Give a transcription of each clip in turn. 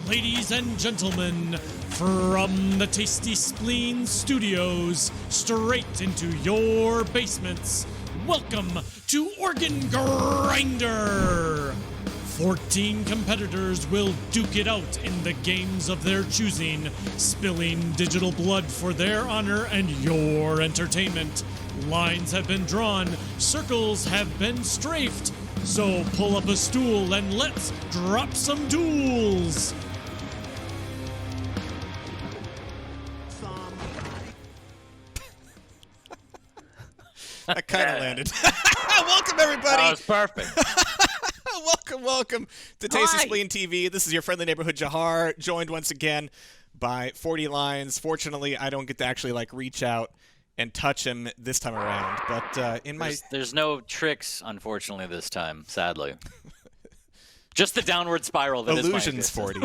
Ladies and gentlemen, from the Tastyspleen studios, straight into your basements, welcome to Organ Grinder! 14 competitors will duke it out in the games of their choosing, spilling digital blood for their honor and your entertainment. Lines have been drawn, circles have been strafed, so pull up a stool and let's drop some duels! That kind of landed. Welcome, everybody. That was perfect. welcome to Tastyspleen TV. This is your friendly neighborhood Jehar, joined once again by FREECXE. Fortunately, I don't get to actually reach out and touch him this time around. But there's no tricks, unfortunately, this time. Sadly, just the downward spiral. That illusions, is my 40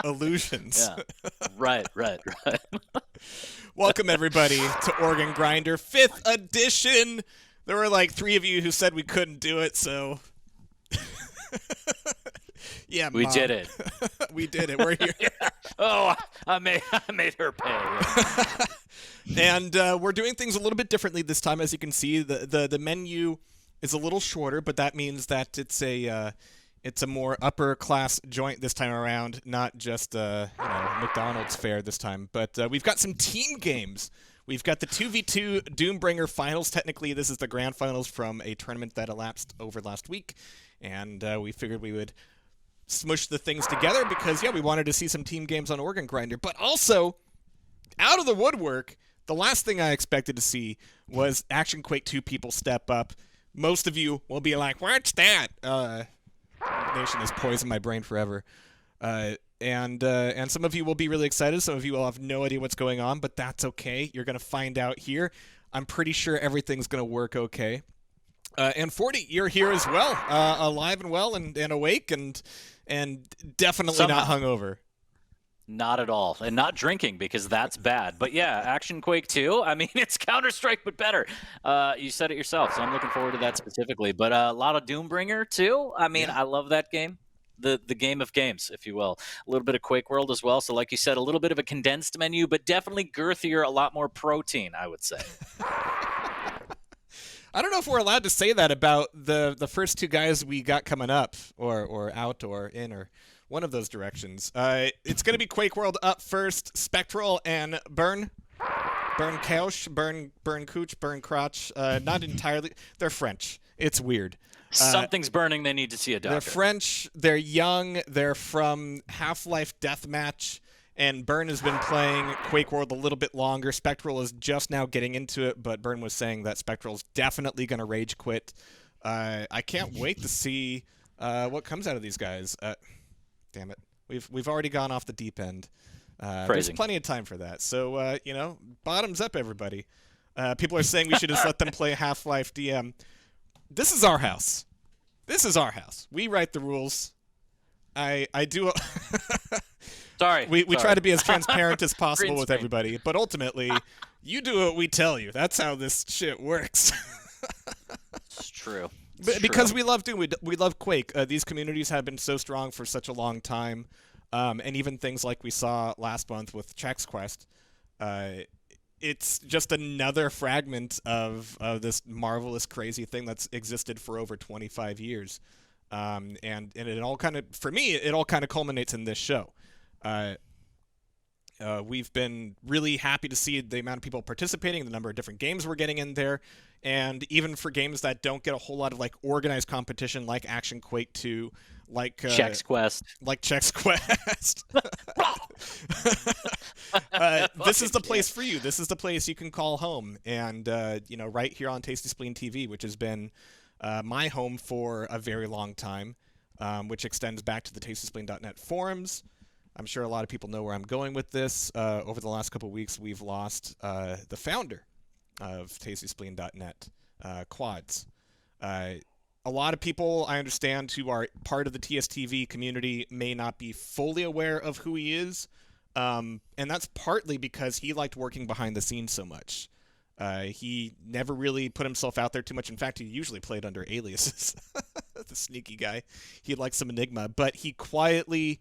illusions. Yeah. Right. Welcome, everybody, to Organ Grinder 5th edition. There were like 3 of you who said we couldn't do it, so yeah, we Mom. did it. We did it. We're here. Oh, I made her pay. And we're doing things a little bit differently this time. As you can see, the menu is a little shorter, but that means that it's a more upper class joint this time around, not just McDonald's fare this time. But we've got some team games. We've got the 2v2 Doombringer finals. Technically, this is the grand finals from a tournament that elapsed over last week, and we figured we would smush the things together because, yeah, we wanted to see some team games on Organ Grinder. But also, out of the woodwork, the last thing I expected to see was Action Quake 2 people step up. Most of you will be like, what's that? Nayshun has poisoned my brain forever. And some of you will be really excited. Some of you will have no idea what's going on, but that's okay. You're going to find out here. I'm pretty sure everything's going to work okay. And 40, you're here as well, alive and well and awake and definitely Somehow. not hungover. Not at all. And not drinking, because that's bad. But yeah, Action Quake 2, I mean, it's Counter-Strike, but better. You said it yourself, so I'm looking forward to that specifically. But a lot of Doombringer, too. I mean, yeah. I love that game. The game of games, if you will. A little bit of Quakeworld as well. So like you said, a little bit of a condensed menu, but definitely girthier, a lot more protein, I would say. I don't know if we're allowed to say that about the first 2 guys we got coming up, or out, or in, or one of those directions. It's going to be Quakeworld up first. SPEKTRAL and BERKNAOCH, BERKNAOCH. Not entirely. They're French. It's weird. Something's burning. They need to see a doctor. They're French. They're young. They're from Half-Life Deathmatch. And Bern has been playing Quakeworld a little bit longer. SPEKTRAL is just now getting into it, but Bern was saying that SPEKTRAL's definitely going to rage quit. I can't wait to see what comes out of these guys. Damn it. We've already gone off the deep end. There's plenty of time for that. So, bottoms up, everybody. People are saying we should just let them play Half-Life DM. This is our house. This is our house. We write the rules. I do... Sorry. We try to be as transparent as possible with everybody, but ultimately, you do what we tell you. That's how this shit works. It's true. Because we love Doom, we love Quake. These communities have been so strong for such a long time, and even things like we saw last month with Chex Quest, it's just another fragment of this marvelous, crazy thing that's existed for over 25 years. And it all kind of, for me, it all kind of culminates in this show. We've been really happy to see the amount of people participating, the number of different games we're getting in there, and even for games that don't get a whole lot of organized competition, like Action Quake 2, like Chex Quest, this is the place for you. This is the place you can call home, and right here on Tastyspleen TV, which has been my home for a very long time, which extends back to the Tastyspleen.net forums. I'm sure a lot of people know where I'm going with this. Over the last couple of weeks, we've lost the founder of Tastyspleen.net, Quads. A lot of people, I understand, who are part of the TSTV community may not be fully aware of who he is, and that's partly because he liked working behind the scenes so much. He never really put himself out there too much. In fact, he usually played under aliases. The sneaky guy. He liked some enigma, but he quietly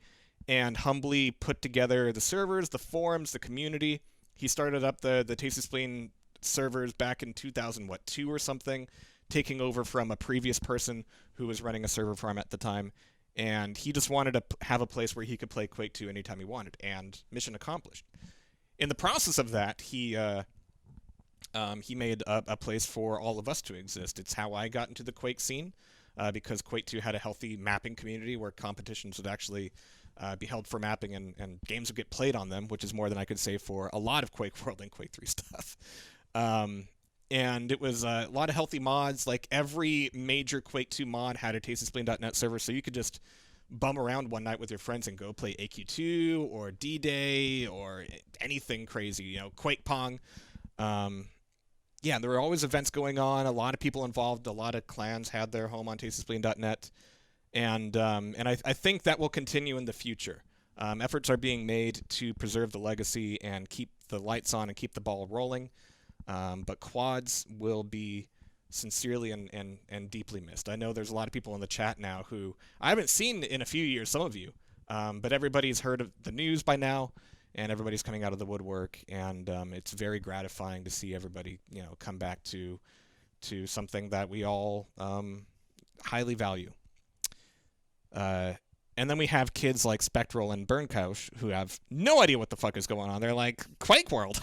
and humbly put together the servers, the forums, the community. He started up the Tastyspleen servers back in 2002 or something, taking over from a previous person who was running a server farm at the time. And he just wanted to have a place where he could play Quake 2 anytime he wanted, and mission accomplished. In the process of that, he made a place for all of us to exist. It's how I got into the Quake scene, because Quake 2 had a healthy mapping community where competitions would actually be held for mapping, and games would get played on them, which is more than I could say for a lot of Quakeworld and Quake 3 stuff. And it was a lot of healthy mods. Like, every major Quake 2 mod had a Tastyspleen.net server, so you could just bum around one night with your friends and go play AQ2 or D-Day or anything crazy, you know, Quake Pong. Yeah, there were always events going on, a lot of people involved, a lot of clans had their home on Tastyspleen.net, and I think that will continue in the future. Efforts are being made to preserve the legacy and keep the lights on and keep the ball rolling. But quads will be sincerely and deeply missed. I know there's a lot of people in the chat now who I haven't seen in a few years, some of you, but everybody's heard of the news by now, and everybody's coming out of the woodwork, and it's very gratifying to see everybody, you know, come back to something that we all highly value. And then we have kids like SPEKTRAL and BERKNAOCH who have no idea what the fuck is going on. They're like, Quakeworld.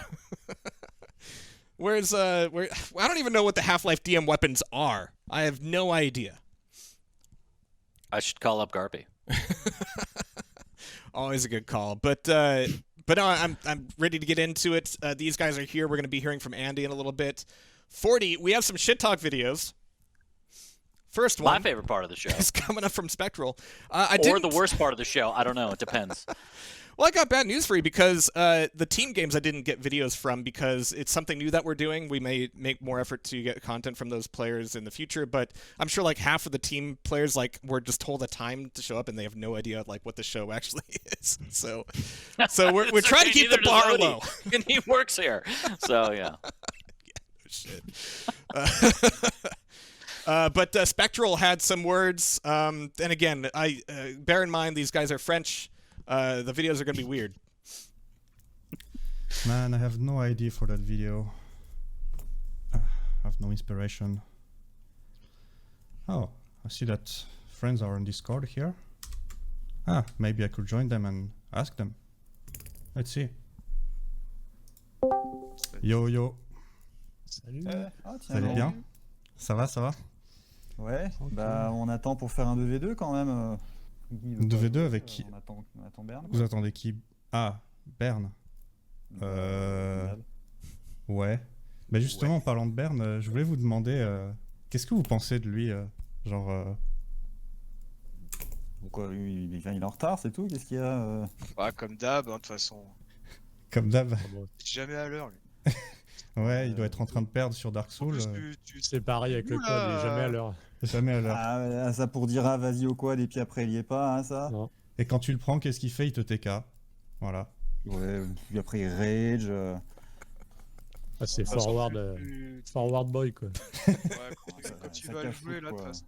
Where's I don't even know what the Half-Life DM weapons are. I have no idea. I should call up Garpy. Always a good call. But no, I'm ready to get into it. These guys are here. We're going to be hearing from Andeh in a little bit. 40, we have some shit talk videos. First one. My favorite part of the show. Is coming up from SPEKTRAL. Or the worst part of the show. I don't know. It depends. Well, I got bad news for you because the team games I didn't get videos from because it's something new that we're doing. We may make more effort to get content from those players in the future, but I'm sure like half of the team players like were just told a time to show up and they have no idea like what the show actually is. So we're trying to keep the bar low. And he works here. So yeah. Shit. But SPEKTRAL had some words. And again, I bear in mind these guys are French. The videos are going to be weird. Man, I have no idea for that video. I have no inspiration. Oh, I see that friends are on Discord here. Ah, maybe I could join them and ask them. Let's see. Yo yo. Salut. Ça allait bien? Ça va, ça va? Ouais, bah on attend pour faire un 2v2 quand même. 2v2 avec qui? On attend Berne. Vous attendez qui? Ah, Berne. Ouais. Bah justement, en parlant de Berne, je voulais vous demander, qu'est-ce que vous pensez de lui, genre... Pourquoi il est en retard, c'est tout? Qu'est-ce qu'il y a Bah, comme d'hab, de toute façon. Comme d'hab. Jamais à l'heure, lui. Ouais, il doit être en train de perdre sur Dark Souls. C'est pareil avec le quad, il est jamais à l'heure. Jamais à l'heure. Ah, ça pour dire ah vas-y au quad et puis après il y est pas, hein, ça. Non. Et quand tu le prends, qu'est-ce qu'il fait? Il te TK. Voilà. Ouais, puis après il rage. Ah, c'est forward boy quoi. Ouais, quand tu vas le jouer là, de toute façon,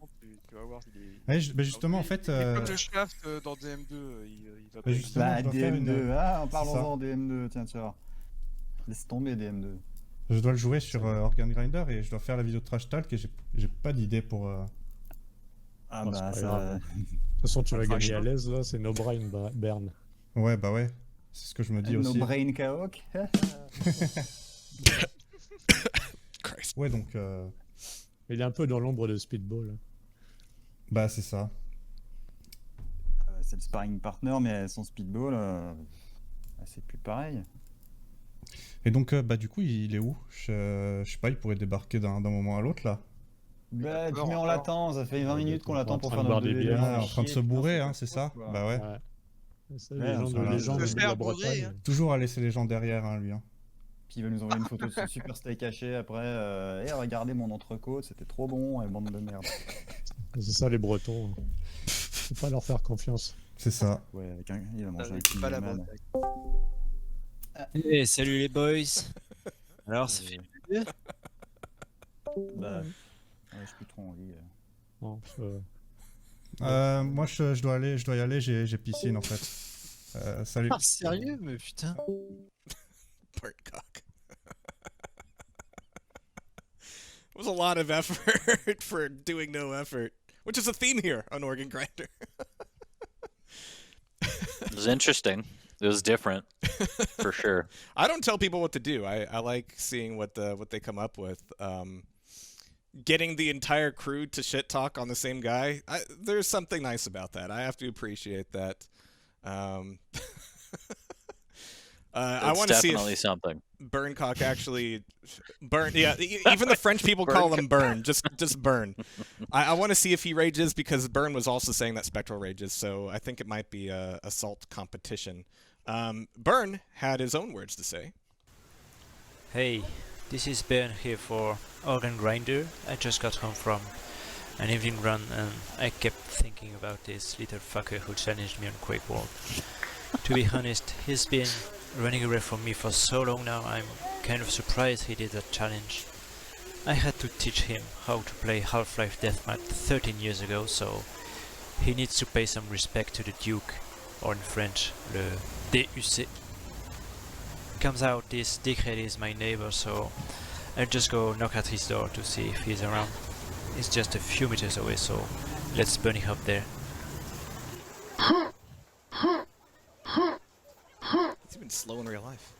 tu vas voir. Ouais, bah justement, en fait. Il est comme le shaft dans DM2, il va pas. Justement, Bah, je dois faire DM2, en parlant de DM2, tiens, tu vois. Laisse tomber DM2. Je dois le jouer sur Organ Grinder et je dois faire la vidéo de Trash Talk et j'ai pas d'idée pour... Ah non, bah ça... De toute façon, tu vas gagner à l'aise là, c'est no brain, Berne. Ouais, bah ouais, c'est ce que je me dis aussi. No brain Kaok. Ouais, donc... Il est un peu dans l'ombre de Speedball. Bah, c'est ça. C'est le sparring partner, mais son Speedball, c'est plus pareil. Et donc, bah du coup, il est où? Je sais pas, il pourrait débarquer d'un moment à l'autre, là. Bah, mais on l'attend, ça fait 20 minutes qu'on l'attend pour faire notre vidéo. En train de se bourrer, hein, c'est ça? Bah ouais. Ça, les gens de la Bretagne. Hein. Toujours à laisser les gens derrière, hein, lui. Hein. Puis il va nous envoyer une photo de son super steak haché après. Et regardez mon entrecôte, c'était trop bon, et bande de merde. C'est ça les Bretons. Faut pas leur faire confiance. C'est ça. Ouais, il va manger un petit pas la man. Hey, salut les boys. Alors, ça fait plaisir. Bah, ouais, j'ai plus trop envie. Non, moi, je dois y aller, j'ai piscine en fait. Salut. Ah, sérieux? Mais putain. BERKNAOCH. It was a lot of effort for doing no effort, which is a theme here on Organ Grinder. It was interesting. It was different, for sure. I don't tell people what to do. I like seeing what they come up with. Getting the entire crew to shit talk on the same guy, there's something nice about that. I have to appreciate that. I want to see if something. BERKNAOCH actually burn. Yeah, even the French people call him Burn. Just Burn. I want to see if he rages because Burn was also saying that Spectral rages. So I think it might be a assault competition. Burn had his own words to say. Hey, this is Ben here for Organ Grinder. I just got home from an evening run and I kept thinking about this little fucker who challenged me on Quakeworld. To be honest, he's been running away from me for so long now, I'm kind of surprised he did that challenge. I had to teach him how to play Half-Life Deathmatch 13 years ago, so he needs to pay some respect to the Duke, or in French, le DEEKAY. Comes out this DEEKAY is my neighbor, so I'll just go knock at his door to see if he's around. It's just a few meters away, so let's burn him up there. He's even slow in real life.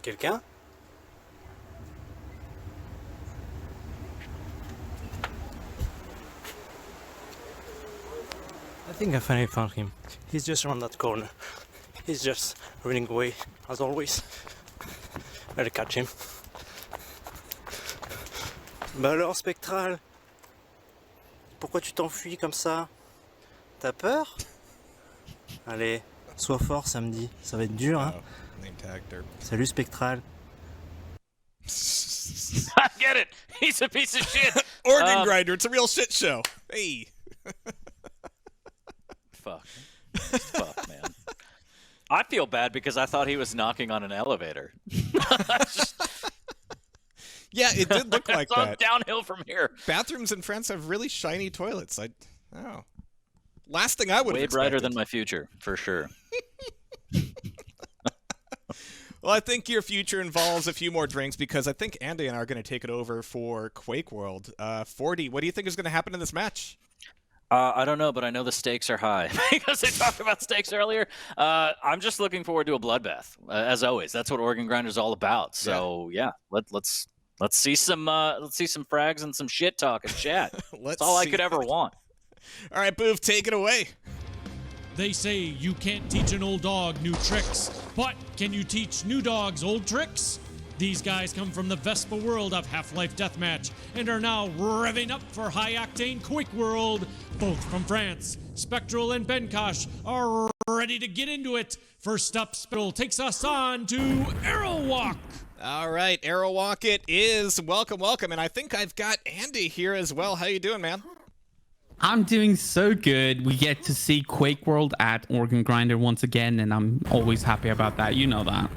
Quelqu'un? I think I finally found him. He's just around that corner. He's just running away, as always. I'll catch him. Bah alors, Spectral, pourquoi tu t'enfuis comme ça? T'as peur? Allez, sois fort samedi, ça va être dur, hein? Name tag derp. Salut Spectral. I get it. He's a piece of shit. Organ Grinder, it's a real shit show. Hey. Fuck. Fuck, man. I feel bad because I thought he was knocking on an elevator. Yeah, it did look like it's that. Downhill from here. Bathrooms in France have really shiny toilets. Oh. Last thing I would have Way brighter expected. than my future, for sure. Well, I think your future involves a few more drinks because I think Andeh and I are going to take it over for Quakeworld. 40, what do you think is going to happen in this match? I don't know, but I know the stakes are high because they talked about stakes earlier. I'm just looking forward to a bloodbath, as always. That's what Organ Grinder is all about. So yeah, let's see some frags and some shit talk and chat. That's all I could ever want. All right, Bouv, take it away. They say you can't teach an old dog new tricks, but can you teach new dogs old tricks? These guys come from the Vespa world of Half-Life Deathmatch and are now revving up for high-octane Quakeworld. Both from France, Spectral and BERKNAOCH are ready to get into it. First up, Spectral takes us on to Aerowalk. All right, Aerowalk it is. Welcome, welcome. And I think I've got Andeh here as well. How you doing, man? I'm doing so good. We get to see Quakeworld at Organ Grinder once again, and I'm always happy about that. You know that.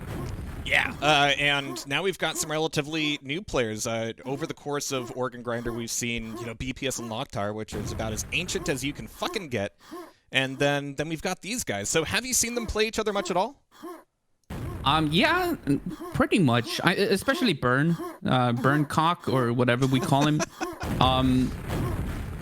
Yeah, and now we've got some relatively new players. Over the course of Organ Grinder, we've seen, BPS and Locktar, which is about as ancient as you can fucking get. And then we've got these guys. So have you seen them play each other much at all? Yeah, pretty much. Especially BERKNAOCH, or whatever we call him.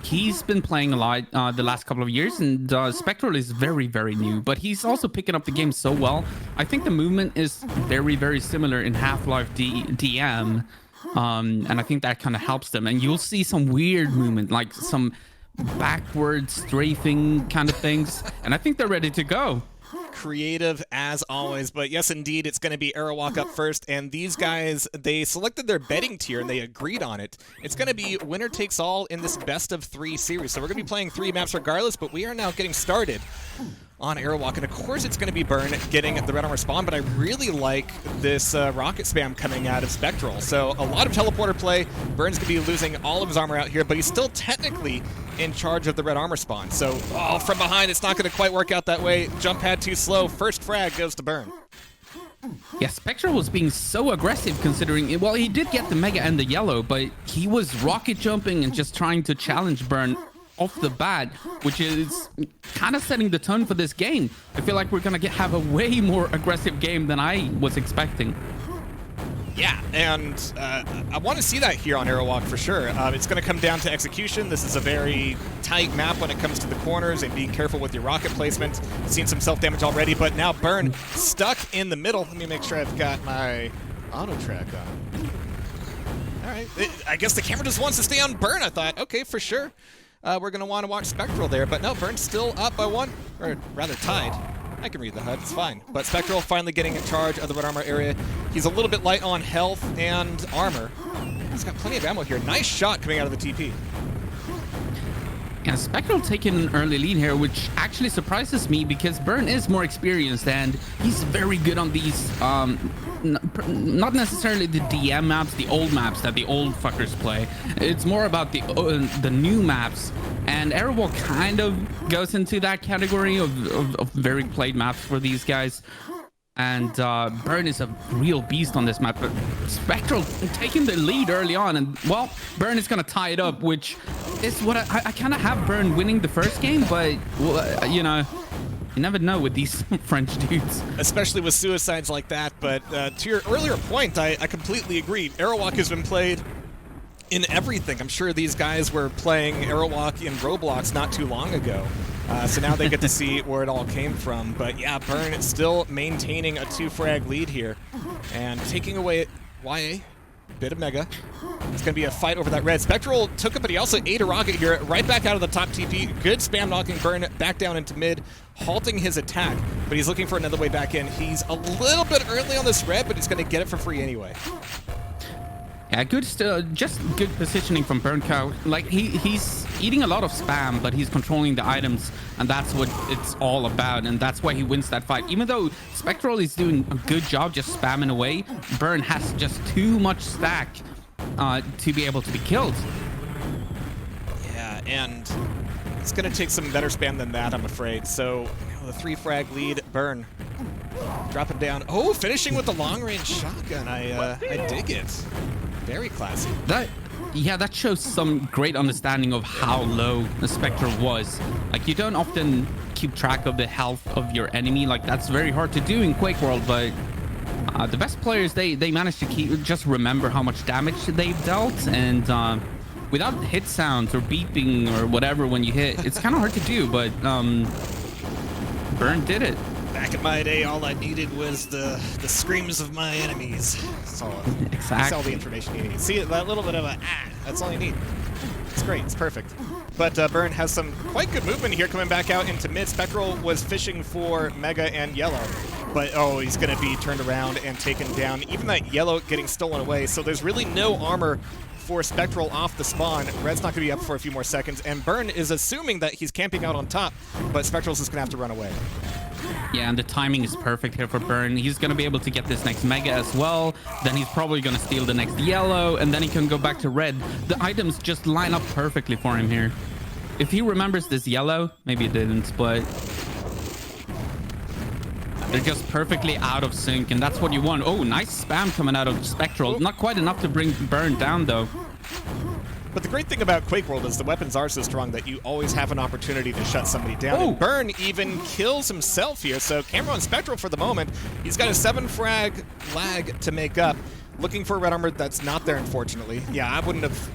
He's been playing a lot the last couple of years, and Spectral is very, very new, but he's also picking up the game so well. I think the movement is very, very similar in Half-Life DM, and I think that kind of helps them. And you'll see some weird movement, like some backward strafing kind of things, and I think they're ready to go. Creative as always, but yes indeed, it's going to be Aerowalk up first, and these guys, they selected their betting tier and they agreed on it. It's going to be winner takes all in this best of 3 series, so we're going to be playing 3 maps regardless, but we are now getting started on Aerowalk, and of course it's going to be Burn getting the red armor spawn, but I really like this rocket spam coming out of Spectral. So a lot of teleporter play. Burn's going to be losing all of his armor out here, but he's still technically in charge of the red armor spawn. So from behind, it's not going to quite work out that way. Jump pad too slow. First frag goes to Burn. Yeah, Spectral was being so aggressive considering, well, he did get the Mega and the Yellow, but he was rocket jumping and just trying to challenge Burn off the bat, which is kind of setting the tone for this game. I feel like we're going to have a way more aggressive game than I was expecting. Yeah, and I want to see that here on Aerowalk for sure. It's going to come down to execution. This is a very tight map when it comes to the corners and being careful with your rocket placement. Seen some self-damage already, but now Burn stuck in the middle. Let me make sure I've got my auto track on. All right, I guess the camera just wants to stay on Burn. I thought, okay, for sure. We're going to want to watch Spectral there, but no, Burn's still up by 1, or rather tied. I can read the HUD, it's fine. But Spectral finally getting in charge of the red armor area. He's a little bit light on health and armor. He's got plenty of ammo here. Nice shot coming out of the TP. Yeah, Spectral taking an early lead here, which actually surprises me because Burn is more experienced and he's very good on these, not necessarily the DM maps, the old maps that the old fuckers play. It's more about the new maps. And Aerowalk kind of goes into that category of very played maps for these guys. And Burn is a real beast on this map, but Spectral taking the lead early on, and well, Burn is gonna tie it up, which is what I kind of have Burn winning the first game, but you know, you never know with these French dudes. Especially with suicides like that, but to your earlier point, I completely agree. Aerowalk has been played in everything. I'm sure these guys were playing Aerowalk in Roblox not too long ago. So now they get to see where it all came from. But yeah, Burn still maintaining a 2-frag lead here. And taking away YA, bit of Mega. It's going to be a fight over that red. Spectral took it, but he also ate a rocket here. Right back out of the top TP. Good spam knocking Burn back down into mid, halting his attack. But he's looking for another way back in. He's a little bit early on this red, but he's going to get it for free anyway. Yeah, just good positioning from BERKNAOCH. Like he's eating a lot of spam, but he's controlling the items, and that's what it's all about, and that's why he wins that fight. Even though Spectral is doing a good job just spamming away, Burn has just too much stack to be able to be killed. Yeah, and it's gonna take some better spam than that, I'm afraid. So the 3-frag lead, Burn. Drop him down. Oh, finishing with the long-range shotgun. I dig it. Very classy. That shows some great understanding of how low the Spectral was. Like, you don't often keep track of the health of your enemy. Like, that's very hard to do in Quakeworld, but the best players, they manage to just remember how much damage they've dealt, and without hit sounds or beeping or whatever when you hit, it's kind of hard to do, but Burn did it. Back in my day, all I needed was the screams of my enemies. That's all. Exactly. That's all the information you need. See, that little bit of a that's all you need. It's great. It's perfect. But Burn has some quite good movement here coming back out into mid. Spectral was fishing for Mega and Yellow, but oh, he's going to be turned around and taken down. Even that Yellow getting stolen away, so there's really no armor for Spectral off the spawn. Red's not going to be up for a few more seconds, and Burn is assuming that he's camping out on top, but Spectral's just going to have to run away. Yeah, and the timing is perfect here for Burn. He's going to be able to get this next Mega as well. Then he's probably going to steal the next Yellow, and then he can go back to Red. The items just line up perfectly for him here. If he remembers this Yellow, maybe he didn't, but they're just perfectly out of sync, and that's what you want. Oh, nice spam coming out of Spectral. Not quite enough to bring Burn down, though. But the great thing about Quakeworld is the weapons are so strong that you always have an opportunity to shut somebody down. Oh. And Burn even kills himself here. So camera on Spectral for the moment. He's got a 7-frag lag to make up. Looking for a red armor that's not there, unfortunately. Yeah, I wouldn't have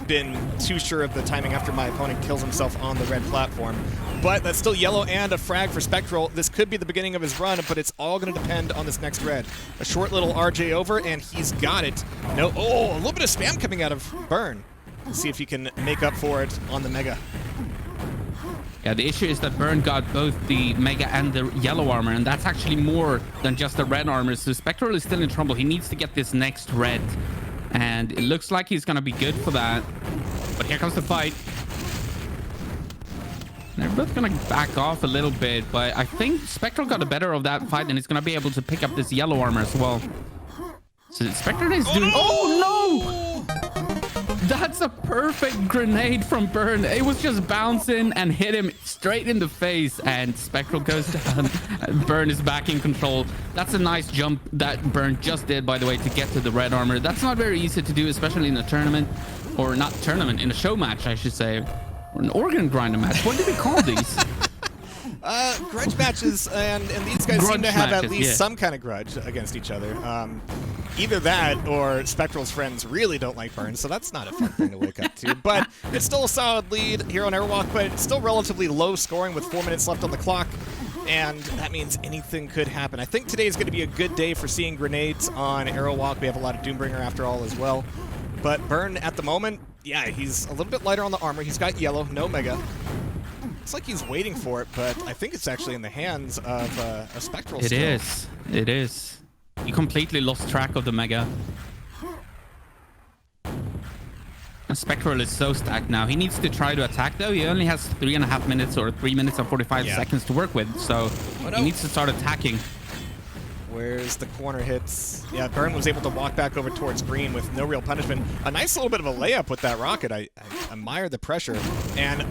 been too sure of the timing after my opponent kills himself on the red platform. But that's still Yellow and a frag for Spectral. This could be the beginning of his run, but it's all going to depend on this next red. A short little RJ over, and he's got it. No, oh, a little bit of spam coming out of Burn. See if he can make up for it on the Mega. Yeah, the issue is that Burn got both the Mega and the Yellow armor, and that's actually more than just the red armor. So Spectral is still in trouble. He needs to get this next red, and it looks like he's going to be good for that. But here comes the fight. They're both going to back off a little bit, but I think Spectral got the better of that fight, and he's going to be able to pick up this Yellow armor as well. So Spectral is doing... Oh, no! That's a perfect grenade from Burn. It was just bouncing and hit him straight in the face, and Spectral goes down. Burn is back in control. That's a nice jump that Burn just did, by the way, to get to the red armor. That's not very easy to do, especially in a tournament, or not tournament, in a show match, I should say, or an organ grinder match. What do we call these? Grudge matches, and these guys Grudge seem to have matches, at least yeah. some kind of grudge against each other. Either that or Spectral's friends really don't like Burn, so that's not a fun thing to wake up to. But it's still a solid lead here on Airwalk, but it's still relatively low scoring with 4 minutes left on the clock, and that means anything could happen. I think today is going to be a good day for seeing grenades on Airwalk. We have a lot of Doombringer after all as well. But Burn at the moment, yeah, he's a little bit lighter on the armor. He's got yellow, no mega. Looks like he's waiting for it, but I think it's actually in the hands of a Spectral still. It is. He completely lost track of the mega. And Spectral is so stacked now. He needs to try to attack, though. He only has 3.5 minutes or 3 minutes and 45 seconds to work with, so he needs to start attacking. Where's the corner hits? Yeah, Burn was able to walk back over towards green with no real punishment. A nice little bit of a layup with that rocket. I admire the pressure. And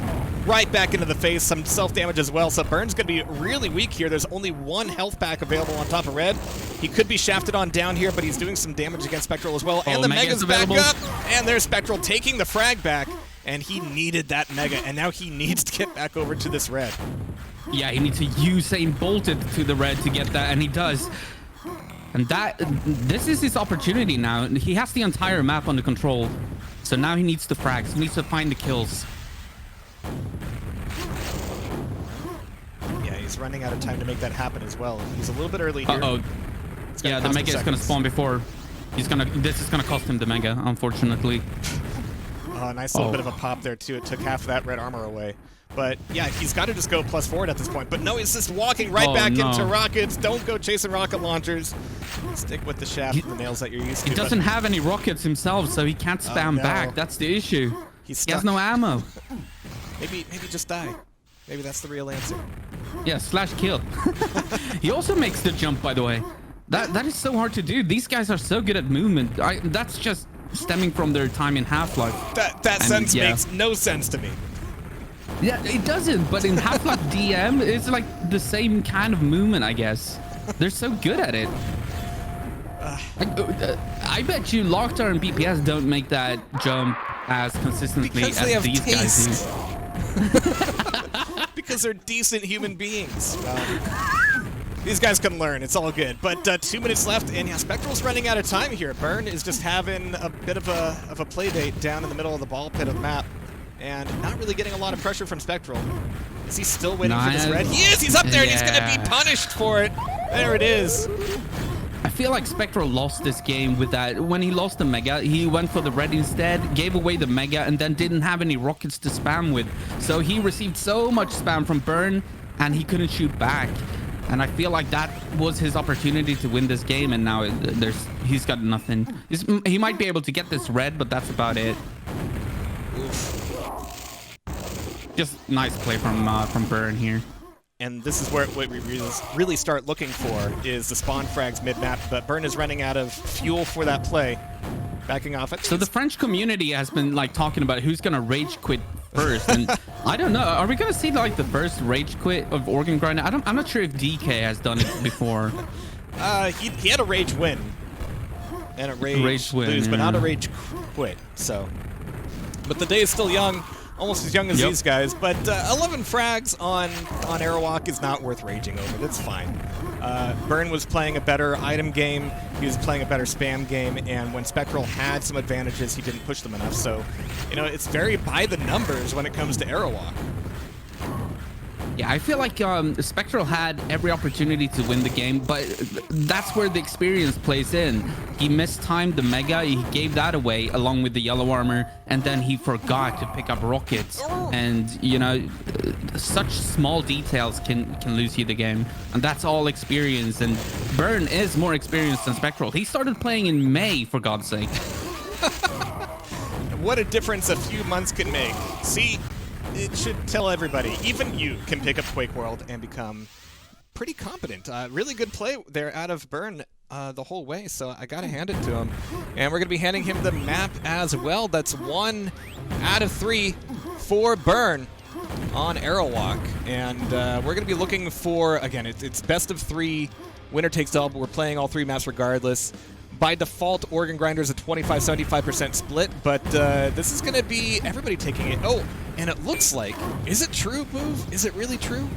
right back into the face, some self-damage as well. So Burn's going to be really weak here. There's only 1 health pack available on top of red. He could be shafted on down here, but he's doing some damage against Spectral as well. And the Mega's back up. And there's Spectral taking the frag back. And he needed that Mega, and now he needs to get back over to this red. Yeah, he needs to Usain Bolt it to the red to get that, and he does. And this is his opportunity now. He has the entire map under control. So now he needs the frags. He needs to find the kills. Yeah, he's running out of time to make that happen as well. He's a little bit early here. Uh-oh. Yeah, the Mega is going to spawn before. This is going to cost him the Mega, unfortunately. Nice little bit of a pop there, too. It took half of that red armor away. But, yeah, he's got to just go +4 at this point. But no, he's just walking right back into rockets. Don't go chasing rocket launchers. Stick with the shaft and the nails that you're used to. He doesn't have any rockets himself, so he can't spam back. That's the issue. He has no ammo. Maybe just die. Maybe that's the real answer. Yeah, /kill. He also makes the jump, by the way. That is so hard to do. These guys are so good at movement. That's just stemming from their time in Half-Life. That sentence makes no sense to me. Yeah, it doesn't, but in Half-Life DM, it's like the same kind of movement, I guess. They're so good at it. I bet you Locktar and BPS don't make that jump as consistently as these guys do. Because they're decent human beings. These guys can learn. It's all good. But 2 minutes left, and yeah, Spectral's running out of time here. Burn is just having a bit of a play date down in the middle of the ball pit of the map, and not really getting a lot of pressure from Spectral. Is he still waiting for this red? He is! He's up there, and he's going to be punished for it. There it is. I feel like Spectral lost this game with that. When he lost the Mega, he went for the red instead, gave away the Mega, and then didn't have any rockets to spam with. So he received so much spam from Burn, and he couldn't shoot back. And I feel like that was his opportunity to win this game, and now he's got nothing. He might be able to get this red, but that's about it. Just nice play from Burn here. And this is where what we really start looking for is the spawn frags mid-map, but Burn is running out of fuel for that play. Backing off it. So the French community has been like talking about who's gonna rage quit first, and I don't know. Are we gonna see like the first rage quit of Organ Grinder? I'm not sure if DEEKAY has done it before. He had a rage win and a rage lose, but not a rage quit. So, but the day is still young. Almost as young as these guys, but 11 frags on Airwalk is not worth raging over. That's fine. Burn was playing a better item game. He was playing a better spam game, and when Spectral had some advantages, he didn't push them enough. So, you know, it's very by the numbers when it comes to Airwalk. Yeah, I feel like Spectral had every opportunity to win the game, but that's where the experience plays in. He mistimed the Mega, he gave that away along with the yellow armor, and then he forgot to pick up rockets. And, you know, such small details can lose you the game. And that's all experience, and Burn is more experienced than Spectral. He started playing in May, for God's sake. What a difference a few months can make. See? It should tell everybody, even you can pick up Quakeworld and become pretty competent. Really good play there out of Burn the whole way, so I gotta hand it to him. And we're gonna be handing him the map as well. That's 1 out of 3 for Burn on Arrowwalk. And we're gonna be looking for, again, it's best of 3, winner takes all, but we're playing all 3 maps regardless. By default, Organ Grinder is a 25-75% split, but this is gonna be everybody taking it. Oh, and it looks like, is it true, Bouv? Is it really true?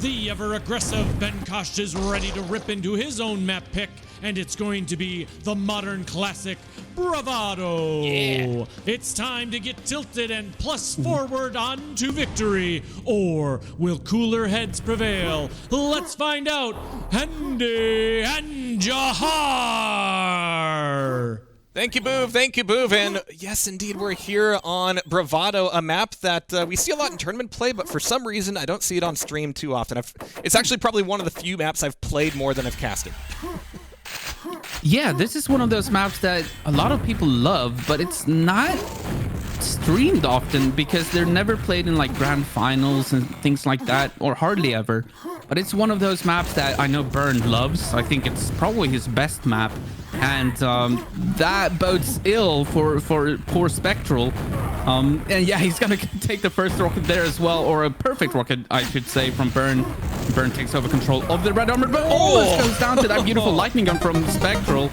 The ever-aggressive BERKNAOCH is ready to rip into his own map pick, and it's going to be the modern classic Bravado. Yeah. It's time to get tilted and plus forward on to victory, or will cooler heads prevail? Let's find out. Andeh and Jehar. Thank you, Bouv. Thank you, Bouv. And yes, indeed, we're here on Bravado, a map that we see a lot in tournament play, but for some reason, I don't see it on stream too often. It's actually probably one of the few maps I've played more than I've casted. Yeah, this is one of those maps that a lot of people love, but it's not streamed often because they're never played in like grand finals and things like that, or hardly ever. But it's one of those maps that I know Burn loves. I think it's probably his best map, and that bodes ill for poor Spectral. And yeah, he's gonna take the first rocket there as well, or a perfect rocket, I should say, from Burn. Burn takes over control of the red armor, but almost goes down to that beautiful lightning gun from Spectral.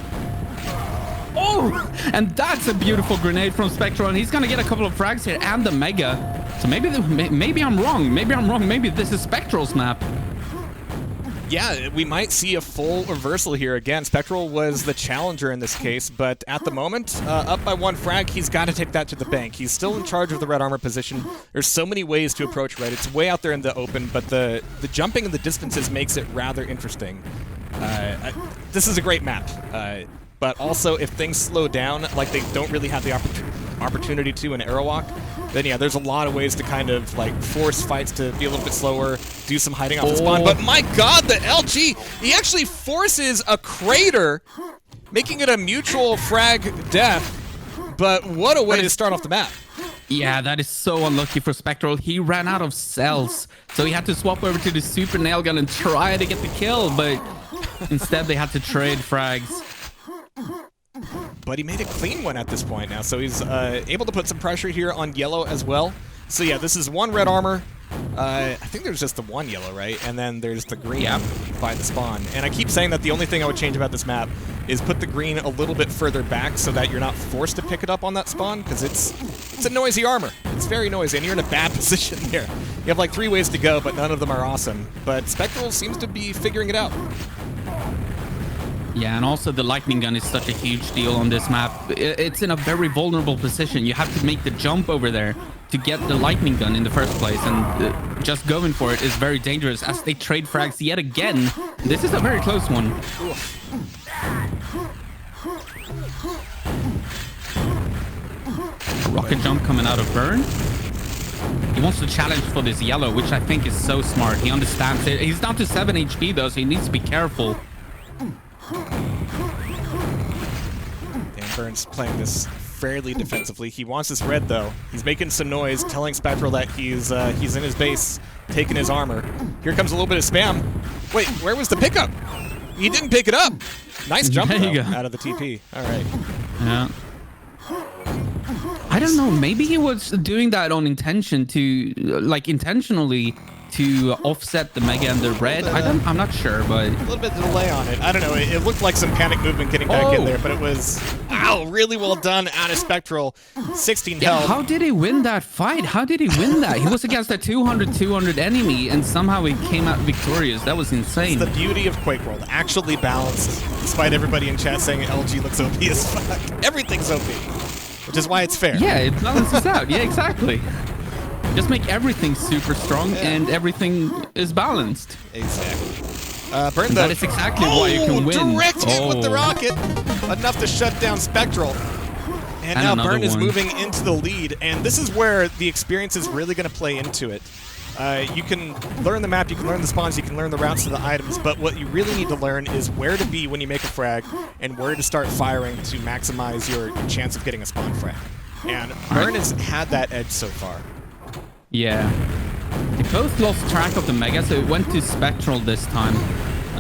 Oh, and that's a beautiful grenade from Spectral, and he's gonna get a couple of frags here and the Mega. So maybe I'm wrong. Maybe I'm wrong. Maybe this is Spectral's map. Yeah, we might see a full reversal here again. Spectral was the challenger in this case, but at the moment, up by 1 frag, he's got to take that to the bank. He's still in charge of the red armor position. There's so many ways to approach red. It's way out there in the open, but the jumping and the distances makes it rather interesting. This is a great map, but also if things slow down, like they don't really have the opportunity to in Arrowwalk, then yeah, there's a lot of ways to kind of like force fights to be a little bit slower, do some hiding off the spawn. But my god, the LG, he actually forces a crater, making it a mutual frag death. But what a way to start off the map. Yeah, that is so unlucky for Spectral. He ran out of cells, so he had to swap over to the super nail gun and try to get the kill, but instead they had to trade frags. But he made a clean one at this point now, so he's able to put some pressure here on yellow as well. So yeah, this is 1 red armor. I think there's just the 1 yellow, right? And then there's the green by the spawn. And I keep saying that the only thing I would change about this map is put the green a little bit further back so that you're not forced to pick it up on that spawn, because it's a noisy armor. It's very noisy, and you're in a bad position here. You have like 3 ways to go, but none of them are awesome. But Spectral seems to be figuring it out. Yeah, and also the lightning gun is such a huge deal on this map. It's in a very vulnerable position. You have to make the jump over there to get the lightning gun in the first place, and just going for it is very dangerous as they trade frags yet again. This is a very close one. Rocket jump coming out of Burn. He wants to challenge for this yellow, which I think is so smart. He understands it. He's down to 7 HP though, so he needs to be careful. Dan Burns playing this fairly defensively. He wants this red though. He's making some noise, telling Spectral that he's in his base, taking his armor. Here comes a little bit of spam. Wait, where was the pickup? He didn't pick it up. Nice jump though, out of the TP. All right. Yeah. I don't know. Maybe he was doing that on intention to, like, intentionally to offset the Mega and the red. I'm not sure, but a little bit of delay on it. I don't know. It looked like some panic movement getting back in there, but it was really well done out of Spectral. 16 health. How did he win that fight? How did he win that? He was against a 200 enemy, and somehow he came out victorious. That was insane. It's the beauty of Quakeworld, actually balanced, despite everybody in chat saying LG looks OP as fuck. Everything's OP, which is why it's fair. Yeah, it balances out. Yeah, exactly. Just make everything super strong, and everything is balanced. Exactly. Burn that is exactly why you can win. Direct hit with the rocket, enough to shut down Spectral. And now Burn is moving into the lead, and this is where the experience is really going to play into it. You can learn the map, you can learn the spawns, you can learn the routes to the items, but what you really need to learn is where to be when you make a frag, and where to start firing to maximize your chance of getting a spawn frag. And Burn has had that edge so far. Yeah. They both lost track of the Mega, so it went to Spectral this time.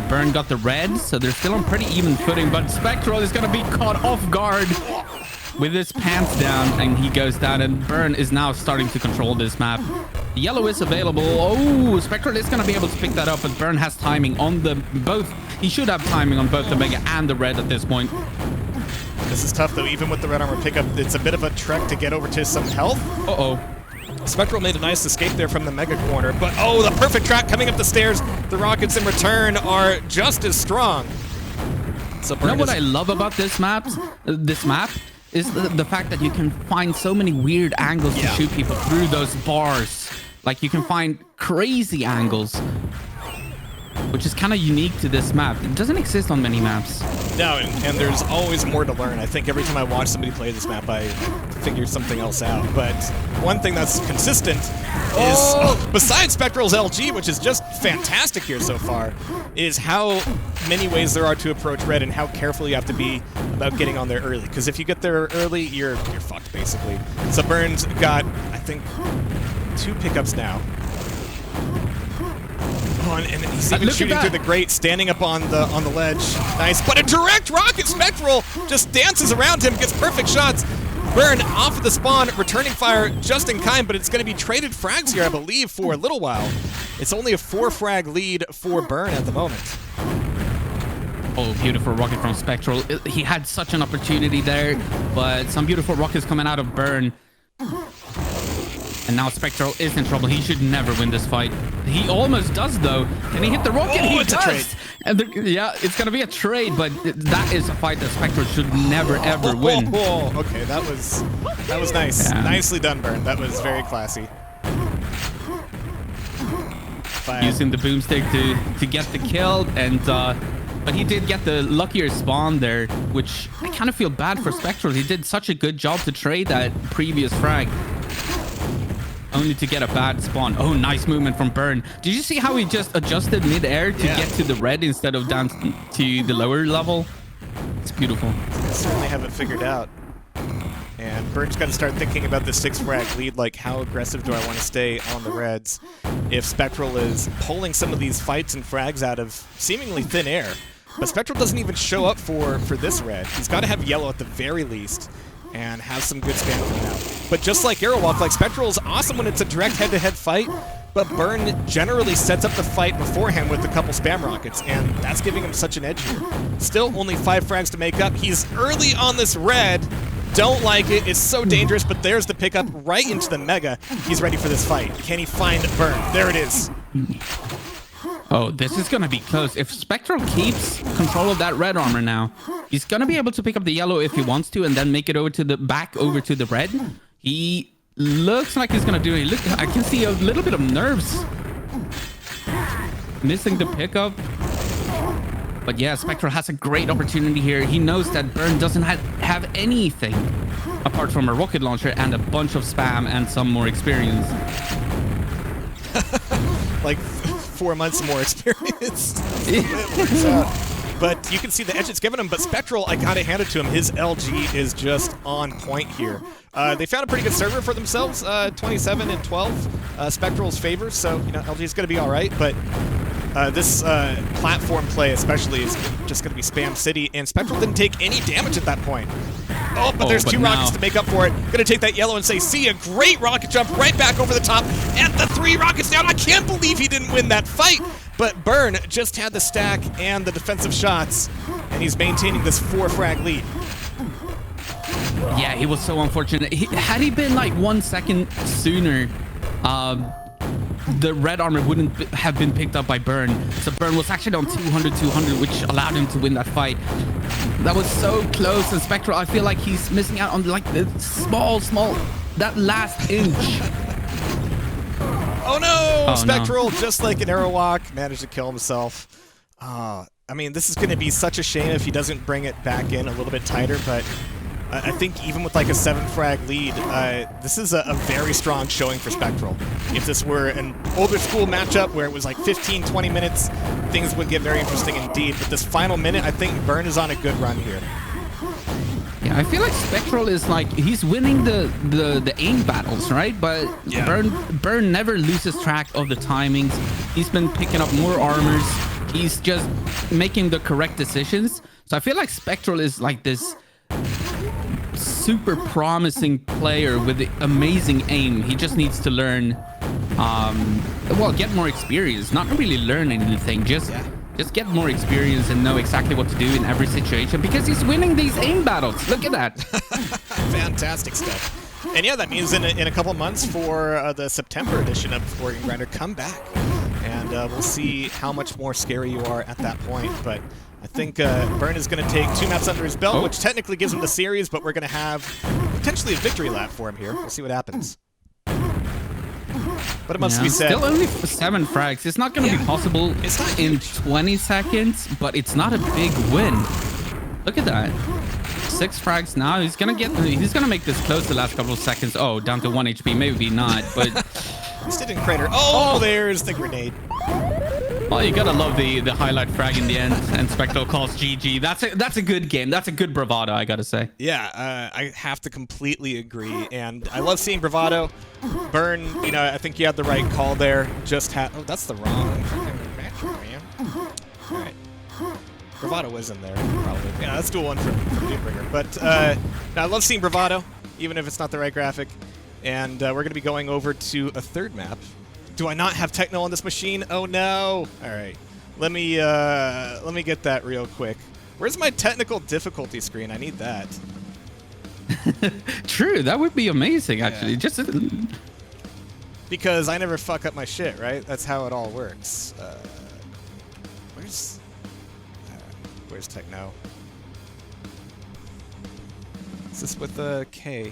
Burn got the red, so they're still on pretty even footing, but Spectral is going to be caught off guard with his pants down, and he goes down, and Burn is now starting to control this map. The yellow is available. Oh, Spectral is going to be able to pick that up, but Burn has timing on the both. He should have timing on both the Mega and the red at this point. This is tough, though. Even with the red armor pickup, it's a bit of a trek to get over to some health. Uh-oh. Spectral made a nice escape there from the Mega corner, but oh, the perfect track coming up the stairs. The rockets in return are just as strong. So you know what I love about this map is the fact that you can find so many weird angles to shoot people through those bars. Like, you can find crazy angles, which is kind of unique to this map. It doesn't exist on many maps. No, and there's always more to learn. I think every time I watch somebody play this map, I figure something else out. But one thing that's consistent is, besides Spectral's LG, which is just fantastic here so far, is how many ways there are to approach red and how careful you have to be about getting on there early. Because if you get there early, you're fucked, basically. So Burn's got, I think, 2 pickups now. And he's even shooting through the grate, standing up on the ledge. Nice, but a direct rocket. Spectral just dances around him, gets perfect shots. Burn off of the spawn, returning fire just in kind, but it's going to be traded frags here, I believe, for a little while. It's only a 4-frag lead for Burn at the moment. Oh, beautiful rocket from Spectral. He had such an opportunity there, but some beautiful rockets coming out of Burn. And now Spectral is in trouble. He should never win this fight. He almost does, though. Can he hit the rocket? He does. A trade. And yeah, it's going to be a trade, but that is a fight that Spectral should never, ever win. Okay, that was nice. Yeah. Nicely done, Burn. That was very classy. Using the boomstick to get the kill, and but he did get the luckier spawn there, which I kind of feel bad for Spectral. He did such a good job to trade that previous frag, only to get a bad spawn. Oh, nice movement from Burn. Did you see how he just adjusted mid-air to get to the red instead of down to the lower level? It's beautiful. I certainly have it figured out. And Burn's got to start thinking about the 6-frag lead, like how aggressive do I want to stay on the reds if Spectral is pulling some of these fights and frags out of seemingly thin air. But Spectral doesn't even show up for this red. He's got to have yellow at the very least and have some good spam coming out. But just like Arrowwalk, like Spectral is awesome when it's a direct head-to-head fight, but Burn generally sets up the fight beforehand with a couple spam rockets, and that's giving him such an edge here. Still only 5 frags to make up. He's early on this red. Don't like it. It's so dangerous, but there's the pickup right into the Mega. He's ready for this fight. Can he find Burn? There it is. Oh, this is going to be close. If Spectral keeps control of that red armor now, he's going to be able to pick up the yellow if he wants to and then make it over to the back over to the red. He looks like he's going to do it. Look, I can see a little bit of nerves. Missing the pickup. But yeah, Spectral has a great opportunity here. He knows that Burn doesn't have anything apart from a rocket launcher and a bunch of spam and some more experience. Like 4 months more experience. But you can see the edge it's given him. But Spectral, I gotta hand it to him. His LG is just on point here. They found a pretty good server for themselves, 27 and 12, Spectral's favor. So, you know, LG is gonna be all right. But this platform play especially is just gonna be spam city. And Spectral didn't take any damage at that point. Oh, but there's 2 rockets to make up for it. Gonna take that yellow and say, see, a great rocket jump right back over the top. And the 3 rockets down. I can't believe he didn't win that fight. But Burn just had the stack and the defensive shots, and he's maintaining this 4-frag lead. Yeah, he was so unfortunate. Had he been like 1 second sooner, the red armor wouldn't have been picked up by Burn. So Burn was actually on 200, which allowed him to win that fight. That was so close. And Spectral, I feel like he's missing out on like the small, that last inch. Oh no! Oh, Spectral, no. Just like an Arrowwalk, managed to kill himself. I mean, this is going to be such a shame if he doesn't bring it back in a little bit tighter, but I think even with like a 7-frag lead, this is a very strong showing for Spectral. If this were an older school matchup where it was like 15, 20 minutes, things would get very interesting indeed. But this final minute, I think Burn is on a good run here. Yeah, I feel like Spectral is like, he's winning the aim battles, right? But yeah. Burn never loses track of the timings. He's been picking up more armors, He's just making the correct decisions. So I feel like Spectral is like this super promising player with amazing aim. He just needs to learn, well, get more experience. Not really learn anything, just get more experience and know exactly what to do in every situation, because he's winning these aim battles. Look at that. Fantastic stuff. And yeah, that means in a couple months for the September edition of Organ Grinder, come back. And we'll see how much more scary you are at that point. But I think Burn is going to take 2 maps under his belt, which technically gives him the series, but we're going to have potentially a victory lap for him here. We'll see what happens. But it must be said, still only 7 frags. It's not going to be possible in 20 seconds, but it's not a big win. Look at that. 6 frags now. He's gonna make this close the last couple of seconds. Oh, down to 1 HP. Maybe not, but he's still in crater. Oh, there's the grenade. Well, you gotta love the highlight frag in the end, and Spectral calls GG. That's a good game. That's a good bravado, I gotta say. Yeah, I have to completely agree, and I love seeing bravado. Burn, you know, I think you had the right call there. Oh, that's the wrong match, man. All right. Bravado was in there, probably. Yeah, let's do one from Doombringer. But no, I love seeing Bravado, even if it's not the right graphic. And we're going to be going over to a 3rd map. Do I not have techno on this machine? Oh no! All right, let me get that real quick. Where's my technical difficulty screen? I need that. True, that would be amazing, actually. Just because I never fuck up my shit, right? That's how it all works. Where's techno? Is this with a K?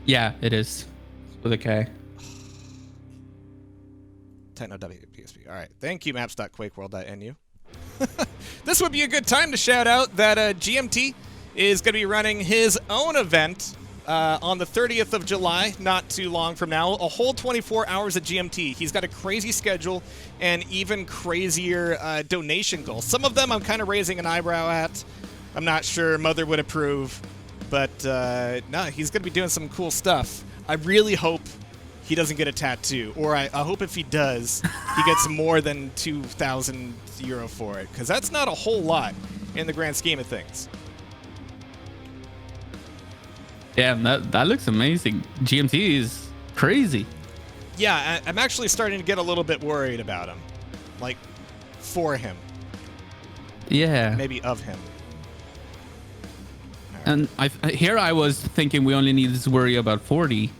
Yeah, it is. With a K. Techno WPSP. All right. Thank you, maps.quakeworld.nu. This would be a good time to shout out that GMT is going to be running his own event on the 30th of July, not too long from now. A whole 24 hours at GMT. He's got a crazy schedule and even crazier donation goals. Some of them I'm kind of raising an eyebrow at. I'm not sure Mother would approve, but no, he's going to be doing some cool stuff. I really hope he doesn't get a tattoo, or I hope if he does, he gets more than 2,000 euro for it, because that's not a whole lot in the grand scheme of things. Yeah, that looks amazing. GMT is crazy. Yeah, I'm actually starting to get a little bit worried about him. Like, for him. Yeah. Maybe of him. And here I was thinking we only need to worry about 40.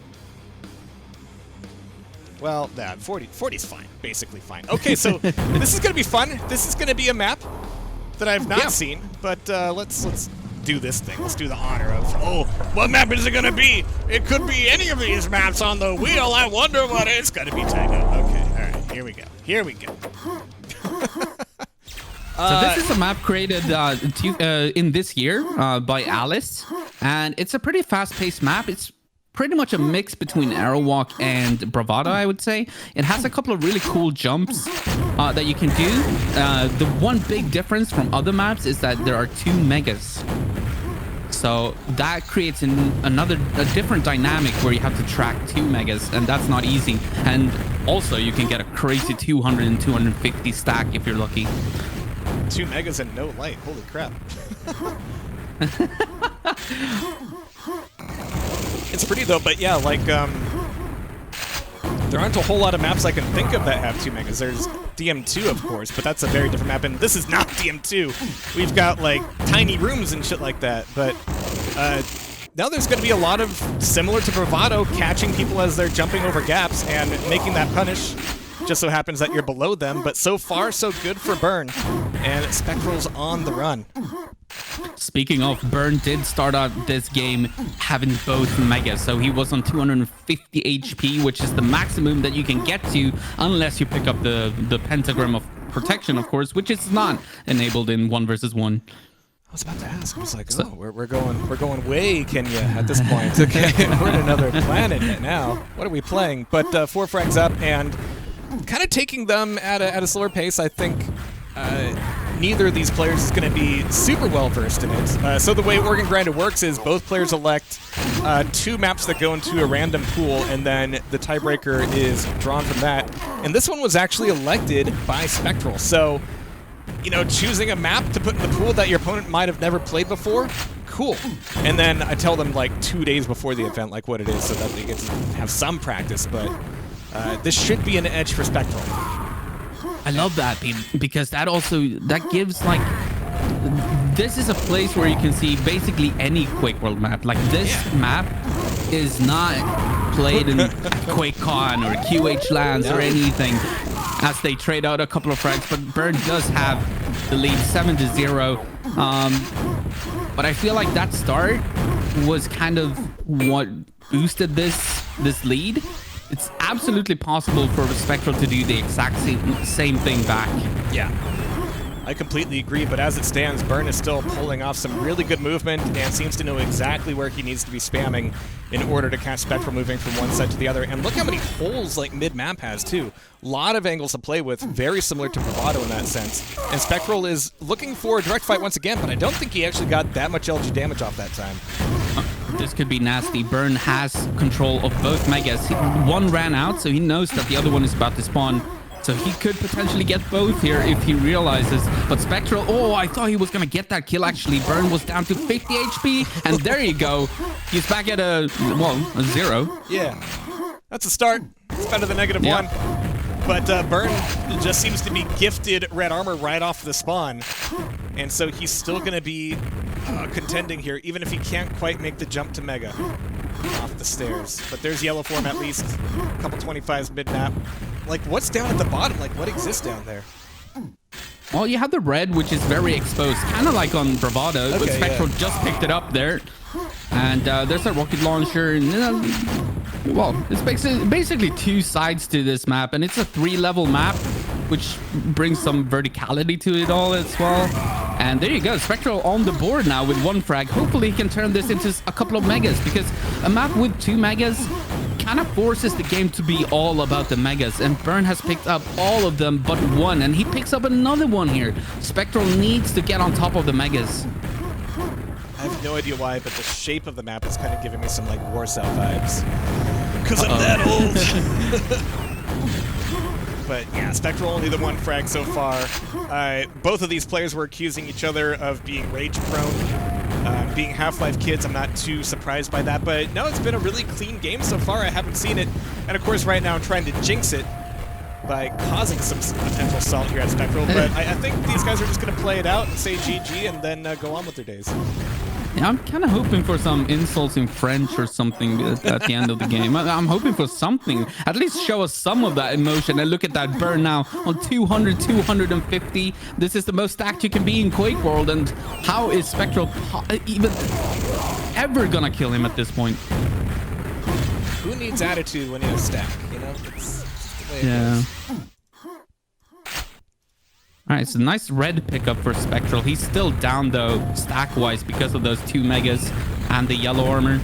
Well, 40's fine. Basically fine. Okay, so this is going to be fun. This is going to be a map that I've not seen, but let's do this thing. Let's do the honor of, oh, what map is it going to be? It could be any of these maps on the wheel. I wonder what it's going to be. Techno. Okay, all right, here we go. Here we go. So this is a map created in this year by Alice, and it's a pretty fast-paced map. It's pretty much a mix between Aerowalk and Bravado, I would say. It has a couple of really cool jumps that you can do. The one big difference from other maps is that there are 2 megas. So that creates a different dynamic where you have to track 2 megas, and that's not easy. And also, you can get a crazy 200 and 250 stack if you're lucky. 2 megas and no light. Holy crap. It's pretty though, but yeah, like there aren't a whole lot of maps I can think of that have 2 megas. There's DM2, of course, but that's a very different map, and this is not DM2. We've got like tiny rooms and shit like that, but now there's going to be a lot of, similar to Bravado, catching people as they're jumping over gaps and making that punish. Just so happens that you're below them, but so far so good for Burn, and Spectral's on the run. Speaking of, Burn did start out this game having both megas, so he was on 250 HP, which is the maximum that you can get to unless you pick up the pentagram of protection, of course, which is not enabled in 1 versus 1. I was about to ask. I was like, oh, we're going way, Kenya, at this point. Okay, we're in another planet now. What are we playing? But 4 frags up and kind of taking them at a slower pace. I think neither of these players is going to be super well versed in it. So the way Organ Grinder works is both players elect 2 maps that go into a random pool, and then the tiebreaker is drawn from that. And this one was actually elected by SPEKTRAL. So, you know, choosing a map to put in the pool that your opponent might have never played before, cool. And then I tell them like 2 days before the event like what it is so that they get to have some practice, but this should be an edge for SPEKTRAL. I love that, because that gives like, this is a place where you can see basically any Quakeworld map. Like this map is not played in QuakeCon or QH lands or anything, as they trade out a couple of frags, but Burn does have the lead 7-0. But I feel like that start was kind of what boosted this lead. It's absolutely possible for SPEKTRAL to do the exact same thing back. Yeah, I completely agree, but as it stands, Burn is still pulling off some really good movement and seems to know exactly where he needs to be spamming in order to catch SPEKTRAL moving from one side to the other. And look how many holes like mid-map has too. A lot of angles to play with, very similar to Bravado in that sense. And SPEKTRAL is looking for a direct fight once again, but I don't think he actually got that much LG damage off that time. This could be nasty. Burn has control of both megas. One ran out, so he knows that the other one is about to spawn. So he could potentially get both here if he realizes. But SPEKTRAL, oh, I thought he was going to get that kill, actually. Burn was down to 50 HP, and there you go. He's back at a 0. Yeah, that's a start. It's better than -1. But Burn just seems to be gifted red armor right off the spawn. And so he's still going to be contending here, even if he can't quite make the jump to Mega off the stairs. But there's yellow form at least. A couple 25s mid-map. Like, what's down at the bottom? Like, what exists down there? Well, you have the red, which is very exposed, kind of like on Bravado, but SPEKTRAL just picked it up there. And there's a rocket launcher. And, well, it's basically 2 sides to this map, and it's a 3-level map, which brings some verticality to it all as well. And there you go, SPEKTRAL on the board now with 1 frag. Hopefully he can turn this into a couple of megas, because a map with 2 megas kind of forces the game to be all about the megas, and Burn has picked up all of them but 1, and he picks up another one here. SPEKTRAL needs to get on top of the megas. I have no idea why, but the shape of the map is kind of giving me some like Warsaw vibes. Because I'm that old. But yeah, SPEKTRAL only the 1 frag so far. Both of these players were accusing each other of being rage prone. Being Half-Life kids, I'm not too surprised by that, but no, it's been a really clean game so far. I haven't seen it, and of course right now I'm trying to jinx it by causing some potential salt here at SPEKTRAL, but I think these guys are just going to play it out and say GG and then go on with their days. Yeah, I'm kind of hoping for some insults in French or something at the end of the game. I'm hoping for something. At least show us some of that emotion. And look at that Burn now on 200, 250. This is the most stacked you can be in Quakeworld. And how is SPEKTRAL even ever gonna kill him at this point? Who needs attitude when you have stack, you know? It's just the way it goes. All right, it's a nice red pickup for SPEKTRAL. He's still down, though, stack-wise, because of those 2 megas and the yellow armor.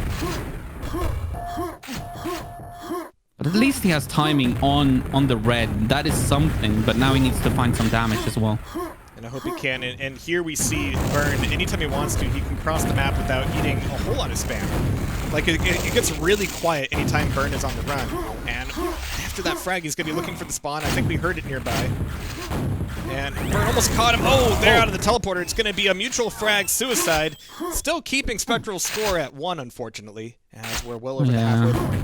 But at least he has timing on the red. That is something, but now he needs to find some damage as well. And I hope he can. And here we see Burn, anytime he wants to, he can cross the map without eating a whole lot of spam. Like, it gets really quiet anytime Burn is on the run. And after that frag, he's going to be looking for the spawn. I think we heard it nearby. And Burn almost caught him. Oh, they're out of the teleporter. It's going to be a mutual frag suicide. Still keeping SPEKTRAL's score at 1, unfortunately, as we're well over the halfway point.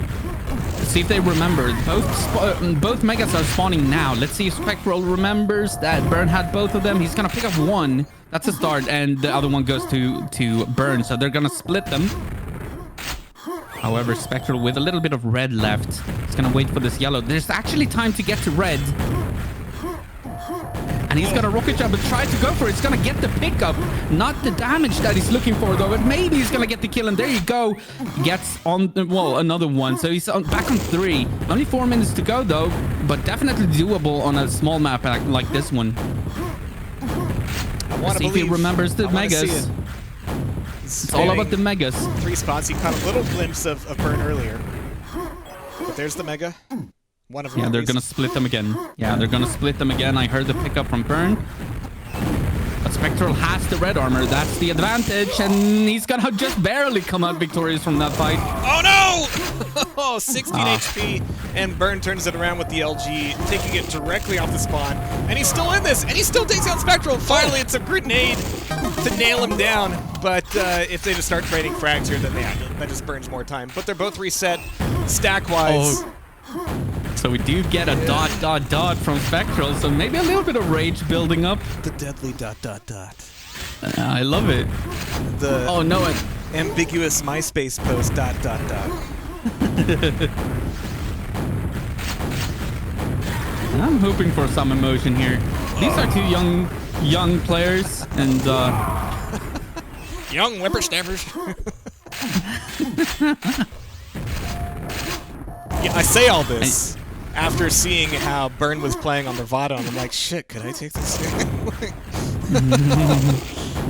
Let's see if they remember. Both megas are spawning now. Let's see if SPEKTRAL remembers that Burn had both of them. He's going to pick up 1. That's a start, and the other one goes to Burn, so they're going to split them. However, SPEKTRAL with a little bit of red left. He's going to wait for this yellow. There's actually time to get to red. And he's gonna rocket jump and try to go for it. He's gonna get the pickup, not the damage that he's looking for though, but maybe he's gonna get the kill, and there you go. He gets on, well, another one, so he's back on 3. Only 4 minutes to go though, but definitely doable on a small map like this one. Let's see if he remembers the megas. It's all about the megas. 3 spots. He caught a little glimpse of Burn earlier. But there's the mega. One of them. Yeah, they're gonna split them again. Yeah, they're gonna split them again. I heard the pickup from Burn. But Spectral has the red armor. That's the advantage, and he's gonna just barely come out victorious from that fight. Oh no! Oh, 16 HP, and Burn turns it around with the LG, taking it directly off the spawn. And he's still in this, and he still takes down Spectral. Finally, it's a grenade to nail him down. But if they just start trading frags here, then that just burns more time. But they're both reset stack-wise. Oh. So we do get a ... from Spectral, so maybe a little bit of rage building up. The deadly ... I love it. The oh no, ambiguous MySpace post ... I'm hoping for some emotion here. These are two young players, and young whippersnappers. Yeah, I say all this after seeing how Burn was playing on the Vado, and I'm like, shit, could I take this game?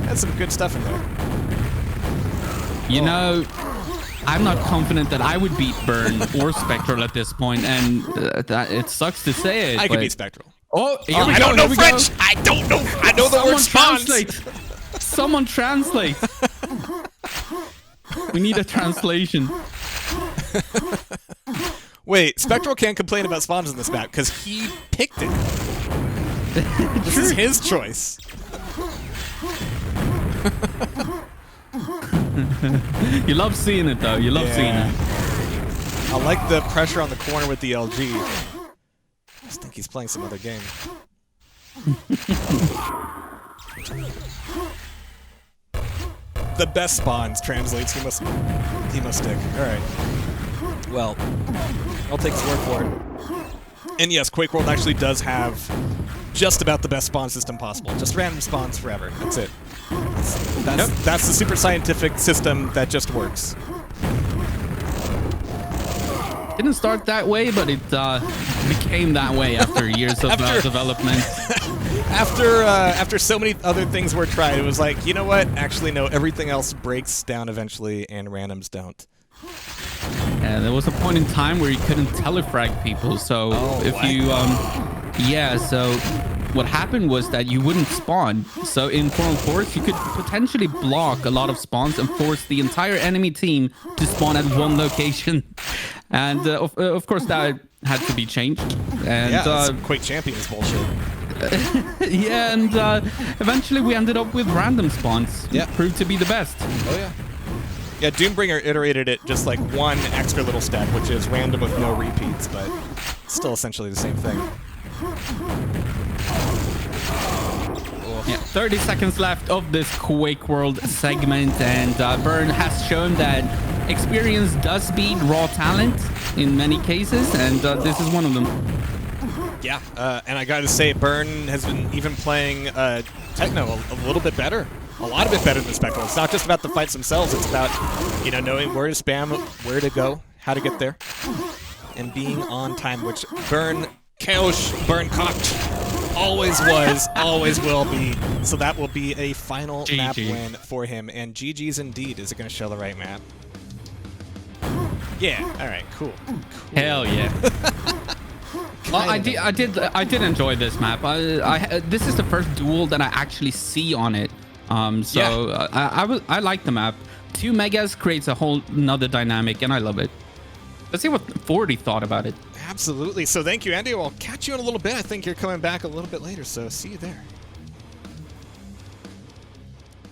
That's some good stuff in there. You know, I'm not confident that I would beat Burn or Spectral at this point, and it sucks to say it. I could beat Spectral. Oh, here we I go, don't know French. I don't know. I know the word spawns. Someone translate. We need a translation. Wait, Spectral can't complain about spawns in this map because he picked it. This is his choice. You love seeing it, though. You love seeing it. I like the pressure on the corner with the LG. I just think he's playing some other game. The best spawns translates. He must stick. All right. Well, I'll take his word for it. And yes, Quakeworld actually does have just about the best spawn system possible. Just random spawns forever. That's it. That's the super scientific system that just works. Didn't start that way, but it became that way after years of development. After so many other things were tried, it was like, you know what? Actually, no. Everything else breaks down eventually, and randoms don't. And there was a point in time where you couldn't telefrag people. So so what happened was that you wouldn't spawn. So in Forum Force, you could potentially block a lot of spawns and force the entire enemy team to spawn at one location. And of course, that had to be changed. And that's some Quake Champions bullshit. Yeah, and eventually we ended up with random spawns. Yeah, proved to be the best. Oh yeah. Yeah, Doombringer iterated it just like one extra little step, which is random with no repeats, but still essentially the same thing. Yeah, 30 seconds left of this Quakeworld segment, and Burn has shown that experience does beat raw talent in many cases, and this is one of them. Yeah, and I gotta say, Burn has been even playing Techno a little bit better. A lot of it better than Spectral. It's not just about the fights themselves, it's about, you know, knowing where to spam, where to go, how to get there, and being on time, which BERKNAOCH always was, always will be. So that will be a final map win for him, and GG's indeed. Is it going to show the right map? Yeah, alright, cool. Hell yeah. Well, I did enjoy this map. This is the first duel that I actually see on it. I like the map. 2 megas creates a whole nother dynamic, and I love it. Let's see what 40 thought about it. Absolutely. So thank you, Andeh. We'll catch you in a little bit. I think you're coming back a little bit later, so see you there.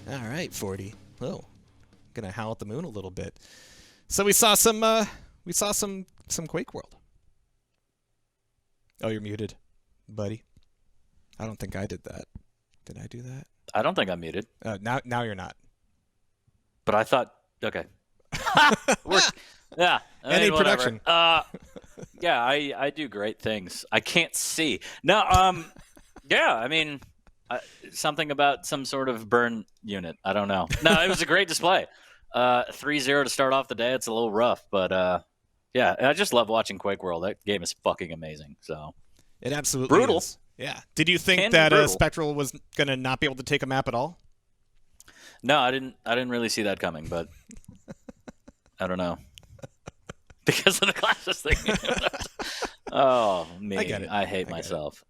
All right, 40. Oh, gonna howl at the moon a little bit. So we saw some Quakeworld. Oh, you're muted, buddy. I don't think I did that. Did I do that? I don't think I'm muted. Now you're not. But I thought, okay. Yeah. Any production. Yeah, I do great things. I can't see. No, yeah, I mean, something about some sort of burn unit. I don't know. No, it was a great display. 3-0 to start off the day. It's a little rough, but yeah, I just love watching Quakeworld. That game is fucking amazing. So it absolutely brutal. Is. Yeah. Did you think that Spectral was gonna not be able to take a map at all? No, I didn't really see that coming, but I don't know. Because of the classes thing. Oh, me. I get it. I hate myself.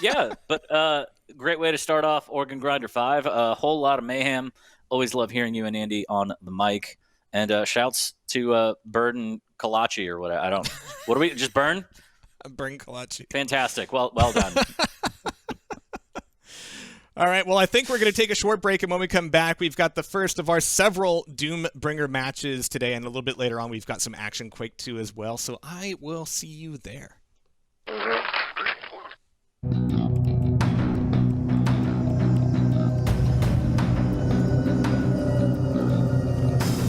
Yeah, but great way to start off Organ Grinder 5. A whole lot of mayhem. Always love hearing you and Andy on the mic. And shouts to Bird and Kalachi or whatever. I don't. What do we just burn? Burn Kalachi. Fantastic. Well done. All right, well, I think we're going to take a short break, and when we come back, we've got the first of our several Doombringer matches today, and a little bit later on, we've got some action Quake 2 as well, so I will see you there.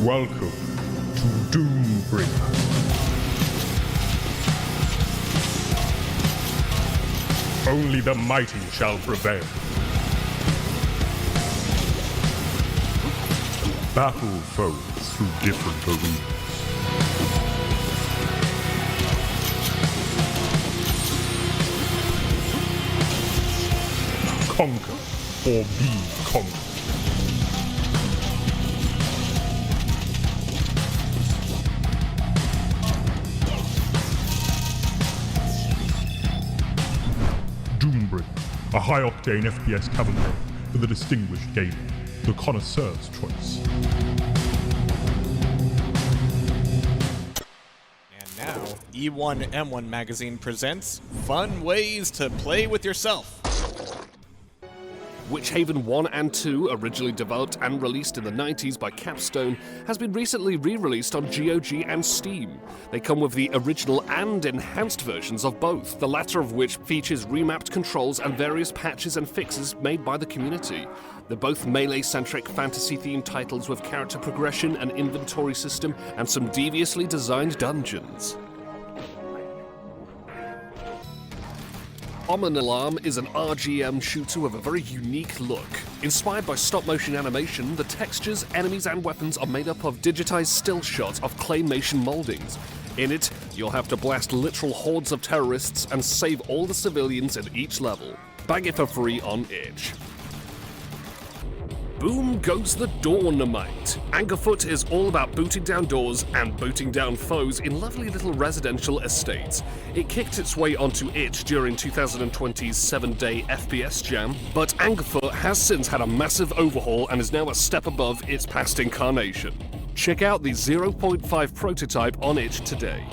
Welcome to Doombringer. Only the mighty shall prevail. Battle foes through different arenas. Conquer or be conquered. Doombringer, a high-octane FPS cavalcade for the distinguished gamer. The connoisseur's choice. And now, E1M1 Magazine presents Fun Ways to Play with Yourself. Witchhaven 1 and 2, originally developed and released in the 90s by Capstone, has been recently re-released on GOG and Steam. They come with the original and enhanced versions of both, the latter of which features remapped controls and various patches and fixes made by the community. They're both melee-centric fantasy-themed titles with character progression, an inventory system, and some deviously designed dungeons. Omen Alarm is an RGM shooter with a very unique look. Inspired by stop-motion animation, the textures, enemies, and weapons are made up of digitized still shots of claymation moldings. In it, you'll have to blast literal hordes of terrorists and save all the civilians at each level. Bag it for free on itch. Boom goes the Dawnamite. Angerfoot is all about booting down doors and booting down foes in lovely little residential estates. It kicked its way onto itch during 2020's 7-day FPS jam, but Angerfoot has since had a massive overhaul and is now a step above its past incarnation. Check out the 0.5 prototype on itch today.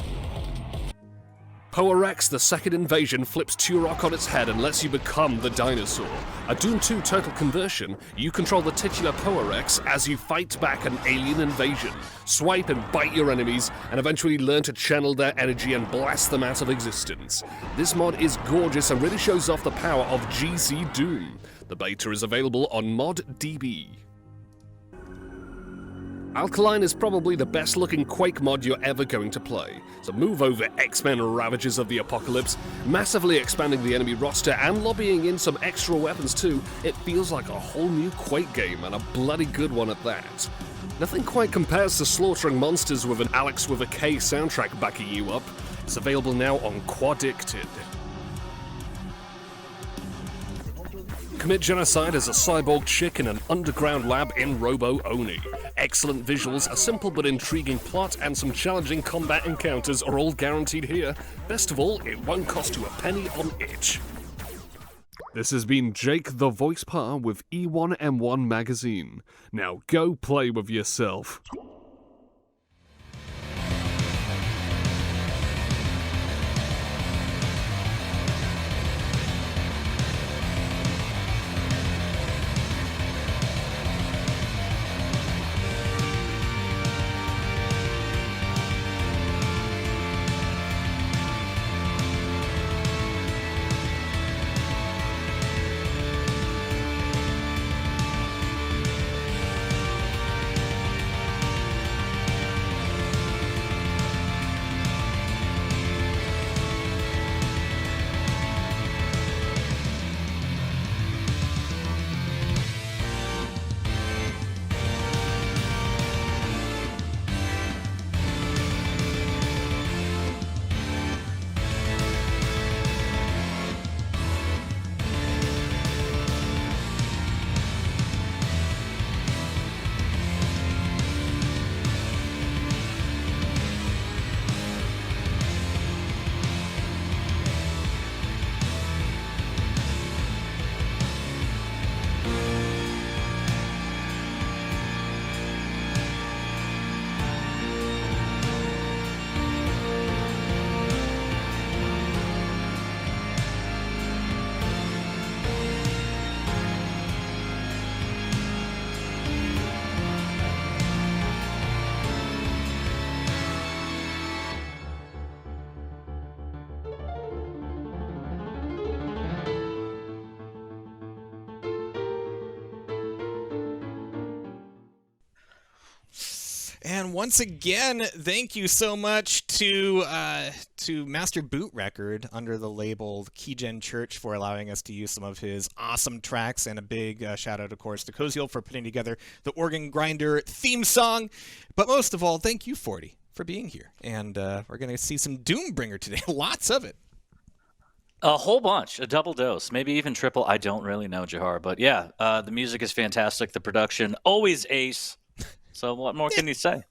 FREECXE, the second invasion, flips Turok on its head and lets you become the dinosaur. A Doom 2 total conversion, you control the titular FREECXE as you fight back an alien invasion, swipe and bite your enemies, and eventually learn to channel their energy and blast them out of existence. This mod is gorgeous and really shows off the power of GC Doom. The beta is available on ModDB. Alkaline is probably the best looking Quake mod you're ever going to play, so move over X-Men Ravagers of the Apocalypse, massively expanding the enemy roster and lobbying in some extra weapons too. It feels like a whole new Quake game, and a bloody good one at that. Nothing quite compares to slaughtering monsters with an Alex with a K soundtrack backing you up. It's available now on Quadicted. Commit genocide as a cyborg chick in an underground lab in Robo Oni. Excellent visuals, a simple but intriguing plot, and some challenging combat encounters are all guaranteed here. Best of all, it won't cost you a penny on itch. This has been Jake the Voice Par with E1M1 Magazine. Now go play with yourself. And once again, thank you so much to Master Boot Record under the label KEYGEN Church for allowing us to use some of his awesome tracks, and a big shout out, of course, to Koziol for putting together the Organ Grinder theme song. But most of all, thank you, Forty, for being here. And we're going to see some Doombringer today. Lots of it. A whole bunch, a double dose, maybe even triple. I don't really know, Jehar, but yeah, the music is fantastic. The production, always ace. So what more can you say?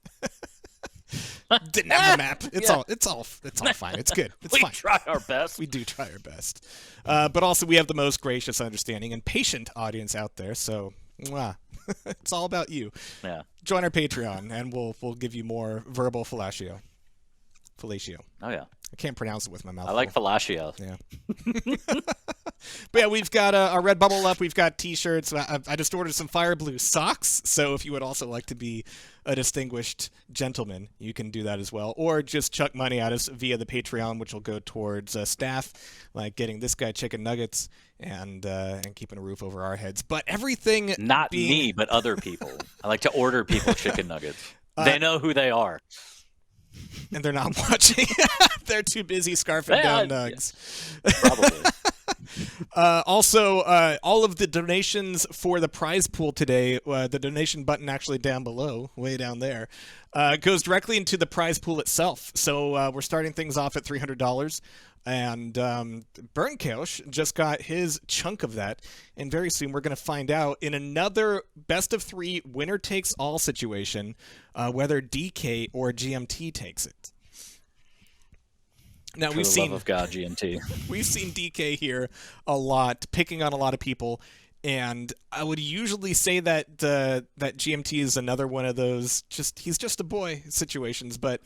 Didn't have the map. It's all fine. It's good. It's fine. We try our best. We do try our best. But also, we have the most gracious, understanding, and patient audience out there. So, mwah. It's all about you. Yeah. Join our Patreon, and we'll give you more verbal fellatio. Fellatio. Oh yeah. I can't pronounce it with my mouth. I like fellatio. Yeah. But yeah, we've got our red bubble up. We've got T-shirts. I just ordered some fire blue socks. So if you would also like to be a distinguished gentleman, you can do that as well. Or just chuck money at us via the Patreon, which will go towards staff, like getting this guy chicken nuggets and keeping a roof over our heads. But everything not me, but other people. I like to order people chicken nuggets. They know who they are. And they're not watching. They're too busy scarfing down nugs. Probably. Also, all of the donations for the prize pool today, the donation button actually down below, way down there, goes directly into the prize pool itself. So we're starting things off at $300. And BERKNAOCH just got his chunk of that. And very soon we're going to find out in another best of 3 winner takes all situation whether DEEKAY or GMT takes it. Now we've seen love of God, GMT. We've seen DEEKAY here a lot, picking on a lot of people, and I would usually say that that GMT is another one of those he's just a boy situations. But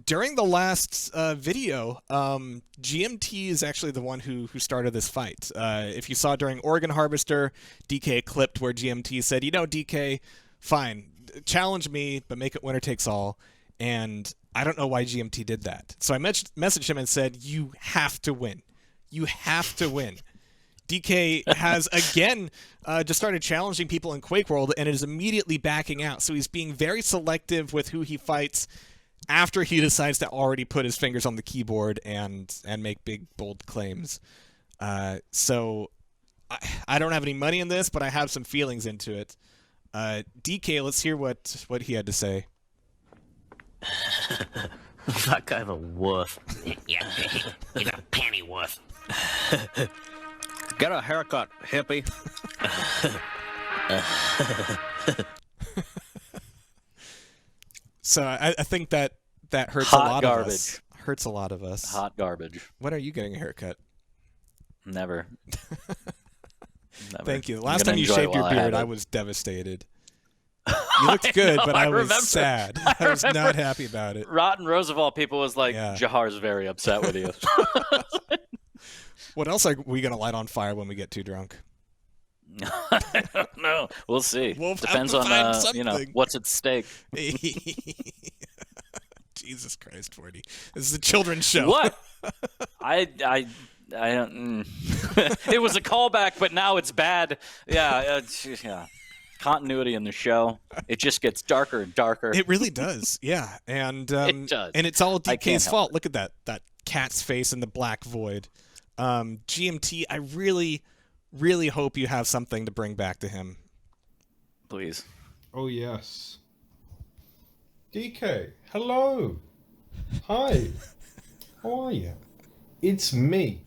during the last video, GMT is actually the one who started this fight. If you saw during Oregon Harvester, DEEKAY clipped where GMT said, "You know, DEEKAY, fine, challenge me, but make it winner takes all." And I don't know why GMT did that. So I messaged him and said, "You have to win. You have to win." DEEKAY has, again, just started challenging people in Quakeworld and is immediately backing out. So he's being very selective with who he fights after he decides to already put his fingers on the keyboard and make big, bold claims. So I don't have any money in this, but I have some feelings into it. DEEKAY, let's hear what he had to say. That guy of a wuss. Yeah, he's a penny wuss. Get a haircut, hippie. So I think that hurts Hot a lot garbage. of us. Hurts a lot of us. Hot garbage. When are you getting a haircut? Never. Thank you. The last time you shaved your beard, I was devastated. You looked good, but I was sad. I was not happy about it. Rottenrose of all people was like, Jehar's very upset with you. What else are we going to light on fire when we get too drunk? I don't know. We'll see. Depends on what's at stake. Jesus Christ, 40. This is a children's show. What? I don't. It was a callback, but now it's bad. Yeah. Continuity in the show. It just gets darker and darker. It really does. Yeah, and it does. And it's all DK's fault. Look at that cat's face in the black void. GMT, I really, really hope you have something to bring back to him. Please. Oh yes. DK, hello. Hi. How are you? It's me,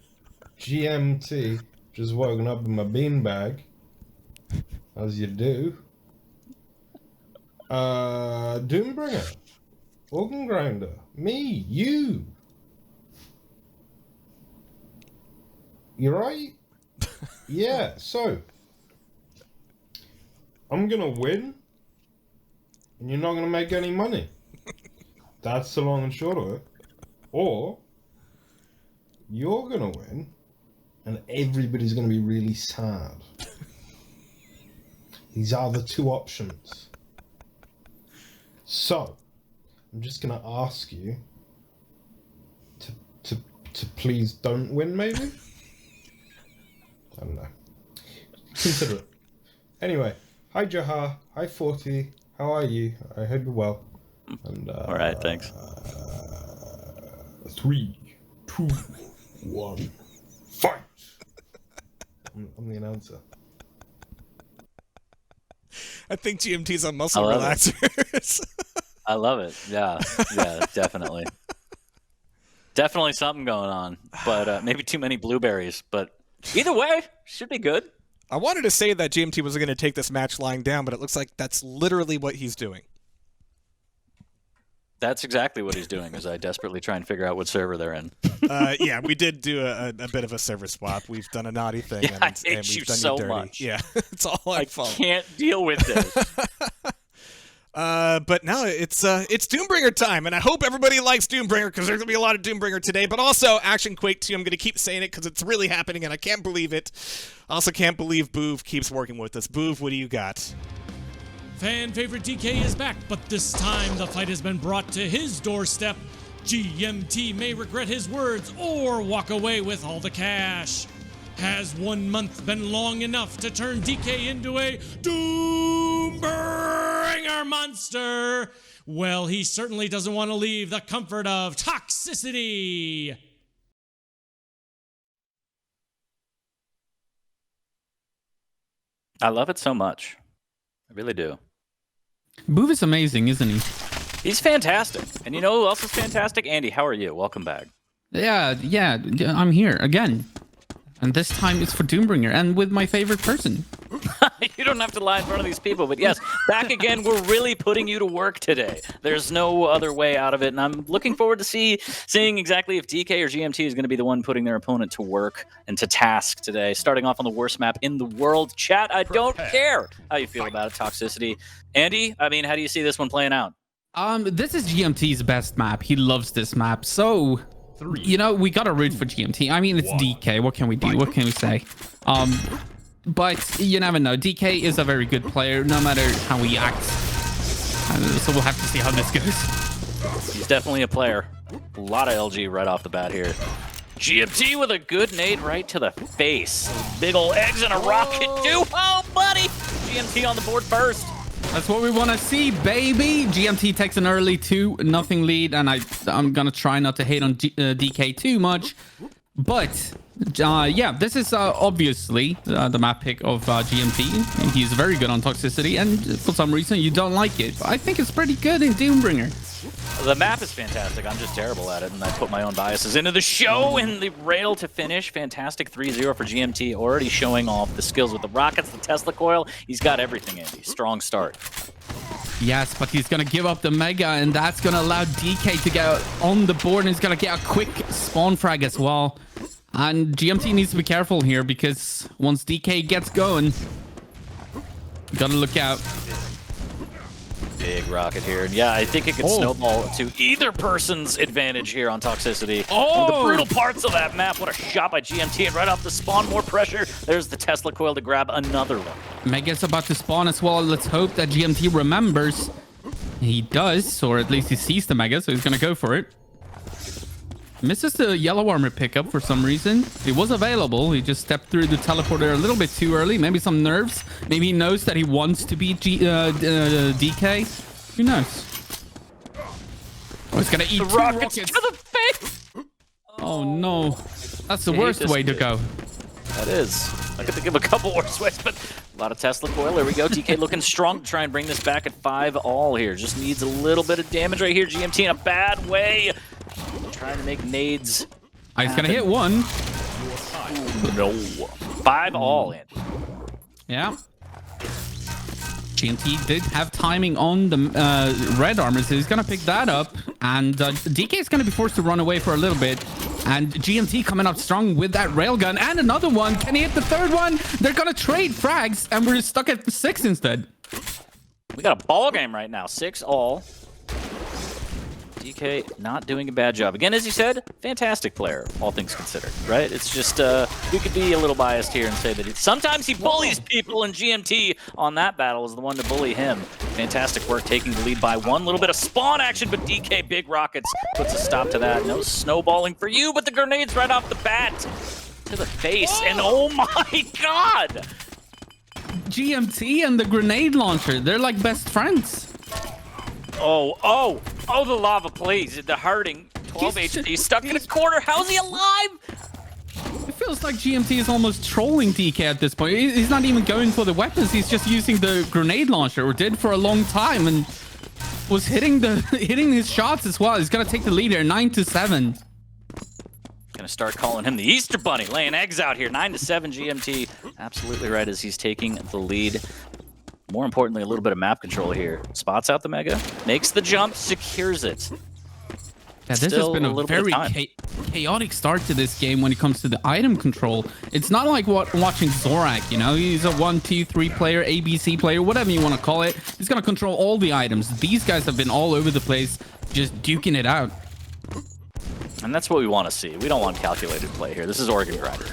GMT. Just woken up in my beanbag. As you do. Doombringer. Organ Grinder. Me. You. You right? Yeah, so. I'm gonna win. And you're not gonna make any money. That's the long and short of it. Or. You're gonna win. And everybody's gonna be really sad. These are the 2 options. So, I'm just gonna ask you to please don't win, maybe? I don't know. Consider it. Anyway, hi Jehar, hi 40, How are you? I hope you're well. And, all right, thanks. 3, 2, 1, fight! I'm the announcer. I think GMT's on muscle relaxers. I love it. Yeah, definitely. Definitely something going on, but maybe too many blueberries. But either way, should be good. I wanted to say that GMT was going to take this match lying down, but it looks like that's literally what he's doing. That's exactly what he's doing, as I desperately try and figure out what server they're in. Yeah, we did do a bit of a server swap. We've done a naughty thing, Yeah, I hate and we've you done so you dirty. much. Yeah, it's all our fault. I can't deal with this. But now it's Doombringer time, and I hope everybody likes Doombringer because there's gonna be a lot of Doombringer today. But also Action Quake 2. I'm gonna keep saying it because it's really happening, and I can't believe it. I also can't believe Bouv keeps working with us. Bouv, what do you got? Fan favorite DK is back, but this time the fight has been brought to his doorstep. GMT may regret his words or walk away with all the cash. Has 1 month been long enough to turn DK into a Doombringer monster? Well, he certainly doesn't want to leave the comfort of toxicity. I love it so much. I really do. Bouv is amazing, isn't he? He's fantastic. And you know who else is fantastic? Andeh, how are you? Welcome back. Yeah, I'm here again. And this time it's for Doombringer and with my favorite person. You don't have to lie in front of these people, but yes, back again. We're really putting you to work today. There's no other way out of it, and I'm looking forward to seeing exactly if DK or GMT is going to be the one putting their opponent to work and to task today. Starting off on the worst map in the world. Chat, I don't care how you feel about it, toxicity. Andeh, I mean, how do you see this one playing out? This is GMT's best map. He loves this map, so you know we gotta root for GMT. I mean, it's DK. What can we do? What can we say? But you never know. DK is a very good player, no matter how he acts. So we'll have to see how this goes. He's definitely a player. A lot of LG right off the bat here. GMT with a good nade right to the face. Big ol' eggs and a rocket too. Oh, buddy! GMT on the board first. That's what we want to see, baby. GMT takes an early 2-0 lead, and I'm gonna try not to hate on DK too much. But yeah, this is obviously the map pick of GMT. He's very good on toxicity, and for some reason you don't like it. But I think it's pretty good in Doombringer. The map is fantastic. I'm just terrible at it, and I put my own biases into the show. And the rail to finish, fantastic 3-0 for GMT. Already showing off the skills with the rockets, the Tesla coil. He's got everything, Andeh. Strong start. Yes, but he's going to give up the Mega, and that's going to allow DK to get on the board, and he's going to get a quick spawn frag as well. And GMT needs to be careful here, because once DK gets going, got to look out. Big rocket here. And yeah, I think it could snowball to either person's advantage here on toxicity. Oh, the brutal parts of that map. What a shot by GMT. And right off the spawn, more pressure. There's the Tesla coil to grab another one. Mega's about to spawn as well. Let's hope that GMT remembers. He does, or at least he sees the Mega, so he's going to go for it. Misses the yellow armor pickup for some reason. It was available. He just stepped through the teleporter a little bit too early. Maybe some nerves. Maybe he knows that he wants to beat DK. Who knows? Oh, he's gonna eat the two rockets to the face. Oh no, that's the worst way to go. That is. I could think of a couple worse ways, but a lot of Tesla coil. There we go. DK looking strong to try and bring this back at 5-all here. Just needs a little bit of damage right here. GMT in a bad way. Trying to make nades. He's gonna hit one. No. 5-all in. Yeah. GMT did have timing on the red armor, so he's gonna pick that up. And DK is gonna be forced to run away for a little bit. And GMT coming up strong with that railgun. And another one. Can he hit the third one? They're gonna trade frags, and we're stuck at 6 instead. We got a ball game right now. 6-all. DK not doing a bad job. Again, as you said, fantastic player, all things considered, right? It's just, we could be a little biased here and say that sometimes he bullies people, and GMT on that battle is the one to bully him. Fantastic work taking the lead by 1. Little bit of spawn action, but DK big rockets puts a stop to that. No snowballing for you, but the grenades right off the bat to the face, and oh my god! GMT and the grenade launcher, they're like best friends. Oh, the lava, please. The hurting. 12 HP, stuck in a corner. How's he alive? It feels like GMT is almost trolling DK at this point. He's not even going for the weapons. He's just using the grenade launcher, or did for a long time, and was hitting his shots as well. He's gonna take the lead here, 9-7. Gonna start calling him the Easter Bunny, laying eggs out here. 9-7 GMT. Absolutely right as he's taking the lead. More importantly, a little bit of map control here. Spots out the Mega, makes the jump, secures it. Yeah, this has been a very chaotic start to this game when it comes to the item control. It's not like watching Zorak, you know? He's a 1, 2, 3 player, ABC player, whatever you want to call it. He's going to control all the items. These guys have been all over the place, just duking it out. And that's what we want to see. We don't want calculated play here. This is Oregon Grinder.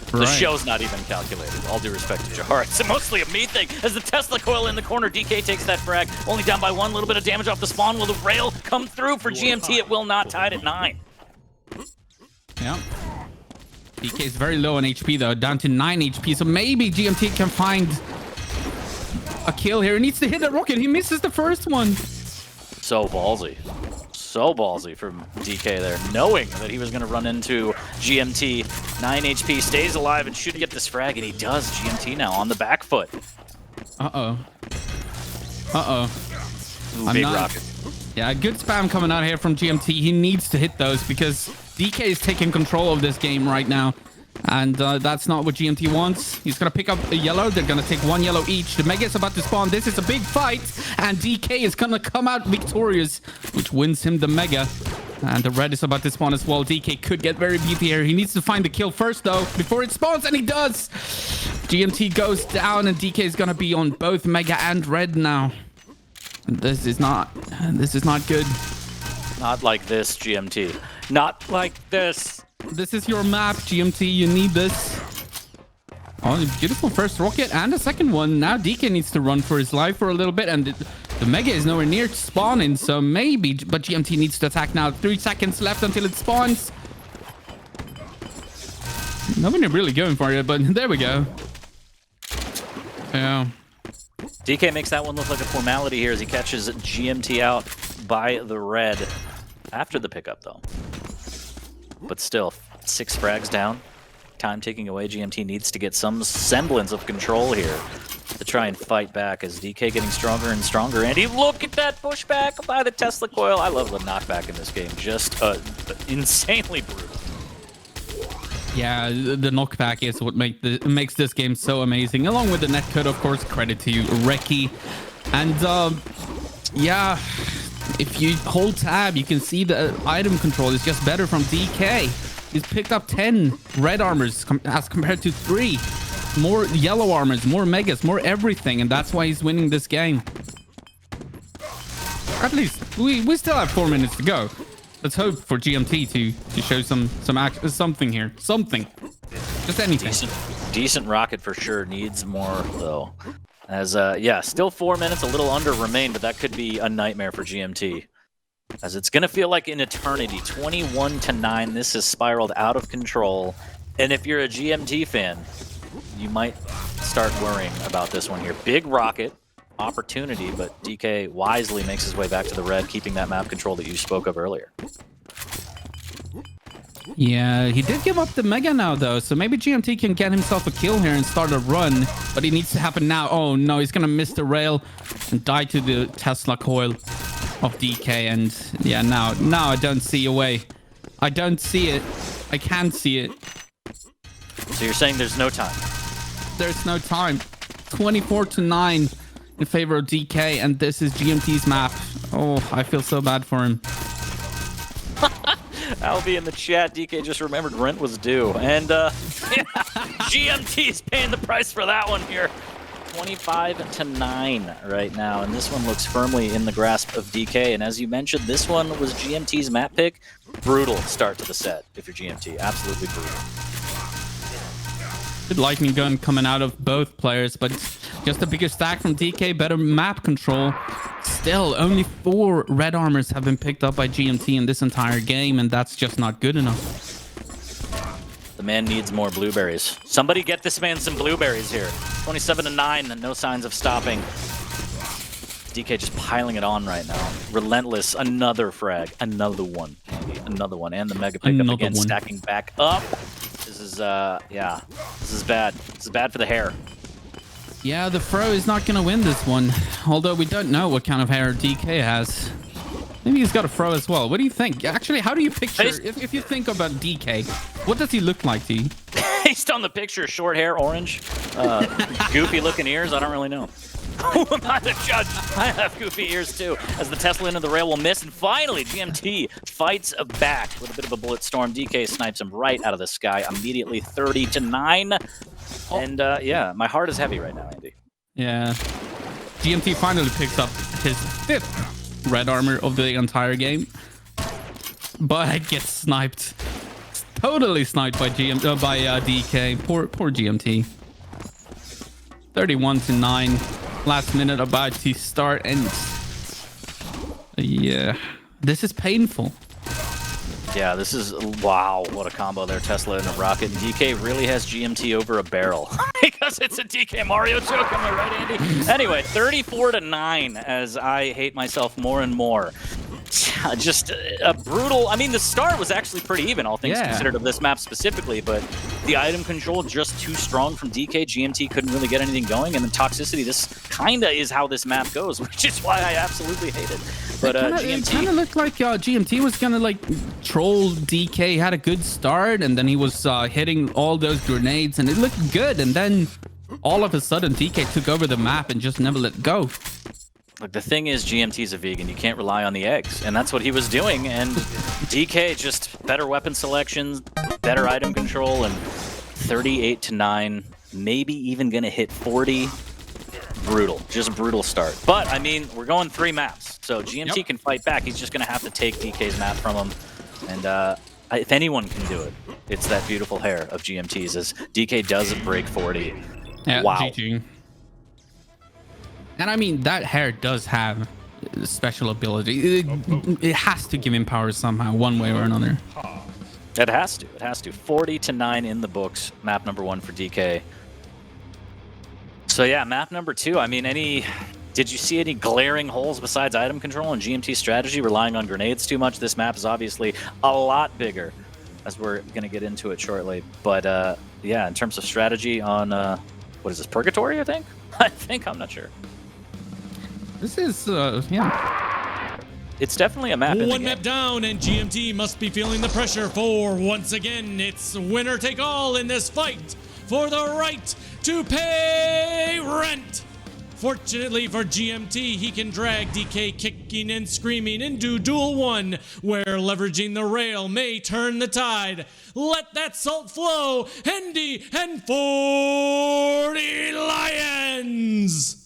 The show's not even calculated. All due respect to Jehar. It's mostly a me thing. As the Tesla coil in the corner, DK takes that frag. Only down by 1. Little bit of damage off the spawn. Will the rail come through for GMT? It will not. Tied at 9. Yeah. DK is very low on HP though, down to 9 HP. So maybe GMT can find a kill here. He needs to hit that rocket. He misses the first one. So ballsy. So ballsy from DK there, knowing that he was going to run into GMT. 9 HP, stays alive and should get this frag, and he does. GMT now on the back foot. Uh-oh. Big rocket. Yeah, good spam coming out here from GMT. He needs to hit those because DK is taking control of this game right now. And that's not what GMT wants. He's going to pick up a yellow. They're going to take 1 yellow each. The Mega is about to spawn. This is a big fight. And DK is going to come out victorious, which wins him the Mega. And the red is about to spawn as well. DK could get very beefy here. He needs to find the kill first, though, before it spawns. And he does. GMT goes down, and DK is going to be on both Mega and red now. This is not good. Not like this, GMT. Not like this. This is your map, GMT. You need this. Oh, beautiful first rocket and a second one. Now DK needs to run for his life for a little bit, and the Mega is nowhere near spawning, so maybe, but GMT needs to attack now. 3 seconds left until it spawns. Nobody really going for it, but there we go. Yeah. DK makes that one look like a formality here as he catches GMT out by the red after the pickup, though. But still, 6 frags down. Time ticking away. GMT needs to get some semblance of control here to try and fight back as DK getting stronger and stronger. And look at that pushback by the Tesla coil. I love the knockback in this game. Just insanely brutal. Yeah, the knockback is what makes this game so amazing. Along with the netcode, of course, credit to REKI. And yeah, if you hold tab, you can see the item control is just better from DK. He's picked up 10 red armors as compared to 3. More yellow armors, more megas, more everything, and that's why he's winning this game. At least, we still have 4 minutes to go. Let's hope for GMT to show something here. Something. Just anything. Decent rocket for sure. Needs more, though. As, yeah, still 4 minutes, a little under remain, but that could be a nightmare for GMT. As it's going to feel like an eternity. 21-9. This has spiraled out of control. And if you're a GMT fan, you might start worrying about this one here. Big rocket. Opportunity, but DK wisely makes his way back to the red, keeping that map control that you spoke of earlier. Yeah, he did give up the Mega now, though, so maybe GMT can get himself a kill here and start a run, but it needs to happen now. Oh, no, he's going to miss the rail and die to the Tesla coil of DK, and yeah, now I don't see a way. I don't see it. I can't see it. So you're saying there's no time? There's no time. 24-9. In favor of DK, and this is GMT's map. Oh, I feel so bad for him. Albie in the chat, DK just remembered rent was due. And GMT's paying the price for that one here. 25-9 right now, and this one looks firmly in the grasp of DK. And as you mentioned, this one was GMT's map pick. Brutal start to the set if you're GMT. Absolutely brutal. Good lightning gun coming out of both players, but just a bigger stack from DK, better map control. Still, only 4 red armors have been picked up by GMT in this entire game, and that's just not good enough. The man needs more blueberries. Somebody get this man some blueberries here. 27-9, and no signs of stopping. DK just piling it on right now. Relentless, another frag, another one, another one, and the mega pickup again, stacking back up. This is, yeah, this is bad. This is bad for the hair. Yeah, the Fro is not going to win this one, although we don't know what kind of hair DK has. Maybe he's got a Fro as well. What do you think? Actually, how do you picture, if you think about DK, what does he look like to you? Based on the picture, short hair, orange, goofy looking ears, I don't really know. Who am I the judge? I have goofy ears too, as the Tesla into the rail will miss, and finally GMT fights back with a bit of a bullet storm. DK snipes him right out of the sky immediately, 30-9. And yeah, my heart is heavy right now, Andy. Yeah. GMT finally picks up his 5th red armor of the entire game, but it gets sniped. It's totally sniped by DK. Poor GMT. 31-9. Last minute about to start, and yeah, this is painful. Yeah, this is, wow, what a combo there. Tesla and a rocket. And DK really has GMT over a barrel because it's a DK Mario joke. Am I right, Andy? Anyway, 34-9 as I hate myself more and more. Just a brutal, I mean, the start was actually pretty even, all things considered, of this map specifically, but the item control just too strong from DK. GMT couldn't really get anything going, and then toxicity, this kinda is how this map goes, which is why I absolutely hate it. But GMT... It kinda looked like GMT was gonna like troll DK, had a good start, and then he was hitting all those grenades, and it looked good, and then all of a sudden DK took over the map and just never let go. Look, the thing is, GMT's a vegan. You can't rely on the eggs, and that's what he was doing. And DK just better weapon selection, better item control, and 38-9, maybe even gonna hit 40. Brutal, just brutal start. But I mean, we're going 3 maps, so GMT can fight back. He's just gonna have to take DK's map from him, and if anyone can do it, it's that beautiful hair of GMT's. As DK does break 40. Yeah, wow. GG. And I mean, that hair does have special ability. It has to give him power somehow, one way or another. It has to. It has to. 40-9 in the books. Map number 1 for DK. So yeah, map number 2. I mean, did you see any glaring holes besides item control and GMT strategy, relying on grenades too much? This map is obviously a lot bigger, as we're going to get into it shortly. But yeah, in terms of strategy on, what is this, Purgatory, I think? I'm not sure. This is, yeah. It's definitely a map. One map down, and GMT must be feeling the pressure, for once again, it's winner take all in this fight for the right to pay rent. Fortunately for GMT, he can drag DK kicking and screaming into Duel 1, where leveraging the rail may turn the tide. Let that salt flow, Andeh and FREECXE!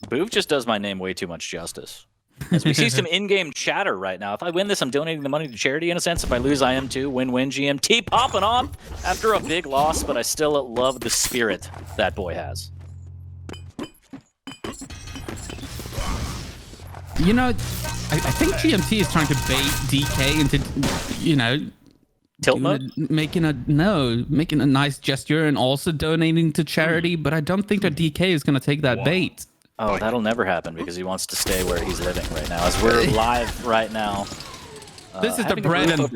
Bouv just does my name way too much justice. As we see some in-game chatter right now. If I win this, I'm donating the money to charity in a sense. If I lose, I am too. Win-win. GMT popping off after a big loss, but I still love the spirit that boy has. You know, I think GMT is trying to bait DK into, you know, tilt mode? Making a nice gesture and also donating to charity, but I don't think that DK is going to take that bait. Oh, that'll never happen because he wants to stay where he's living right now. As we're live right now. This is the bread and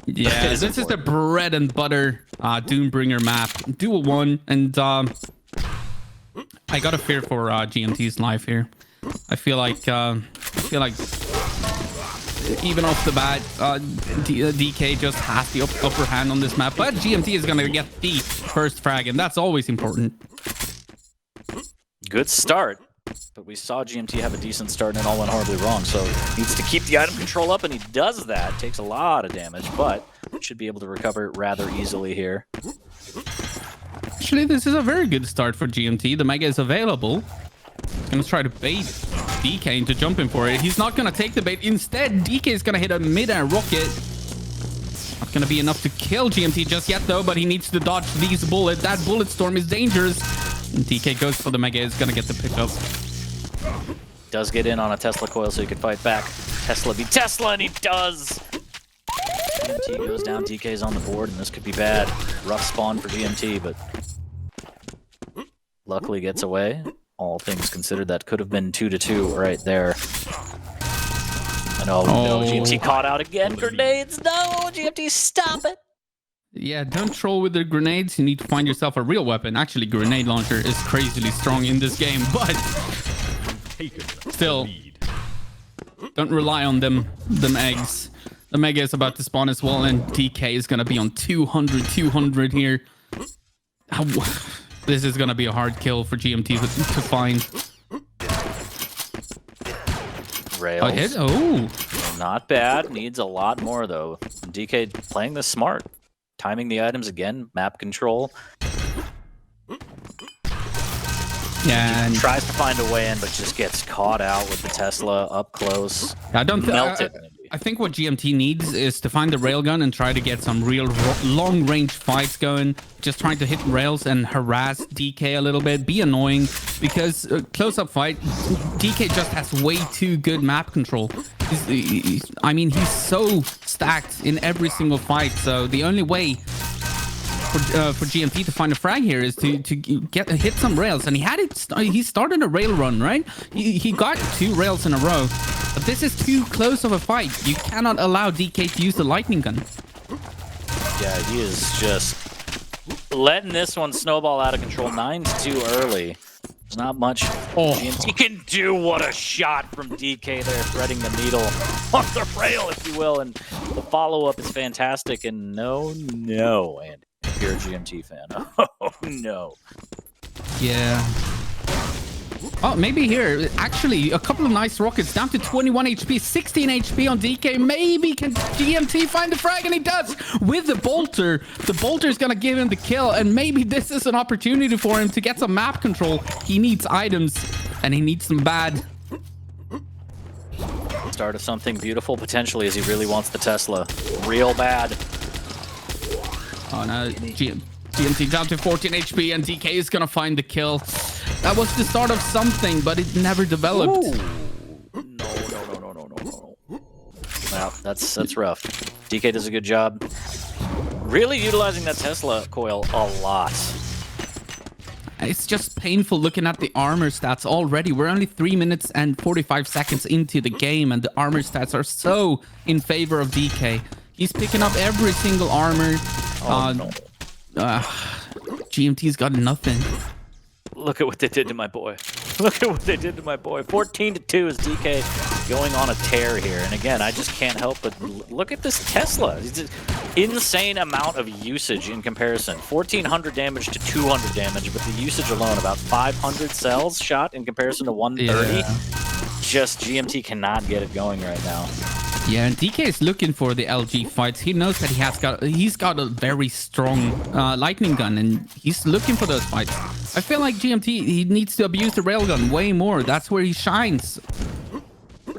yeah, this is the bread and butter Doombringer map, Duel 1, and I got a fear for GMT's life here. I feel like even off the bat, DK just has the upper hand on this map, but GMT is gonna get the first frag, and that's always important. Good start. But we saw GMT have a decent start and it all went horribly wrong, so he needs to keep the item control up, and he does that. Takes a lot of damage, but should be able to recover rather easily here. Actually, this is a very good start for GMT. The Mega is available. He's gonna try to bait DK into jumping for it. He's not gonna take the bait. Instead, DK is gonna hit a mid-air rocket. Not gonna be enough to kill GMT just yet, though, but he needs to dodge these bullets. That bullet storm is dangerous. And DK goes for the Mega, is gonna get the pickup. Does get in on a Tesla coil so he can fight back. Tesla be Tesla, and he does! GMT goes down, DK's on the board, and this could be bad. Rough spawn for GMT, but luckily gets away. all things considered. That could have been 2-2 right there. And oh no, GMT caught out again. Grenades, no, GMT, stop it. Yeah, don't troll with the grenades. You need to find yourself a real weapon. Actually, grenade launcher is crazily strong in this game, but still, don't rely on them eggs. The Mega is about to spawn as well, and DK is going to be on 200 here. This is going to be a hard kill for GMT to find. Rails. Oh. Not bad. Needs a lot more, though. DK playing this smart. Timing the items again. Map control. Yeah. And tries to find a way in, but just gets caught out with the Tesla up close. I don't melted. I think what GMT needs is to find the railgun and try to get some real long-range fights going. Just trying to hit rails and harass DK a little bit. Be annoying, because close-up fight, DK just has way too good map control. I mean, he's so stacked in every single fight. So the only way for GMT to find a frag here is to hit some rails, and he started a rail run, right? He got 2 rails in a row, but this is too close of a fight. You cannot allow DK to use the lightning gun. Yeah, he is just letting this one snowball out of control. 9's too early. There's not much GMT can do. What a shot from DK there, threading the needle on the rail, if you will, and the follow-up is fantastic. And no, and if you're a GMT fan, oh no. Yeah. Oh, maybe here. Actually, a couple of nice rockets down to 21 HP, 16 HP on DK. Maybe can GMT find the frag, and he does with the bolter. The bolter is going to give him the kill, and maybe this is an opportunity for him to get some map control. He needs items, and he needs them bad. Start of something beautiful, potentially, as he really wants the Tesla. Real bad. Oh, no. GMT down to 14 HP, and DK is going to find the kill. That was the start of something, but it never developed. Ooh. No. Wow, that's rough. DK does a good job. Really utilizing that Tesla coil a lot. It's just painful looking at the armor stats already. We're only 3 minutes and 45 seconds into the game, and the armor stats are so in favor of DK. He's picking up every single armor. No. GMT's got nothing. Look at what they did to my boy. Look at what they did to my boy. 14-2 is DK going on a tear here. And again, I just can't help but look at this Tesla. It's an insane amount of usage in comparison. 1,400 damage to 200 damage, but the usage alone, about 500 cells shot in comparison to 130. Yeah. Just GMT cannot get it going right now. Yeah, and DK is looking for the LG fights. He knows that he's got a very strong lightning gun, and he's looking for those fights. I feel like GMT, he needs to abuse the railgun way more. That's where he shines.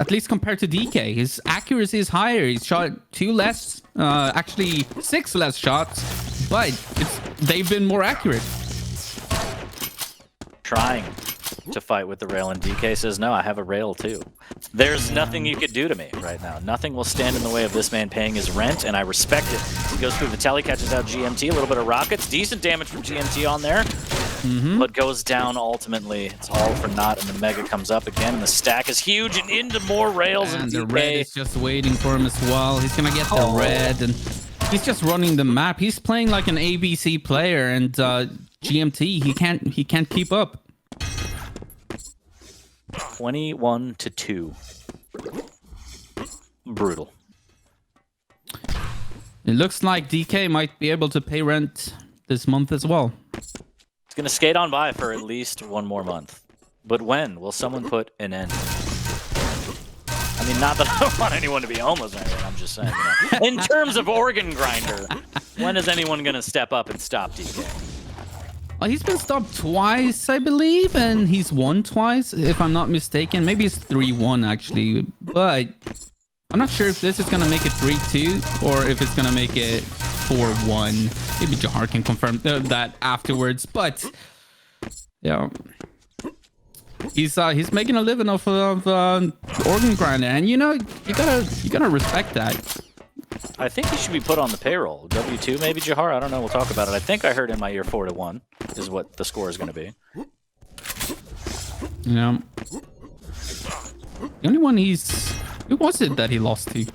At least compared to DK. His accuracy is higher. He's shot 2 less, actually 6 less shots, but they've been more accurate. Trying to fight with the rail, and DK says, no, I have a rail too. There's nothing you could do to me right now. Nothing will stand in the way of this man paying his rent, and I respect it. He goes through the telly, catches out GMT, a little bit of rockets, decent damage from GMT on there, but goes down ultimately. It's all for naught, and the Mega comes up again, and the stack is huge, and into more rails, and the red is just waiting for him as well. He's gonna get the red, and he's just running the map. He's playing like an ABC player, and GMT, he can't keep up. 21-2. Brutal. It looks like DK might be able to pay rent this month as well. It's going to skate on by for at least 1 more month. But when will someone put an end? I mean, not that I don't want anyone to be homeless or anything, I'm just saying, you know. In terms of organ grinder, when is anyone going to step up and stop DK? Well, he's been stopped twice, I believe, and he's won twice, if I'm not mistaken. Maybe it's 3-1, actually. But I'm not sure if this is going to make it 3-2 or if it's going to make it 4-1. Maybe Jehar can confirm that afterwards. But, yeah, he's making a living off of organ grinder. And, you know, you gotta respect that. I think he should be put on the payroll. W2 maybe, Jehar? I don't know. We'll talk about it. I think I heard in my ear 4-1 is what the score is going to be. Yeah. The only one who was it that he lost to?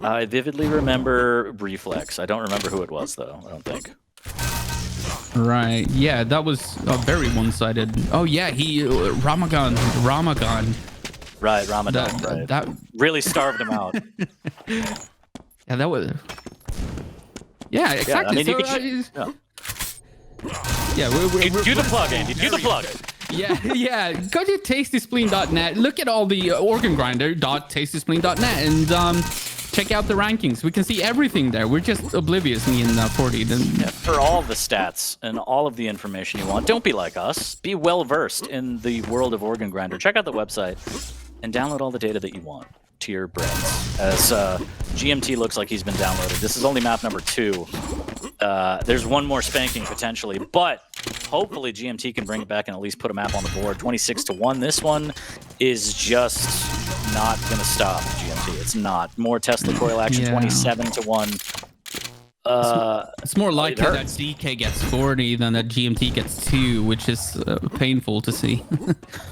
I vividly remember FREECXE. I don't remember who it was, though. I don't think. Right. Yeah, that was very one-sided. Oh yeah, he Ramagan. Right, Ramadan. That really starved him out. Yeah, that was. Yeah, exactly. Yeah, I mean, we're do the plug, Andy. Do the plug. Yeah. Go to tastyspleen.net. Look at all the organgrinder.tastyspleen.net and check out the rankings. We can see everything there. We're just oblivious, me and 40. For all the stats and all of the information you want, don't be like us. Be well versed in the world of Organ Grinder. Check out the website and download all the data that you want to your brains. As GMT looks like he's been downloaded. This is only map number 2. There's one more spanking potentially, but hopefully GMT can bring it back and at least put a map on the board. 26-1. This one is just not going to stop GMT. It's not. More Tesla coil action. 27-1. It's more likely that DK gets 40 than that GMT gets 2, which is painful to see.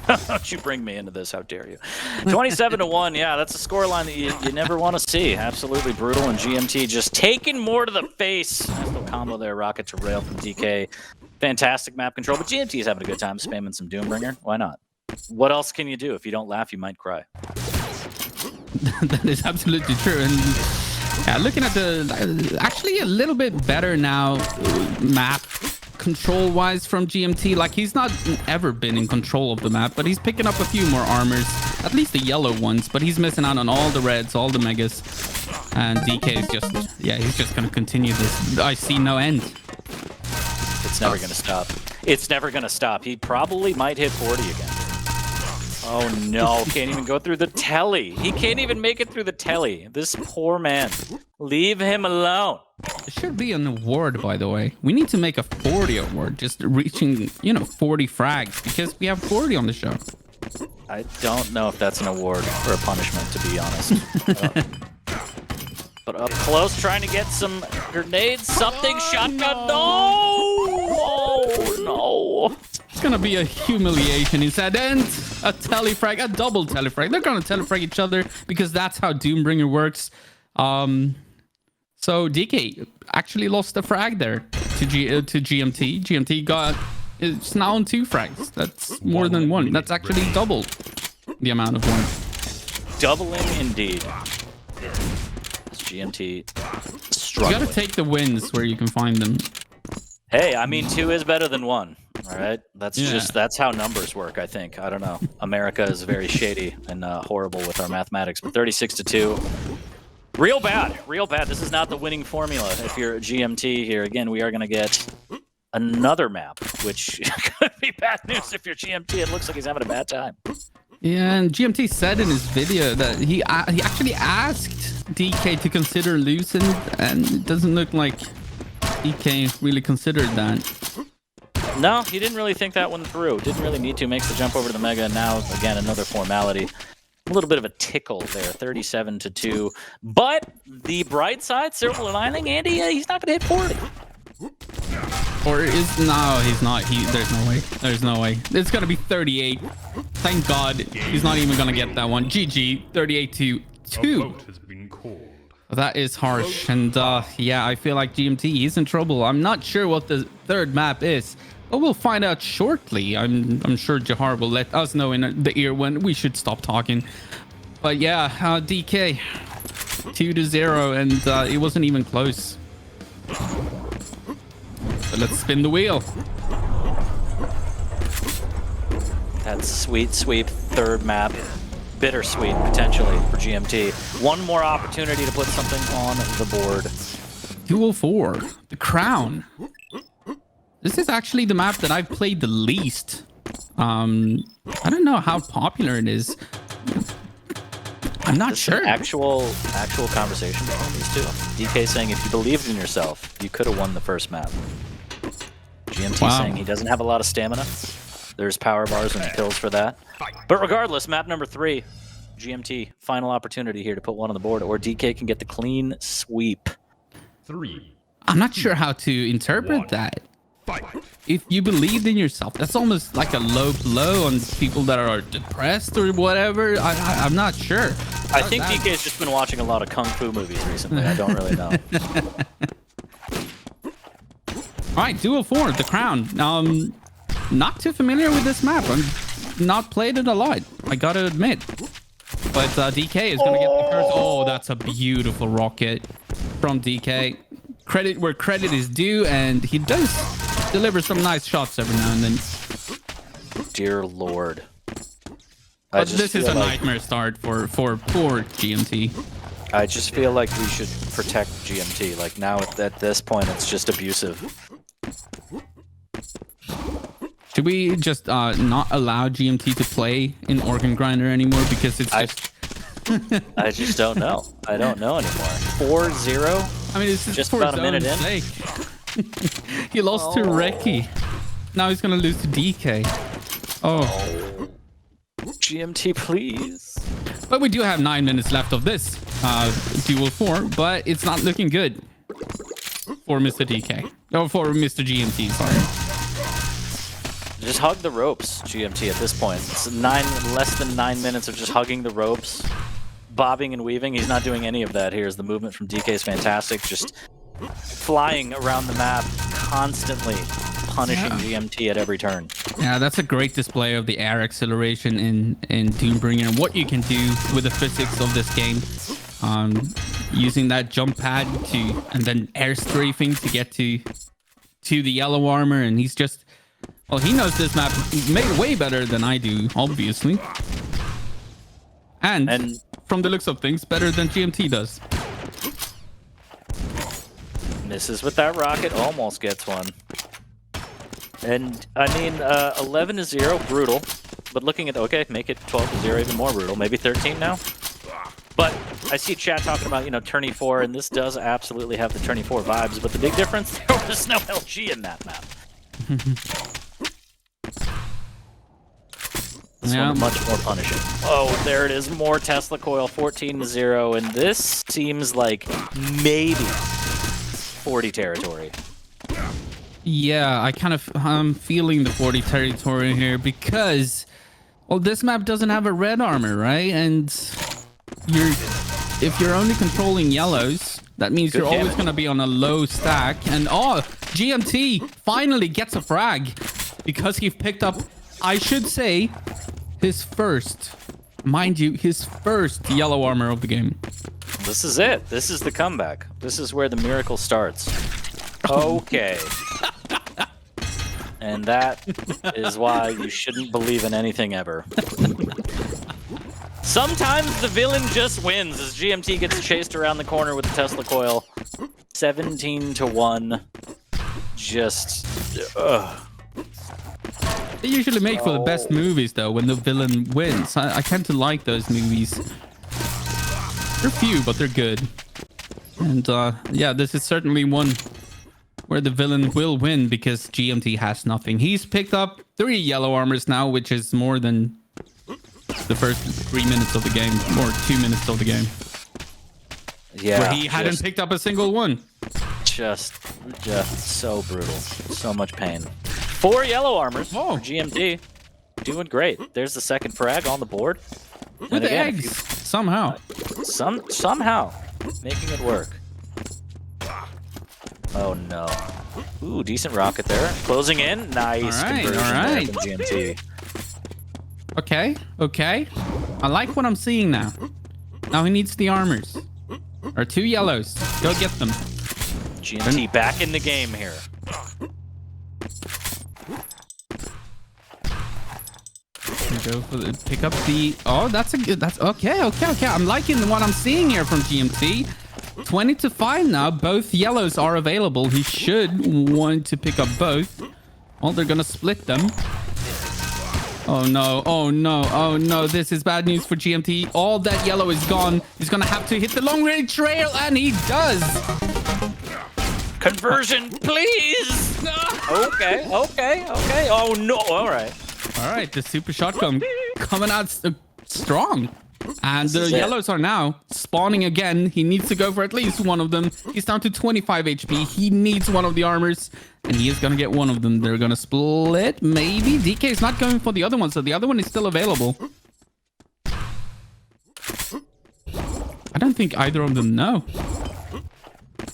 Don't you bring me into this? How dare you? 27-1. Yeah, that's a scoreline that you never want to see. Absolutely brutal. And GMT just taking more to the face. Nice little combo there. Rocket to rail from DK. Fantastic map control. But GMT is having a good time spamming some Doombringer. Why not? What else can you do? If you don't laugh, you might cry. That is absolutely true. And yeah, looking at the actually a little bit better now map control wise from GMT. Like he's not ever been in control of the map, but he's picking up a few more armors, at least the yellow ones, but he's missing out on all the reds, all the megas. And DK is just, yeah, he's just going to continue this. I see no end. It's never going to stop. It's never going to stop. He probably might hit 40 again. Oh no, can't even go through the telly. He can't even make it through the telly. This poor man. Leave him alone. It should be an award, by the way. We need to make a 40 award, just reaching, 40 frags, because we have 40 on the show. I don't know if that's an award or a punishment, to be honest. But up close, trying to get some grenades, something, shotgun. No! Oh no! It's gonna be a humiliation instead, and a telefrag, a double telefrag. They're gonna telefrag each other because that's how Doombringer works. So DK actually lost a frag there to GMT. GMT it's now on 2 frags. That's more than 1. That's actually double the amount of 1. Doubling indeed. GMT struggling. You gotta take the wins where you can find them. Hey, I mean 2 is better than 1. All right, that's how numbers work. I think. I don't know. America is very shady and horrible with our mathematics. But 36-2, real bad, real bad. This is not the winning formula. If you're a GMT here, again, we are going to get another map, which could be bad news if you're GMT. It looks like he's having a bad time. Yeah, and GMT said in his video that he actually asked DK to consider losing, and it doesn't look like DK really considered that. No, he didn't really think that one through. Didn't really need to. Makes the jump over to the Mega, and now, again, another formality. A little bit of a tickle there, 37-2. But the bright side, silver lining, Andy, he's not going to hit 40. Or no, he's not. There's no way. There's no way. It's going to be 38. Thank God he's not even going to get that one. GG, 38-2. That is harsh. And yeah, I feel like GMT is in trouble. I'm not sure what the third map is, but we'll find out shortly. I'm sure Jehar will let us know in the ear when we should stop talking. But yeah, DK 2-0, and it wasn't even close. So let's spin the wheel. That sweet sweep third map. Bittersweet, potentially, for GMT. One more opportunity to put something on the board. 204, the crown. This is actually the map that I've played the least. I don't know how popular it is. I'm not sure. Actual conversation between these two. DK saying if you believed in yourself, you could have won the first map. GMT saying he doesn't have a lot of stamina. There's power bars and pills for that. But regardless, map number 3, GMT, final opportunity here to put one on the board, or DK can get the clean sweep. 3. I'm not sure how to interpret that. if you believed in yourself, that's almost like a low blow on people that are depressed or whatever. I'm not sure. I think DK's just been watching a lot of kung fu movies recently. I don't really know. All right, Duel 4, The Crown. Not too familiar with this map. I've not played it a lot, I gotta admit. But DK is gonna get the first. Oh, that's a beautiful rocket from DK. Credit where credit is due, and he does deliver some nice shots every now and then. Dear Lord. But this is a nightmare start for poor GMT. I just feel like we should protect GMT. Like now at this point, it's just abusive. Should we just not allow GMT to play in Organ Grinder anymore because it's just... I just don't know. I don't know anymore. 4-0? I mean, it's just for about a minute in. Sake. He lost to REKI. Now he's gonna lose to DK. Oh. GMT, please. But we do have 9 minutes left of this Duel 4, but it's not looking good for Mr. DK. Oh, for Mr. GMT, sorry. Just hug the ropes, GMT, at this point. It's less than 9 minutes of just hugging the ropes, bobbing and weaving. He's not doing any of that here. The movement from DK is fantastic. Just flying around the map, constantly punishing GMT at every turn. Yeah, that's a great display of the air acceleration in Doombringer and what you can do with the physics of this game. Using that jump pad and then air strafing to get to the yellow armor, and he's just... Well, he knows this map way better than I do, obviously. And from the looks of things, better than GMT does. Misses with that rocket, almost gets one. And, I mean, 11-0, brutal. But looking at, okay, make it 12-0, even more brutal. Maybe 13 now? But I see chat talking about, tourney 4, and this does absolutely have the tourney 4 vibes. But the big difference, there was no LG in that map. This one much more punishing. Oh, there it is. More Tesla coil, 14-0, and this seems like maybe 40 territory. Yeah, I'm feeling the 40 territory here because, well, this map doesn't have a red armor, right? And if you're only controlling yellows, that means you're always going to be on a low stack. And GMT finally gets a frag because he picked up, I should say, his first yellow armor of the game. This is it. This is the comeback. This is where the miracle starts. Okay. And that is why you shouldn't believe in anything ever. Sometimes the villain just wins as GMT gets chased around the corner with the Tesla coil. 17-1. Just... They usually make for the best movies, though, when the villain wins. I tend to like those movies. They're few, but they're good. And, yeah, this is certainly one where the villain will win because GMT has nothing. He's picked up 3 yellow armors now, which is more than the first 3 minutes of the game, or 2 minutes of the game. Yeah. Where he hadn't picked up a single one. Just so brutal. So much pain. 4 yellow armors for GMT. Doing great. There's the second frag on the board. With the eggs, somehow. Somehow. Making it work. Oh no. Ooh, decent rocket there. Closing in. Nice conversion there from GMT. Okay. I like what I'm seeing now. Now he needs the armors. Or 2 yellows. Go get them. GMT back in the game here. Go for pick up the... Oh, that's okay. I'm liking what I'm seeing here from GMT. 20-5 now. Both yellows are available. He should want to pick up both. Oh, they're gonna split them. Oh no. This is bad news for GMT. All that yellow is gone. He's gonna have to hit the long range trail, and he does. Conversion, please. Okay. Oh no. All right. The super shotgun coming out strong. And the yellows are now spawning again. He needs to go for at least one of them. He's down to 25 HP. He needs one of the armors, and he is going to get one of them. They're going to split, maybe. DK is not going for the other one, so the other one is still available. I don't think either of them know.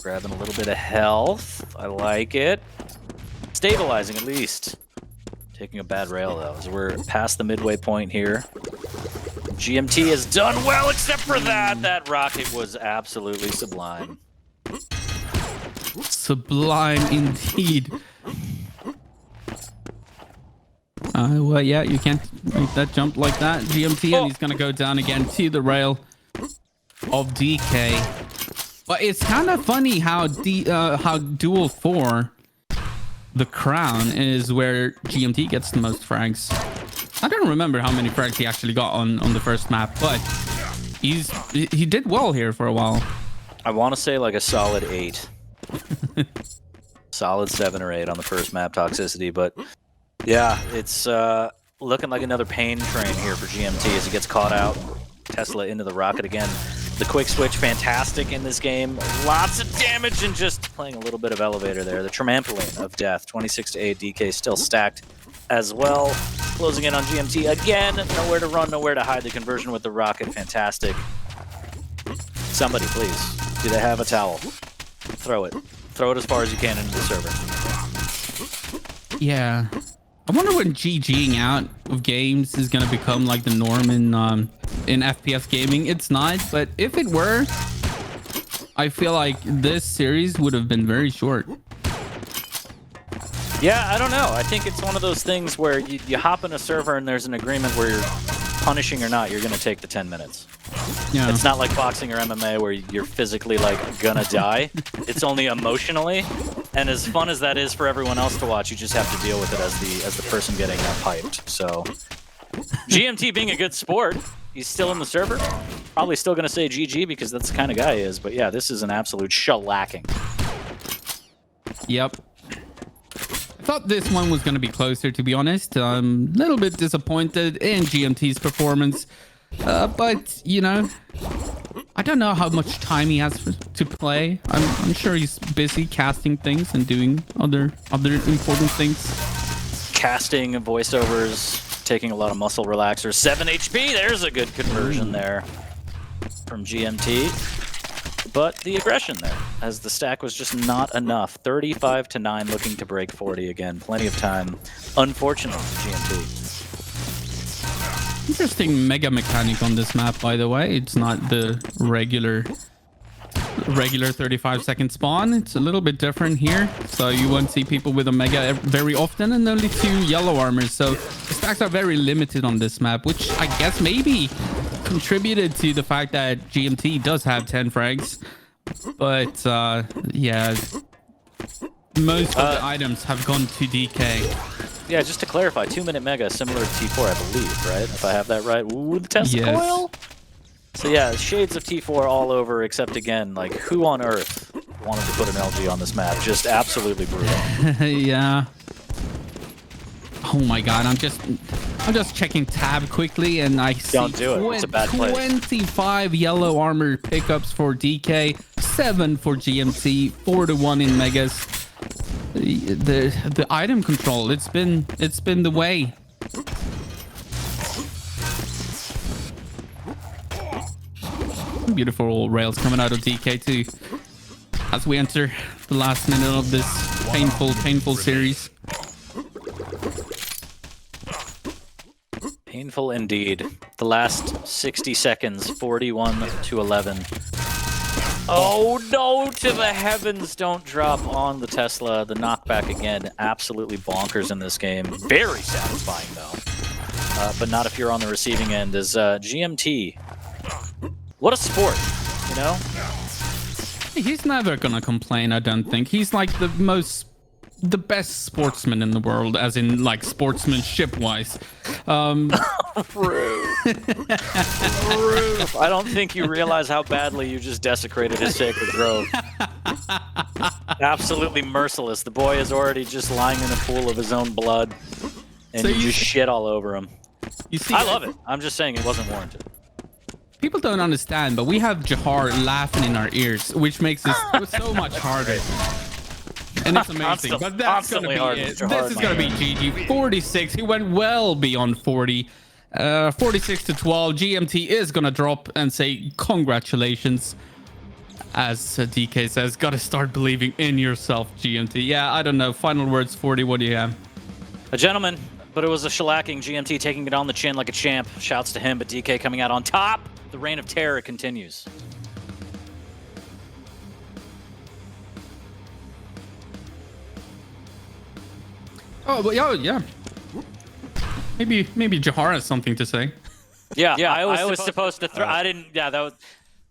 Grabbing a little bit of health. I like it. Stabilizing at least. Taking a bad rail though, as we're past the midway point here. GMT has done well, except for that. That rocket was absolutely sublime. Sublime indeed. Well, yeah, you can't make that jump like that. GMT, and he's gonna go down again to the rail of DK. But it's kind of funny how Duel 4, the crown, is where GMT gets the most frags. I don't remember how many frags he actually got on the first map, but he did well here for a while. I want to say like a solid 8. Solid 7 or 8 on the first map toxicity, but yeah, it's looking like another pain train here for GMT as he gets caught out. Tesla into the rocket again. The quick switch, fantastic in this game. Lots of damage and just playing a little bit of elevator there. The trampoline of death, 26 to 8. DK still stacked as well. Closing in on GMT again. Nowhere to run, nowhere to hide. The conversion with the rocket, fantastic. Somebody, please. Do they have a towel? Throw it. Throw it as far as you can into the server. Yeah. I wonder when GGing out of games is going to become like the norm in FPS gaming. It's not, but if it were, I feel like this series would have been very short. Yeah, I don't know. I think it's one of those things where you hop in a server and there's an agreement where you're punishing or not, you're going to take the 10 minutes. Yeah. It's not like boxing or MMA where you're physically like gonna die. It's only emotionally. And as fun as that is for everyone else to watch, you just have to deal with it as the person getting piped. So GMT being a good sport, he's still in the server. Probably still going to say GG because that's the kind of guy he is. But yeah, this is an absolute shellacking. Yep. I thought this one was going to be closer, to be honest. I'm a little bit disappointed in GMT's performance. But, you know, I don't know how much time he has to play. I'm sure he's busy casting things and doing other important things. Casting, voiceovers, taking a lot of muscle relaxers. 7 HP, there's a good conversion there from GMT. But the aggression there, as the stack was just not enough. 35 to 9, looking to break 40 again. Plenty of time, unfortunately, for GMT. Interesting mega mechanic on this map, by the way. It's not the regular 35-second spawn. It's a little bit different here. So you won't see people with a mega very often, and only 2 yellow armors. So the stacks are very limited on this map, which I guess maybe contributed to the fact that GMT does have 10 frags. But yeah, most of the items have gone to DK. Yeah, just to clarify, 2-minute mega similar to T4, I believe, right? If I have that right. Ooh, the Tesla coil. So yeah, shades of T4 all over, except again, like, who on earth wanted to put an LG on this map? Just absolutely brutal. Yeah. Oh my god, I'm just checking tab quickly, and I see Don't do it. It's a bad place. 25 yellow armor pickups for DK, 7 for GMT, 4 to 1 in megas. The item control, it's been the way. Beautiful rails coming out of DK too, as we enter the last minute of this painful series. Painful indeed. The last 60 seconds, 41 to 11. Oh no, to the heavens, don't drop on the Tesla. The knockback again, absolutely bonkers in this game. Very satisfying though. But not if you're on the receiving end as GMT. What a sport, you know? He's never gonna complain, I don't think. He's like the best sportsman in the world, as in like sportsmanship wise. Rude. I don't think you realize how badly you just desecrated his sacred grove. Absolutely merciless. The boy is already just lying in a pool of his own blood, and So you you just shit all over him. You see, I love it. I'm just saying it wasn't warranted. people don't understand, but we have Jehar laughing in our ears, which makes this so much harder. And it's amazing. But that's going to be it. This is going to be GG. 46. He went well beyond 40. 46 to 12. GMT is going to drop and say congratulations. As DK says, got to start believing in yourself, GMT. Yeah, I don't know. Final words, 40. What do you have? A gentleman, but it was a shellacking. GMT taking it on the chin like a champ. Shouts to him, but DK coming out on top. The reign of terror continues. Oh, but yeah. Maybe Jehar has something to say. Yeah. I was supposed to throw. I didn't. Yeah, that was.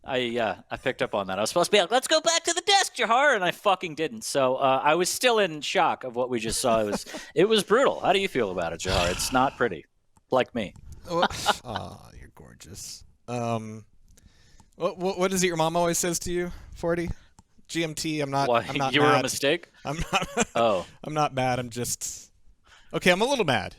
I picked up on that. I was supposed to be like, let's go back to the desk, Jehar, and I fucking didn't. So I was still in shock of what we just saw. It was brutal. How do you feel about it, Jehar? It's not pretty, like me. Oh, you're gorgeous. What is it your mom always says to you, 40? GMT, I'm not. Why, I'm not you mad. were a mistake? I'm not. Oh. I'm not mad. I'm just. Okay, I'm a little mad.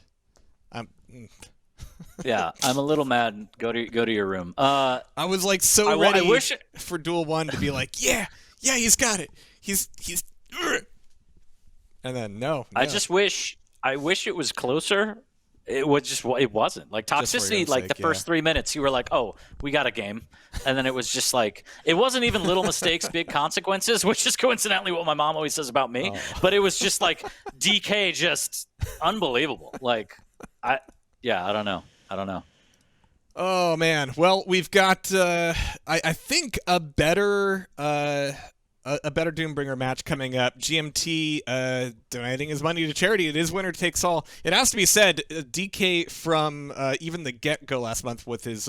Yeah, I'm a little mad. Go to your room. I was like ready for Duel 1 to be like, yeah, he's got it. He's and then no. I wish it was closer. It wasn't. Like Toxicity, like the first 3 minutes, you were like, oh, we got a game. And then it was just like, it wasn't even little mistakes, big consequences, which is coincidentally what my mom always says about me. Oh. But it was just like DK, just unbelievable. Like, I don't know. Oh man. Well, we've got I think a better Doombringer match coming up. GMT donating his money to charity. It is winner takes all. It has to be said, DK from even the get-go last month with his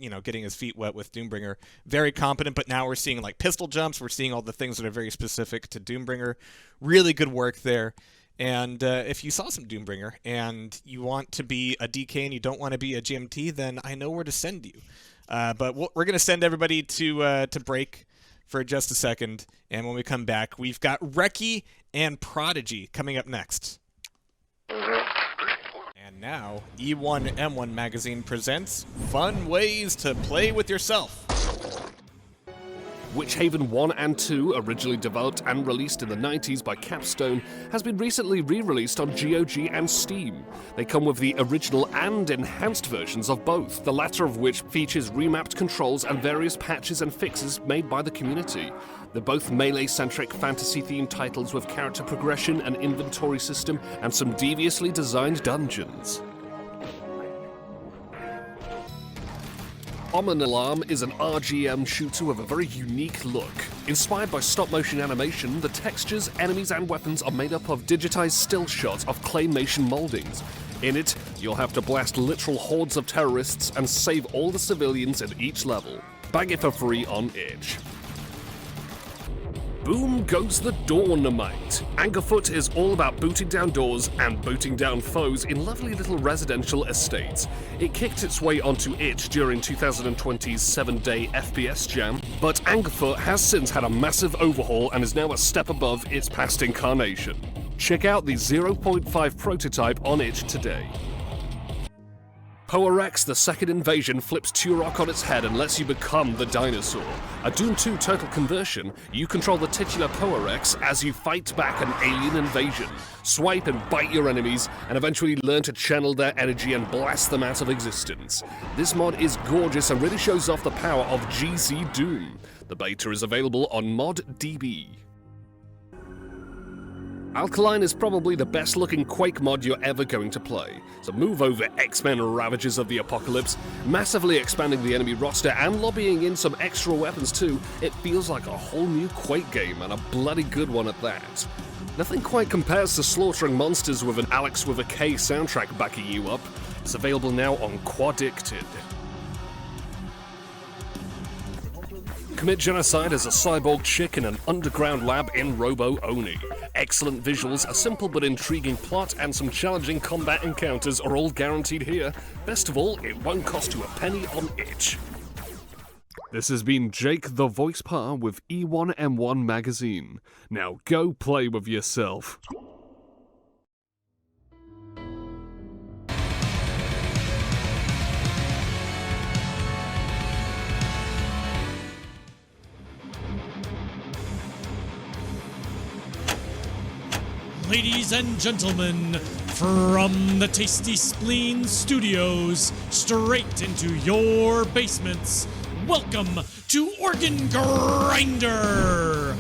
getting his feet wet with Doombringer, very competent, but now we're seeing like pistol jumps. We're seeing all the things that are very specific to Doombringer. Really good work there. And if you saw some Doombringer and you want to be a DK and you don't want to be a GMT, then I know where to send you. But we're going to send everybody to break for just a second. And when we come back, we've got REKI and Prodigy coming up next. And now, E1M1 Magazine presents Fun Ways to Play with Yourself. Witchhaven 1 and 2, originally developed and released in the 90s by Capstone, has been recently re-released on GOG and Steam. They come with the original and enhanced versions of both, the latter of which features remapped controls and various patches and fixes made by the community. They're both melee-centric fantasy-themed titles with character progression, an inventory system, and some deviously designed dungeons. Omen Alarm is an RGM shooter with a very unique look. Inspired by stop-motion animation, the textures, enemies, and weapons are made up of digitized still shots of claymation moldings. In it, you'll have to blast literal hordes of terrorists and save all the civilians at each level. Bag it for free on itch. Boom goes the Doornamite. Angerfoot is all about booting down doors and booting down foes in lovely little residential estates. It kicked its way onto itch during 2020's 7-day FPS jam, but Angerfoot has since had a massive overhaul and is now a step above its past incarnation. Check out the 0.5 prototype on itch today. FREECXE, the second invasion, flips Turok on its head and lets you become the dinosaur. A Doom 2 total conversion, you control the titular FREECXE as you fight back an alien invasion. Swipe and bite your enemies, and eventually learn to channel their energy and blast them out of existence. This mod is gorgeous and really shows off the power of GZ Doom. The beta is available on ModDB. Alkaline is probably the best looking Quake mod you're ever going to play. So move over X-Men Ravagers of the Apocalypse, massively expanding the enemy roster and lobbying in some extra weapons too. It feels like a whole new Quake game, and a bloody good one at that. Nothing quite compares to slaughtering monsters with an Alex with a K soundtrack backing you up. It's available now on Quadicted. Commit genocide as a cyborg chick in an underground lab in Robo Oni. Excellent visuals, a simple but intriguing plot, and some challenging combat encounters are all guaranteed here. Best of all, it won't cost you a penny on itch. This has been Jake the Voice Par with E1M1 Magazine. Now go play with yourself. Ladies and gentlemen, from the Tastyspleen studios, straight into your basements, welcome to Organ Grinder!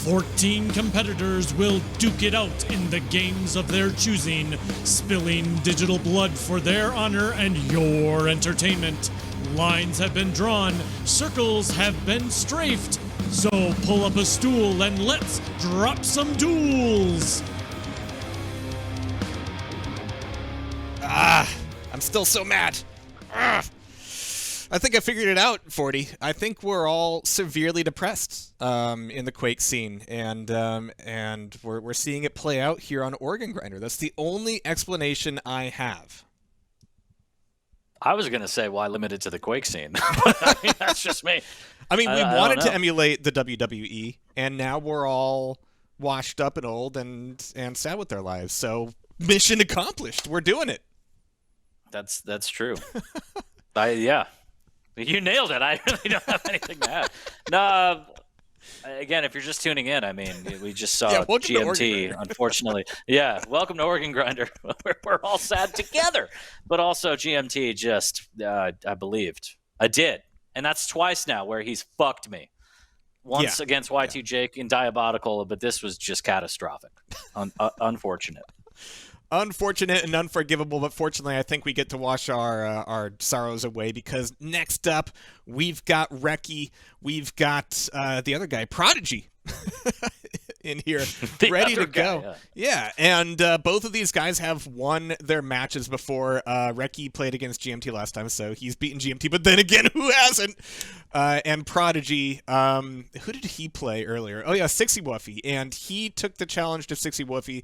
14 competitors will duke it out in the games of their choosing, spilling digital blood for their honor and your entertainment. Lines have been drawn, circles have been strafed, so pull up a stool and let's drop some duels! I'm still so mad. I think I figured it out, 40. I think we're all severely depressed in the Quake scene, and we're seeing it play out here on Organ Grinder. That's the only explanation I have. I was going to say, why limited to the Quake scene? I mean, that's just me. I mean, we wanted to emulate the WWE, and now we're all washed up and old and sad with our lives. So mission accomplished. We're doing it. That's true. Yeah. You nailed it. I really don't have anything to add. No, again, if you're just tuning in, I mean, we just saw GMT, unfortunately. Yeah, welcome to Organ Grinder. We're all sad together. But also GMT just, I believed. I did. And that's twice now where he's fucked me. Once against Y2 Jake in Diabolical, but this was just catastrophic. Unfortunate. Unfortunate and unforgivable, but fortunately I think we get to wash our sorrows away, because next up we've got REKI, we've got the other guy, Prodigy, in here, ready to go. Yeah, and both of these guys have won their matches before. REKI played against GMT last time, so he's beaten GMT, but then again, who hasn't? And Prodigy, who did he play earlier? Oh yeah, Sixy Woofy, and he took the challenge to Sixy Woofy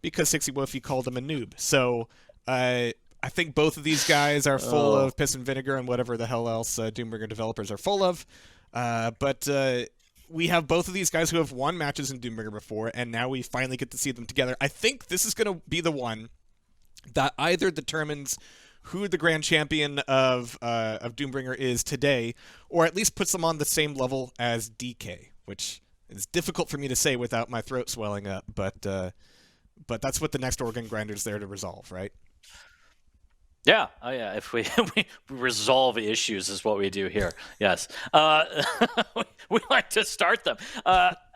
because Sixy Woofy called him a noob. So I think both of these guys are full of piss and vinegar and whatever the hell else Doombringer developers are full of. But we have both of these guys who have won matches in Doombringer before, and now we finally get to see them together. I think this is going to be the one that either determines who the grand champion of Doombringer is today, or at least puts them on the same level as DEEKAY, which is difficult for me to say without my throat swelling up, but that's what the next Organ Grinder's there to resolve, right? Yeah. Oh, yeah. If we resolve issues is what we do here. Yes. We like to start them.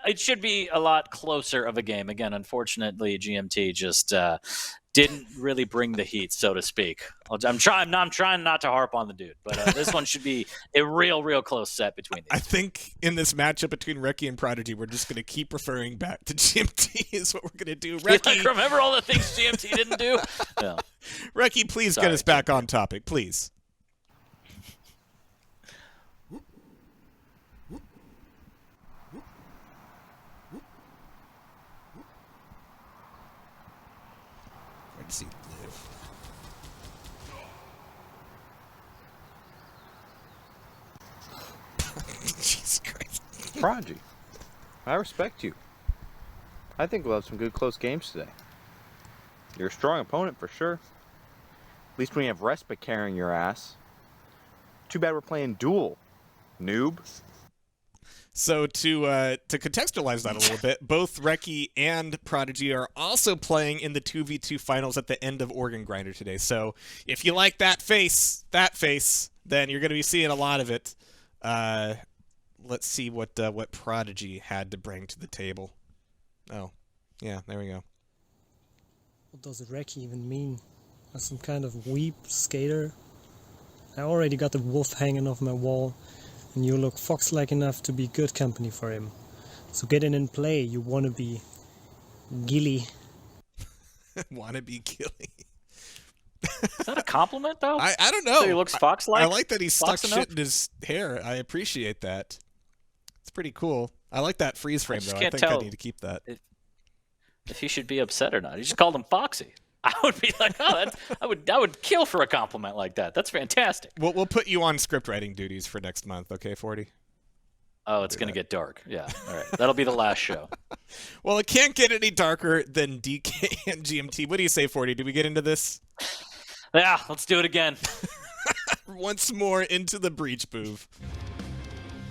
It should be a lot closer of a game. Again, unfortunately, GMT just didn't really bring the heat, so to speak. I'm trying not to harp on the dude, but this one should be a real close set between these. I think in this matchup between REKI and Prodigy, we're just going to keep referring back to GMT is what we're going to do. REKI, remember all the things GMT didn't do? Yeah. REKI, please get us back on topic, please. Where does he live? Jesus Christ. Prodigy, I respect you. I think we'll have some good close games today. You're a strong opponent for sure. At least when you have Respite carrying your ass. Too bad we're playing duel, noob. So to contextualize that a little bit, both REKI and Prodigy are also playing in the 2v2 finals at the end of Organ Grinder today. So if you like that face, then you're going to be seeing a lot of it. Let's see what Prodigy had to bring to the table. Oh, yeah, there we go. What does REKI even mean? As some kind of weep skater? I already got the wolf hanging off my wall, and you look fox-like enough to be good company for him. So get in and play, you wanna be Gilly. Wanna be Gilly. Is that a compliment, though? I don't know. So he looks fox-like? I like that he's stuck Fox enough? shit in his hair. I appreciate that. It's pretty cool. I like that freeze frame, though. I think I need to keep that. If he should be upset or not. He just called him Foxy. I would be like, oh, I would kill for a compliment like that. That's fantastic. We'll put you on script writing duties for next month, okay, 40? Oh, it's going to get dark. Yeah, all right. That'll be the last show. Well, it can't get any darker than DEEKAY and GMT. What do you say, 40? Do we get into this? Yeah, let's do it again. Once more into the breach, Bouv.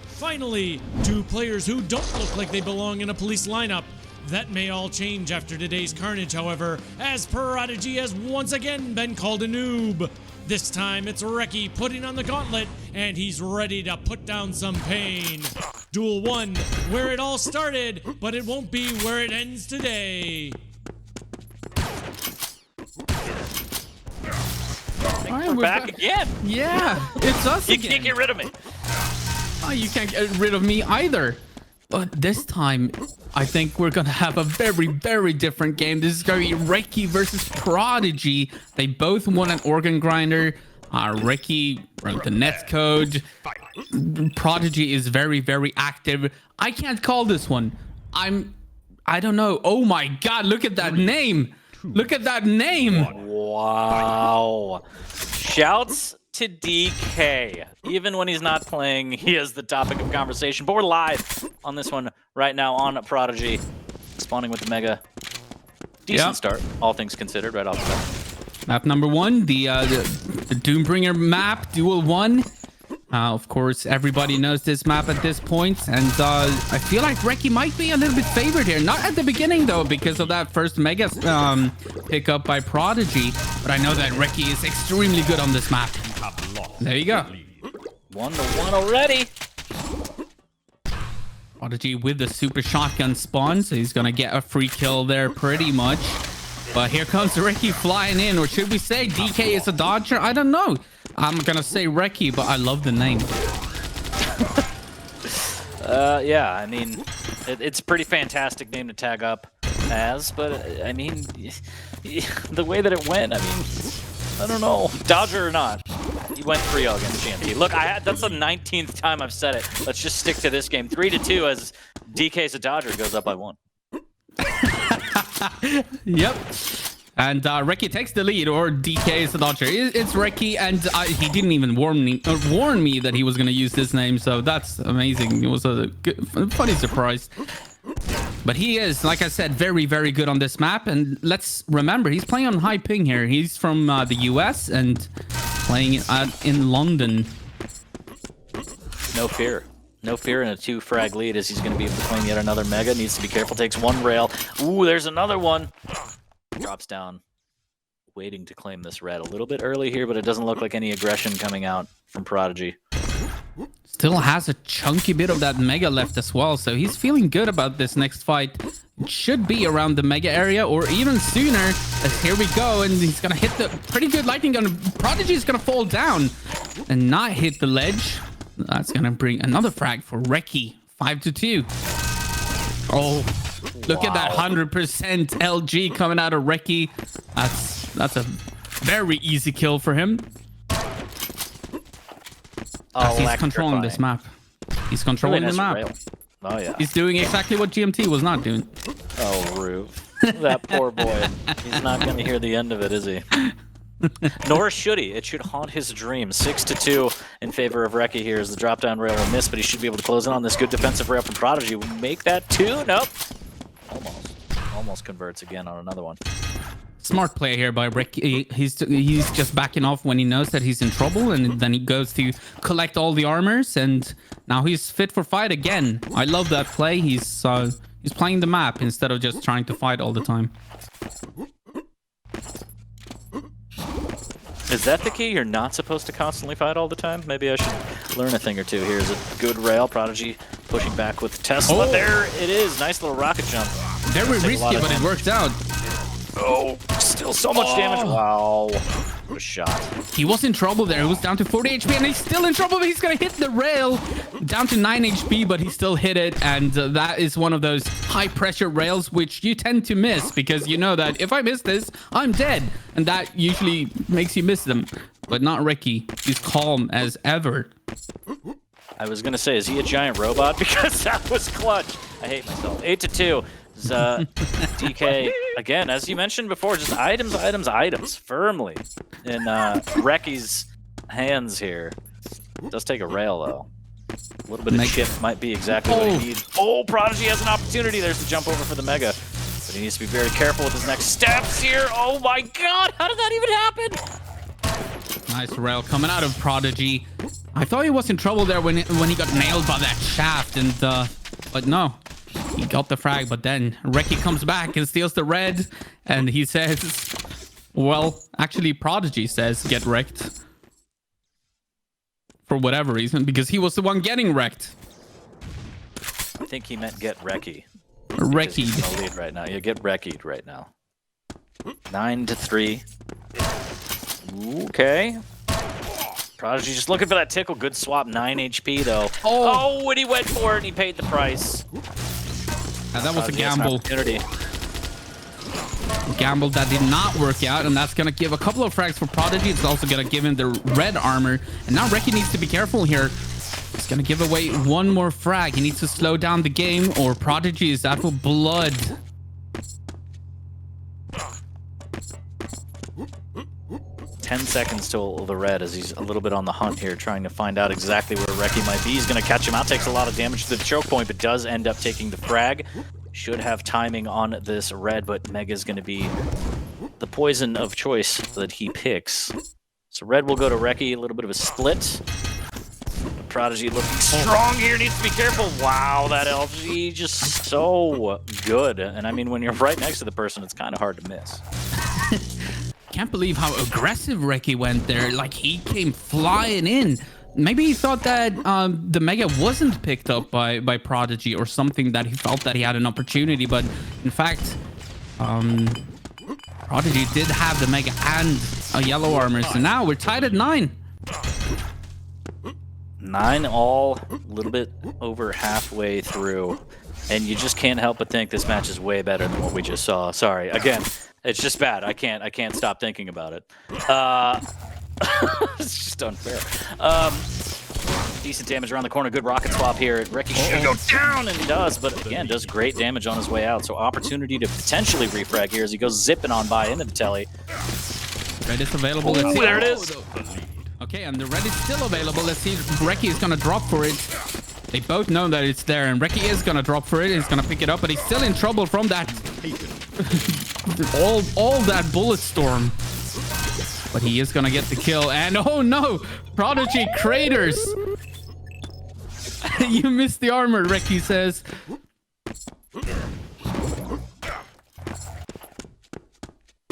Finally, two players who don't look like they belong in a police lineup. That may all change after today's carnage, however, as Prodigy has once again been called a noob. This time it's REKI putting on the gauntlet, and he's ready to put down some pain. Duel 1, where it all started, but it won't be where it ends today. We're back again. Yeah, it's us You again. can't get rid of me. Oh, you can't get rid of me either. But this time, I think we're gonna have a very, very different game. This is gonna be REKI versus Prodigy. They both won an organ grinder. REKI wrote the netcode. Prodigy is very, very active. I can't call this one. I don't know. Oh my God, look at that name. Look at that name. Wow. Shouts to DK. Even when he's not playing, he is the topic of conversation. But we're live on this one right now on Prodigy. Spawning with the Mega. Decent start, all things considered, right off the bat. Map number 1, the Doombringer map, Duel 1. Of course, everybody knows this map at this point, and I feel like REKI might be a little bit favored here. Not at the beginning, though, because of that first Mega pickup by Prodigy, but I know that REKI is extremely good on this map. There you go. 1-1 already. Prodigy with the super shotgun spawn, so he's gonna get a free kill there pretty much. But here comes REKI flying in, or should we say DK is a dodger? I don't know. I'm gonna say REKI, but I love the name. Yeah, I mean, it's a pretty fantastic name to tag up as, but I mean, the way that it went, I mean, I don't know. Dodger or not, he went 3-0 against GMT. Look, that's the 19th time I've said it. Let's just stick to this game. 3-2 as DK's a dodger goes up by 1. Yep. And REKI takes the lead, or DK is the dodger. It's REKI, and he didn't even warn me that he was going to use this name, so that's amazing. It was a funny surprise. But he is, like I said, very, very good on this map. And let's remember, he's playing on high ping here. He's from the US and playing in London. No fear. No fear in a 2-frag lead as he's going to be able to claim yet another Mega. Needs to be careful. Takes 1 rail. Ooh, there's another one. Drops down. Waiting to claim this red a little bit early here, but it doesn't look like any aggression coming out from Prodigy. Still has a chunky bit of that Mega left as well, so he's feeling good about this next fight. It should be around the Mega area, or even sooner, as here we go, and he's gonna hit the pretty good lightning gun. Prodigy's gonna fall down and not hit the ledge. That's gonna bring another frag for REKI. 5-2. Oh, look at that 100% LG coming out of REKI. That's a very easy kill for him. He's controlling this map. He's controlling the map. Rail. Oh yeah. He's doing exactly what GMT was not doing. Oh, Rue. That poor boy. He's not going to hear the end of it, is he? Nor should he. It should haunt his dreams. 6-2 in favor of REKI here as the drop down rail will miss, but he should be able to close in on this good defensive rail from Prodigy. Make that 2. Nope. Almost converts again on another one. Smart play here by REKI. He's just backing off when he knows that he's in trouble, and then he goes to collect all the armors, and now he's fit for fight again. I love that play. He's playing the map instead of just trying to fight all the time. Is that the key? You're not supposed to constantly fight all the time? Maybe I should learn a thing or two. Here's a good rail. Prodigy pushing back with Tesla. Oh. There it is. Nice little rocket jump. Very risky, but it worked out. Oh, still so much damage. Wow. What a shot. He was in trouble there. He was down to 40 HP, and he's still in trouble. He's going to hit the rail. Down to 9 HP, but he still hit it. And that is one of those high-pressure rails, which you tend to miss, because you know that if I miss this, I'm dead. And that usually makes you miss them. But not REKI. He's calm as ever. I was going to say, is he a giant robot? Because that was clutch. I hate myself. 8-2. DK, again, as you mentioned before, just items firmly in REKI's hands here. Does take a rail, though. A little bit of chip might be exactly what he needs. Oh, Prodigy has an opportunity. There's the jump over for the Mega. But he needs to be very careful with his next steps here. Oh my God, how did that even happen? Nice rail coming out of Prodigy. I thought he was in trouble there when he got nailed by that shaft, and but no. He got the frag, but then REKI comes back and steals the red, and he says, well, actually Prodigy says get wrecked. For whatever reason, because he was the one getting wrecked. I think he meant get REKI. REKI'd. He's in the lead right now. You get REKI'd right now. 9-3. Okay. Prodigy just looking for that tickle. Good swap. 9 HP though. Oh, and he went for it and he paid the price. That was a gamble. A gamble that did not work out, and that's gonna give a couple of frags for Prodigy. It's also gonna give him the red armor, and now REKI needs to be careful here. He's gonna give away one more frag. He needs to slow down the game, or Prodigy is out for blood. $10 seconds till the red as he's a little bit on the hunt here, trying to find out exactly where REKI might be. He's going to catch him out, takes a lot of damage to the choke point, but does end up taking the frag. Should have timing on this red, but Mega's going to be the poison of choice that he picks. So red will go to REKI, a little bit of a split. Prodigy looking strong here, needs to be careful. Wow, that LG just so good. And I mean, when you're right next to the person, it's kind of hard to miss. Can't believe how aggressive REKI went there. Like, he came flying in. Maybe he thought that the Mega wasn't picked up by Prodigy or something, that he felt that he had an opportunity. But in fact, Prodigy did have the Mega and a yellow armor. So now we're tied at 9. 9 all, a little bit over halfway through. And you just can't help but think this match is way better than what we just saw. Sorry, again. It's just bad. I can't stop thinking about it. It's just unfair. Decent damage around the corner. Good rocket swap here. REKI should go down, and he does, but again, does great damage on his way out. So opportunity to potentially refrag here as he goes zipping on by into the telly. Red is available. Let's see. There it is. Okay, and the red is still available. Let's see if REKI is going to drop for it. They both know that it's there, and REKI is going to drop for it. He's going to pick it up, but he's still in trouble from that. all that bullet storm. But he is going to get the kill. And oh no! Prodigy craters! You missed the armor, REKI says.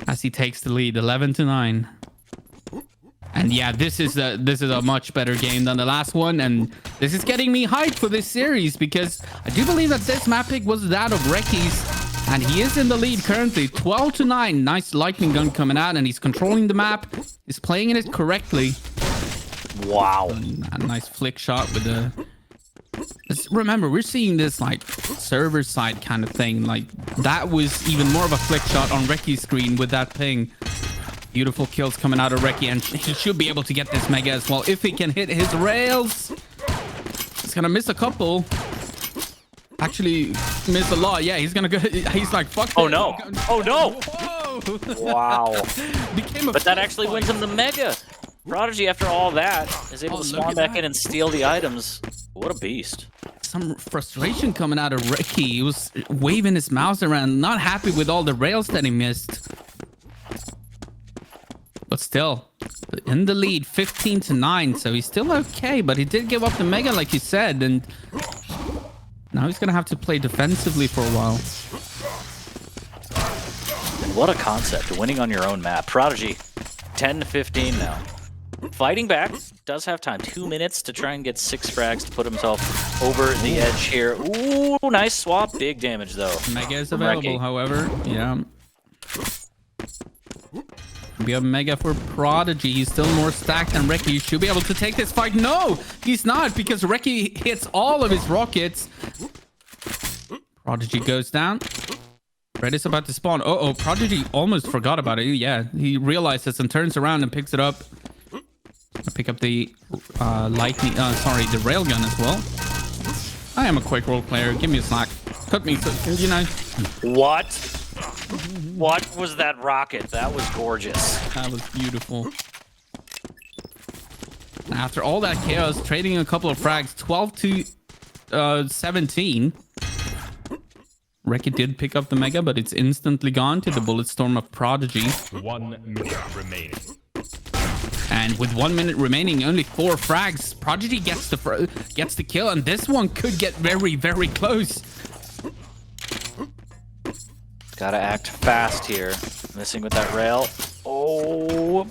As he takes the lead, 11-9. And yeah, this is a much better game than the last one, and this is getting me hyped for this series because I do believe that this map pick was that of REKI's, and he is in the lead currently, 12-9. Nice lightning gun coming out, and he's controlling the map. He's playing it correctly. Wow. A nice flick shot with the. Remember, we're seeing this like server side kind of thing. Like that was even more of a flick shot on REKI's screen with that ping. Beautiful kills coming out of REKI, and he should be able to get this Mega as well if he can hit his rails. He's gonna miss a couple. Actually, miss a lot. Yeah, he's gonna go. He's like, fuck. Oh no! Oh no! Whoa. Wow. But that actually wins him the Mega. Prodigy, after all that, is able to spawn back in and steal the items. What a beast. Some frustration coming out of REKI. He was waving his mouse around, not happy with all the rails that he missed. But still, in the lead, 15-9, so he's still okay, but he did give up the Mega like you said, and now he's gonna have to play defensively for a while. And what a concept, winning on your own map. Prodigy, 10-15 now. Fighting back, does have time. 2 minutes to try and get 6 frags to put himself over the edge here. Ooh, nice swap. Big damage, though. Mega is available, however. Yeah. We have Mega for Prodigy. He's still more stacked than REKI. He should be able to take this fight. No, he's not, because REKI hits all of his rockets. Prodigy goes down. Red is about to spawn. Uh-oh, Prodigy almost forgot about it. Yeah, he realizes and turns around and picks it up. I pick up the lightning, sorry, the railgun as well. I am a Quakeworld player. Give me a slack. Cut me, you know. What? What was that rocket? That was gorgeous. That was beautiful. After all that chaos, trading a couple of frags, 12-17. REKI did pick up the Mega, but it's instantly gone to the bullet storm of Prodigy. 1 minute remaining. And with 1 minute remaining, only 4 frags. Prodigy gets the kill, and this one could get very, very close. Gotta act fast here. Missing with that rail. Oh,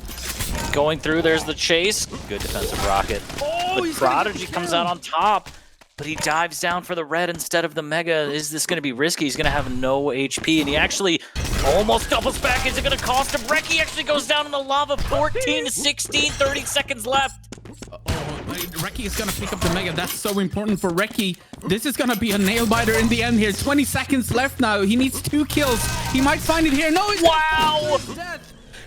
going through. There's the chase. Good defensive rocket. Oh, but Prodigy comes out on top, but he dives down for the red instead of the mega. Is this going to be risky? He's going to have no HP, and he actually almost doubles back. Is it going to cost him? REKI actually goes down in the lava. 14 to 16, 30 seconds left. REKI is going to pick up the mega. That's so important for REKI. This is going to be a nail biter in the end here. 20 seconds left now. He needs 2 kills. He might find it here. No, he's wow!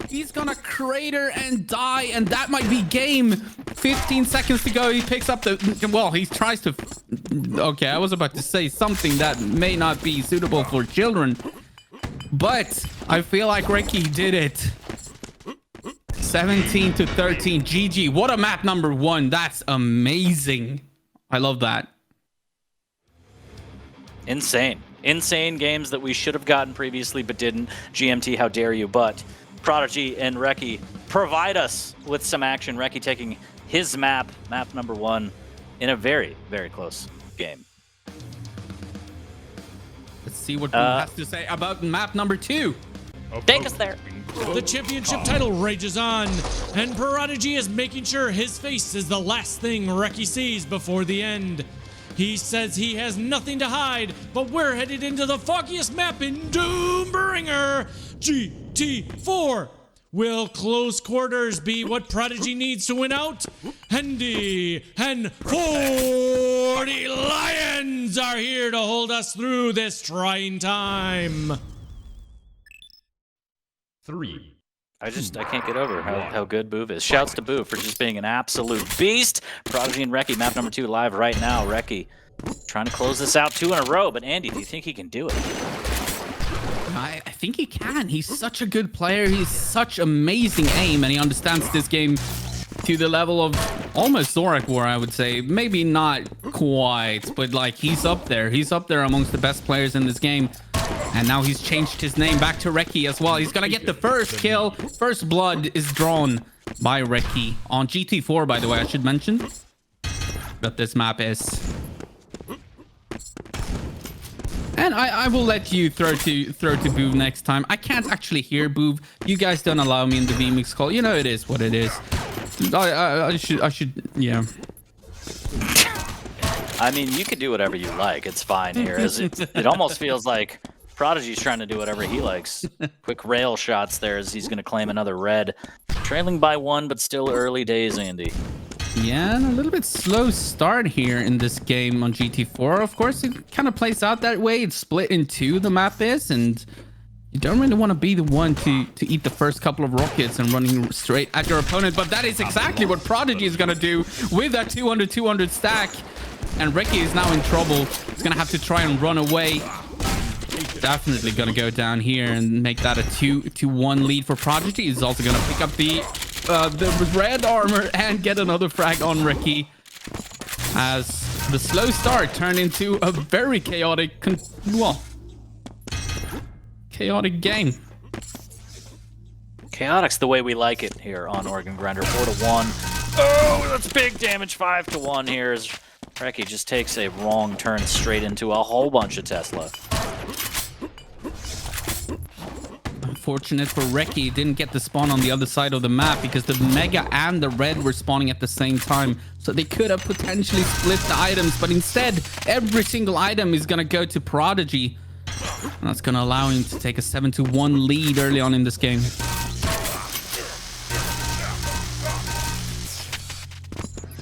He's going to crater and die, and that might be game. 15 seconds to go. He picks up the... Well, he tries to... Okay, I was about to say something that may not be suitable for children, but I feel like REKI did it. 17 to 13. GG. What a map number 1. That's amazing. I love that. Insane. Insane games that we should have gotten previously but didn't. GMT, how dare you. But Prodigy and REKI provide us with some action. REKI taking his map number 1, in a very, very close game. Let's see what Boom has to say about map number 2. Take us there. The championship title rages on, and Prodigy is making sure his face is the last thing REKI sees before the end. He says he has nothing to hide, but we're headed into the foggiest map in Doombringer, GT4. Will close quarters be what Prodigy needs to win out? Andeh and FREECXE are here to hold us through this trying time. 3. I can't get over how good Bouv is. Shouts to Bouv for just being an absolute beast. Prodigy and REKI, map number 2 live right now. REKI trying to close this out 2 in a row, but Andeh, do you think he can do it? I think he can. He's such a good player. He's such amazing aim, and he understands this game to the level of almost Zorak War, I would say. Maybe not quite, but like he's up there. He's up there amongst the best players in this game. And now he's changed his name back to REKI as well. He's gonna get the first kill. First blood is drawn by REKI on GT4, by the way. I should mention that this map is. And I will let you throw to Bouv next time. I can't actually hear Bouv. You guys don't allow me in the VMix call. You know it is what it is. I should yeah. I mean, you can do whatever you like. It's fine here. It almost feels like Prodigy's trying to do whatever he likes. Quick rail shots there as he's going to claim another red. Trailing by 1, but still early days, Andeh. Yeah, and a little bit slow start here in this game on GT4. Of course, it kind of plays out that way. It's split in 2, the map is, and you don't really want to be the one to eat the first couple of rockets and running straight at your opponent, but that is exactly what Prodigy is going to do with that 200-200 stack. And REKI is now in trouble. He's going to have to try and run away. Definitely going to go down here and make that a 2-1 lead for Prodigy. He's also going to pick up the red armor and get another frag on REKI, as the slow start turned into a very chaotic game. Chaotic's the way we like it here on Organ Grinder. 4-1. Oh, that's big damage. 5-1 here as REKI just takes a wrong turn straight into a whole bunch of Tesla. Unfortunate for REKI, didn't get the spawn on the other side of the map because the Mega and the Red were spawning at the same time. So they could have potentially split the items, but instead, every single item is going to go to Prodigy. And that's going to allow him to take a 7-1 lead early on in this game.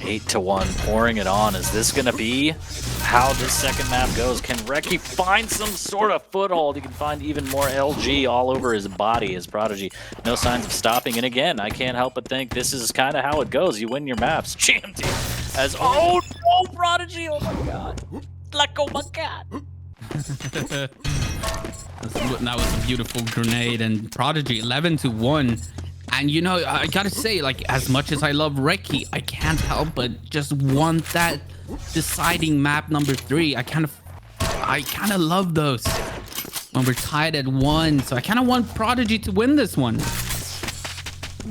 Eight to 1, pouring it on. Is this going to be how this second map goes? Can REKI find some sort of foothold? He can find even more LG all over his body as Prodigy. No signs of stopping. And again, I can't help but think this is kind of how it goes. You win your maps. GMT as oh no, Prodigy! Oh my god! Like oh my god! That was a beautiful grenade, and Prodigy 11-1. And you know, I gotta say, like, as much as I love REKI, I can't help but just want that deciding map number 3. I kind of love those when we're tied at 1. So I kind of want Prodigy to win this one.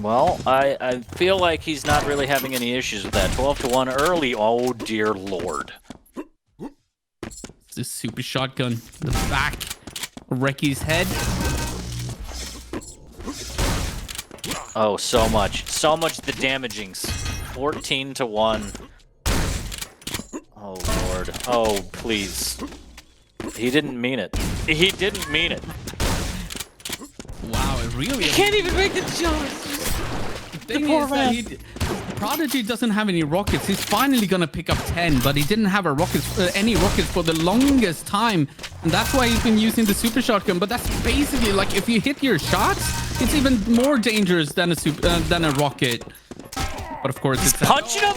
Well, I feel like he's not really having any issues with that. 12-1 early. Oh dear lord. This super shotgun, the back. REKI's head. Oh, so much the damagings. 14 to 1. Oh Lord. Oh please. He didn't mean it. He didn't mean it. Wow, it really. He can't even make the jump. The thing is that Prodigy doesn't have any rockets. He's finally gonna pick up 10, but he didn't have any rockets for the longest time, and that's why he's been using the super shotgun. But that's basically like if you hit your shots, it's even more dangerous than a rocket. But of course, it's punching him.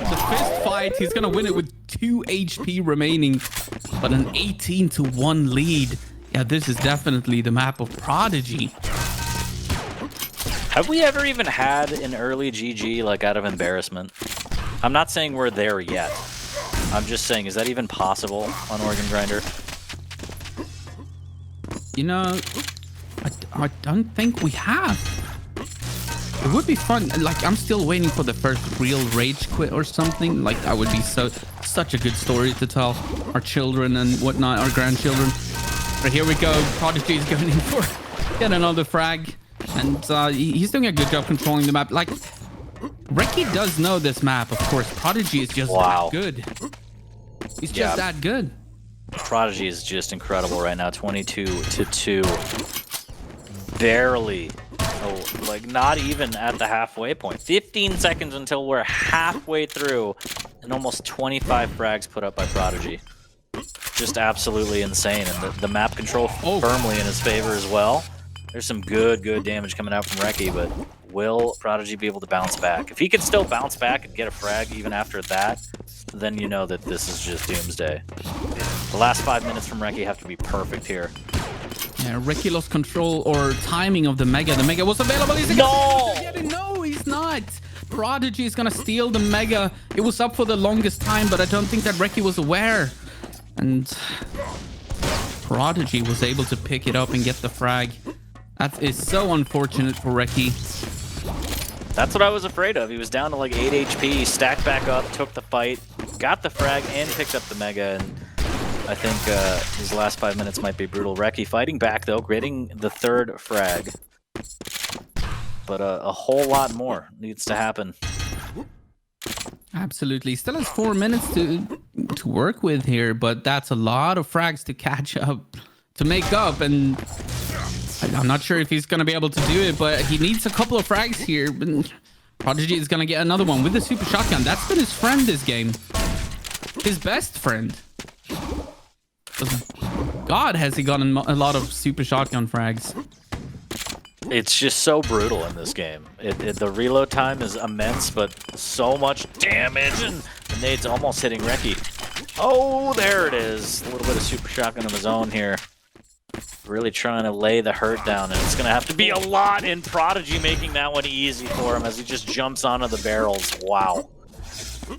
The fist fight. He's gonna win it with 2 HP remaining, but an 18 to 1 lead. Yeah, this is definitely the map of Prodigy. Have we ever even had an early GG like out of embarrassment? I'm not saying we're there yet. I'm just saying, is that even possible on Organ Grinder? You know, I don't think we have. It would be fun. Like, I'm still waiting for the first real rage quit or something. Like, that would be such a good story to tell our children and whatnot, our grandchildren. But here we go. Prodigy is going in for yet another frag. And he's doing a good job controlling the map. Like, REKI does know this map, of course. Prodigy is just that good. He's just that good. Prodigy is just incredible right now. 22 to 2. Barely. Oh, like not even at the halfway point. 15 seconds until we're halfway through, and almost 25 frags put up by Prodigy. Just absolutely insane. And the map control firmly in his favor as well. There's some good damage coming out from REKI, but will Prodigy be able to bounce back? If he can still bounce back and get a frag even after that, then you know that this is just doomsday. The last 5 minutes from REKI have to be perfect here. Yeah, REKI lost control or timing of the Mega. The Mega was available. No, he's not. Prodigy is gonna steal the Mega. It was up for the longest time, but I don't think that REKI was aware. And Prodigy was able to pick it up and get the frag. That is so unfortunate for REKI. That's what I was afraid of. He was down to like 8 HP, stacked back up, took the fight, got the frag, and picked up the Mega. And I think his last 5 minutes might be brutal. REKI fighting back, though, getting the 3rd frag. But a whole lot more needs to happen. Absolutely. Still has 4 minutes to work with here, but that's a lot of frags to catch up, to make up. And I'm not sure if he's going to be able to do it, but he needs a couple of frags here. Prodigy is going to get another one with the super shotgun. That's been his friend this game. His best friend. God, has he gotten a lot of super shotgun frags. It's just so brutal in this game. The reload time is immense, but so much damage, and the nade's almost hitting REKI. Oh, there it is. A little bit of super shotgun of his own here. Really trying to lay the hurt down, and it's going to have to be a lot in Prodigy making that one easy for him as he just jumps onto the barrels. Wow.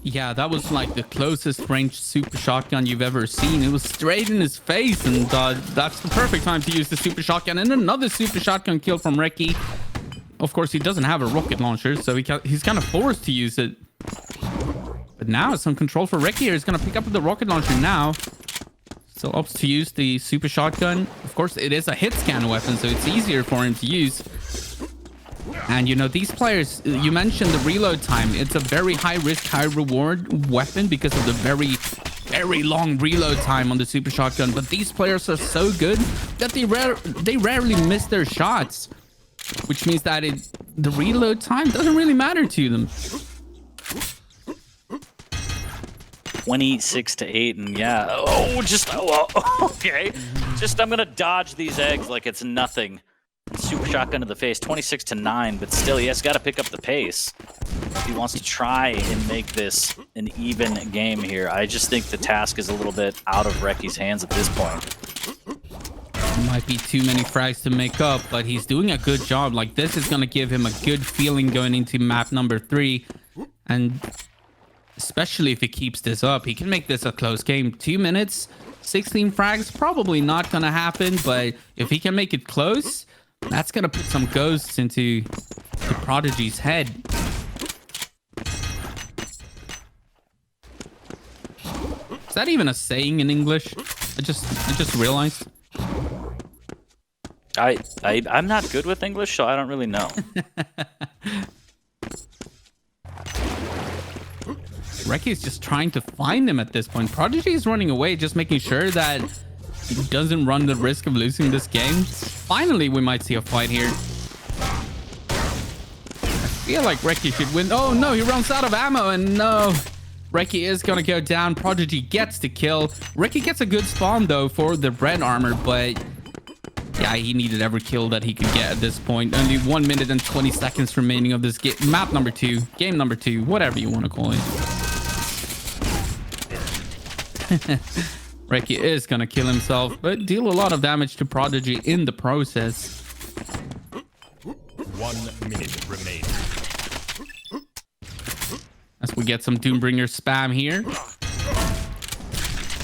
Yeah, that was like the closest range super shotgun you've ever seen. It was straight in his face, and that's the perfect time to use the super shotgun. And another super shotgun kill from REKI. Of course, he doesn't have a rocket launcher, so he's kind of forced to use it. But now some control for REKI here. He's going to pick up the rocket launcher now. So opts to use the super shotgun. Of course, it is a hit scan weapon, so it's easier for him to use. And you know, these players, you mentioned the reload time. It's a very high risk, high reward weapon because of the very long reload time on the super shotgun. But these players are so good that they rarely miss their shots, which means that the reload time doesn't really matter to them. 26 to 8, and yeah, okay. Just I'm gonna dodge these eggs like it's nothing. Super shotgun to the face, 26 to 9, but still he has got to pick up the pace if he wants to try and make this an even game here. I just think the task is a little bit out of REKI's hands at this point. Might be too many frags to make up, but he's doing a good job. Like, this is gonna give him a good feeling going into map number 3, and especially if he keeps this up, he can make this a close game. 2 minutes, 16 frags, probably not gonna happen, but if he can make it close, that's gonna put some ghosts into the Prodigy's head. Is that even a saying in English? I just realized. I'm not good with English, so I don't really know. REKI is just trying to find him at this point. Prodigy is running away, just making sure that he doesn't run the risk of losing this game. Finally, we might see a fight here. I feel like REKI should win. Oh no, he runs out of ammo, and no. REKI is gonna go down. Prodigy gets the kill. REKI gets a good spawn though for the red armor, but yeah, he needed every kill that he could get at this point. Only 1 minute and 20 seconds remaining of this game. Map number 2, game number 2, whatever you want to call it. REKI is gonna kill himself, but deal a lot of damage to Prodigy in the process. 1 minute remaining. As we get some Doombringer spam here.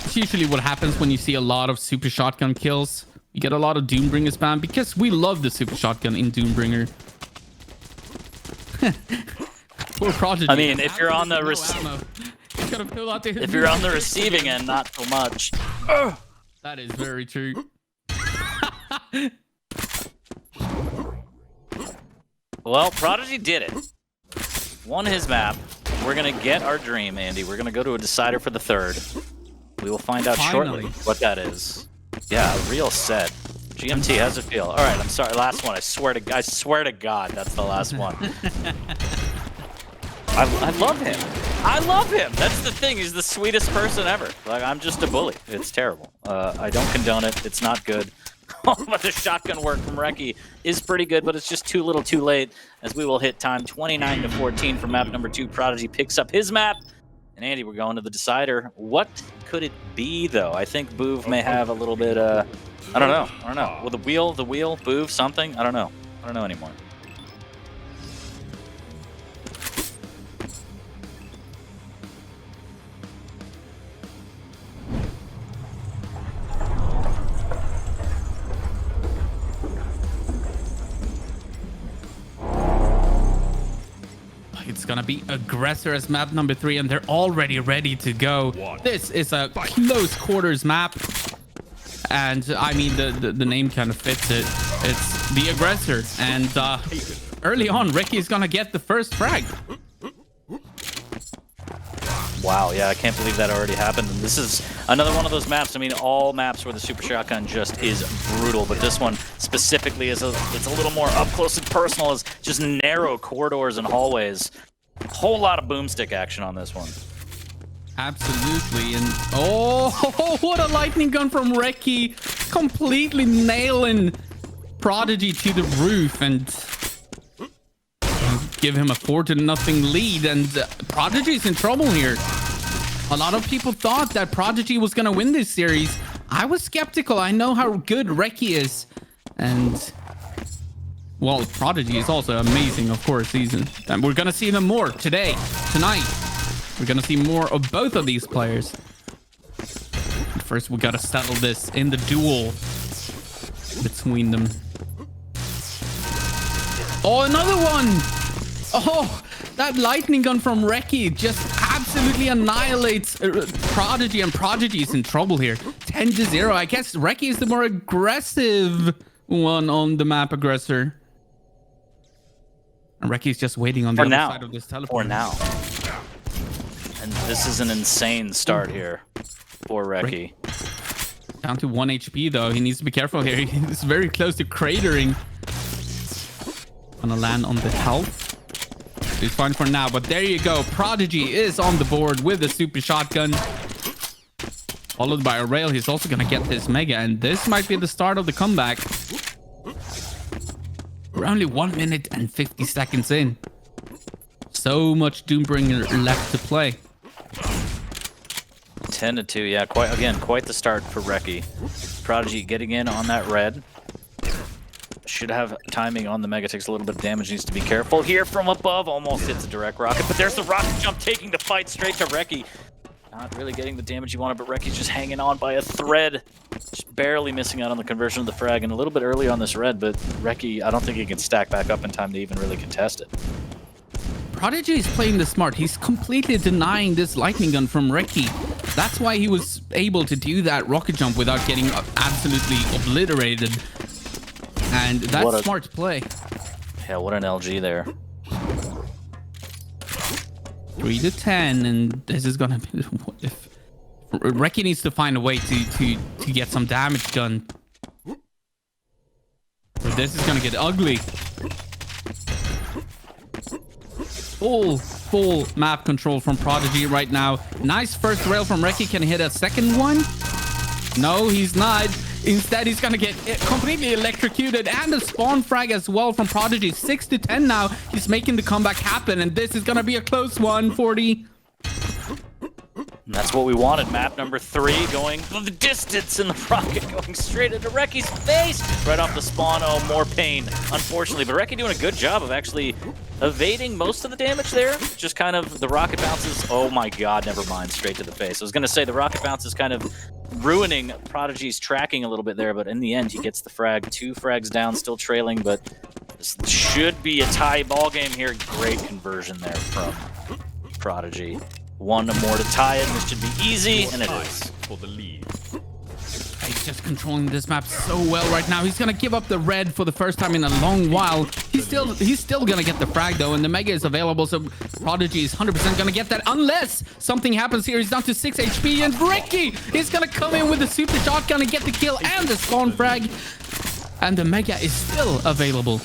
It's usually what happens when you see a lot of super shotgun kills. You get a lot of Doombringer spam because we love the super shotgun in Doombringer. Poor Prodigy. I mean, if you're on the if you're on the receiving end, not so much. That is very true. Well, Prodigy did it. Won his map. We're gonna get our dream, Andy. We're gonna go to a decider for the 3rd. We will find out shortly what that is. Yeah, real set. GMT, how's it feel? All right, I'm sorry. Last one. I swear to God, that's the last one. I love him. I love him. That's the thing. He's the sweetest person ever. Like, I'm just a bully. It's terrible. I don't condone it. It's not good. But the shotgun work from REKI is pretty good, but it's just too little too late, as we will hit time 29-14 for map number 2. Prodigy picks up his map. And Andy, we're going to the decider. What could it be, though? I think Bouv may have a little bit, I don't know. Well, the wheel, Bouv, something? I don't know. I don't know anymore. It's gonna be Aggressor as map number 3, and they're already ready to go. This is a close quarters map, and I mean the name kind of fits it. It's the Aggressor, and early on, REKI is gonna get the first frag. Wow, yeah, I can't believe that already happened. And this is another one of those maps. I mean, all maps where the super shotgun just is brutal, but this one specifically is it's a little more up close and personal. It's just narrow corridors and hallways. Whole lot of boomstick action on this one. Absolutely, and oh, what a lightning gun from REKI, completely nailing Prodigy to the roof and give him a 4-0 lead, and Prodigy's in trouble here. A lot of people thought that Prodigy was gonna win this series. I was skeptical. I know how good REKI is, and well, Prodigy is also amazing, of course. And we're gonna see them more tonight. We're gonna see more of both of these players. But first, we gotta settle this in the duel between them. Oh, another one! Oh, that lightning gun from REKI just absolutely annihilates Prodigy, and Prodigy is in trouble here. 10-0. I guess REKI is the more aggressive one on the map, Aggressor. And REKI is just waiting on the other side of this teleport. For now. And this is an insane start here for REKI. Down to 1 HP though. He needs to be careful here. He's very close to cratering. Gonna land on the health. He's fine for now, but there you go. Prodigy is on the board with the super shotgun. Followed by a rail. He's also gonna get this mega, and this might be the start of the comeback. We're only 1 minute and 50 seconds in. So much Doombringer left to play. 10-2, yeah, quite the start for REKI. Prodigy getting in on that red. Should have timing on the mega, takes a little bit of damage, needs to be careful here from above. Almost hits a direct rocket, but there's the rocket jump taking the fight straight to REKI. Not really getting the damage you wanted, but REKI's just hanging on by a thread. Just barely missing out on the conversion of the frag, and a little bit early on this red, but REKI, I don't think he can stack back up in time to even really contest it. Prodigy is playing this smart. He's completely denying this lightning gun from REKI. That's why he was able to do that rocket jump without getting absolutely obliterated. and that's What a- smart play. Yeah, what an LG there. 3 to 10, and this is gonna be. If REKI needs to find a way to get some damage done, or this is gonna get ugly. Full map control from Prodigy right now. Nice first rail from REKI. Can he hit a second one? No, he's not. Instead, he's gonna get completely electrocuted, and a spawn frag as well from Prodigy. 6 to 10 now. He's making the comeback happen, and this is gonna be a close one. 40. And that's what we wanted. Map number 3 going the distance, and the rocket going straight into REKI's face. Right off the spawn. Oh, more pain, unfortunately. But REKI doing a good job of actually evading most of the damage there. Just kind of the rocket bounces. Oh my god, never mind. Straight to the face. I was going to say the rocket bounce is kind of ruining Prodigy's tracking a little bit there, but in the end, he gets the frag. 2 frags down, still trailing, but this should be a tie ball game here. Great conversion there from Prodigy. 1 more to tie it, and this should be easy, and it is. For the lead. He's just controlling this map so well right now. He's gonna give up the red for the first time in a long while. He's still gonna get the frag though, and the mega is available, so Prodigy is 100% gonna get that unless something happens here. He's down to 6 HP, and REKI is gonna come in with the super shotgun and get the kill and the spawn frag, and the mega is still available.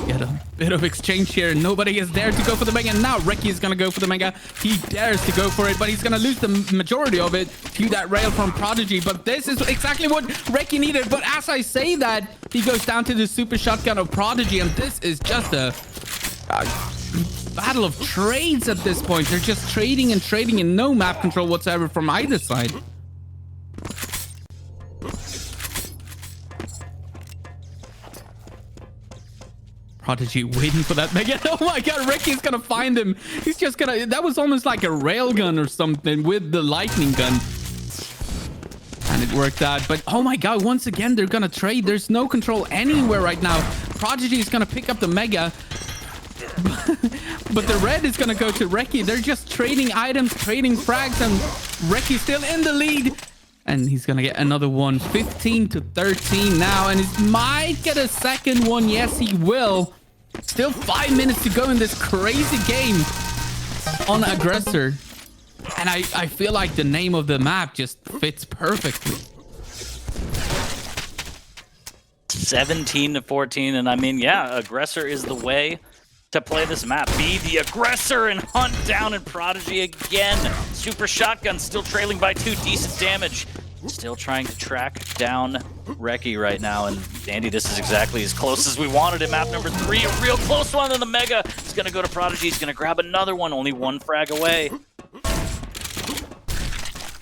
Get a bit of exchange here. Nobody is there to go for the mega. Now REKI is going to go for the mega. He dares to go for it, but he's going to lose the majority of it to that rail from Prodigy. But this is exactly what REKI needed. But as I say that, he goes down to the super shotgun of Prodigy, and this is just a battle of trades at this point. They're just trading and no map control whatsoever from either side. Prodigy waiting for that mega. Oh my god, REKI's gonna find him. He's just gonna... That was almost like a railgun or something with the lightning gun. And it worked out. But oh my god, once again, they're gonna trade. There's no control anywhere right now. Prodigy is gonna pick up the mega. But the red is gonna go to REKI. They're just trading items, trading frags, and REKI's still in the lead. And he's gonna get another one. 15 to 13 now, and he might get a second one. Yes, he will. Still 5 minutes to go in this crazy game on Aggressor. And I feel like the name of the map just fits perfectly. 17 to 14, and I mean, yeah, Aggressor is the way to play this map. Be the aggressor and hunt down and Prodigy again. Super shotgun still trailing by 2, decent damage. Still trying to track down REKI right now, and Andy, this is exactly as close as we wanted it. Map number 3, a real close one, and the mega is gonna go to Prodigy. He's gonna grab another one, only 1 frag away.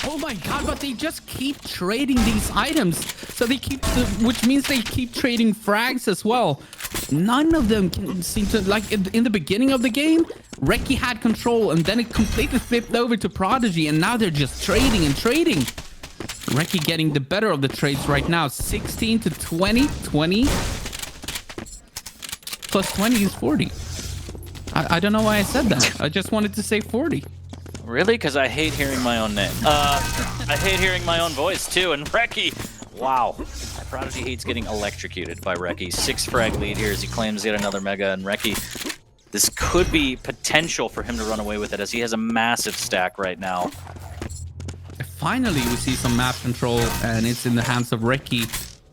Oh my god, but they just keep trading these items. So they keep, which means they keep trading frags as well. None of them can seem to, like in the beginning of the game, REKI had control, and then it completely flipped over to Prodigy, and now they're just trading and trading. REKI getting the better of the trades right now. 16 to 20. 20 plus 20 is 40. I don't know why I said that. I just wanted to say 40. Really? Because I hate hearing my own name. I hate hearing my own voice too. And REKI, wow. Prodigy hates getting electrocuted by REKI. 6 frag lead here as he claims yet another mega. And REKI, this could be potential for him to run away with it, as he has a massive stack right now. Finally, we see some map control, and it's in the hands of REKI.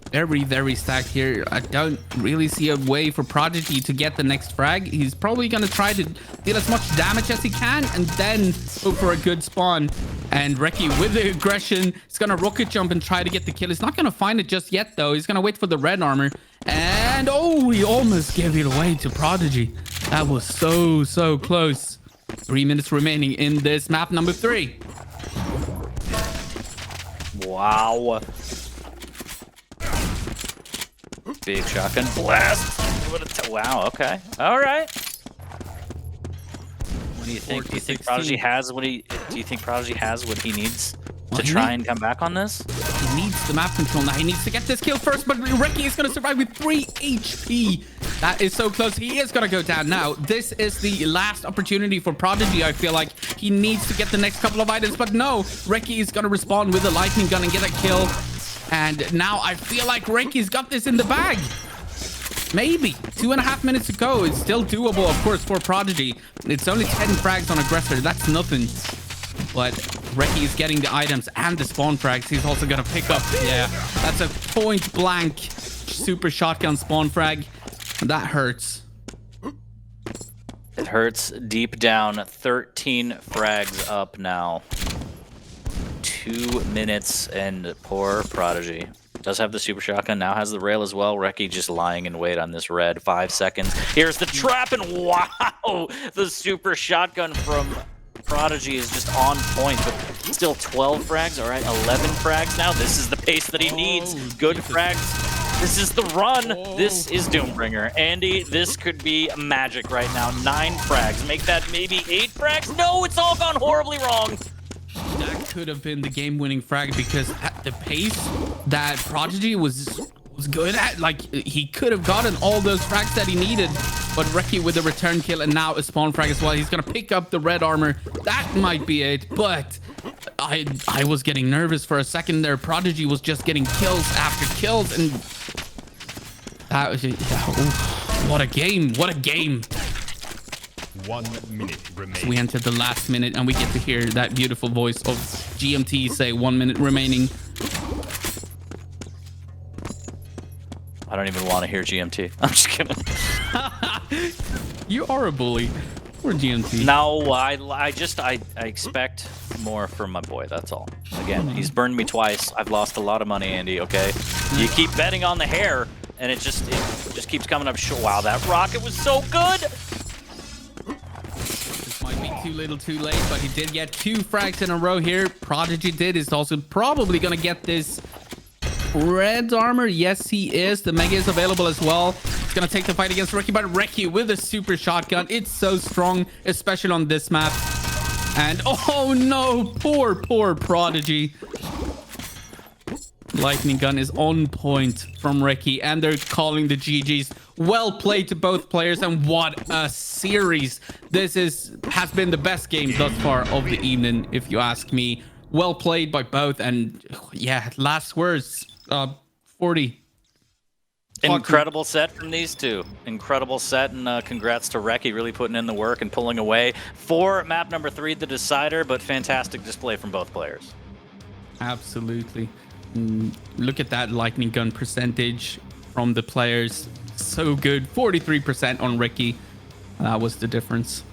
Very, very stacked here. I don't really see a way for Prodigy to get the next frag. He's probably going to try to deal as much damage as he can, and then hope for a good spawn. And REKI, with the aggression, is going to rocket jump and try to get the kill. He's not going to find it just yet, though. He's going to wait for the red armor. And, oh, he almost gave it away to Prodigy. That was so, so close. 3 minutes remaining in this map number 3. Wow. Big shotgun blast. Wow, okay. All right. What do you think? Do you think Prodigy has what he needs? to try and come back on this. He needs the map control now. He needs to get this kill first, but REKI is going to survive with 3 HP. That is so close. He is going to go down now. This is the last opportunity for Prodigy. I feel like he needs to get the next couple of items, but no. REKI is going to respond with a lightning gun and get a kill. And now I feel like REKI's got this in the bag. Maybe 2.5 minutes to go. It's still doable, of course, for Prodigy. It's only 10 frags on Aggressor. That's nothing. But REKI is getting the items and the spawn frags. He's also going to pick up. Yeah, that's a point blank super shotgun spawn frag. That hurts. It hurts deep down. 13 frags up now. 2 minutes, and poor Prodigy. Does have the super shotgun, now has the rail as well. REKI just lying in wait on this red. 5 seconds. Here's the trap, and wow! The super shotgun from Prodigy is just on point, but still 12 frags. All right, 11 frags now. This is the pace that he needs. Good frags. This is the run. This is Doombringer. Andy, this could be magic right now. 9 frags. Make that maybe 8 frags. No, it's all gone horribly wrong. That could have been the game-winning frag because at the pace that Prodigy was good at, like, he could have gotten all those frags that he needed. But REKI with a return kill and now a spawn frag as well. He's gonna pick up the red armor. That might be it, but I was getting nervous for a second there. Prodigy was just getting kills after kills, and that was what a game! What a game! 1 minute remaining. So we entered the last minute, and we get to hear that beautiful voice of GMT say 1 minute remaining. I don't even want to hear GMT. I'm just kidding. You are a bully. Or GMT. No, I expect more from my boy, that's all. Again, he's burned me twice. I've lost a lot of money, Andy, okay? You keep betting on the hair, and it just keeps coming up short. Wow, that rocket was so good! This might be too little too late, but he did get 2 frags in a row here. Prodigy is also probably gonna get this red armor. Yes, he is. The mega is available as well. It's gonna take the fight against REKI, but REKI with a super shotgun. It's so strong, especially on this map. And oh no, poor Prodigy. Lightning gun is on point from REKI, and they're calling the GGs. Well played to both players, and what a series. This has been the best game thus far of the evening, if you ask me. Well played by both, and yeah, last words. 40. Incredible set from these two. Incredible set, and congrats to REKI really putting in the work and pulling away for map number 3, the decider, but fantastic display from both players. Absolutely. Look at that lightning gun percentage from the players. So good. 43% on REKI. That was the difference.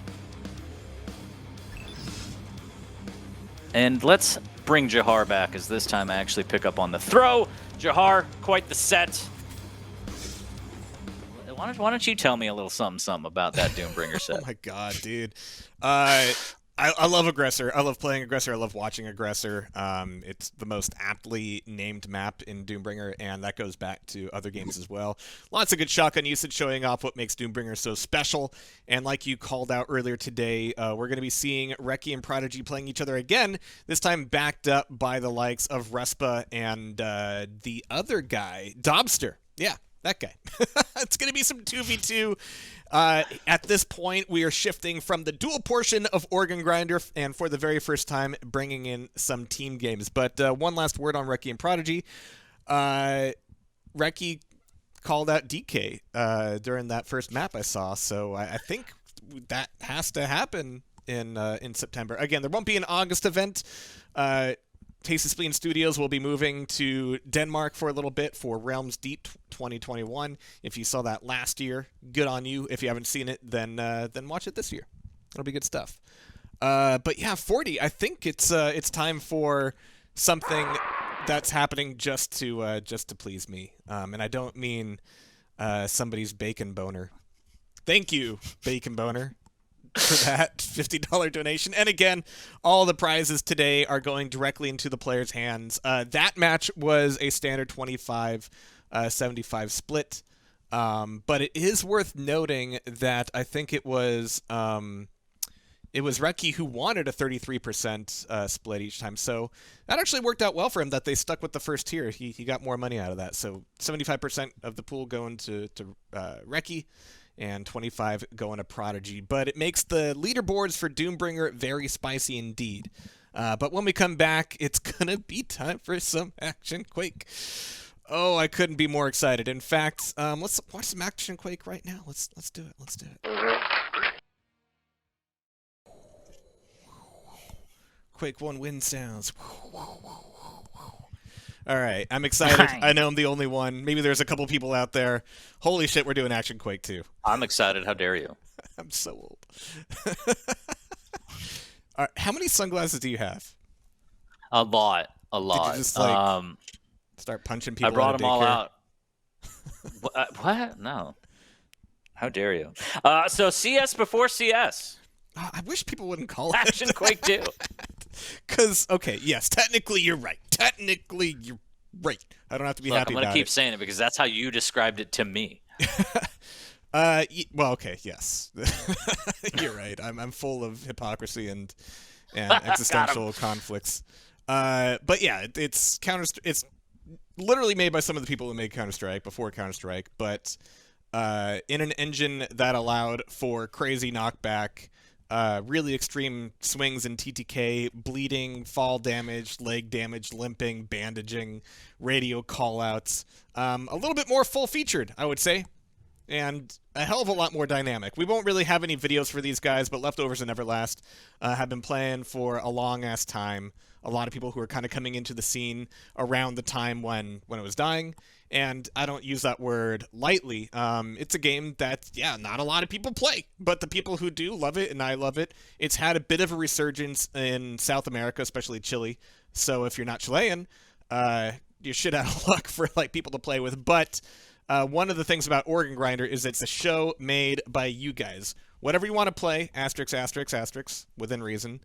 And let's bring Jehar back, as this time I actually pick up on the throw. Jehar, quite the set. Why don't you tell me a little something about that Doombringer set? Oh my god, dude. I love Aggressor. I love playing Aggressor. I love watching Aggressor. It's the most aptly named map in Doombringer, and that goes back to other games as well. Lots of good shotgun usage, showing off what makes Doombringer so special. And like you called out earlier today, we're going to be seeing REKI and Prodigy playing each other again, this time backed up by the likes of Respa and the other guy, Dobster. Yeah, that guy. It's going to be some 2v2. At this point, we are shifting from the dual portion of Organ Grinder, and for the very first time, bringing in some team games. But one last word on REKI and Prodigy. REKI called out DEEKAY during that first map I saw, so I think that has to happen in September. Again, there won't be an August event. Tastyspleen Studios will be moving to Denmark for a little bit for Realms Deep 2021. If you saw that last year, good on you. If you haven't seen it, then watch it this year. It'll be good stuff. But yeah, 40. I think it's time for something that's happening just to please me. And I don't mean somebody's bacon boner. Thank you, bacon boner, for that $50 donation. And again, all the prizes today are going directly into the players' hands. That match was a standard 25-75 split. But it is worth noting that I think it was it was REKI who wanted a 33% split each time. So that actually worked out well for him that they stuck with the first tier. He got more money out of that. So 75% of the pool going to REKI and 25 going to Prodigy. But it makes the leaderboards for Doombringer very spicy indeed. But when we come back, it's going to be time for some Action Quake. Oh, I couldn't be more excited. In fact, let's watch some Action Quake right now. Let's do it. Let's do it. Quake 1 wind sounds. All right, I'm excited. I know I'm the only one. Maybe there's a couple people out there. Holy shit, we're doing Action Quake 2. I'm excited. How dare you? I'm so old. All right, how many sunglasses do you have? A lot. A lot. Did you just like start punching people? I brought them all daycare? out. What? No. How dare you? So CS before CS. I wish people wouldn't call it Action Quake 2. Because, okay, yes, technically you're right. Technically you're right. I don't have to be happy about it. I'm going to keep saying it because that's how you described it to me. Well, okay, yes. You're right. I'm full of hypocrisy and existential conflicts. But yeah, it's literally made by some of the people who made Counter-Strike before Counter-Strike, but in an engine that allowed for crazy knockback, really extreme swings in TTK, bleeding, fall damage, leg damage, limping, bandaging, radio callouts. A little bit more full-featured, I would say, and a hell of a lot more dynamic. We won't really have any videos for these guys, but Leftovers and EVERLAST have been playing for a long-ass time. A lot of people who are kind of coming into the scene around the time when it was dying, and I don't use that word lightly. It's a game that, yeah, not a lot of people play, but the people who do love it, and I love it. It's had a bit of a resurgence in South America, especially Chile. So if you're not Chilean, you're shit out of luck for like people to play with. But one of the things about Organ Grinder is it's a show made by you guys. Whatever you want to play, asterisk, asterisk, asterisk, within reason.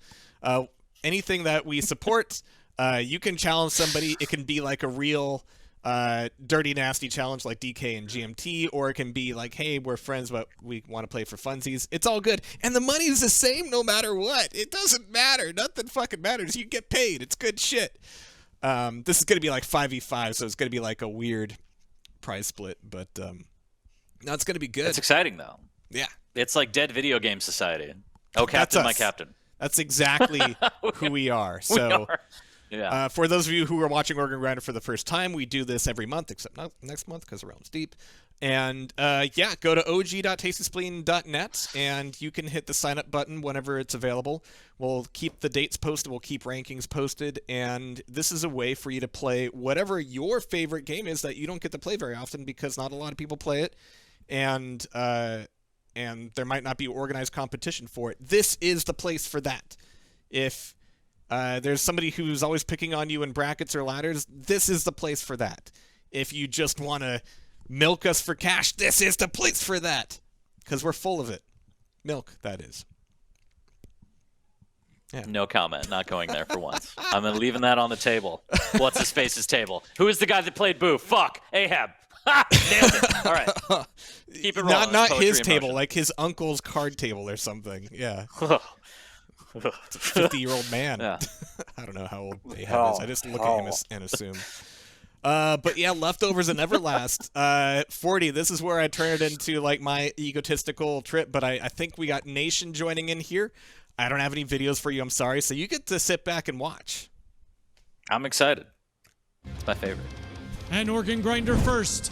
Anything that we support, you can challenge somebody. It can be like a real dirty, nasty challenge like DK and GMT, or it can be like, hey, we're friends, but we want to play for funsies. It's all good. And the money is the same no matter what. It doesn't matter. Nothing fucking matters. You get paid. It's good shit. This is going to be like 5v5, so it's going to be like a weird prize split, but no, it's going to be good. It's exciting, though. Yeah. It's like Dead Video Game Society. Oh, Captain, my Captain. That's exactly who we are. So, yeah. For those of you who are watching Organ Grinder for the first time, we do this every month, except not next month because the Realm's deep. And yeah, go to og.tastyspleen.net and you can hit the sign up button whenever it's available. We'll keep the dates posted. We'll keep rankings posted. And this is a way for you to play whatever your favorite game is that you don't get to play very often because not a lot of people play it. And there might not be organized competition for it. This is the place for that. If there's somebody who's always picking on you in brackets or ladders, this is the place for that. If you just want to milk us for cash, this is the place for that. Because we're full of it. Milk, that is. Yeah. No comment. Not going there for once. I'm leaving that on the table. What's his face's table? Who is the guy that played Boo? Fuck. Ahab. Ha! Nailed it. All right. Keep it rolling. Not his table, like his uncle's card table or something. Yeah. It's a 50-year-old man. Yeah. I don't know how old Ahab is. I just look at him and assume. But yeah, Leftovers and EVERLAST. 40, this is where I turn it into like my egotistical trip, but I think we got Nayshun joining in here. I don't have any videos for you, I'm sorry, so you get to sit back and watch. I'm excited. It's my favorite. And Organ Grinder first,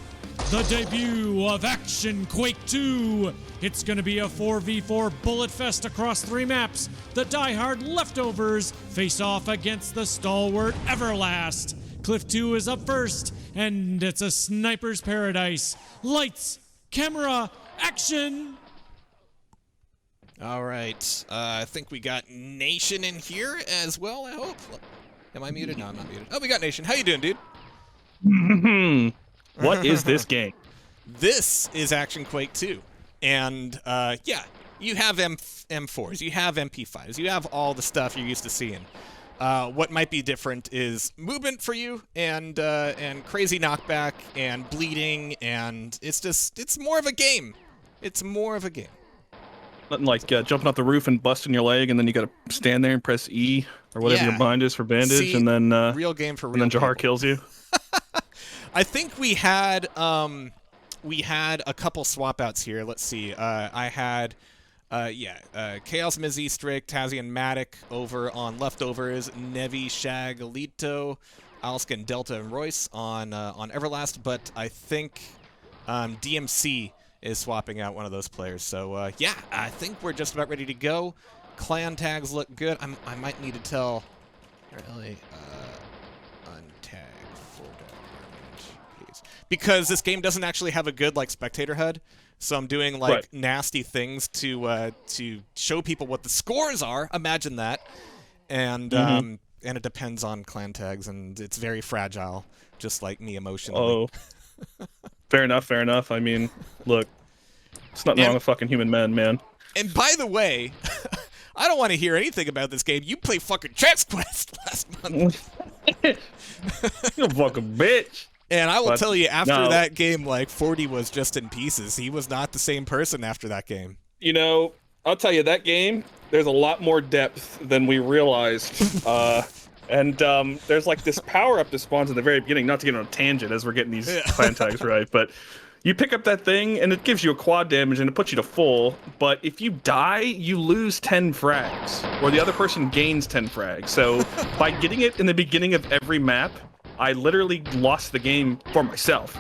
the debut of Action Quake 2. It's going to be a 4v4 bullet fest across 3 maps. The diehard Leftovers face off against the stalwart EVERLAST. Cliff 2 is up first, and it's a sniper's paradise. Lights, camera, action! All right, I think we got Nayshun in here as well, I hope. Am I muted? No, I'm not muted. Oh, we got Nayshun. How you doing, dude? What is this game? This is Action Quake 2. And, yeah, you have M4s, you have MP5s, you have all the stuff you're used to seeing. What might be different is movement for you and crazy knockback and bleeding, and it's more of a game. It's more of a game. Nothing like jumping off the roof and busting your leg, and then you got to stand there and press E or whatever your bind is for bandage, See, and then real game for real. And then Jehar people. kills you. I think we had a couple swap outs here. Let's see. I had Chaos Mizzy, Strick, Tazzy, and Matic over on Leftovers, Nevi, Shag, Alito, Alskin, Delta, and Royce on EVERLAST, but I think DMC is swapping out one of those players. So, yeah, I think we're just about ready to go. Clan tags look good. I might need to tell... Really? Untag full damage, please. Because this game doesn't actually have a good, like, spectator HUD. So I'm doing, like, nasty things to show people what the scores are. Imagine that. And it depends on clan tags, and it's very fragile, just like me emotionally. Oh. Fair enough. I mean, look, it's nothing wrong with fucking human men, man. And by the way, I don't want to hear anything about this game. You played fucking TransQuest last month. You a fucking bitch. And I will tell you, after that game, like, 40 was just in pieces. He was not the same person after that game. You know, I'll tell you, that game, there's a lot more depth than we realized. And there's like this power-up that spawns at the very beginning, not to get on a tangent as we're getting these clan tags right, but you pick up that thing, and it gives you a quad damage, and it puts you to full, but if you die, you lose 10 frags, or the other person gains 10 frags. So by getting it in the beginning of every map, I literally lost the game for myself.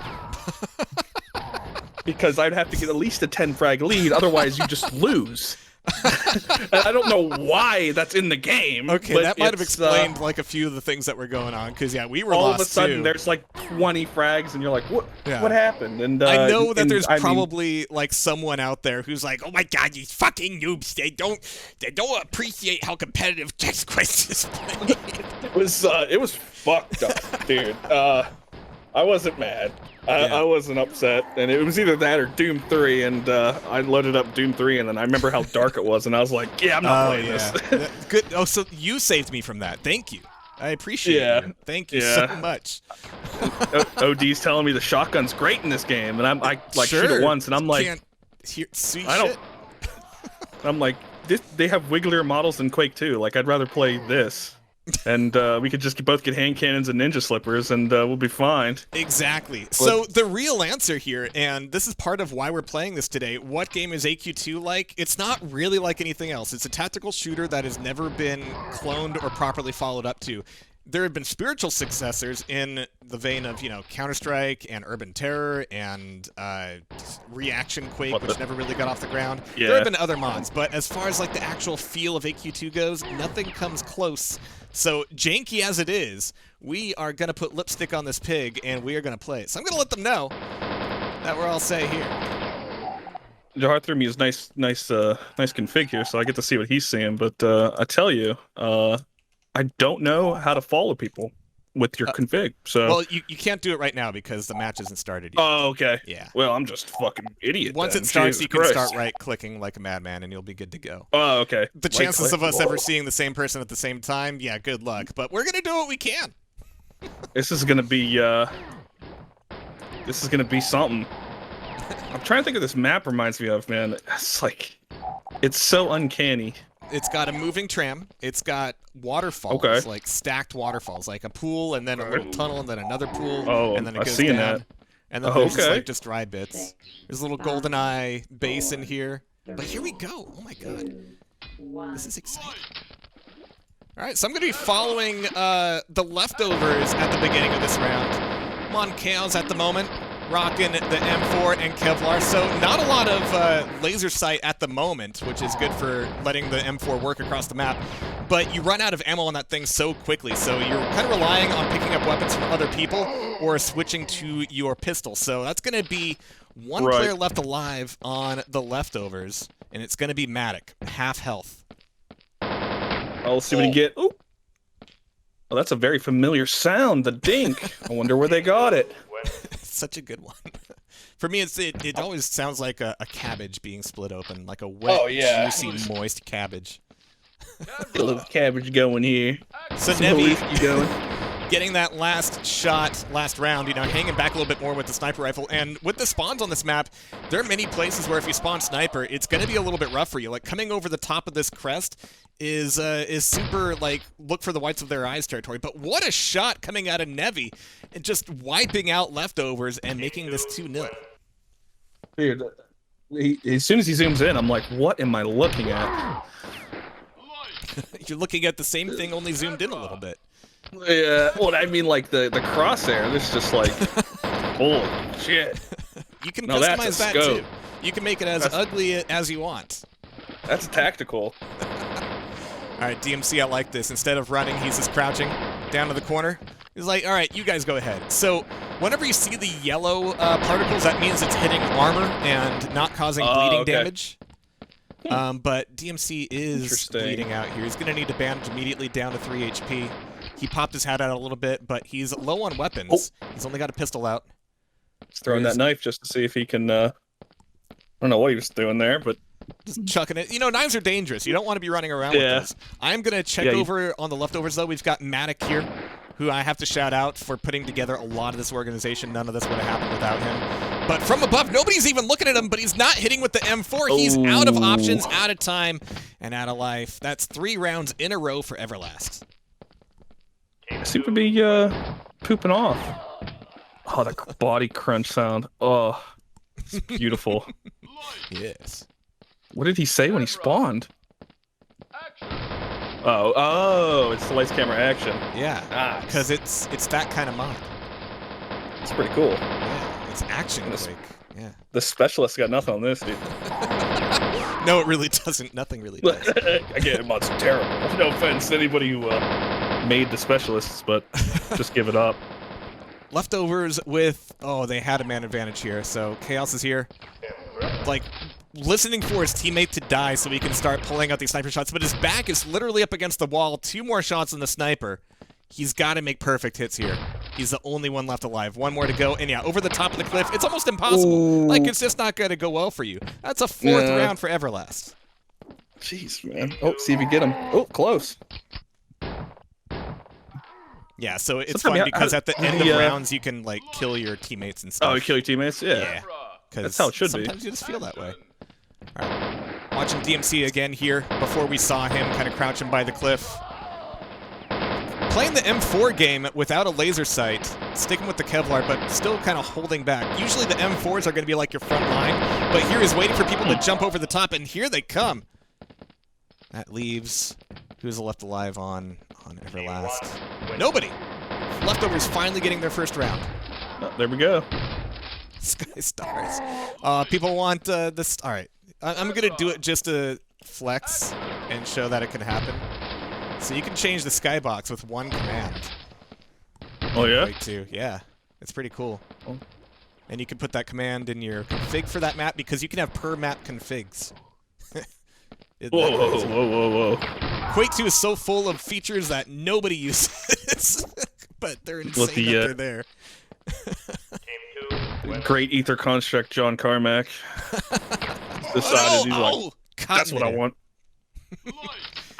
Because I'd have to get at least a 10 frag lead, otherwise you just lose. And I don't know why that's in the game. Okay, that might have explained like a few of the things that were going on, because yeah, we were all lost of a sudden too. There's like 20 frags, and you're like, what happened? And I know that there's probably like someone out there who's like, oh my god, these fucking noobs, they don't appreciate how competitive TransQuest is played. It was fucked up, dude. I wasn't mad. I wasn't upset, and it was either that or Doom 3, and I loaded up Doom 3, and then I remember how dark it was, and I was like, yeah, I'm not playing this. Good. Oh, so you saved me from that. Thank you. I appreciate it. Thank you so much. OD's telling me the shotgun's great in this game, and I shoot it once, and I'm like, I don't. I'm like, they have wigglier models than Quake 2. Like, I'd rather play this. And we could just both get hand cannons and ninja slippers, and we'll be fine. Exactly. So the real answer here, and this is part of why we're playing this today, what game is AQ2 like? It's not really like anything else. It's a tactical shooter that has never been cloned or properly followed up to. There have been spiritual successors in the vein of, you know, Counter-Strike and Urban Terror and Reaction Quake, which never really got off the ground. Yeah. There have been other mods, but as far as like the actual feel of AQ2 goes, nothing comes close. So janky as it is, we are going to put lipstick on this pig, and we are going to play it. So I'm going to let them know that we're all set here. Jehar threw me his nice config here, so I get to see what he's seeing. But I tell you, I don't know how to follow people with your config. So well, you can't do it right now because the match isn't started yet. Oh, okay. Yeah. Well, I'm just a fucking idiot. Once it starts, you can start right-clicking like a madman, and you'll be good to go. Oh, okay. The chances of us ever seeing the same person at the same time, yeah, good luck. But we're gonna do what we can. This is gonna be something. I'm trying to think of this map reminds me of, man. It's like, it's so uncanny. It's got a moving tram. It's got waterfalls, like stacked waterfalls, like a pool, and then a little tunnel, and then another pool, and then it goes down. That. And then there's just, like, just dry bits. There's a little GoldenEye base in here. But here we go. Oh my god. This is exciting. Alright, so I'm going to be following the leftovers at the beginning of this round. I'm on Chaos at the moment, rocking the M4 and Kevlar, so not a lot of laser sight at the moment, which is good for letting the M4 work across the map, but you run out of ammo on that thing so quickly, so you're kind of relying on picking up weapons from other people or switching to your pistol. So that's going to be one player left alive on the leftovers, and it's going to be Matic, half health. I'll see what you get. Ooh. Oh, that's a very familiar sound, the dink. I wonder where they got it. Such a good one. For me, it always sounds like a cabbage being split open, like a wet, juicy, moist cabbage. A little cabbage going here. So Nevi, getting that last shot, last round, you know, hanging back a little bit more with the sniper rifle. And with the spawns on this map, there are many places where if you spawn sniper, it's going to be a little bit rough for you. Like, coming over the top of this crest is super, like, look for the whites of their eyes territory. But what a shot coming out of Nevi and just wiping out leftovers and making this 2-0. Dude, as soon as he zooms in, I'm like, what am I looking at? You're looking at the same thing, only zoomed in a little bit. Yeah, well, I mean, like, the crosshair, it's just like, holy shit. You can No, that's customize a that, scope. too. You can make it as ugly as you want. That's tactical. All right, DMC, I like this. Instead of running, he's just crouching down to the corner. He's like, all right, you guys go ahead. So whenever you see the yellow particles, that means it's hitting armor and not causing bleeding damage. But DMC is bleeding out here. He's going to need to bandage immediately down to 3 HP. He popped his hat out a little bit, but he's low on weapons. He's only got a pistol out. He's throwing that knife just to see if he can, I don't know what he was doing there, but... Just chucking it. You know, knives are dangerous. You don't want to be running around with those. I'm going to check over on the leftovers, though. We've got Matic here, who I have to shout out for putting together a lot of this organization. None of this would have happened without him. But from above, nobody's even looking at him, but he's not hitting with the M4. He's out of options, out of time, and out of life. That's 3 rounds in a row for EVERLAST. Super be pooping off. Oh, the body crunch sound. Oh, it's beautiful. Yes. What did he say when he spawned? Oh, it's the lights, camera, action. Yeah, because it's that kind of mod. It's pretty cool. Yeah, it's action Quake. Yeah. The specialist got nothing on this, dude. No, it really doesn't. Nothing really does. Again, mod's terrible. No offense to anybody who made the specialists, but just give it up. Leftovers with... Oh, they had a man advantage here, so Chaos is here. Like, listening for his teammate to die so he can start pulling out these sniper shots, but his back is literally up against the wall. 2 more shots on the sniper. He's got to make perfect hits here. He's the only one left alive. 1 more to go, and yeah, over the top of the cliff. It's almost impossible. Ooh. Like, it's just not going to go well for you. That's a 4th round for EVERLAST. Jeez, man. Oh, see if you get him. Oh, close. Yeah, so it's fun because at the end of rounds, you can, like, kill your teammates and stuff. Oh, you kill your teammates? Yeah. That's how it should be. Sometimes you just feel that way. All right. Watching DMC again here before we saw him kind of crouching by the cliff. Playing the M4 game without a laser sight, sticking with the Kevlar, but still kind of holding back. Usually the M4s are going to be like your front line, but here he's waiting for people to jump over the top, and here they come. That leaves... Who's left alive on EVERLAST? Nobody! Leftovers finally getting their first round. Oh, there we go. Sky Stars. People want this... All right. I'm going to do it just to flex and show that it can happen. So you can change the skybox with 1 command. Oh, yeah? Quake 2. Yeah. It's pretty cool. Oh. And you can put that command in your config for that map because you can have per map configs. Whoa. Quake 2 is so full of features that nobody uses. But they're insane that they're there. Great ether construct, John Carmack. Decided he's like, that's what I want.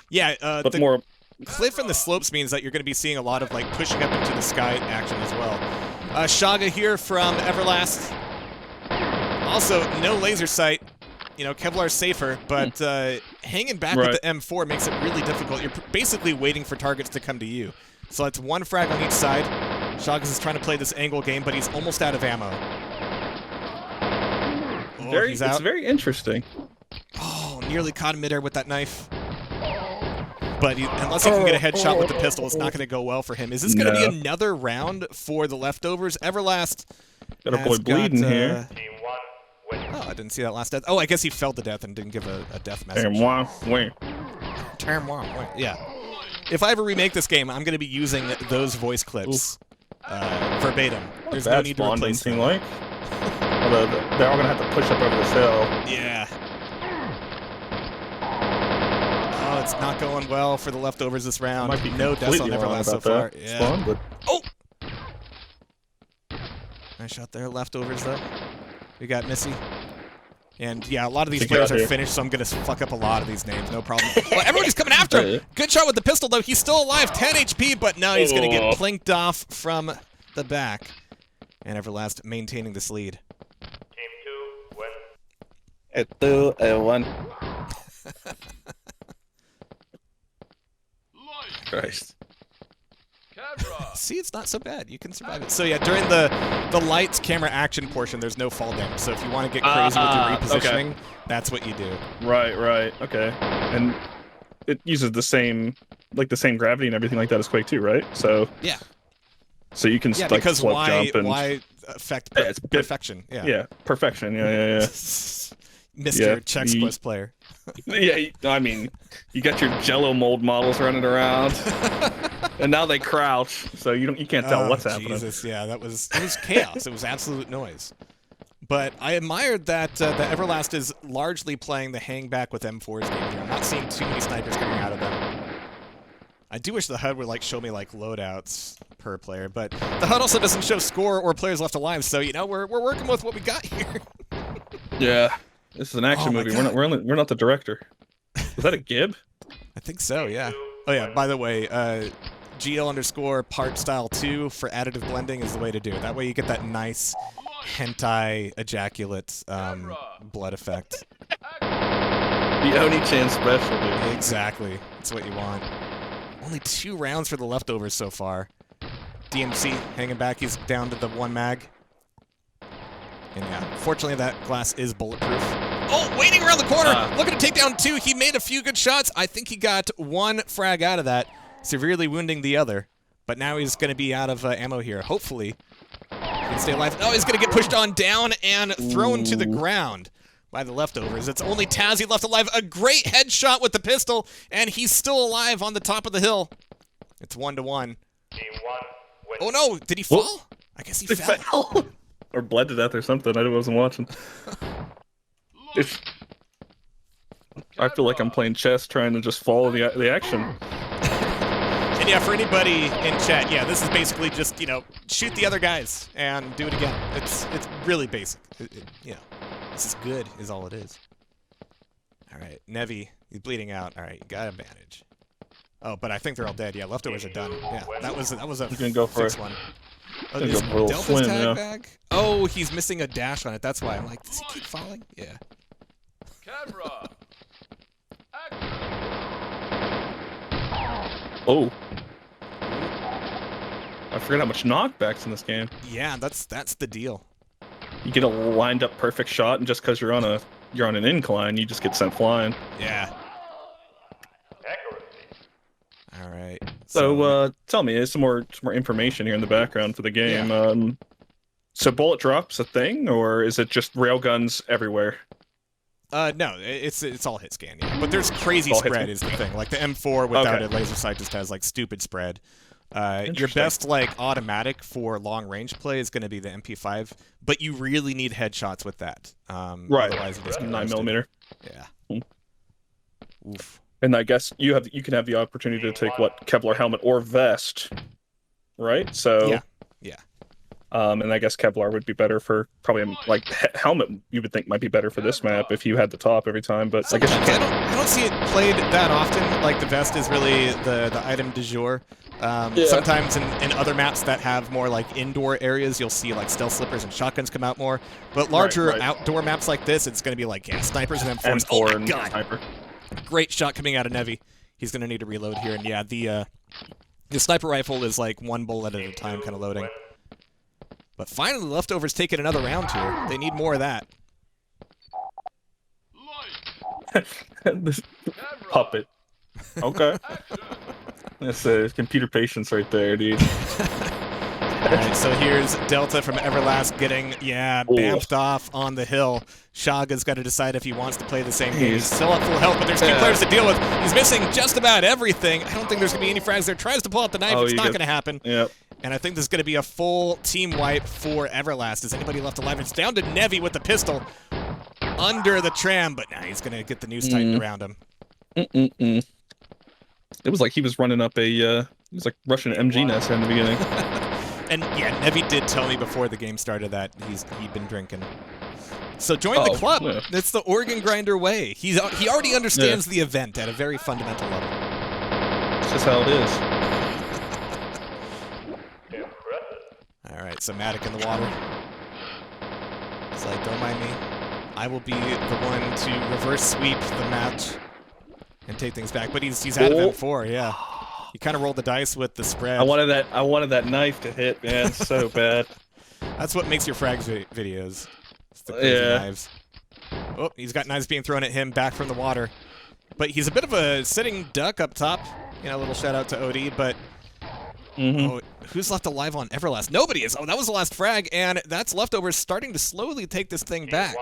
Yeah, but the more cliff and the slopes means that you're going to be seeing a lot of like pushing up into the sky action as well. Shaga here from EVERLAST. Also, no laser sight. You know, Kevlar's safer, but hanging back with the M4 makes it really difficult. You're basically waiting for targets to come to you. So it's 1 frag on each side. Shagas is trying to play this angle game, but he's almost out of ammo. Oh, he's out. It's very interesting. Oh, nearly caught him midair with that knife. But unless he can get a headshot with the pistol, it's not going to go well for him. Is this going to be another round for the leftovers? EVERLAST got a boy bleeding here. Oh, I didn't see that last death. Oh, I guess he fell to death and didn't give a death message. Yeah. If I ever remake this game, I'm going to be using those voice clips verbatim. There's no need to replace them. Like. They're all going to have to push up over this hill. Yeah. Oh, it's not going well for the leftovers this round. Might be no deaths on EVERLAST so far. Yeah. Spawn, but... Oh! Nice shot there. Leftovers, though. We got Missy. And yeah, a lot of these players are finished, so I'm gonna fuck up a lot of these names, no problem. Well, everybody's coming after him. Good shot with the pistol, though. He's still alive, 10 HP, but now he's gonna get plinked off from the back. And EVERLAST maintaining this lead. Team 2 win. 2-1. Christ. See, it's not so bad. You can survive it. So yeah, during the lights, camera, action portion, there's no fall damage. So if you want to get crazy with your repositioning, that's what you do. Right, okay. And it uses the same gravity and everything like that as Quake 2, right? So yeah. So you can yeah, like because slope jump and why affect perfection? Yeah. Yeah, perfection. Yeah. Mr. Chex player. Yeah, I mean, you got your Jello mold models running around, and now they crouch, so you can't tell what's happening. Jesus, yeah, it was chaos. It was absolute noise. But I admired that the EVERLAST is largely playing the hang back with M4's game here. I'm not seeing too many snipers coming out of them. I do wish the HUD would show me loadouts per player, but the HUD also doesn't show score or players left alive. So we're working with what we got here. Yeah. This is an action movie. We're not the director. Was that a Gib? I think so. Yeah. Oh yeah. By the way, GL_part_style2 for additive blending is the way to do it. That way you get that nice hentai ejaculate blood effect. The Oni-chan special, dude. Exactly. That's what you want. Only 2 rounds for the leftovers so far. DMC hanging back. He's down to the 1 mag. And yeah, fortunately that glass is bulletproof. Oh, waiting around the corner! Looking to take down 2. He made a few good shots. I think he got 1 frag out of that, severely wounding the other. But now he's going to be out of ammo here. Hopefully he can stay alive. Oh, he's going to get pushed on down and thrown to the ground by the leftovers. It's only Tazzy left alive. A great headshot with the pistol, and he's still alive on the top of the hill. It's 1-1. Oh no, did he fall? I guess he fell. Or bled to death or something. I wasn't watching. I feel like I'm playing chess, trying to just follow the action. And yeah, for anybody in chat, yeah, this is basically just shoot the other guys and do it again. It's really basic. This is good, is all it is. All right, Nevi, he's bleeding out. All right, you got a bandage. Oh, but I think they're all dead. Yeah, leftovers are done. Yeah, that was a fixed one. Oh, is Delta's tag bag? Oh, he's missing a dash on it. That's why I'm like, does he keep falling? Yeah. Camera. Oh. I forgot how much knockback's in this game. Yeah, that's the deal. You get a lined up perfect shot, and just because you're on an incline, you just get sent flying. Yeah. All right. So tell me, some more information here in the background for the game. Yeah. So bullet drop's a thing, or is it just railguns everywhere? No, it's all hit scan. Yeah. But there's crazy spread is the thing. Like the M4 without a laser sight just has stupid spread. Your best automatic for long range play is going to be the MP5, but you really need headshots with that. Right. Otherwise, it just 9mm. Yeah. Oof. And I guess you can have the opportunity to take Kevlar helmet or vest, right? So yeah. And I guess Kevlar would be better for probably helmet. You would think might be better for this map if you had the top every time, but I guess you can't. I don't see it played that often. Like the vest is really the item du jour. Sometimes in other maps that have more indoor areas, you'll see stealth slippers and shotguns come out more. But larger outdoor maps like this, it's going to be snipers and M4s. Oh my god! Sniper. Great shot coming out of Nevi. He's going to need to reload here. And yeah, the sniper rifle is 1 bullet at a time kind of loading. But finally, the leftovers taking another round here. They need more of that. This puppet. Okay. That's computer patience right there, dude. Alright, so here's Delta from EVERLAST getting, bamfed off on the hill. Shaga's got to decide if he wants to play the same game. He's still at full health, but there's 2 players to deal with. He's missing just about everything. I don't think there's going to be any frags there. Tries to pull out the knife. It's not going to happen. Yep. And I think this is going to be a full team wipe for EVERLAST. Is anybody left alive? It's down to Nevi with the pistol under the tram, but now he's going to get the noose tightened around him. It was like he was running up he was rushing an MG nest in the beginning. And yeah, Nevi did tell me before the game started that he'd been drinking. So join the club. Yeah. It's the organ grinder way. He already understands the event at a very fundamental level. It's just how it is. All right, so Matic in the water. It's like, don't mind me. I will be the one to reverse sweep the match and take things back. But he's out of M4, yeah. He kind of rolled the dice with the spread. I wanted that knife to hit, man, so bad. That's what makes your frags videos. It's the crazy knives. Oh, he's got knives being thrown at him back from the water. But he's a bit of a sitting duck up top. You know, a little shout out to OD, but oh, who's left alive on Everlast? Nobody is. Oh, that was the last frag, and that's Leftovers starting to slowly take this thing back.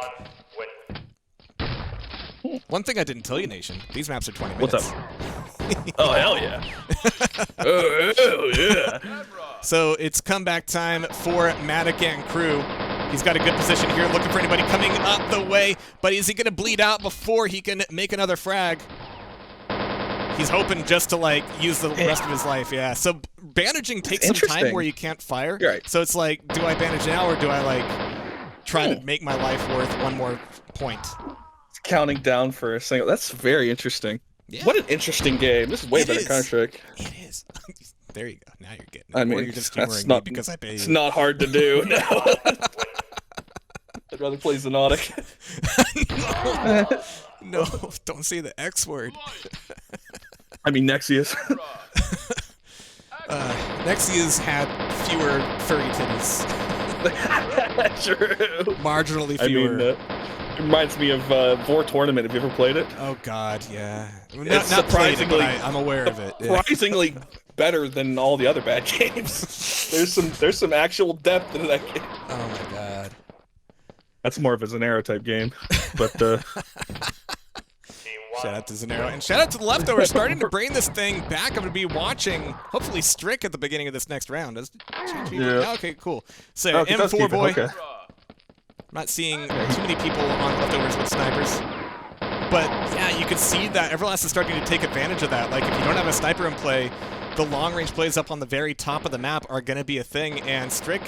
One thing I didn't tell you, Nation, these maps are 20 minutes. What's up? Oh, hell yeah. Oh, hell yeah. So it's comeback time for Matic and crew. He's got a good position here, looking for anybody coming up the way, but is he going to bleed out before he can make another frag? He's hoping just to, like, use the rest of his life, yeah. So bandaging takes some time where you can't fire. Right. So it's like, do I bandage now or do I, like, try to make my life worth one more point? It's counting down for a single. That's very interesting. Yeah. What an interesting game. This is way better than Counter-Strike. It is. There you go. Now you're getting it. I mean, or you're just humoring me because I pay you. It's not hard to do. No. I'd rather play Xenotic. No, don't say the X word. I mean, Nexius. Nexius had fewer furry titties. True. Marginally fewer. I mean, it reminds me of Vor Tournament. Have you ever played it? Oh God, yeah. It's not surprisingly, played it, but I'm aware of it. Yeah. Surprisingly better than all the other bad games. There's some actual depth in that game. Oh my God. That's more of a Zanero type game, but shout out to Zanero and shout out to the Leftovers starting to bring this thing back. I'm gonna be watching hopefully Strick at the beginning of this next round. Yeah. Okay, cool. So M4 boy. Okay. I'm not seeing too many people on Leftovers with snipers. But yeah, you can see that Everlast is starting to take advantage of that. Like if you don't have a sniper in play, the long range plays up on the very top of the map are gonna be a thing, and Strick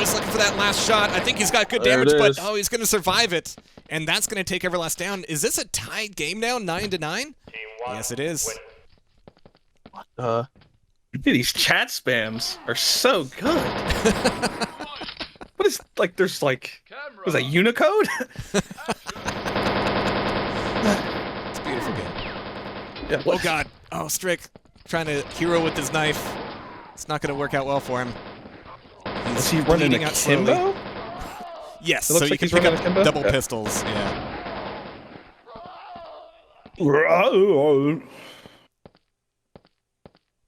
is looking for that last shot. I think he's got good damage, but he's gonna survive it. And that's gonna take Everlast down. Is this a tied game now, 9-9? Yes, it is. Dude, these chat spams are so good. What is, like, there's like, was that Unicode? It's a beautiful game. Yeah, oh God. Oh, Strick trying to hero with his knife. It's not gonna work out well for him. Is he running a Kimbo? Yes, so you can pick up double pistols. Yeah.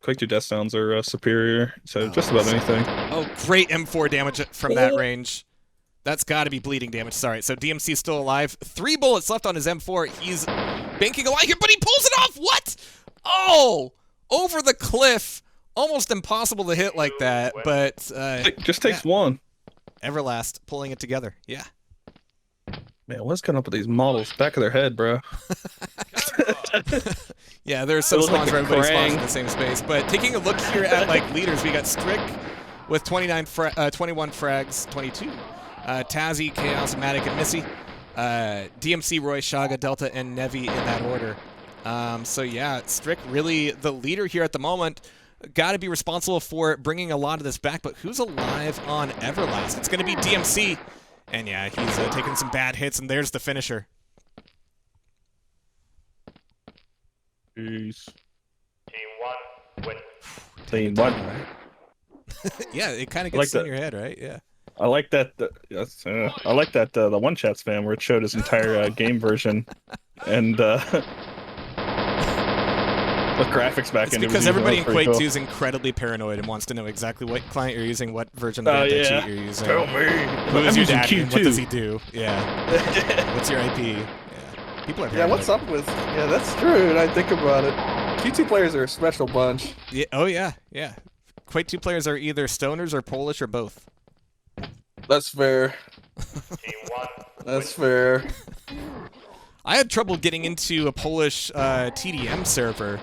Quake 2 death sounds are superior to just about anything. Oh, great M4 damage from that range. That's got to be bleeding damage. Sorry, so DMC is still alive. 3 bullets left on his M4. He's banking away here, but he pulls it off. What? Oh, over the cliff. Almost impossible to hit like that, but it just takes one. Everlast pulling it together. Yeah. Man, what's going up with these models? Back of their head, bro. Yeah, there's some spawns where everybody spawns in the same space. But taking a look here at like leaders, we got Strick with 21 frags, 22. Tazzy, Chaos, Matic, and Missy. DMC, Roy, Shaga, Delta, and Nevi in that order. So yeah, Strick really the leader here at the moment. Got to be responsible for bringing a lot of this back, but who's alive on Everlast? It's going to be DMC. And yeah, he's taking some bad hits, and there's the finisher. Peace. Team 1 win. Team 1. Yeah, it kind of gets in your head, right? Yeah. I like that. I like that the one chat spam where it showed his entire game version, and with graphics back in. It's because everybody in Quake 2 is incredibly paranoid and wants to know exactly what client you're using, what version of anti-cheat you're using. Tell me. Who is your daddy and what does he do? Yeah. What's your IP? Yeah. People are paranoid. Yeah, what's up with... Yeah, that's true, and I think about it. Q2 players are a special bunch. Yeah. Oh, yeah. Yeah. Quake 2 players are either stoners or Polish or both. That's fair. Team 1. That's fair. I had trouble getting into a Polish TDM server.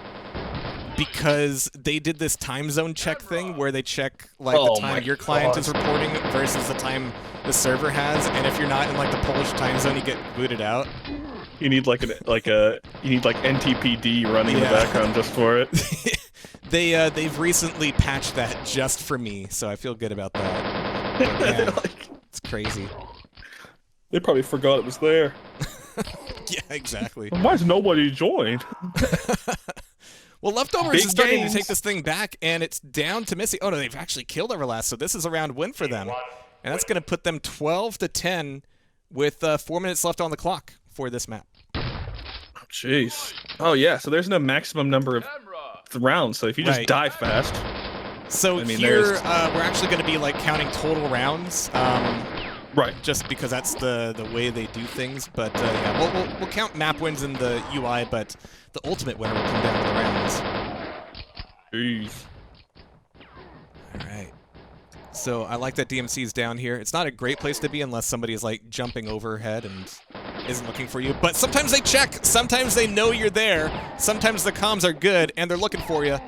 because they did this time zone check thing where they check like Oh the time my your client God. is reporting versus the time the server has, and if you're not in like the Polish time zone, you get booted out. You need like NTPD running in the Yeah. background just for it. They've recently patched that just for me, so I feel good about that. But, man, it's crazy. They probably forgot it was there. Yeah, exactly. Why's nobody joined? Well, Leftovers Big is starting gains. to take this thing back, and it's down to Missy. Oh no, they've actually killed EVERLAST, so this is a round win for them, and that's going to put them 12-10 with 4 minutes left on the clock for this map. Jeez. Oh yeah, so there's no maximum number of rounds, so if you just Right. die fast. So I mean, here there's- we're actually going to be like counting total rounds, right? Just because that's the way they do things. But yeah, we'll count map wins in the UI, but the ultimate winner will come down to the rounds. Jeez. All right. So I like that DMC is down here. It's not a great place to be unless somebody is like jumping overhead and isn't looking for you. But sometimes they check. Sometimes they know you're there. Sometimes the comms are good and they're looking for you.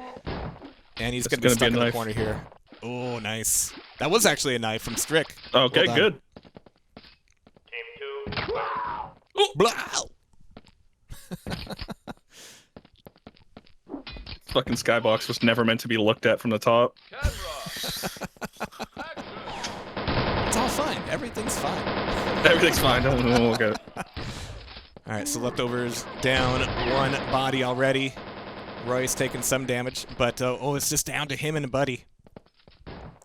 And he's going to be stuck in the corner here. Oh, nice. That was actually a knife from Strick. Okay, Well done. good. Oh, blah. Fucking skybox was never meant to be looked at from the top. It's all fine. Everything's fine. Everything's fine. Don't look at it. All right, so Leftovers down one body already. Roy's taking some damage, but oh, it's just down to him and Buddy.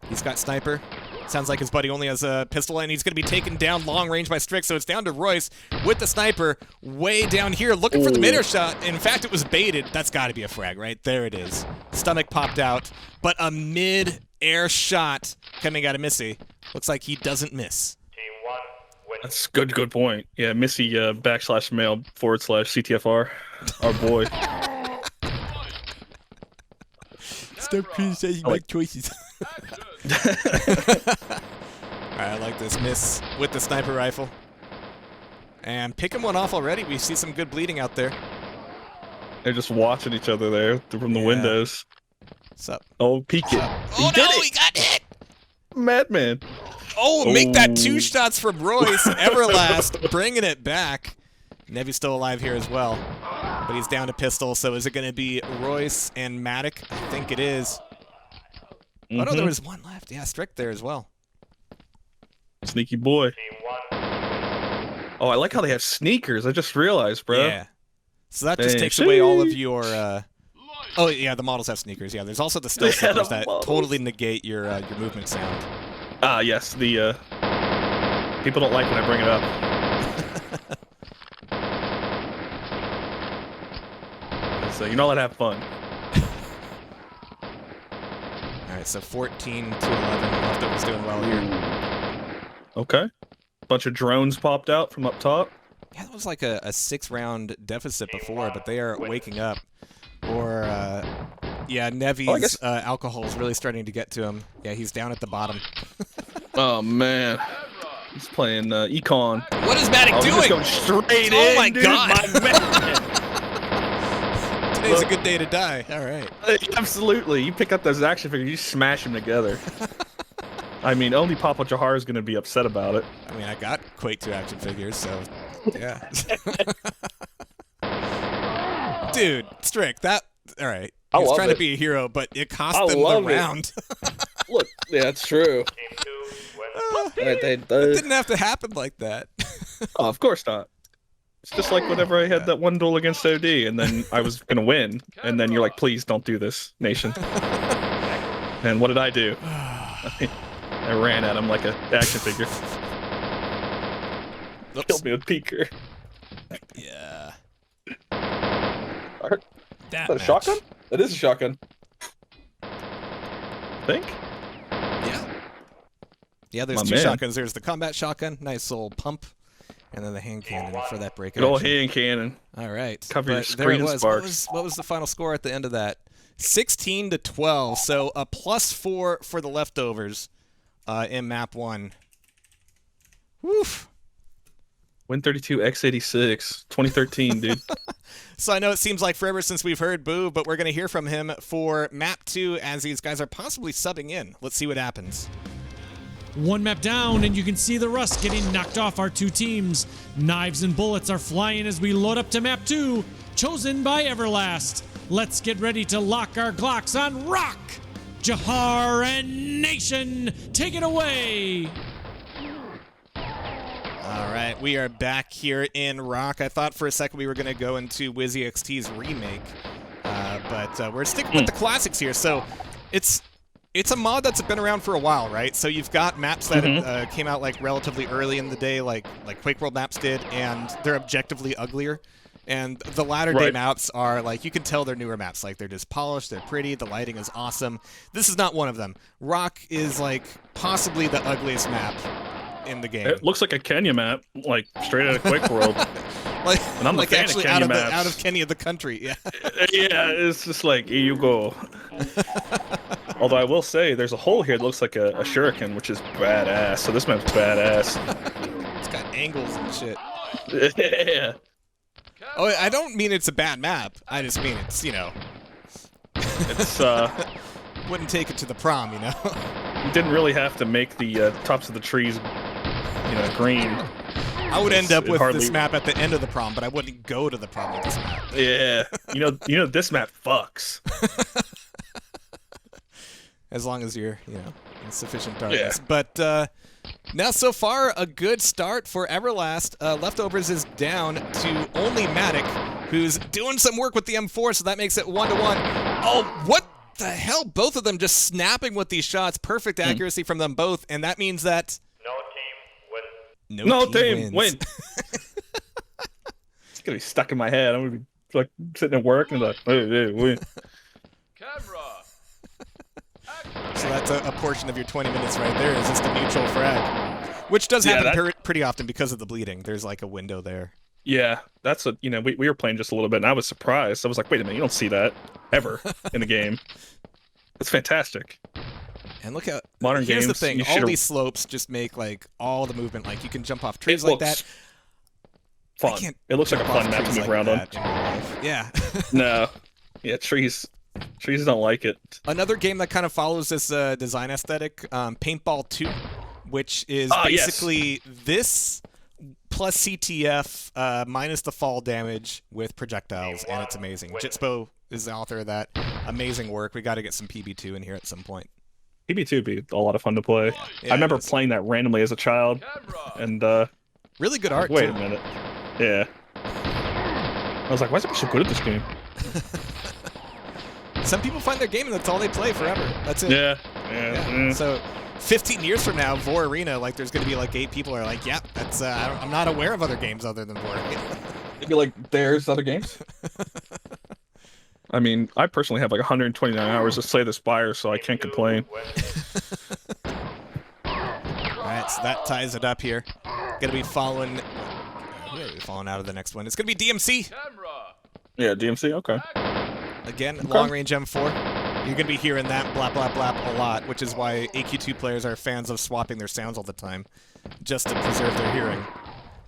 He's got Sniper. Sounds like his buddy only has a pistol, and he's going to be taken down long range by Strick, so it's down to Royce with the Sniper way down here looking for the mid-air shot. In fact, it was baited. That's got to be a frag, right? There it is. Stomach popped out, but a mid-air shot coming out of Missy. Looks like he doesn't miss. That's good point. Yeah, Missy /mail /CTFR. Our boy. Stop criticizing my choices. I like this miss with the sniper rifle. And picking one off already. We see some good bleeding out there. They're just watching each other there from the windows. What's up? Oh, peek it. Oh no, he got hit! Madman. Oh, make that 2 shots from Royce. EVERLAST bringing it back. Nevy's still alive here as well. But he's down to pistol, so is it going to be Royce and Matic? I think it is. Oh no, there was one left. Yeah, Strick there as well. Sneaky boy. Oh, I like how they have sneakers. I just realized, bro. Yeah. So that just takes away all of your... Oh, yeah, the models have sneakers. Yeah, there's also the stealth Yeah, slippers the that models. totally negate your movement sound. Ah, yes. The people don't like when I bring it up. So you know, let have fun. All right, so 14 to 11. Leftovers doing well here. Okay. Bunch of drones popped out from up top. Yeah, that was like a 6-round deficit before, but they are waking up. Or, yeah, Nevy's alcohol is really starting to get to him. Yeah, he's down at the bottom. Oh, man. He's playing Econ. What is Matic doing? He's going straight in, Oh my dude. God. My man. Today's a good day to die. All right. Absolutely. You pick up those action figures, you smash them together. I mean, only Papa Jehar is going to be upset about it. I mean, I got Quake 2 action figures, so yeah. Dude, Strick, that... All right. I He was love trying it. to be a hero, but it cost I them the love it. round. Look, yeah, that's true. It didn't have to happen like that. Oh, of course not. It's just like whenever I had that one duel against OD, and then I was gonna win, and then you're like, "Please don't do this, Nayshun." And what did I do? I ran at him like an action figure. Killed me with Peeker. Yeah. Is that a shotgun? That is a shotgun. Think? Yeah, there's My 2 man. shotguns. There's the combat shotgun, nice little pump, and then the hand cannon for that break. Good old action. hand cannon. All right. Cover your But screen there it in was. sparks. What was the final score at the end of that? 16 to 12. So a +4 for the Leftovers in map 1. Woof. Win32 X86, 2013, dude. So I know it seems like forever since we've heard Boo, but we're going to hear from him for map 2 as these guys are possibly subbing in. Let's see what happens. One map down, and you can see the rust getting knocked off our two teams. Knives and bullets are flying as we load up to map 2, chosen by EVERLAST. Let's get ready to lock our Glocks on Rock! Jehar and Nayshun, take it away! All right, we are back here in Rock. I thought for a second we were going to go into WizEXT's remake, but we're sticking with the classics here. So it's a mod that's been around for a while, right? So you've got maps that came out like relatively early in the day, like Quakeworld maps did, and they're objectively uglier. And the latter day maps are like, you can tell they're newer maps. Like, they're just polished, they're pretty, the lighting is awesome. This is not one of them. Rock is like possibly the ugliest map in the game. It looks like a Kenya map, like straight out of Quakeworld. Like, and I'm like a fan actually of Kenya maps. out of Kenya, the country. Yeah. Yeah, it's just like, here you go. Although I will say, there's a hole here that looks like a shuriken, which is badass. So this map's badass. It's got angles and shit. Yeah. Oh, I don't mean it's a bad map. I just mean it's, you know. It's, wouldn't take it to the prom, you know? You didn't really have to make the tops of the trees, you know, green. I would end up with this map at the end of the prom, but I wouldn't go to the prom with this map. Yeah. You know, this map fucks. As long as you're, you know, in sufficient darkness. Yeah. But, now, so far, a good start for EVERLAST. Leftovers is down to only Matic, who's doing some work with the M4, so that makes it 1-1. Oh, what the hell? Both of them just snapping with these shots. Perfect accuracy from them both, and that means that no team wins. It's gonna be stuck in my head. I'm gonna be like sitting at work and like, hey, win. So that's a portion of your 20 minutes right there, is just a neutral frag. Which does happen pretty often because of the bleeding. There's like a window there. Yeah, that's what, you know, we were playing just a little bit, and I was surprised. I was like, wait a minute, you don't see that ever in the game. It's fantastic. And look at modern here's games. The thing, all these slopes just make like all the movement. Like you can jump off trees like that. Fun. It looks like a fun map to move around on. Yeah. No. Yeah, trees don't like it. Another game that kind of follows this design aesthetic, Paintball 2, which is basically this plus CTF minus the fall damage with projectiles, and it's amazing. Jitspo is the author of that. Amazing work. We got to get some PB2 in here at some point. PB2 would be a lot of fun to play. Yeah, I remember playing that randomly as a child, and really good art. Wait a minute. Yeah. I was like, why is it so good at this game? Some people find their game and that's all they play forever. That's it. Yeah. So 15 years from now, Vor Arena, like there's going to be like 8 people who are like, yep, that's I'm not aware of other games other than Vor Arena. You'd be like, there's other games? I mean, I personally have like 129 hours to Slay the Spire, so I can't complain. Alright, so that ties it up here. Gonna be following... Who are we falling out of the next one? It's gonna be DMC! Yeah, DMC, okay. Again, long-range M4. You're gonna be hearing that blap, blap, blap a lot, which is why AQ2 players are fans of swapping their sounds all the time, just to preserve their hearing.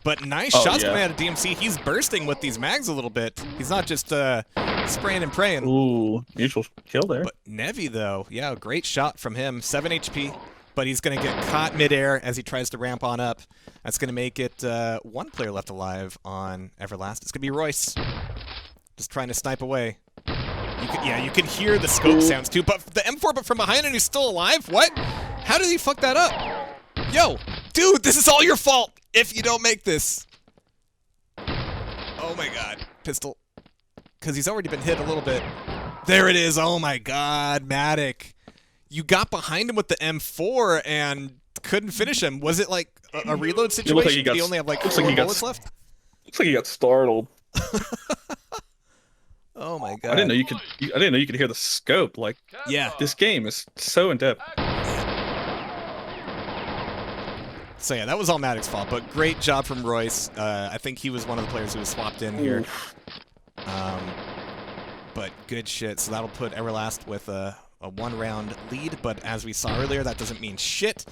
But nice shots coming out of DMC. He's bursting with these mags a little bit. He's not just spraying and praying. Ooh, mutual kill there. But Nevi, though, yeah, great shot from him. 7 HP, but he's going to get caught midair as he tries to ramp on up. That's going to make it 1 player left alive on EVERLAST. It's going to be Royce, just trying to snipe away. You can hear the scope sounds, too. But the M4, but from behind, and he's still alive? What? How did he fuck that up? Yo, dude, this is all your fault if you don't make this. Oh my god. Pistol. Because he's already been hit a little bit. There it is. Oh my god, Matic. You got behind him with the M4 and couldn't finish him. Was it like a reload situation? Did he only have like 4 bullets left? Looks like he got startled. Oh my god. I didn't know you could hear the scope. Like, yeah. This game is so in depth. So yeah, that was all Matic's fault, but great job from Royce. I think he was one of the players who was swapped in here. But good shit. So that'll put EVERLAST with a 1-round lead, but as we saw earlier, that doesn't mean shit.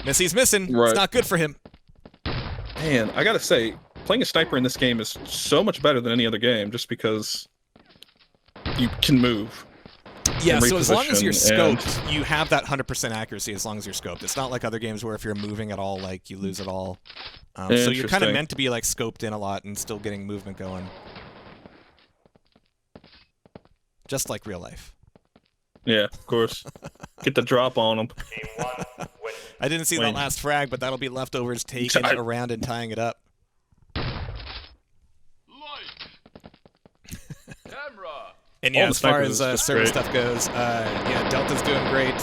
Missy's missing. Right. It's not good for him. Man, I gotta say, playing a sniper in this game is so much better than any other game, just because you can move. Yeah, so as long as you're and- scoped, you have that 100% accuracy as long as you're scoped. It's not like other games where if you're moving at all, like, you lose it all. So you're kind of Interesting. meant to be, like, scoped in a lot and still getting movement going. Just like real life. Yeah, of course. Get the drop on them. I didn't see that last frag, but that'll be leftovers taking it around and tying it up. And yeah, All the as far snipers as is just certain great. stuff goes, yeah, Delta's doing great.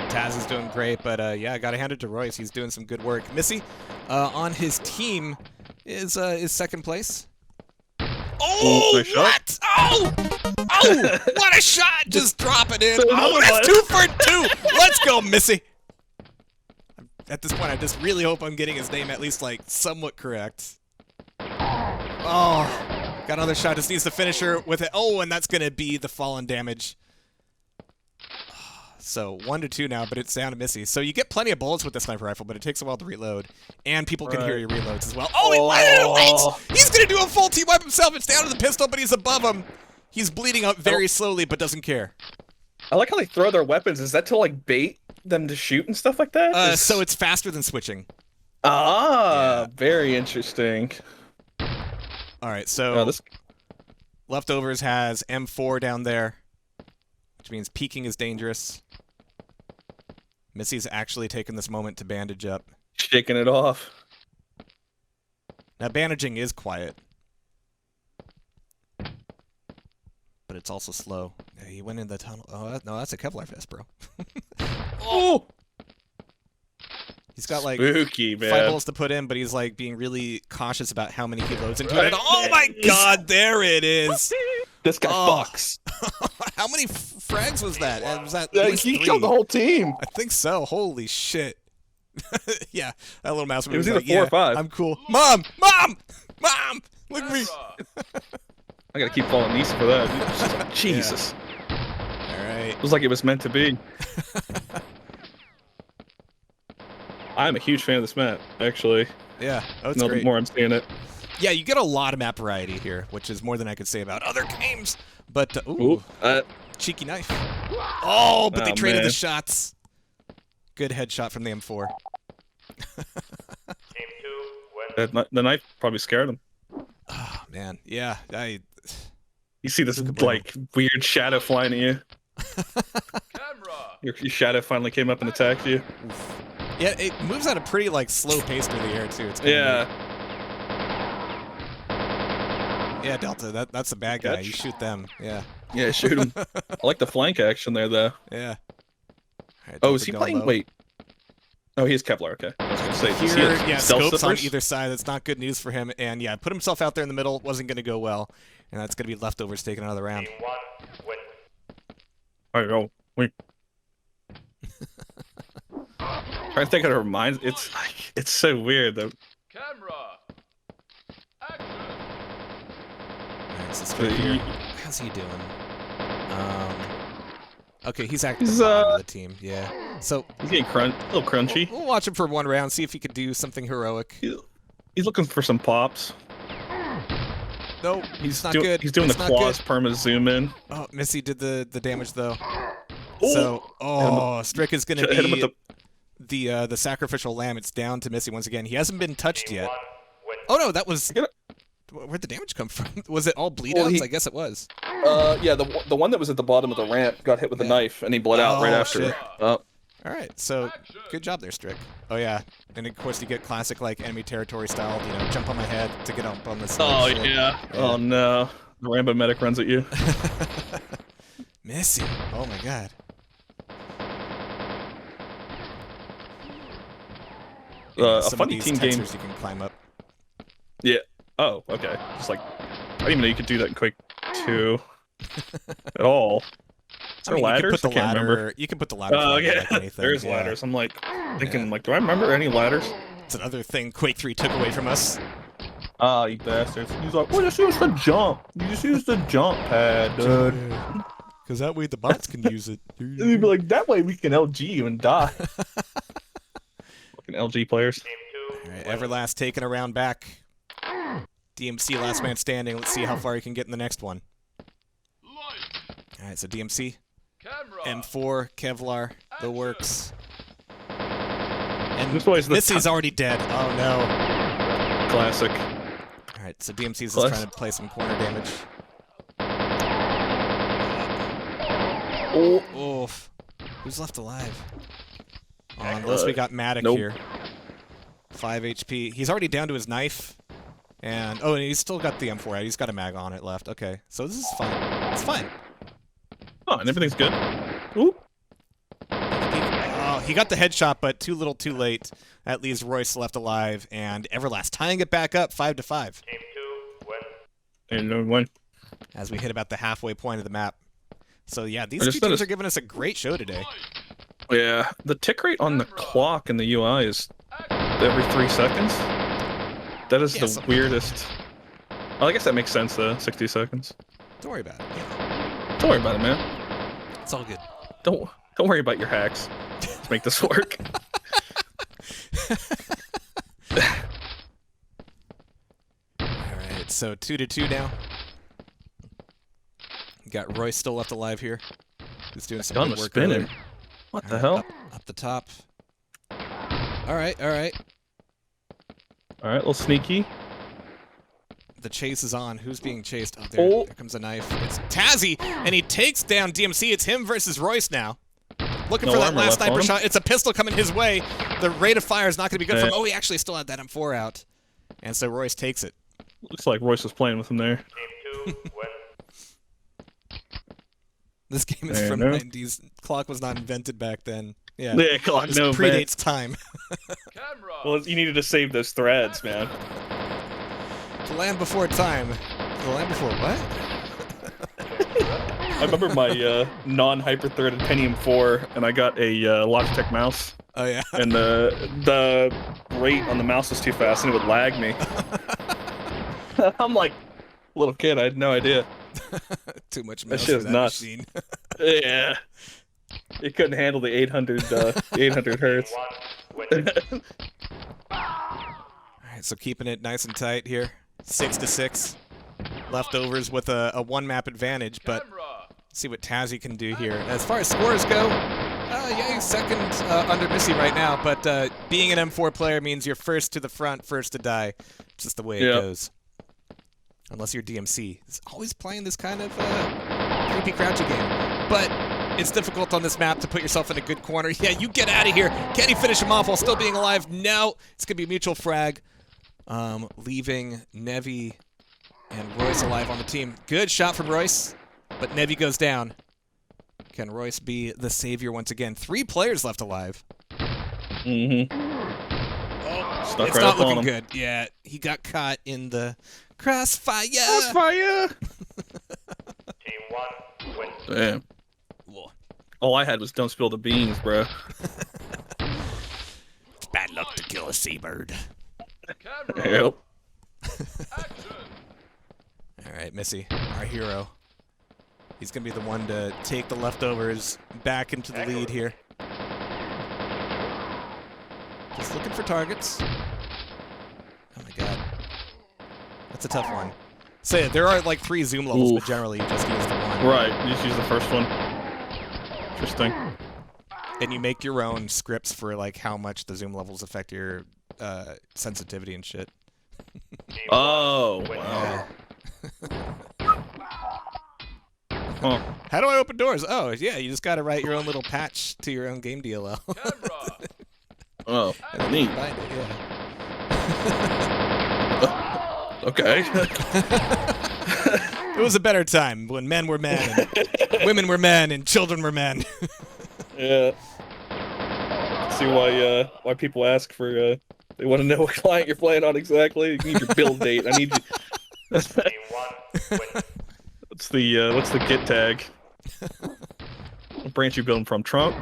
Taz is doing great, but yeah, gotta hand it to Royce. He's doing some good work. Missy, on his team, is second place. Oh, nice shot. what? Oh! Oh! What a shot! Just drop it in. So Oh, nice. that's 2 for 2. Let's go, Missy. At this point, I just really hope I'm getting his name at least, like, somewhat correct. Oh, got another shot. Just needs to finish her with it. Oh, and that's going to be the fallen damage. So 1 to 2 now, but it's down to Missy. So you get plenty of bullets with the sniper rifle, but it takes a while to reload. And people can hear your reloads as well. Oh, he let it wait! He's going to do a full team wipe himself. It's down to the pistol, but he's above him. He's bleeding up very slowly, but doesn't care. I like how they throw their weapons. Is that to like bait them to shoot and stuff like that? So it's faster than switching. Ah, very interesting. All right, so Leftovers has M4 down there, which means peeking is dangerous. Missy's actually taken this moment to bandage up. Shaking it off. Now, bandaging is quiet. But it's also slow. Yeah, he went in the tunnel. Oh, no, that's a Kevlar vest, bro. Oh! He's got, like, Spooky, man. 5 bullets to put in, but he's, like, being really cautious about how many he loads into it. Oh, my God, there it is! This guy fucks. How many frags was that? Was that Yeah, at least he 3? killed the whole team. I think so. Holy shit. Yeah, that little mouse It was like, either 4 or 5. I'm cool. Mom! Mom! Mom! Look at me! I gotta keep following these for that. Jesus. Alright. It was like it was meant to be. I'm a huge fan of this map, actually. Yeah, oh, it's No, great. the more I'm seeing it. Yeah, you get a lot of map variety here, which is more than I could say about other games. But, cheeky knife. Oh, but they traded the man. shots. Good headshot from the M4. The knife probably scared him. Oh, man. Yeah, You see this, like, weird shadow flying at you. Your shadow finally came up and attacked you. Yeah, it moves at a pretty, like, slow pace through the air, too. It's kinda neat. Yeah, Delta, that's a bad guy. You shoot them. Yeah. Yeah, shoot him. I like the flank action there, though. Yeah. Right, Oh, Delta is he going playing? low. Wait. Oh, he is Kevlar, okay. I was going to say, does he Here, have yeah, stealth scopes on zippers? either side. That's not good news for him. And yeah, put himself out there in the middle. Wasn't going to go well. And that's going to be Leftovers taking another round. I don't know. Wait. Trying to think of it reminds. It's like it's so weird though. Alright, so straight here. How's he doing? Okay, he's acting He's, the bottom of the team. Yeah. So He's getting a little crunchy. we'll watch him for 1 round. See if he could do something heroic. He's looking for some pops. No, he's not doing, good. He's doing It's the not claws good. perma zoom in. Oh, Missy did the damage though. Oh! So, Strick is going to Hit him with be the sacrificial lamb. It's down to Missy once again. He hasn't been touched yet. Oh no, that was. Where'd the damage come from? Was it all bleed outs? I guess it was. Yeah, the one that was at the bottom of the ramp got hit with a knife and he bled out right after. Shit. Oh. All right, so good job there, Strick. Oh yeah, and of course you get classic like enemy territory style. You know, jump on my head to get up on this. Oh yeah. Oh no. The Rambo medic runs at you. Missy. Oh my god. A Some of funny these team game. tensors you can climb up. Yeah. Oh, okay. Just like I didn't even know you could do that in Quake 2 at all. Is there ladders? I can't remember. You can put the ladder. Oh yeah, like anything. there's yeah. ladders. I'm like thinking, like, do I remember any ladders? It's another thing Quake 3 took away from us. Ah, you bastards. He's like, well, just use the jump. You just use the jump pad, dude. Because that way the bots can use it. And you'd be like, that way we can LG you and die. Fucking LG players. All right, EVERLAST taking a round back. DMC last man standing. Let's see how far he can get in the next one. All right, so DMC, M4, Kevlar, the works. And Missy's already dead. Oh no. Classic. All right, so DMC's just trying to play some corner damage. Oh. Oof. Who's left alive? Unless we got Matic here. 5 HP. He's already down to his knife. And and he's still got the M4 out. He's got a mag on it left. Okay, so this is fine. It's fine. Oh, and everything's good. Ooh. Oh, he got the headshot, but too little, too late. That leaves Royce left alive, and EVERLAST tying it back up 5-5. Team 2 win. And no win. As we hit about the halfway point of the map. So yeah, these two teams are giving us a great show today. Yeah, the tick rate on the clock in the UI is every 3 seconds. That is the weirdest. Well, I guess that makes sense though. 60 seconds. Don't worry about it. Don't worry about it, man. It's all good. Don't worry about your hacks. Let's make this work. Alright, so 2-2 now. Got Royce still left alive here. He's doing some good work earlier. What the hell? Up the top. Alright, alright. Alright, little sneaky. The chase is on. Who's being chased? Oh, there comes a knife. It's Tazzy, and he takes down DMC. It's him versus Royce now. Looking for that last sniper shot. It's a pistol coming his way. The rate of fire is not going to be good for him. Oh, he actually still had that M4 out. And so Royce takes it. Looks like Royce was playing with him there. Team 2 win. This game is from 90s. Clock was not invented back then. Yeah, clock this predates time. Well, you needed to save those threads, man. The land before time. The land before what? I remember my non-hyper-threaded Pentium 4, and I got a Logitech mouse. Oh yeah. And the rate on the mouse was too fast, and it would lag me. I'm like, little kid, I had no idea. Too much mouse that shit for was that nuts. machine. Yeah. It couldn't handle the 800 hertz. Alright, so keeping it nice and tight here. 6-6. Leftovers with a one-map advantage, but see what Tazzy can do here. As far as scores go, yeah, he's second under Missy right now, but being an M4 player means you're first to the front, first to die. It's just the way it goes. Unless you're DMC. It's always playing this kind of creepy crouchy game. But it's difficult on this map to put yourself in a good corner. Yeah, you get out of here. Can he finish him off while still being alive? No. It's going to be a mutual frag. Leaving Nevi and Royce alive on the team. Good shot from Royce, but Nevi goes down. Can Royce be the savior once again? 3 players left alive. Mm-hmm. Oh, it's not looking good. Yeah, he got caught in the crossfire. Crossfire! Team 1 win. Damn. All I had was don't spill the beans, bro. It's bad luck to kill a seabird. Yep. Alright, Missy, our hero. He's going to be the one to take the leftovers back into the lead here. Just looking for targets. Oh my god. That's a tough one. So there are like 3 zoom levels, but generally you just use the one. Right, you just use the first one. Interesting. And you make your own scripts for like how much the zoom levels affect your sensitivity and shit. Oh, wow. Huh. How do I open doors? Oh, yeah, you just gotta write your own little patch to your own game DLL. Oh, neat. Find it, yeah. Okay. It was a better time when men were men, and women were men, and children were men. Yeah. See why people ask for they want to know what client you're playing on exactly. You need your build date. I need you. What's the git tag? What branch you building from? Trump?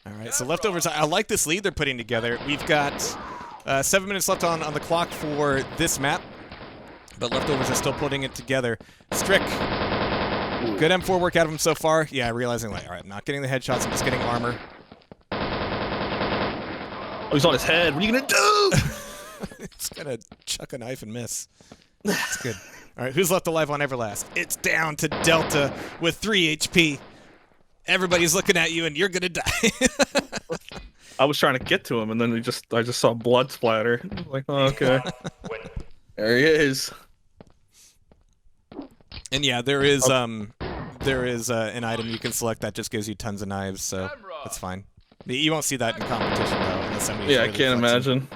Alright, so leftovers. I like this lead they're putting together. We've got 7 minutes left on the clock for this map, but leftovers are still putting it together. Strick. Good M4 work out of him so far. Yeah, realizing like, alright, I'm not getting the headshots, I'm just getting armor. Oh, he's on his head. What are you gonna do? It's gonna chuck a knife and miss. That's good. All right, who's left alive on Everlast? It's down to Delta with 3 HP. Everybody's looking at you, and you're gonna die. I was trying to get to him, and then I just saw blood splatter. I was like, oh, okay. There he is. And yeah, there is an item you can select that just gives you tons of knives, so that's fine. You won't see that in competition though, unless somebody's Yeah, I really can't flexing. imagine.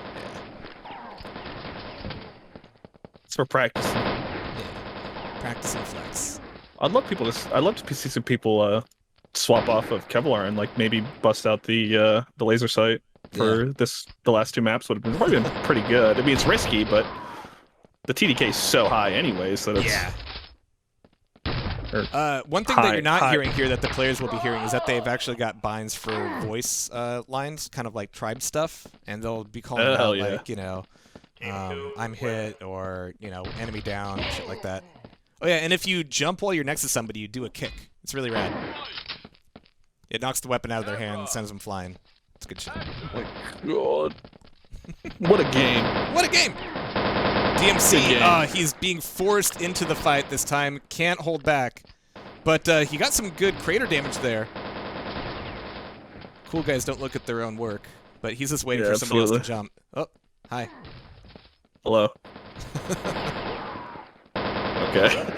It's for practice. Practice and flex. I'd love to see some people swap off of Kevlar and like maybe bust out the laser sight for the last 2 maps would have probably been pretty good. I mean, it's risky, but the TDK is so high anyways that it's one thing that you're not hearing here that the players will be hearing is that they've actually got binds for voice lines, kind of like tribe stuff, and they'll be calling out like, you know, I'm hit, or, you know, enemy down, shit like that. Oh yeah, and if you jump while you're next to somebody, you do a kick. It's really rad. It knocks the weapon out of their hand and sends them flying. It's good shit. Oh my god. What a game. What a game! DMC, he's being forced into the fight this time. Can't hold back. But he got some good crater damage there. Cool guys don't look at their own work. But he's just waiting for somebody else to jump. Oh, hi. Hello. Okay.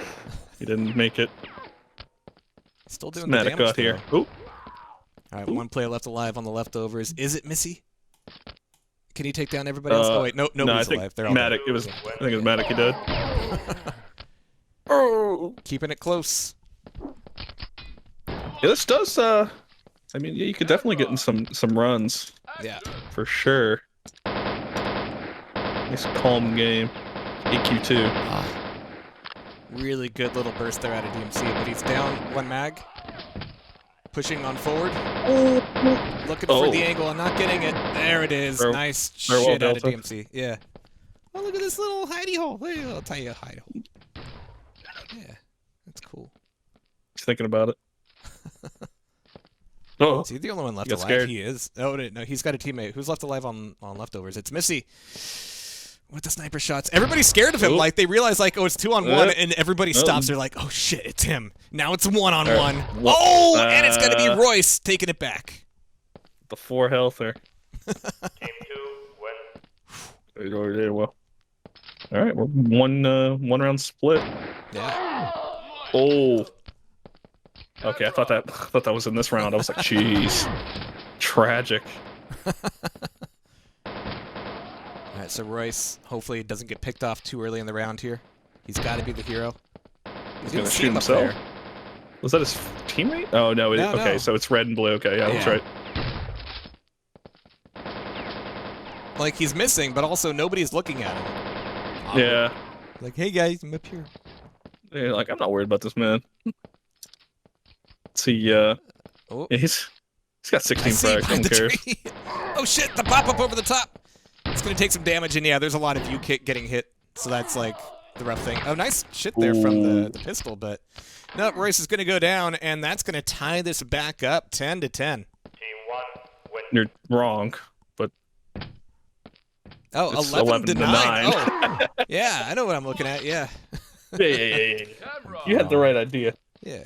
He didn't make it. Still doing the damage got here. Ooh. Alright, 1 player left alive on the leftovers. Is it Missy? Can he take down everybody else? Oh wait, nobody's alive. They're all Matic. dead. I think it was Matic he did. Oh, keeping it close. Yeah, this does. I mean, yeah, you could definitely get in some runs. Yeah, for sure. Nice calm game. EQ2. Really good little burst there out of DMC, but he's down 1 mag. Pushing on forward. Looking for the angle and not getting it. There it is. Nice shit out of DMC. Yeah. Oh, look at this little hidey hole. I'll tell you a hide hole. Yeah, that's cool. He's thinking about it. Oh, is he the only one left alive? Scared. He is. Oh no, he's got a teammate. Who's left alive on leftovers? It's Missy. With the sniper shots. Everybody's scared of him. Like, they realize, like, oh, it's 2-on-1, and everybody stops. They're like, oh, shit, it's him. Now it's 1-on-1. Oh, and it's going to be Royce taking it back. The 4 healther. Game 2 win. There well. All right, we're one round split. Yeah. Oh. Okay, I thought that was in this round. I was like, jeez. Tragic. Alright, so Royce hopefully doesn't get picked off too early in the round here. He's got to be the hero. He's going to shoot himself. Was that his teammate? Oh, no. Okay, so it's red and blue. Okay, yeah, that's right. Like, he's missing, but also nobody's looking at him. Yeah. Like, hey, guys, I'm up here. Yeah, like, I'm not worried about this man. Let's see, yeah, he's got 16 frags. I don't care. Oh, shit, the pop-up over the top. It's going to take some damage, and yeah, there's a lot of you getting hit, so that's, like, the rough thing. Oh, nice shit there from the pistol, but no, Royce is going to go down, and that's going to tie this back up 10-10. Team 1 win. You're wrong, but... Oh, 11-9. Oh, yeah, I know what I'm looking at, yeah. Yeah. You had the right idea. Yeah.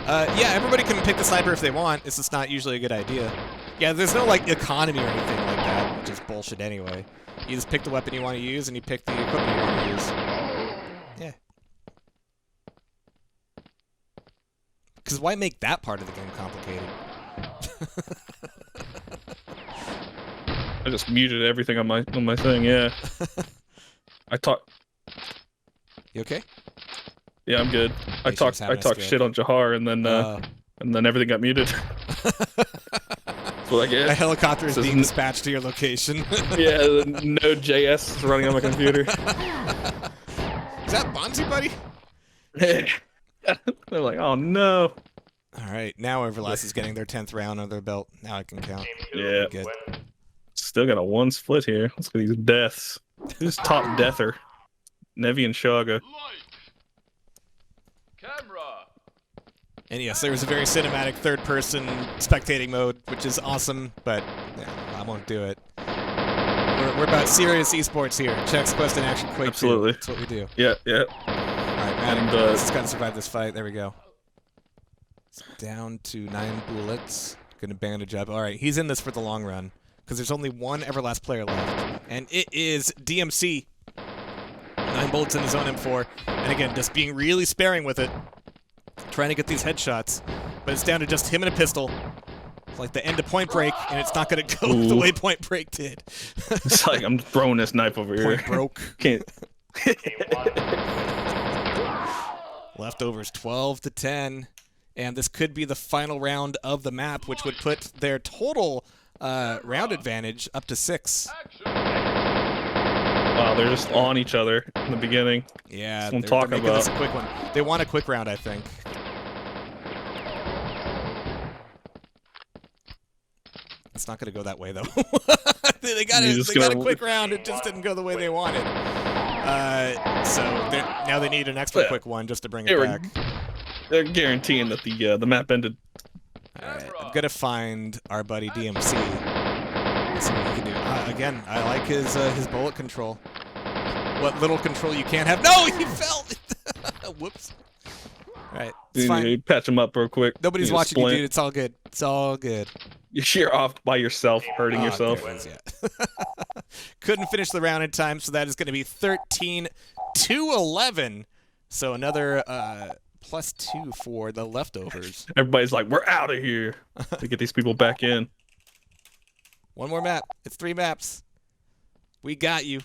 Yeah, everybody can pick the sniper if they want. It's just not usually a good idea. Yeah, there's no, like, economy or anything like that, which is bullshit anyway. You just pick the weapon you want to use, and you pick the equipment you want to use. Yeah. Because why make that part of the game complicated? I just muted everything on my thing, yeah. I talk. You okay? Yeah, I'm good. I talked shit on Jehar, and then everything got muted. Well, a helicopter is being dispatched to your location. Yeah, Node.js is running on my computer. Is that Bonzi, buddy? They're like, oh no. All right, now EVERLAST is getting their 10th round under their belt. Now I can count. Yeah. Good. Still got a 1 split here. Let's get these deaths. Who's top deather? Nevi and Shaga. And yes, there is a very cinematic third-person spectating mode, which is awesome, but yeah, I won't do it. We're about serious esports here. Checks, Quest, and Action Quake. Absolutely. That's what we do. Yeah, yeah. All right, Madden, let's just gotta survive this fight. There we go. It's down to 9 bullets. Gonna bandage up. All right, he's in this for the long run because there's only one Everlast player left, and it is DMC. 9 bullets in his own M4, and again, just being really sparing with it, trying to get these headshots, but it's down to just him and a pistol. It's like the end of Point Break, and it's not going to go the way Point Break did. It's like I'm throwing this knife over here. Point broke. Can't. Leftovers 12-10, and this could be the final round of the map, which would put their total round advantage up to 6. Wow, they're just on each other in the beginning. Yeah, they're making this a quick one. They want a quick round, I think. It's not going to go that way, though. they got a quick round. It just didn't go the way they wanted. So now they need an extra quick one just to bring it back. They're guaranteeing that the map ended. All right, I'm going to find our buddy DMC. See what he can do. Again, I like his bullet control. What little control you can't have. No, he fell! Whoops. All right, it's fine. You patch him up real quick. Nobody's watching you, dude. It's all good. It's all good. You're off by yourself, hurting yourself. Yeah. Couldn't finish the round in time, so that is going to be 13-11. So another +2 for the leftovers. Everybody's like, we're out of here to get these people back in. One more map. It's 3 maps. We got you.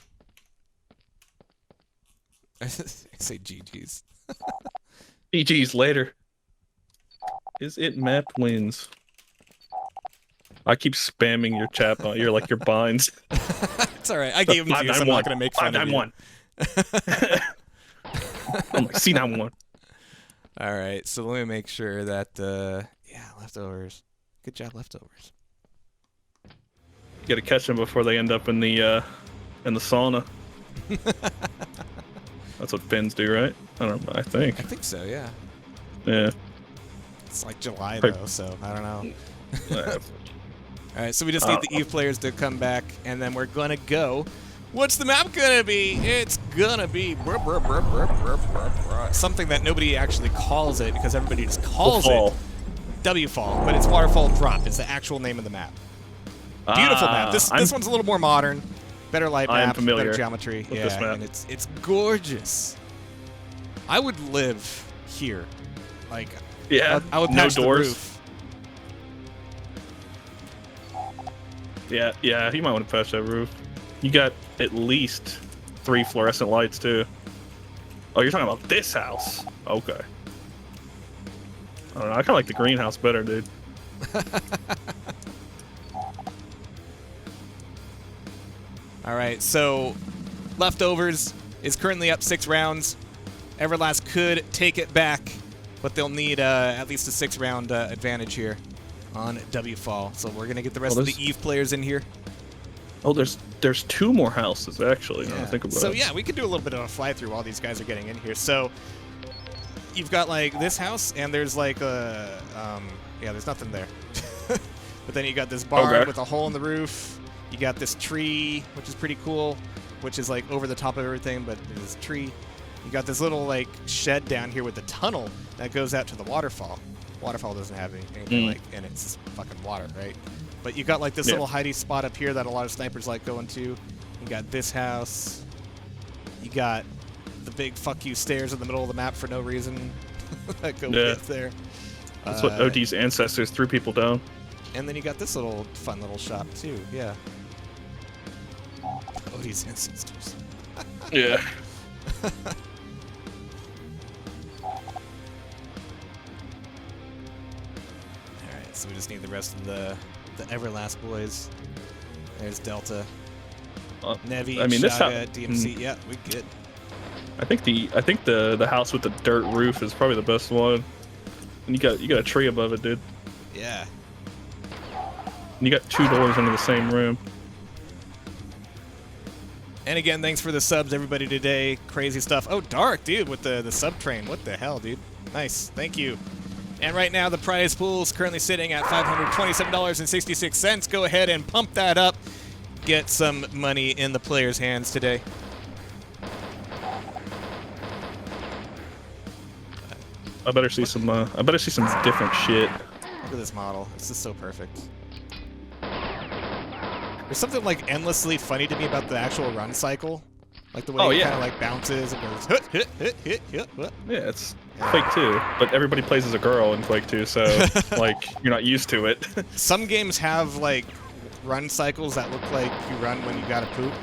I say GG's. GG's later. Is it map wins? I keep spamming your chat. You're like your binds. It's all right. I gave them to you, so I'm not going to make fun of you. 591. I'm like, C91. All right. So let me make sure that, yeah, leftovers. Good job, leftovers. You gotta catch them before they end up in the sauna. That's what Finns do, right? I don't know. I think so, yeah. Yeah. It's like July though, so I don't know. All right, so we just need the Eve players to come back, and then we're gonna go. What's the map gonna be? It's gonna be something that nobody actually calls it because everybody just calls it W-Fall, but it's Waterfall Drop. It's the actual name of the map. Beautiful map. This one's a little more modern, better light map, better geometry. Yeah, this map. And it's gorgeous. I would live here. Like, yeah, I would no patch doors. the roof. Yeah, you might want to patch that roof. You got at least 3 fluorescent lights too. Oh, you're talking about this house? Okay. I don't know. I kind of like the greenhouse better, dude. All right, so leftovers is currently up 6 rounds. Everlast could take it back, but they'll need at least a 6-round advantage here on W-Fall. So we're gonna get the rest of the Eve players in here. Oh, there's 2 more houses actually. Now I think about it. So yeah, we could do a little bit of a fly through while these guys are getting in here. So you've got like this house, and there's like yeah, there's nothing there. But then you got this barn with a hole in the roof. You got this tree, which is pretty cool, which is like over the top of everything, but it is a tree. You got this little like shed down here with a tunnel that goes out to the waterfall. Waterfall doesn't have anything like, and it's fucking water, right? But you got like this little hidey spot up here that a lot of snipers like going to. You got this house. You got the big fuck you stairs in the middle of the map for no reason that go there. That's what OD's ancestors threw people down. And then you got this little fun little shop too, yeah. OD's ancestors. Yeah. Alright, so we just need the rest of the Everlast boys. There's Delta. Nevi, I mean, Shaga, DMC, yeah, we good. I think the house with the dirt roof is probably the best one. And you got a tree above it, dude. Yeah. And you got 2 doors into the same room. And again, thanks for the subs, everybody, today. Crazy stuff. Oh, Dark, dude, with the sub train. What the hell, dude? Nice. Thank you. And right now, the prize pool is currently sitting at $527.66. Go ahead and pump that up. Get some money in the players' hands today. I better see some. I better see some different shit. Look at this model. This is so perfect. There's something like endlessly funny to me about the actual run cycle, like the way it kind of like bounces and goes hit, hit, hit, hit. Yeah, it's Quake 2, but everybody plays as a girl in Quake 2, so like you're not used to it. Some games have like run cycles that look like you run when you gotta poop.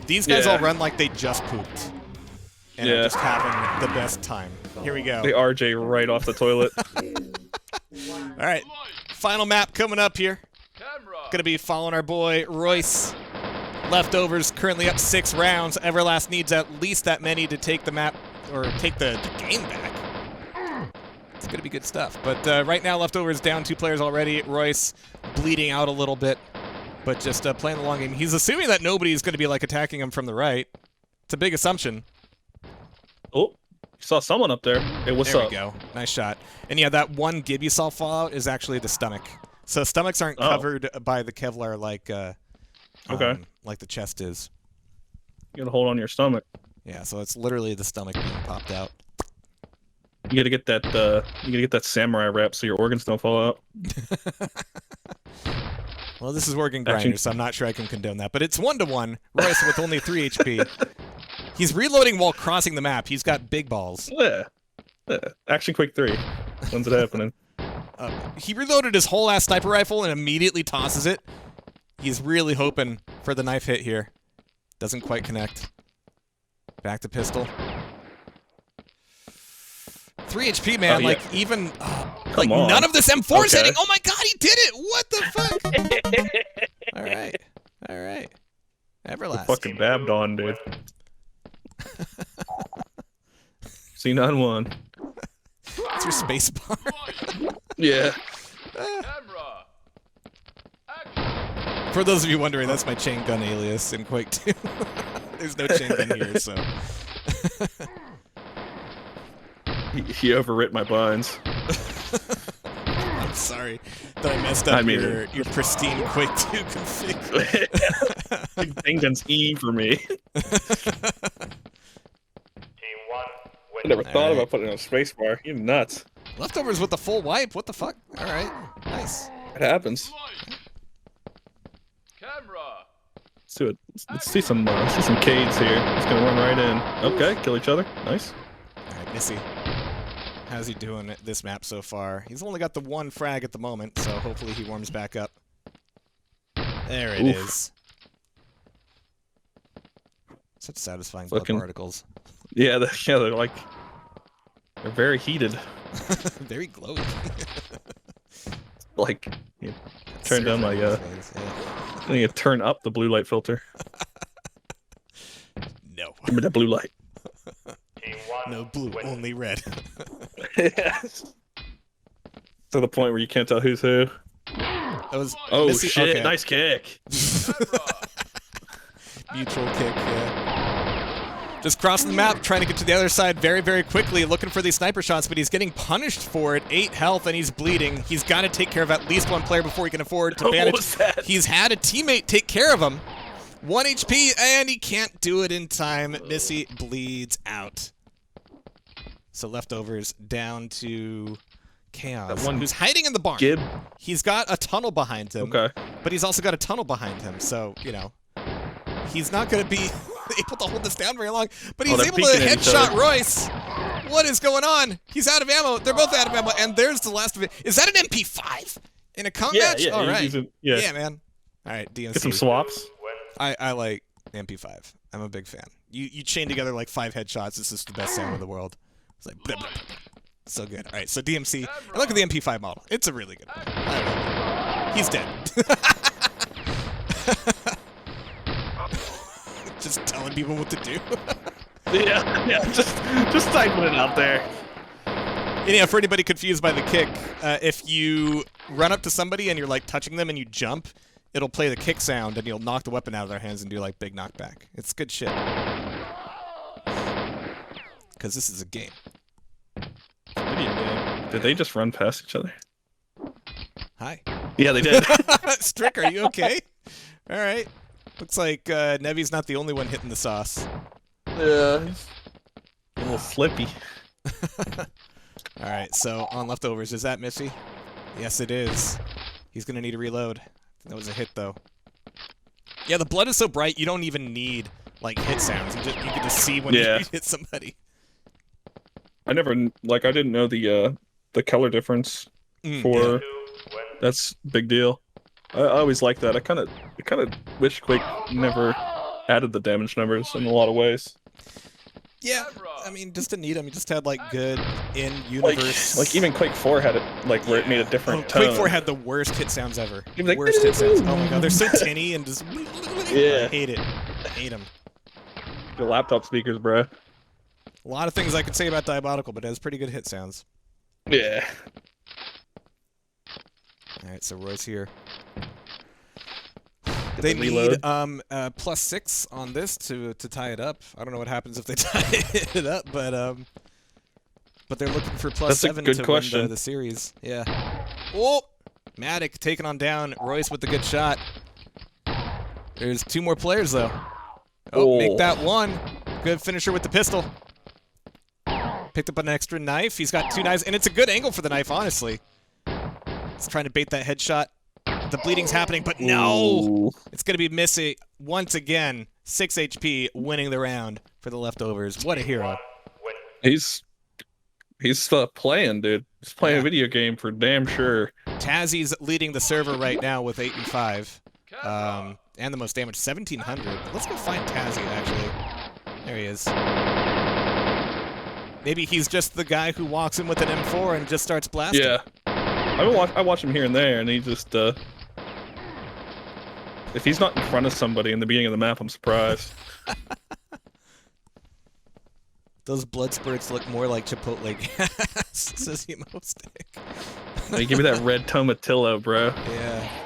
These guys all run like they just pooped and are just having the best time. Here we go. They RJ right off the toilet. All right, final map coming up here. Gonna be following our boy Royce. Leftovers currently up 6 rounds. EVERLAST needs at least that many to take the map or take the game back. It's gonna be good stuff. But right now, Leftovers down 2 players already. Royce bleeding out a little bit, but just playing the long game. He's assuming that nobody's gonna be like attacking him from the right. It's a big assumption. Oh. Saw someone up there. Hey, what's up? There we go. Nice shot. And yeah, that one gib you saw fall out is actually the stomach. So stomachs aren't covered by the Kevlar like like the chest is. You gotta hold on to your stomach. Yeah, so it's literally the stomach being popped out. You gotta get that samurai wrap so your organs don't fall out. Well, this is Organ Grinder, so I'm not sure I can condone that. But it's 1-to-1. Royce with only 3 HP. He's reloading while crossing the map. He's got big balls. Yeah. Action Quake 3. When's it happening? He reloaded his whole ass sniper rifle and immediately tosses it. He's really hoping for the knife hit here. Doesn't quite connect. Back to pistol. 3 HP, man. Like, even... like, none of this M4 is hitting. Oh my god, he did it! What the fuck? Alright. Alright. EVERLAST. Fucking Babdon, dude. C91. It's your space bar. Yeah. For those of you wondering, that's my chain gun alias in Quake 2. There's no chain gun here, so. He overwrit my binds. I'm sorry that I messed up your pristine Quake 2 config. Chain gun's E for me. I never thought about putting it on a spacebar. You're nuts. Leftovers with the full wipe. What the fuck? All right, nice. It happens. Let's do it. Let's see some Cades here. Just gonna run right in. Okay, kill each other. Nice. All right, Missy. How's he doing at this map so far? He's only got the 1 frag at the moment, so hopefully he warms back up. There it is. Such satisfying blood particles. Yeah, they're like they're very heated. Very glowing. Like, turn down my I need to turn up the blue light filter. No. Give me that blue light. No blue, only red. Yes. To the point where you can't tell who's who. That was Missy. Shit! Okay. Nice kick. Mutual kick. Yeah. Just crossing the map, trying to get to the other side very, very quickly, looking for these sniper shots, but he's getting punished for it. 8 health, and he's bleeding. He's got to take care of at least 1 player before he can afford to bandage. What was that? He's had a teammate take care of him. 1 HP, and he can't do it in time. Missy bleeds out. So Leftovers down to Chaos, who's hiding in the barn. Gib. He's got a tunnel behind him. Okay. But he's also got a tunnel behind him, so, you know, he's not going to be able to hold this down very long. But he's able to headshot Royce. What is going on? He's out of ammo. They're both out of ammo, and there's the last of it. Is that an MP5 in a comp match? Yeah, all right. yeah, man. All right, DMC. Get some swaps. I like MP5. I'm a big fan. You chain together like 5 headshots. This is the best sound in the world. It's like blah, blah, blah. So good. All right, so DMC. And look at the MP5 model. It's a really good one. I don't know. He's dead. Just telling people what to do. yeah, just typing it out there. And yeah, for anybody confused by the kick, if you run up to somebody and you're like touching them and you jump, it'll play the kick sound and you'll knock the weapon out of their hands and do like big knockback. It's good shit. Because this is a game. It's a video game. Did they just run past each other? Hi. Yeah, they did. Strick, are you okay? All right. Looks like Nevi's not the only one hitting the sauce. Yeah. A little flippy. All right, so on leftovers, is that Missy? Yes, it is. He's going to need a reload. That was a hit, though. Yeah, the blood is so bright, you don't even need, like, hit sounds. You can just see when you hit somebody. I didn't know the color difference for... That's a big deal. I always like that. I kind of wish Quake never added the damage numbers in a lot of ways. Yeah, I mean, just to need them, you just had, like, good in-universe... Like, even Quake 4 had it, like, where it made a different tone. Quake 4 had the worst hit sounds ever. Like, worst hit sounds. Oh my god, they're so tinny and just... Yeah. I hate it. I hate them. The laptop speakers, bro. A lot of things I could say about Diabolical, but it has pretty good hit sounds. Yeah. Alright, so Roy's here. They need +6 on this to tie it up. I don't know what happens if they tie it up, but they're looking for +7 to win the series. Yeah. Oh, Matic taking on down Royce with the good shot. There's 2 more players though. Oh, make that 1. Good finisher with the pistol. Picked up an extra knife. He's got 2 knives, and it's a good angle for the knife, honestly. He's trying to bait that headshot. The bleeding's happening, but no! It's going to be Missy once again. 6 HP, winning the round for the leftovers. What a hero. He's playing, dude. He's playing a video game for damn sure. Tazzy's leading the server right now with 8 and 5. And the most damage, 1,700. Let's go find Tazzy, actually. There he is. Maybe he's just the guy who walks in with an M4 and just starts blasting. Yeah. I watch him here and there, and he just, if he's not in front of somebody in the beginning of the map, I'm surprised. Those blood spurts look more like Chipotle gas, says Emo-Stick. Hey, give me that red tomatillo, bro. Yeah.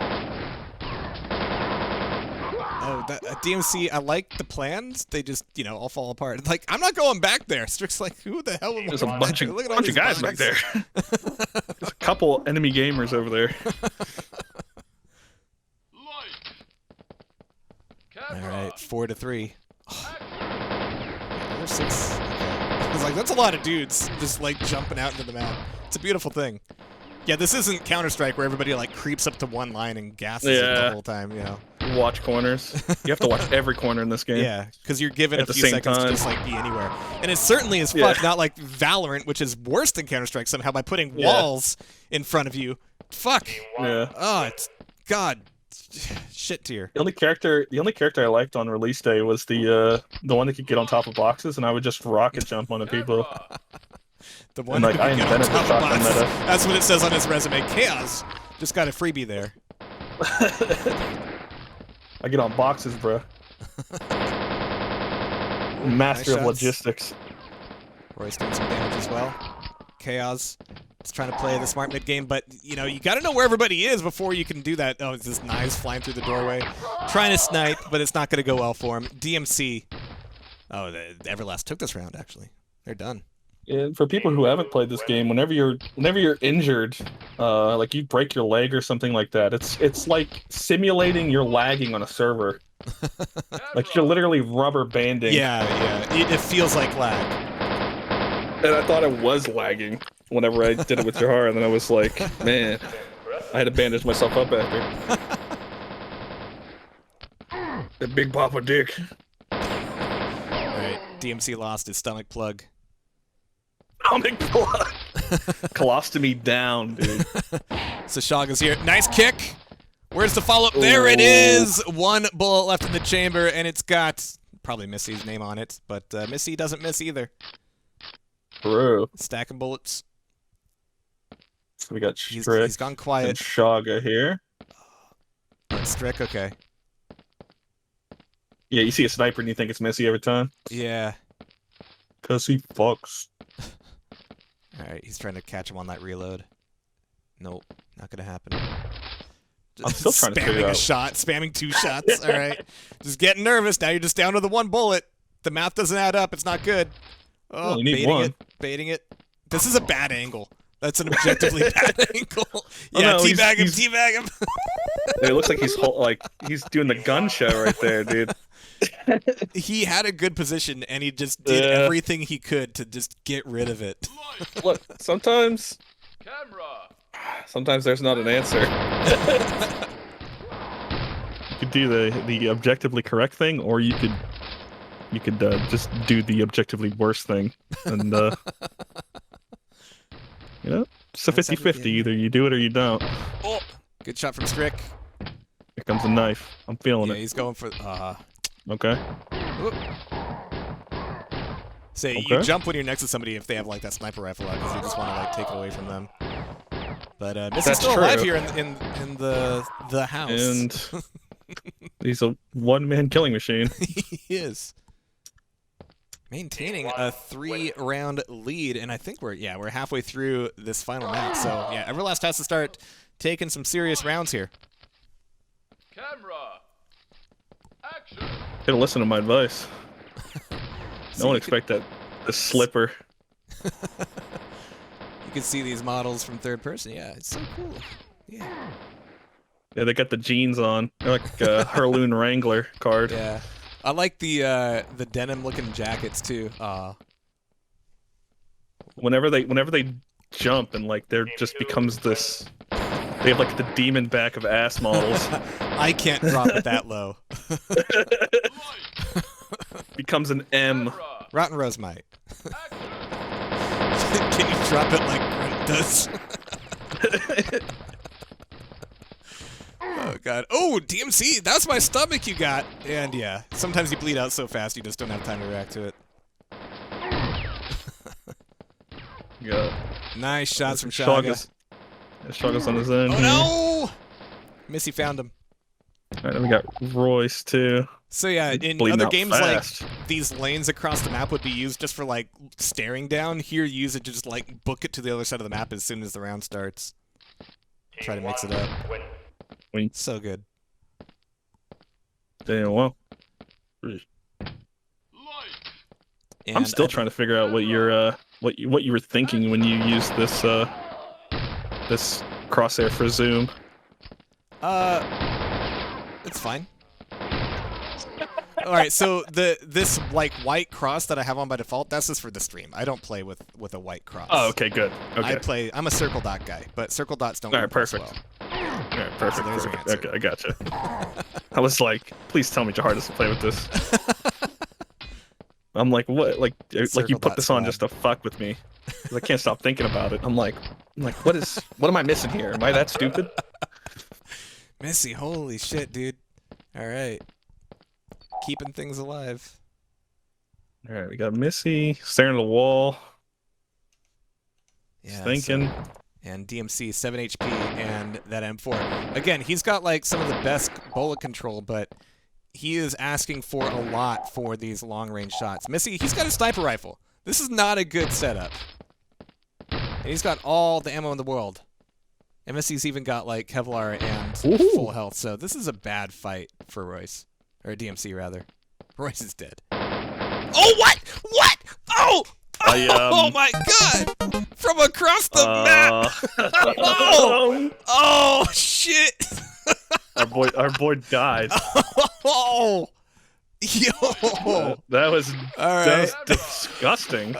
Oh, that DMC, I like the plans. They just, all fall apart. Like, I'm not going back there. Strick's like, who the hell am I? There's a bunch of guys back there. There's a couple enemy gamers over there. All right, 4-3. Oh. Yeah, there's 6. Okay. I was like, that's a lot of dudes just like jumping out into the map. It's a beautiful thing. Yeah, this isn't Counter-Strike where everybody like creeps up to one line and gasses it the whole time, Watch corners. You have to watch every corner in this game. Yeah, because you're given a few seconds to just like be anywhere. And it certainly is fuck, not like Valorant, which is worse than Counter-Strike somehow by putting walls in front of you. Fuck. Yeah. Oh, it's God. Shit tier. The only character I liked on release day was the one that could get on top of boxes, and I would just rocket jump onto people. The one and, like, I invented the shotgun meta. That's what it says on his resume. Chaos. Just got a freebie there. I get on boxes, bro. Master of logistics. Roy's doing some damage as well. Chaos. Just trying to play the smart mid game, but you got to know where everybody is before you can do that. Oh, it's just knives flying through the doorway. Trying to snipe, but it's not going to go well for him. DMC. Oh, the EVERLAST took this round, actually. They're done. And for people who haven't played this game, whenever you're injured, like you break your leg or something like that, it's like simulating you're lagging on a server. Like you're literally rubber banding. Yeah. It feels like lag. And I thought I was lagging whenever I did it with Jehar, and then I was like, man, I had to bandage myself up after. The big papa dick. Alright, DMC lost his stomach plug. Stomach plug! Colostomy down, dude. So Shaga's here. Nice kick! Where's the follow-up? There it is! 1 bullet left in the chamber, and it's got probably Missy's name on it, but Missy doesn't miss either. Bro. Stacking bullets. So we got Strick. He's gone quiet. And Shaga here. Strick, okay. Yeah, you see a sniper and you think it's Missy every time? Yeah. Cause he fucks. Alright, he's trying to catch him on that reload. Nope, not gonna happen. I'm still trying to figure Spamming out. a shot, spamming 2 shots, alright. Just getting nervous, now you're just down to the 1 bullet. The math doesn't add up, it's not good. Oh, you need one. Baiting it. This is a bad angle. That's an objectively bad angle. Oh, Yeah, no, teabag him, he's- teabag him. It looks like he's doing the gun show right there, dude. He had a good position, and he just did everything he could to just get rid of it. Look, sometimes there's not an answer. You could do the objectively correct thing, or you could just do the objectively worse thing, and you know, it's a 50-50. Either you do it or you don't. Oh, good shot from Strick. Here comes a knife. I'm feeling Yeah, it. he's going for. Okay. Say you Okay. jump when you're next to somebody if they have like that sniper rifle out because you just want to like take it away from them. But Missy's That's still alive true. here in the house. And he's a one-man killing machine. He is maintaining a 3-round lead, and I think we're halfway through this final match. So yeah, EVERLAST has to start taking some serious rounds here. Gotta listen to my advice. No one expect that. The slipper. You can see these models from third person. Yeah, it's so cool. Yeah. Yeah, they got the jeans on. They're like a Heirloom Wrangler card. Yeah. I like the denim looking jackets too. Whenever they jump and like there just becomes this. They have like the demon back of ass models. I can't drop it that low. Becomes an M. Rottenrose might. Can you drop it like Grunt does? Oh god. Oh, DMC, that's my stomach you got. And yeah, sometimes you bleed out so fast you just don't have time to react to it. Yeah. Nice shots from Shaga. Shaga's on his end. Oh no! Missy found him. Alright, then we got Royce too. So yeah, in Bleeding other out games fast. like these lanes across the map would be used just for like staring down. Here you use it to just like book it to the other side of the map as soon as the round starts. Try to mix it up. So good. Damn, well. I'm And still trying to figure out what your what you were thinking when you used this this crosshair for zoom. It's fine. All right, so this like white cross that I have on by default, that's just for the stream. I don't play with a white cross. Oh, okay, good. Okay. I'm a circle dot guy, but circle dots don't. All right, work as perfect. well. All right, perfect. So there's your Perfect. answer. Okay, I gotcha. I was like, please tell me Jehar doesn't play with this. I'm like, what? Like you Circle put dot this on squad. just to fuck with me? 'Cause I can't stop thinking about it. I'm like, what am I missing here? Am I that stupid? Missy, holy shit, dude. All right. Keeping things alive. All right, we got Missy staring at the wall. Yeah, thinking. so- and DMC 7 HP and that M4. Again, he's got like some of the best bullet control, but he is asking for a lot for these long-range shots. Missy, he's got a sniper rifle. This is not a good setup. And he's got all the ammo in the world. And Missy's even got like Kevlar and full health, so this is a bad fight for Royce. Or DMC, rather. Royce is dead. Oh, what? What? Oh! Oh my god! From across the map! Oh! Oh, shit! Our boy died. Oh! Yo! That was Alright. disgusting.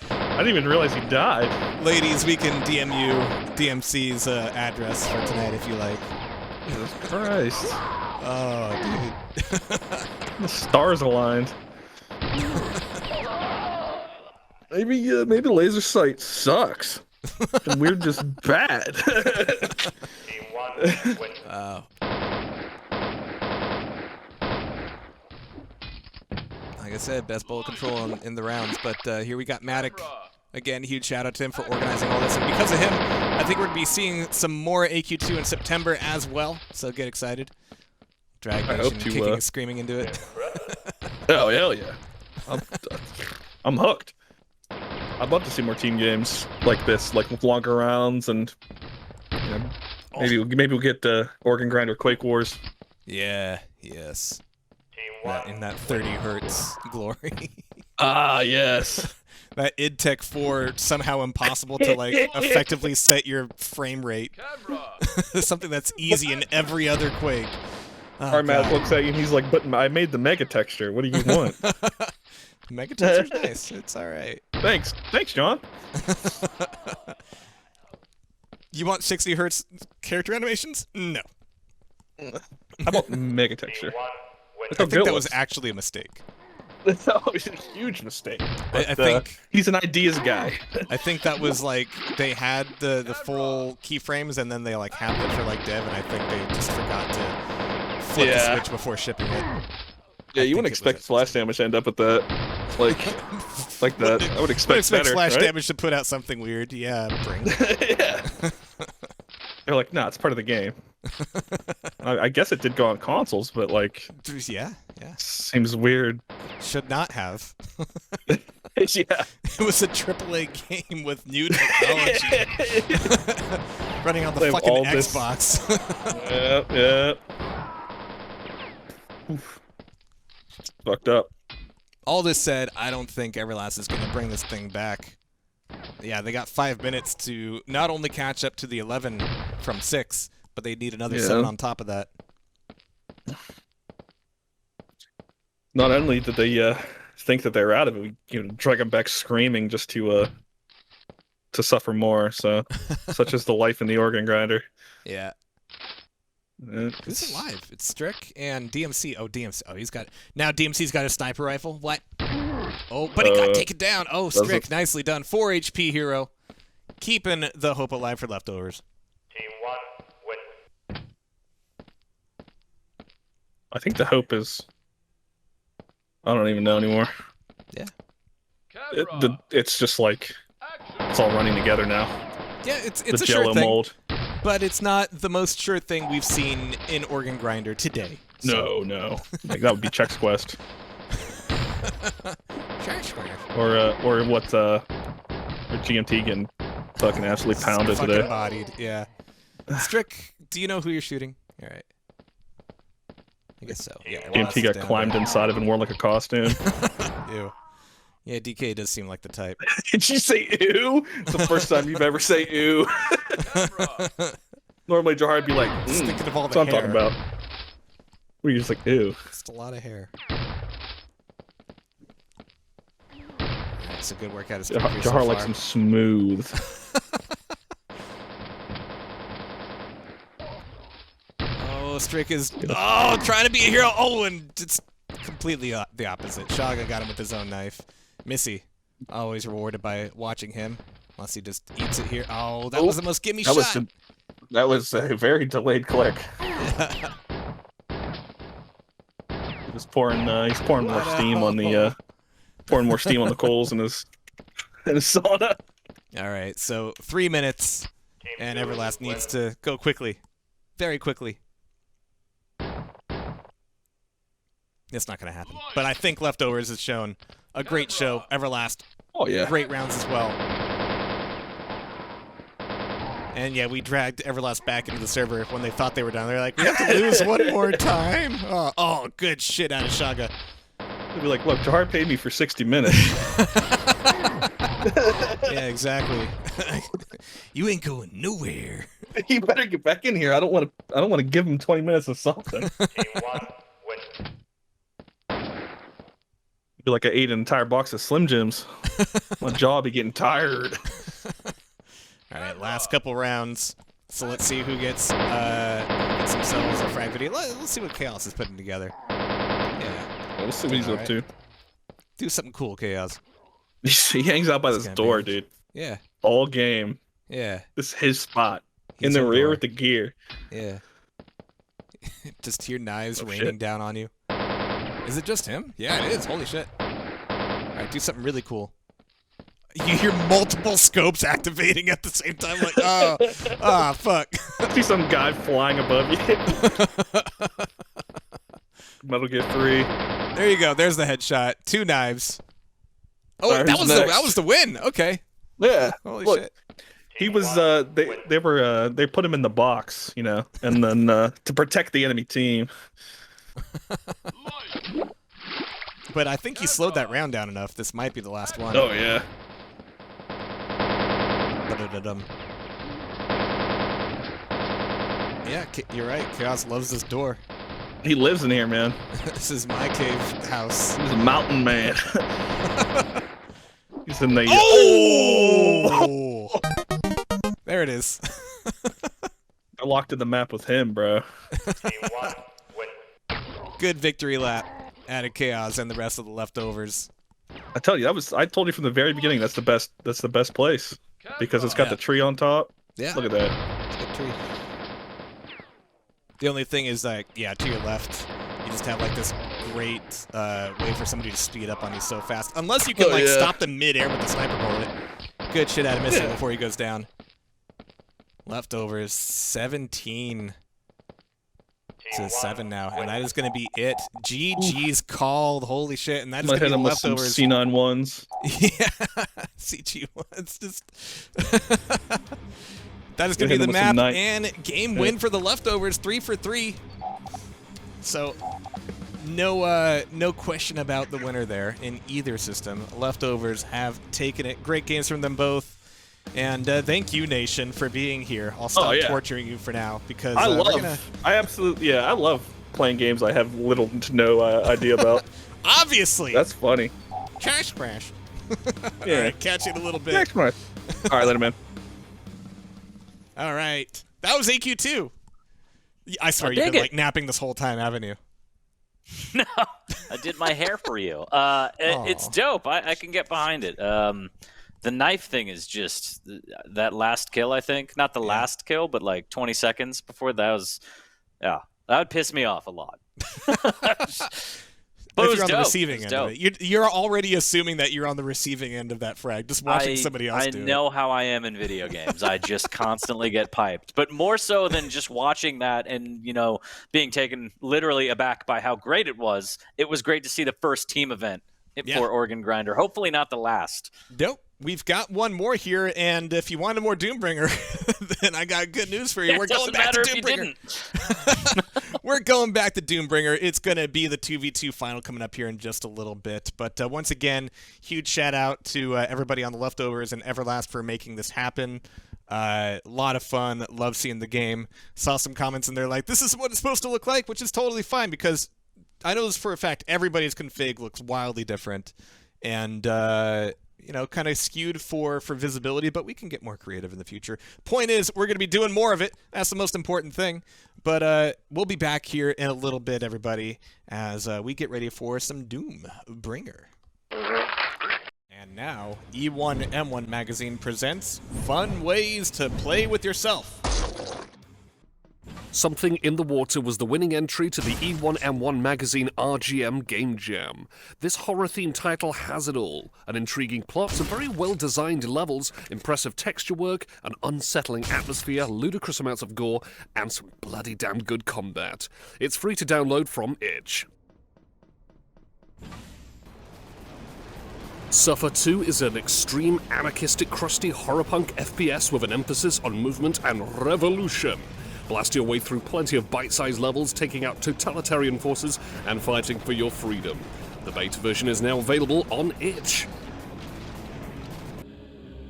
I didn't even realize he died. Ladies, we can DM you DMC's address for tonight if you like. Jesus Christ. Oh, dude. The stars aligned. Maybe laser sight sucks. And we're just bad. Wow. Like I said, best bullet control in the rounds, but here we got Matic. Again, huge shout out to him for organizing all this, and because of him, I think we're going to be seeing some more AQ2 in September as well, so get excited. Drag I hope Nation to, kicking and screaming into it. Oh, hell yeah. I'm hooked. I'd love to see more team games like this, like with longer rounds, and you know, maybe we'll get Organ Grinder Quake Wars. Yeah, yes. In that 30 hertz glory. Ah, yes. that id Tech 4 somehow impossible to like effectively set your frame rate. Something that's easy in every other Quake. Our Matt looks at you and he's like, "But I made the mega texture. What do you want?" Mega texture's nice. It's all right. Thanks, John. You want 60 hertz character animations? No. How about mega texture? I think that was actually a mistake. That's always a huge mistake. I think he's an ideas guy. I think that was like they had the full keyframes and then they like had them for like dev, and I think they just forgot to flip the switch before shipping it. Yeah, you wouldn't expect splash damage to end up at that, like that. I would expect better. Splash right? damage to put out something weird. Yeah, bring. Yeah. They're like, nah, it's part of the game. I guess it did go on consoles, but like, yeah. Seems weird. Should not have. Yeah. It was a AAA game with new technology. Running on the fucking Xbox. Yeah. Oof. Fucked up. All this said, I don't think EVERLAST is going to bring this thing back. Yeah, they got 5 minutes to not only catch up to the 11 from 6, but they need another 7 on top of that. Not only did they think that they were out of it, we drag them back screaming just to suffer more. So, such is the life in the organ grinder. Yeah. This is live. It's Strick and DMC. Oh, DMC. Oh, he's got... Now DMC's got a sniper rifle. What? Oh, but he got taken down. Oh, Strick, nicely done. 4 HP hero. Keeping the hope alive for leftovers. Team 1 win. I think the hope is... I don't even know anymore. Yeah. It's just like... It's all running together now. Yeah, it's the a sure Jello thing. mold. But it's not the most sure thing we've seen in Organ Grinder today. So. No. Like, that would be Chex Quest. Or what or GMT getting fucking absolutely pounded fucking today. Bodied, yeah. Strick, do you know who you're shooting? All right. I guess so. Yeah. GMT got climbed inside of and wore like a costume. Ew. Yeah, DK does seem like the type. Did you say ew? It's the first time you've ever say ew. Normally Jehar would be like, Just thinking of all that's the what I'm hair. talking about. Where you're just like, ew. Just a lot of hair. It's a good workout. Jehar likes him smooth. Oh, Strick is trying to be a hero. Oh, and it's completely the opposite. Shaga got him with his own knife. Missy, always rewarded by watching him, unless he just eats it here. Oh, that was the most gimme shot. That was a very delayed click. He's pouring more steam on the coals in his sauna. All right, so 3 minutes, and EVERLAST needs to go quickly, very quickly. It's not going to happen. But I think Leftovers has shown a great show. EVERLAST, great rounds as well. And yeah, we dragged EVERLAST back into the server when they thought they were done. They're like, we have to lose one more time. Oh, good shit out of Shaga. They'd be like, look, Jehar paid me for 60 minutes. Yeah, exactly. You ain't going nowhere. You better get back in here. I don't want to give him 20 minutes of something. Team 1 win. Be like I ate an entire box of Slim Jims. My jaw be getting tired. All right, last couple rounds. So let's see who gets themselves a frag video. Let's see what Chaos is putting together. Yeah. Let's see what he's up to. Do something cool, Chaos. He hangs out by this door, dude. Yeah. All game. Yeah. This is his spot. In the rear with the gear. Yeah. Just hear knives raining down on you. Is it just him? Yeah, it is. Holy shit. Alright, do something really cool. You hear multiple scopes activating at the same time, like, fuck. See some guy flying above you. Metal Gear 3. There you go. There's the headshot. 2 knives. Oh, that was the win. Okay. Yeah. Holy shit. He was they put him in the box, and then to protect the enemy team. But I think he slowed that round down enough. This might be the last one. Oh yeah. one-shotted him. Yeah, you're right. Chaos loves this door. He lives in here, man. This is my cave house. He's a mountain man. He's in the... Oh! There it is. I locked in the map with him, bro. Good victory lap. Added Chaos and the rest of the leftovers. I tell you, I told you from the very beginning that's the best place. Because it's got the tree on top. Yeah. Look at that. It's a good tree. The only thing is, like, yeah, to your left, you just have, like, this great way for somebody to speed up on you so fast. Unless you can, stop them mid-air with the sniper bullet. Good shit out of missing before he goes down. Leftovers, 17 to 7 now, and that is going to be it. GG's called, holy shit, and that is going to be the leftovers. Some C9 ones. Yeah, CG ones, just... That is going to be the map and game win for the leftovers, 3 for 3. So, no question about the winner there in either system. Leftovers have taken it. Great games from them both. And thank you, Nayshun, for being here. I'll stop torturing you for now because I love playing games I have little to no idea about. Obviously. That's funny. Cash Crash. Yeah. All right, catch you in a little bit. Cash Crash. All right, let him in. All right. That was AQ2. I swear you've been like napping this whole time, haven't you? No, I did my hair for you. It's dope. I can get behind it. The knife thing is just that last kill, I think. Not the last kill, but like 20 seconds before that was, that would piss me off a lot. But if you're on the receiving end of it. You're already assuming that you're on the receiving end of that frag, just watching somebody else do it. I know how I am in video games. I just constantly get piped. But more so than just watching that and, being taken literally aback by how great it was great to see the first team event for Organ Grinder. Hopefully not the last. Nope. We've got one more here, and if you wanted more Doombringer, then I got good news for you. We're going back to Doombringer. We're going back to Doombringer. It's going to be the 2v2 final coming up here in just a little bit. But once again, huge shout out to everybody on the Leftovers and EVERLAST for making this happen. A lot of fun. Love seeing the game. Saw some comments, and they're like, this is what it's supposed to look like, which is totally fine because I know this for a fact. Everybody's config looks wildly different. And... kind of skewed for visibility, but we can get more creative in the future. Point is, we're going to be doing more of it. That's the most important thing. But we'll be back here in a little bit, everybody, as we get ready for some Doombringer. And now, E1M1 Magazine presents Fun Ways to Play with Yourself. Something in the Water was the winning entry to the E1M1 Magazine RGM Game Jam. This horror-themed title has it all. An intriguing plot, some very well-designed levels, impressive texture work, an unsettling atmosphere, ludicrous amounts of gore, and some bloody damn good combat. It's free to download from itch. Suffer 2 is an extreme, anarchistic, crusty horror-punk FPS with an emphasis on movement and revolution. Blast your way through plenty of bite-sized levels, taking out totalitarian forces and fighting for your freedom. The beta version is now available on itch.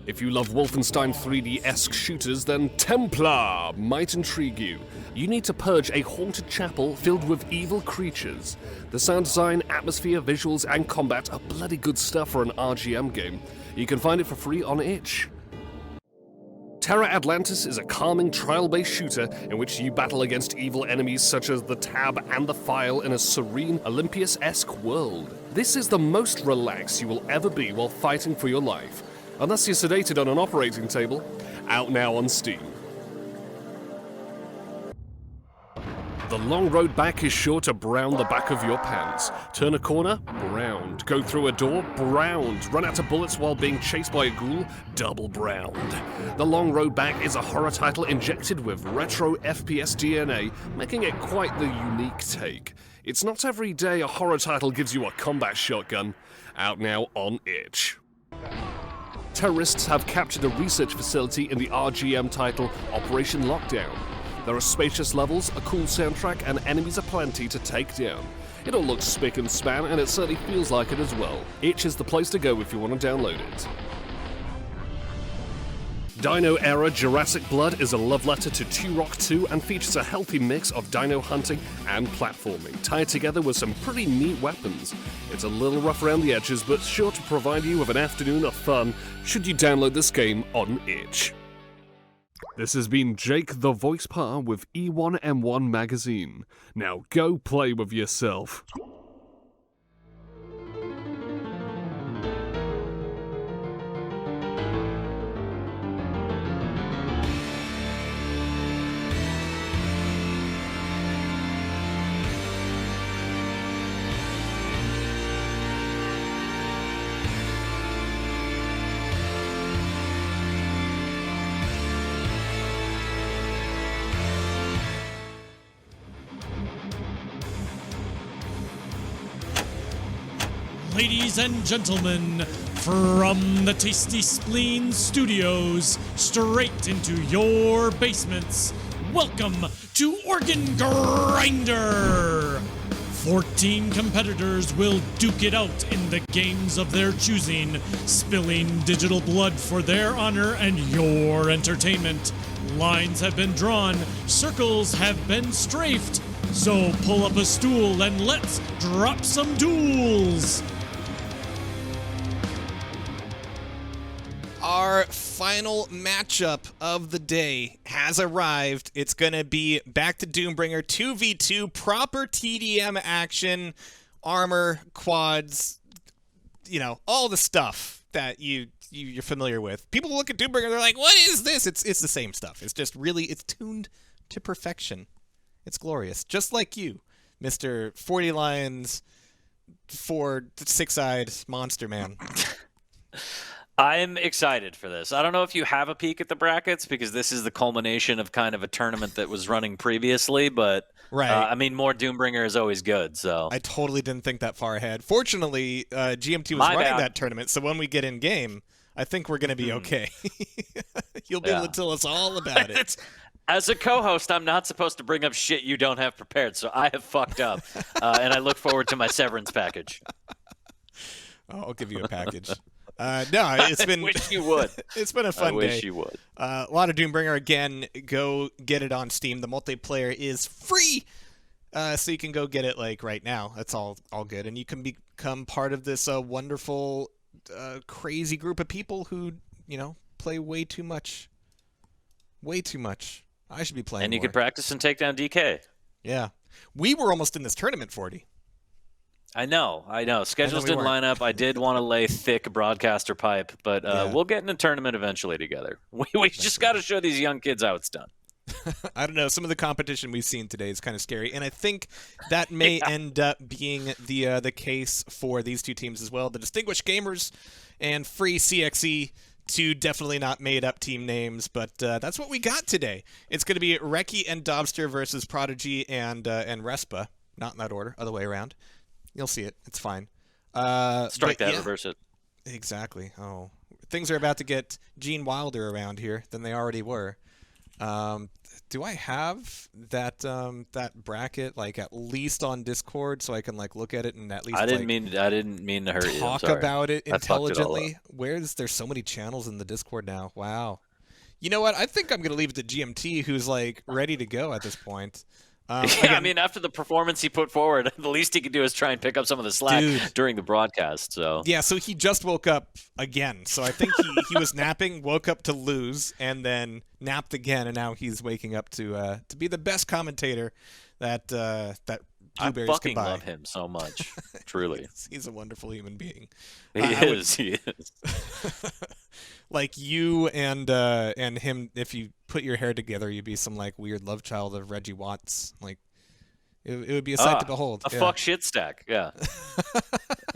If you love Wolfenstein 3D-esque shooters, then Templar might intrigue you. You need to purge a haunted chapel filled with evil creatures. The sound design, atmosphere, visuals, and combat are bloody good stuff for an RGM game. You can find it for free on itch. Terra Atlantis is a calming, trial-based shooter in which you battle against evil enemies such as the Tab and the File in a serene, Olympius-esque world. This is the most relaxed you will ever be while fighting for your life, unless you're sedated on an operating table. Out now on Steam. The long road back is sure to brown the back of your pants. Turn a corner, browned. Go through a door, browned. Run out of bullets while being chased by a ghoul, double browned. The long road back is a horror title injected with retro FPS DNA, making it quite the unique take. It's not every day a horror title gives you a combat shotgun. Out now on itch. Terrorists have captured a research facility in the RGM title Operation Lockdown. There are spacious levels, a cool soundtrack, and enemies aplenty to take down. It all looks spick and span, and it certainly feels like it as well. Itch is the place to go if you want to download it. Dino Era Jurassic Blood is a love letter to Turok 2 and features a healthy mix of dino hunting and platforming, tied together with some pretty neat weapons. It's a little rough around the edges, but sure to provide you with an afternoon of fun should you download this game on itch. This has been Jake the Voice Par with E1M1 Magazine. Now go play with yourself. Ladies and gentlemen, from the Tastyspleen studios, straight into your basements, welcome to Organ Grinder! 14 competitors will duke it out in the games of their choosing, spilling digital blood for their honor and your entertainment. Lines have been drawn, circles have been strafed, so pull up a stool and let's drop some duels! Our final matchup of the day has arrived. It's going to be back to Doombringer 2v2, proper TDM action, armor, quads, you know, all the stuff that you're familiar with. People look at Doombringer, they're like, what is this? It's the same stuff. It's just really, it's tuned to perfection. It's glorious. Just like you, Mr. FREECXE, six-eyed monster man. I'm excited for this. I don't know if you have a peek at the brackets because this is the culmination of kind of a tournament that was running previously, but right. I mean, more Doombringer is always good. So I totally didn't think that far ahead. Fortunately, GMT was running that tournament, so when we get in game, I think we're going to be okay. You'll be able to tell us all about it. As a co-host, I'm not supposed to bring up shit you don't have prepared, so I have fucked up, and I look forward to my severance package. I'll give you a package. No, it's been. I wish you would. It's been a fun day. I wish you would. A lot of Doombringer. Again, go get it on Steam. The multiplayer is free, so you can go get it like right now. That's all good, and you can become part of this wonderful, crazy group of people who play way too much. Way too much. I should be playing. And you more. can practice and take down DK. Yeah, we were almost in this tournament, 40. I know. Schedules didn't line up. I did want to lay thick broadcaster pipe, but we'll get in a tournament eventually together. We just got to show these young kids how it's done. I don't know. Some of the competition we've seen today is kind of scary, and I think that may end up being the case for these two teams as well. The Distinguished Gamers and FREECXE, two definitely not made-up team names, but that's what we got today. It's going to be REKI and Dobster versus Prodigy and Respa. Not in that order, other way around. You'll see it. It's fine. Strike that, reverse it. Exactly. Oh, things are about to get Gene Wilder around here than they already were. Do I have that bracket like at least on Discord so I can like look at it and at least I didn't mean to hurt you. Talk about it intelligently. There's so many channels in the Discord now. Wow. You know what? I think I'm gonna leave it to GMT, who's like ready to go at this point. Again, I mean, after the performance he put forward, the least he could do is try and pick up some of the slack during the broadcast. So yeah, so he just woke up again. So I think he was napping, woke up to lose, and then napped again, and now he's waking up to be the best commentator that Blueberries I fucking can buy. love him so much, truly. He's a wonderful human being. He is. Like you and him, if you put your hair together, you'd be some like weird love child of Reggie Watts. Like it would be a sight to behold. A fuck shit stack, yeah.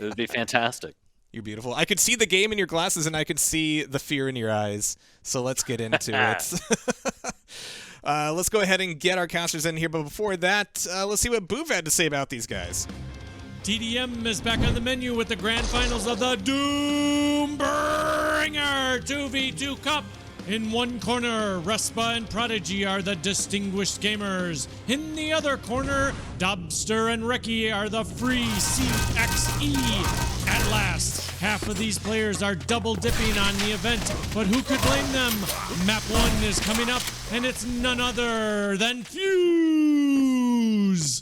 It would be fantastic. You're beautiful. I could see the game in your glasses, and I could see the fear in your eyes. So let's get into it. Let's go ahead and get our casters in here. But before that, let's see what Bouv had to say about these guys. TDM is back on the menu with the grand finals of the Doombringer 2v2 Cup. In one corner, Respa and Prodigy are the Distinguished Gamers. In the other corner, Dobster and REKI are the FREECXE. At last, Half of these players are double dipping on the event, but who could blame them? Map 1 is coming up, and it's none other than Fuse!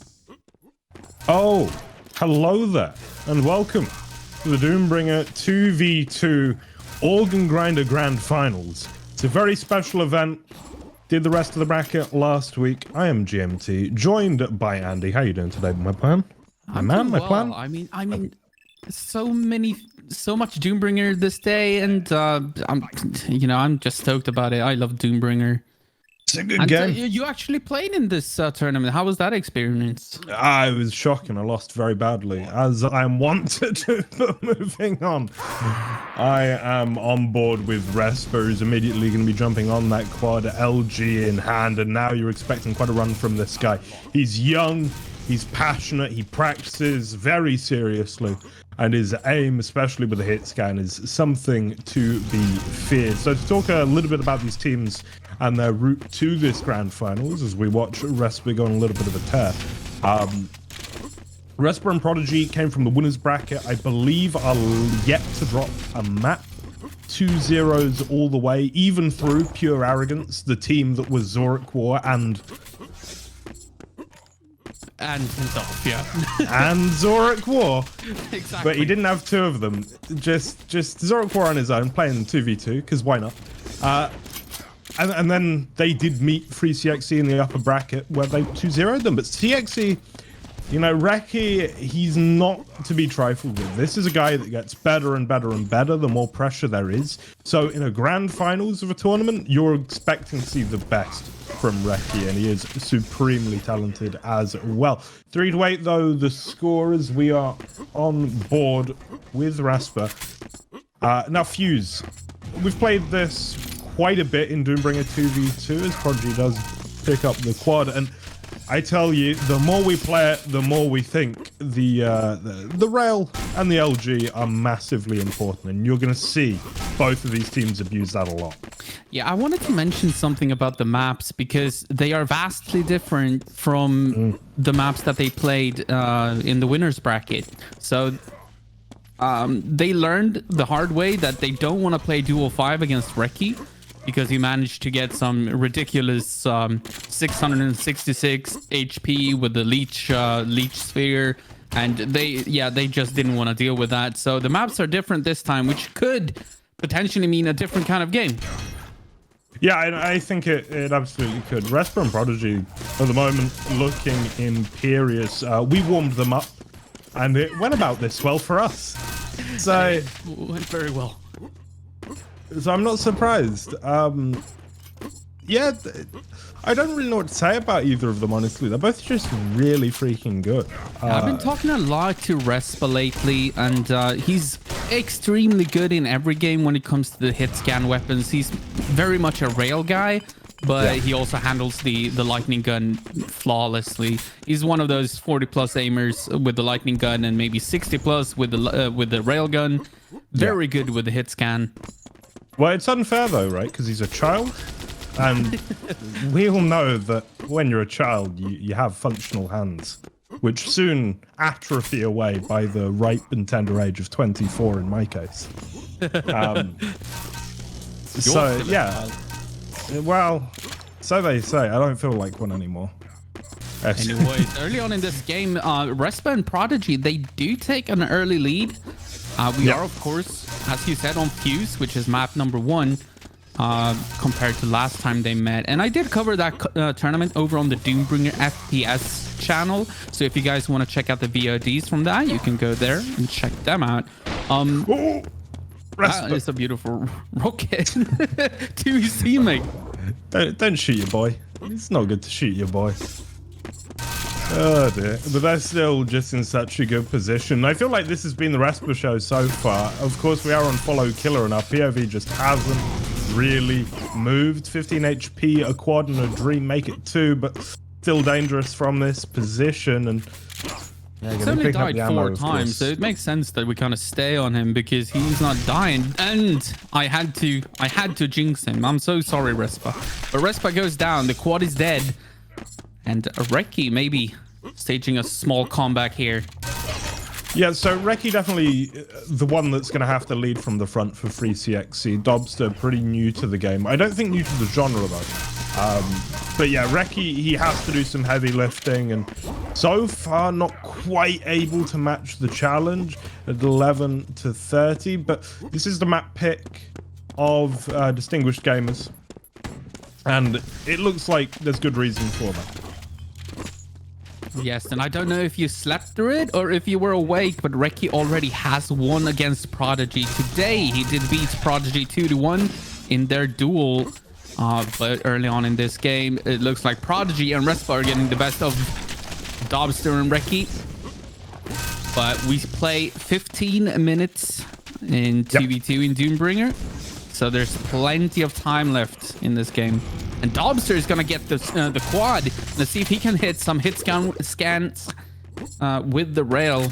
Oh, hello there, and welcome to the Doombringer 2v2 Organ Grinder Grand Finals. It's a very special event. Did the rest of the bracket last week. I am GMT, joined by Andy. How you doing today, my plan? I'm doing well. I mean, so much Doombringer this day, and I'm just stoked about it. I love Doombringer. It's a good game. You actually played in this tournament. How was that experience? I was shocking. I lost very badly, as I am wont to do. But moving on, I am on board with Respa, who's immediately going to be jumping on that quad, LG in hand, and now you're expecting quite a run from this guy. He's young, he's passionate, he practices very seriously, and his aim, especially with the hit scan, is something to be feared. So to talk a little bit about these teams and their route to this grand finals, as we watch Respa go on a little bit of a tear. Respa and Prodigy came from the winners bracket, I believe, are yet to drop a map. 2-0s all the way, even through pure arrogance, the team that was Zorik War and himself, yeah. and Zorik War. Exactly. But he didn't have two of them. Just Zorik War on his own, playing 2v2, because why not? And then they did meet FREECXE in the upper bracket, where they 2-0'd them. But CXE, REKI, he's not to be trifled with. This is a guy that gets better and better and better the more pressure there is. So in a grand finals of a tournament, you're expecting to see the best from REKI, and he is supremely talented as well. 3-8 though, the score, as we are on board with Respa. Now Fuse, we've played this quite a bit in Doombringer 2v2 as Prodigy does pick up the quad, and I tell you, the more we play it, the more we think the rail and the LG are massively important, and you're going to see both of these teams abuse that a lot. Yeah, I wanted to mention something about the maps, because they are vastly different from the maps that they played in the winners bracket. So they learned the hard way that they don't want to play duo 5 against REKI, because he managed to get some ridiculous 666 HP with the leech sphere, and they just didn't want to deal with that. So the maps are different this time, which could potentially mean a different kind of game. Yeah, I think it absolutely could. Respa and Prodigy at the moment looking imperious. We warmed them up, and it went about this well for us. So it went very well. So I'm not surprised. Yeah, I don't really know what to say about either of them, honestly. They're both just really freaking good. I've been talking a lot to Respa lately, and he's extremely good in every game when it comes to the hit scan weapons. He's very much a rail guy, but he also handles the lightning gun flawlessly. He's one of those 40+ aimers with the lightning gun, and maybe 60+ with the rail gun. Very good with the hit scan. Well, it's unfair though, right? Because he's a child, and we all know that when you're a child, you have functional hands, which soon atrophy away by the ripe and tender age of 24 in my case. So yeah, well, so they say. I don't feel like one anymore. Anyways, early on in this game, Respa and Prodigy, they do take an early lead. We are, of course, as you said, on Fuse, which is map number 1, compared to last time they met. And I did cover that tournament over on the Doombringer FPS channel. So if you guys want to check out the VODs from that, you can go there and check them out. It's a beautiful rocket to his teammate. Don't shoot your boy. It's not good to shoot your boy. Oh dear, but they're still just in such a good position. I feel like this has been the Respa show so far. Of course, we are on follow killer, and our POV just hasn't really moved. 15 HP, a quad and a dream make it 2, but still dangerous from this position. And he's only died 4 times, so it makes sense that we kind of stay on him, because he's not dying. And I had to jinx him. I'm so sorry, Respa. But Respa goes down, the quad is dead. And REKI maybe staging a small comeback here. Yeah, so REKI definitely the one that's going to have to lead from the front for FREECXE. Dobster pretty new to the game. I don't think new to the genre though. But yeah, REKI, he has to do some heavy lifting, and so far not quite able to match the challenge at 11 to 30. But this is the map pick of Distinguished Gamers, and it looks like there's good reason for that. Yes, and I don't know if you slept through it or if you were awake, but REKI already has won against Prodigy. Today, he did beat Prodigy 2-1 in their duel. But early on in this game, it looks like Prodigy and Respa are getting the best of Dobster and REKI. But we play 15 minutes in 2v2 in Doombringer. So there's plenty of time left in this game. And Dobster is going to get the quad. Let's see if he can hit some hit scans with the rail.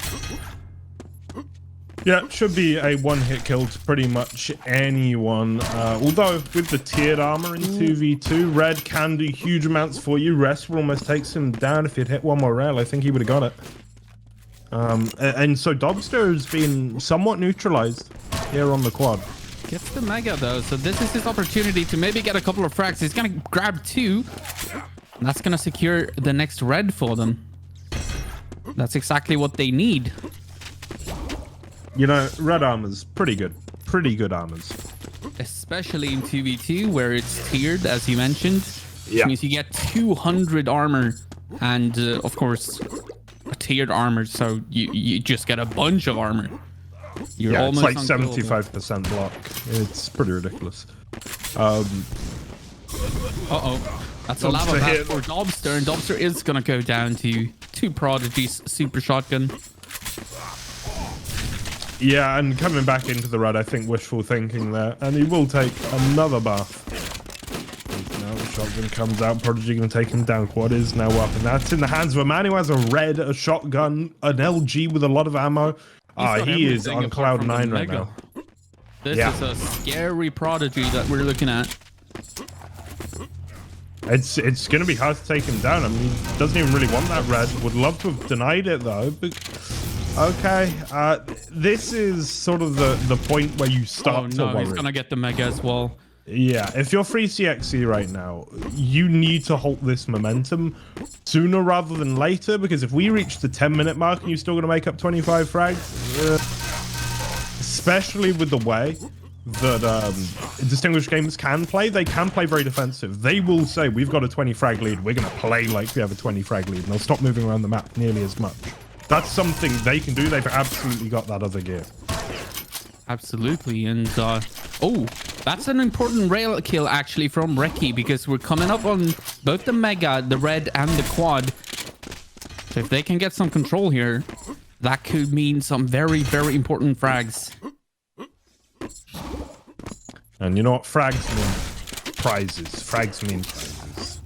Yeah, it should be a one-hit kill to pretty much anyone. Although, with the tiered armor in 2v2, Red can do huge amounts for you. Respa almost takes him down. If he'd hit one more rail, I think he would have got it. And so Dobster has been somewhat neutralized here on the quad. Gets the mega though, so this is his opportunity to maybe get a couple of frags. He's gonna grab 2. And that's gonna secure the next red for them. That's exactly what they need. You know, red armor's pretty good. Pretty good armors. Especially in 2v2 where it's tiered, as you mentioned. Which means you get 200 armor and, of course, a tiered armor. So you just get a bunch of armor. You're almost it's like 75% block. It's pretty ridiculous. That's a lava pass for Dobster, and Dobster is gonna go down to 2 Prodigy's super shotgun. Yeah, and coming back into the red, I think wishful thinking there, and he will take another buff. Now the shotgun comes out, Prodigy gonna take him down. Quad is now up, and that's in the hands of a man who has a red, a shotgun, an LG with a lot of ammo. He is on cloud 9 right now. This is a scary Prodigy that we're looking at. It's going to be hard to take him down. I mean, he doesn't even really want that red. Would love to have denied it, though. But, okay, this is sort of the point where you start to worry. He's going to get the mega as well. Yeah, if you're FREECXE right now, you need to halt this momentum sooner rather than later, because if we reach the 10-minute mark and you're still going to make up 25 frags, especially with the way that Distinguished Gamers can play, they can play very defensive. They will say, we've got a 20 frag lead, we're going to play like we have a 20 frag lead, and they'll stop moving around the map nearly as much. That's something they can do. They've absolutely got that other gear. Absolutely, and that's an important rail kill actually from REKI, because we're coming up on both the mega, the red, and the quad. So if they can get some control here, that could mean some very, very important frags. And you know what? Frags mean prizes. Frags mean prizes.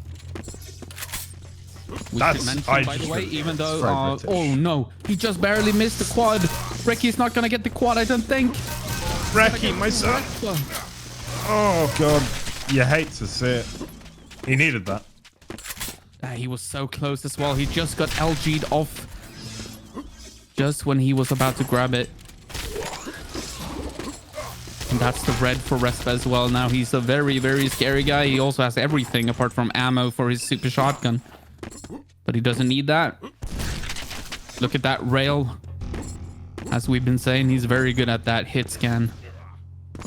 We should mention, by the way, even though... oh no, he just barely missed the quad. REKI's not going to get the quad, I don't think. REKI, my son. Oh, God. You hate to see it. He needed that. He was so close as well. He just got LG'd off just when he was about to grab it. And that's the red for Respa as well. Now he's a very, very scary guy. He also has everything apart from ammo for his super shotgun. But he doesn't need that. Look at that rail. As we've been saying, he's very good at that hit scan.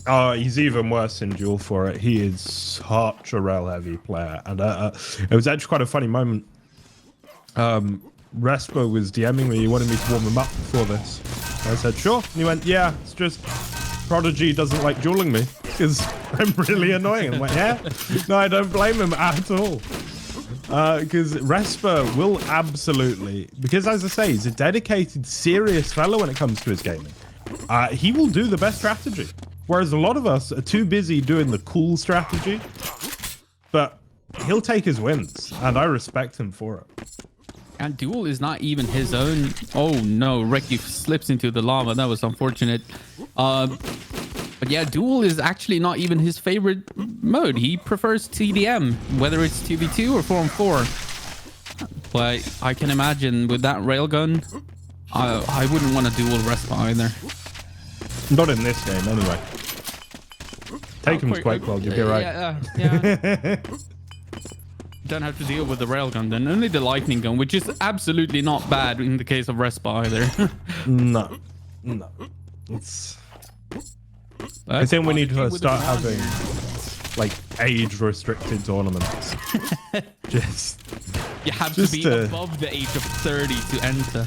Oh, he's even worse in duel for it. He is such a rail heavy player. And it was actually quite a funny moment. Respa was DMing me. He wanted me to warm him up before this. I said, sure. And he went, yeah, it's just Prodigy doesn't like dueling me because I'm really annoying. I'm like, yeah? No, I don't blame him at all. Because Respa will absolutely, because as I say, he's a dedicated, serious fellow when it comes to his gaming. He will do the best strategy. Whereas a lot of us are too busy doing the cool strategy. But he'll take his wins, and I respect him for it. And duel is not even his own. Oh no, REKI slips into the lava. That was unfortunate. But yeah, duel is actually not even his favorite mode. He prefers TDM, whether it's 2v2 or 4-on-4. But I can imagine with that railgun, I wouldn't want to dual resp either. Not in this game, anyway. Take him to Quakeworld, you'll be right. Yeah. Don't have to deal with the railgun then. Only the lightning gun, which is absolutely not bad in the case of resp either. No. It's... I think we need to start having like age-restricted tournaments. Just you have to be above the age of 30 to enter.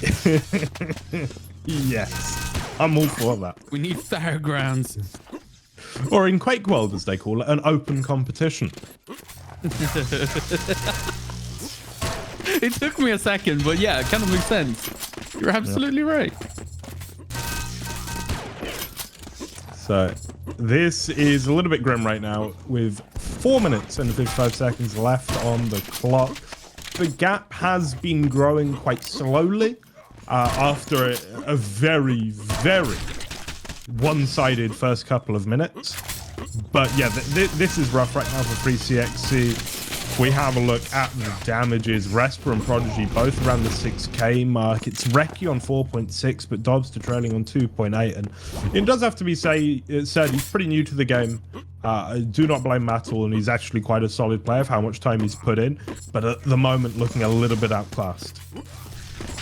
Yes, I'm all for that. We need fairgrounds. Or in Quakeworld, as they call it, an open competition. It took me a second, but yeah, it kind of makes sense. You're absolutely right. So this is a little bit grim right now with 4 minutes and 55 seconds left on the clock. The gap has been growing quite slowly after a very, very one-sided first couple of minutes. But yeah, this is rough right now for FREECXE. We have a look at the damages. Resper and Prodigy both around the 6k mark. It's REKI on 4.6, but Dobster trailing on 2.8. And it does have to be said, he's pretty new to the game. I do not blame Matt at all, and he's actually quite a solid player for how much time he's put in. But at the moment, looking a little bit outclassed.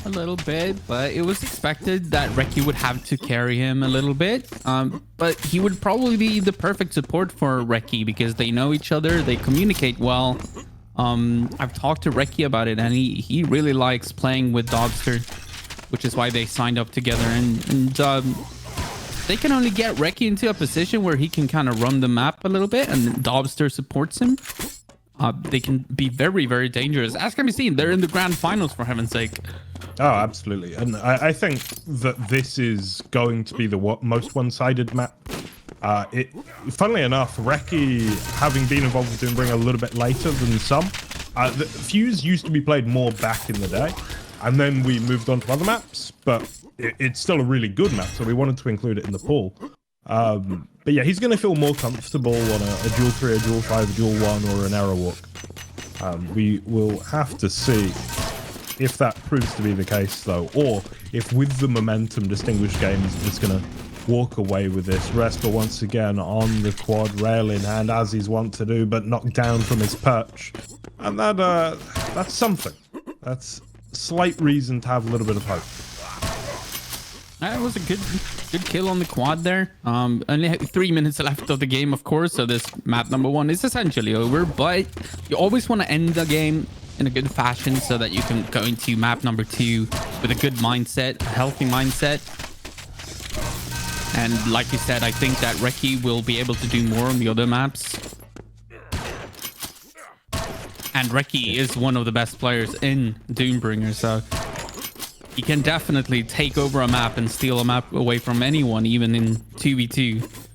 A little bit, but it was expected that REKI would have to carry him a little bit. But he would probably be the perfect support for REKI because they know each other, they communicate well. I've talked to REKI about it, and he really likes playing with Dobster, which is why they signed up together. And they can only get REKI into a position where he can kind of run the map a little bit, and Dobster supports him. They can be very, very dangerous. As can be seen, they're in the grand finals, for heaven's sake. Oh, absolutely. And I think that this is going to be the most one-sided map. Funnily enough, REKI, having been involved with Doombringer a little bit later than some, the Fuse used to be played more back in the day, and then we moved on to other maps, but it's still a really good map, so we wanted to include it in the pool. But yeah, he's going to feel more comfortable on a dual 3, a dual 5, a dual 1, or an arrow walk. We will have to see if that proves to be the case, though, or if with the momentum, Distinguished Games are just going to walk away with this. Resper once again on the quad, rail in hand, as he's wont to do, but knocked down from his perch. And that's something. That's slight reason to have a little bit of hope. That was a good kill on the quad there. Only 3 minutes left of the game, of course, so this map number 1 is essentially over, but you always want to end the game in a good fashion so that you can go into map number 2 with a good mindset, a healthy mindset. And like you said, I think that REKI will be able to do more on the other maps. And REKI is one of the best players in Doombringer, so he can definitely take over a map and steal a map away from anyone, even in 2v2.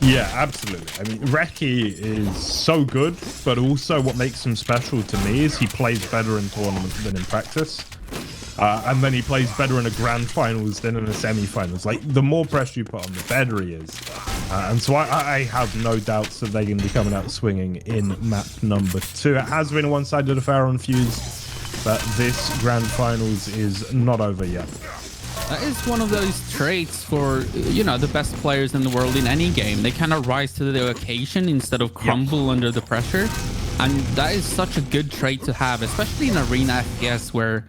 Yeah, absolutely. I mean, REKI is so good, but also what makes him special to me is he plays better in tournament than in practice. And then he plays better in a grand finals than in a semi-finals. Like, the more pressure you put on, the better he is. And so I have no doubts that they're going to be coming out swinging in map number 2. It has been a one-sided affair on Fuse, but this grand finals is not over yet. That is one of those traits for, you know, the best players in the world in any game. They kind of rise to the occasion instead of crumble under the pressure. And that is such a good trait to have, especially in arena FPS, where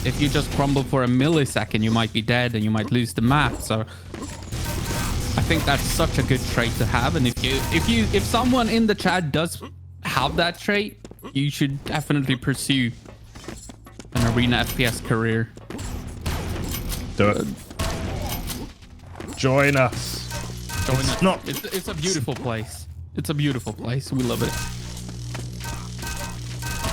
if you just crumble for a millisecond, you might be dead and you might lose the map. So I think that's such a good trait to have. And if someone in the chat does have that trait, you should definitely pursue an arena FPS career. Do it. Join us. It's a beautiful place. It's a beautiful place. We love it.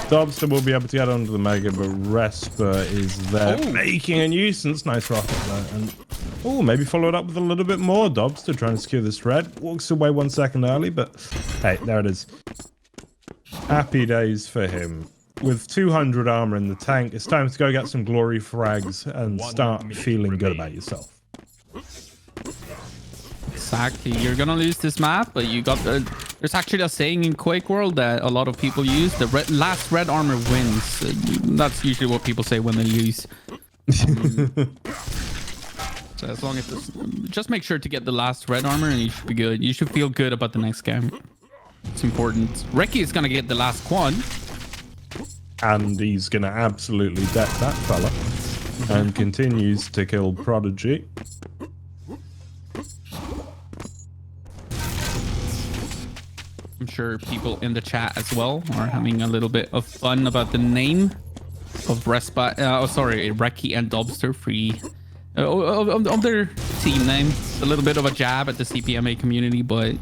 Dobster will be able to get onto the Mega, but Resper is there making a nuisance. Nice rocket there. And maybe follow it up with a little bit more. Dobster trying to secure this red. Walks away 1 second early, but hey, there it is. Happy days for him. With 200 armor in the tank, it's time to go get some glory frags and start feeling good about yourself. Exactly. You're gonna lose this map, but you got the... There's actually a saying in Quakeworld that a lot of people use. The last red armor wins. That's usually what people say when they lose. So as long as just make sure to get the last red armor and you should be good. You should feel good about the next game. It's important. REKI is gonna get the last quad. And he's gonna absolutely deck that fella. And continues to kill Prodigy. I'm sure people in the chat as well are having a little bit of fun about the name of REKI and Dobster free. Of their team name. A little bit of a jab at the CPMA community, but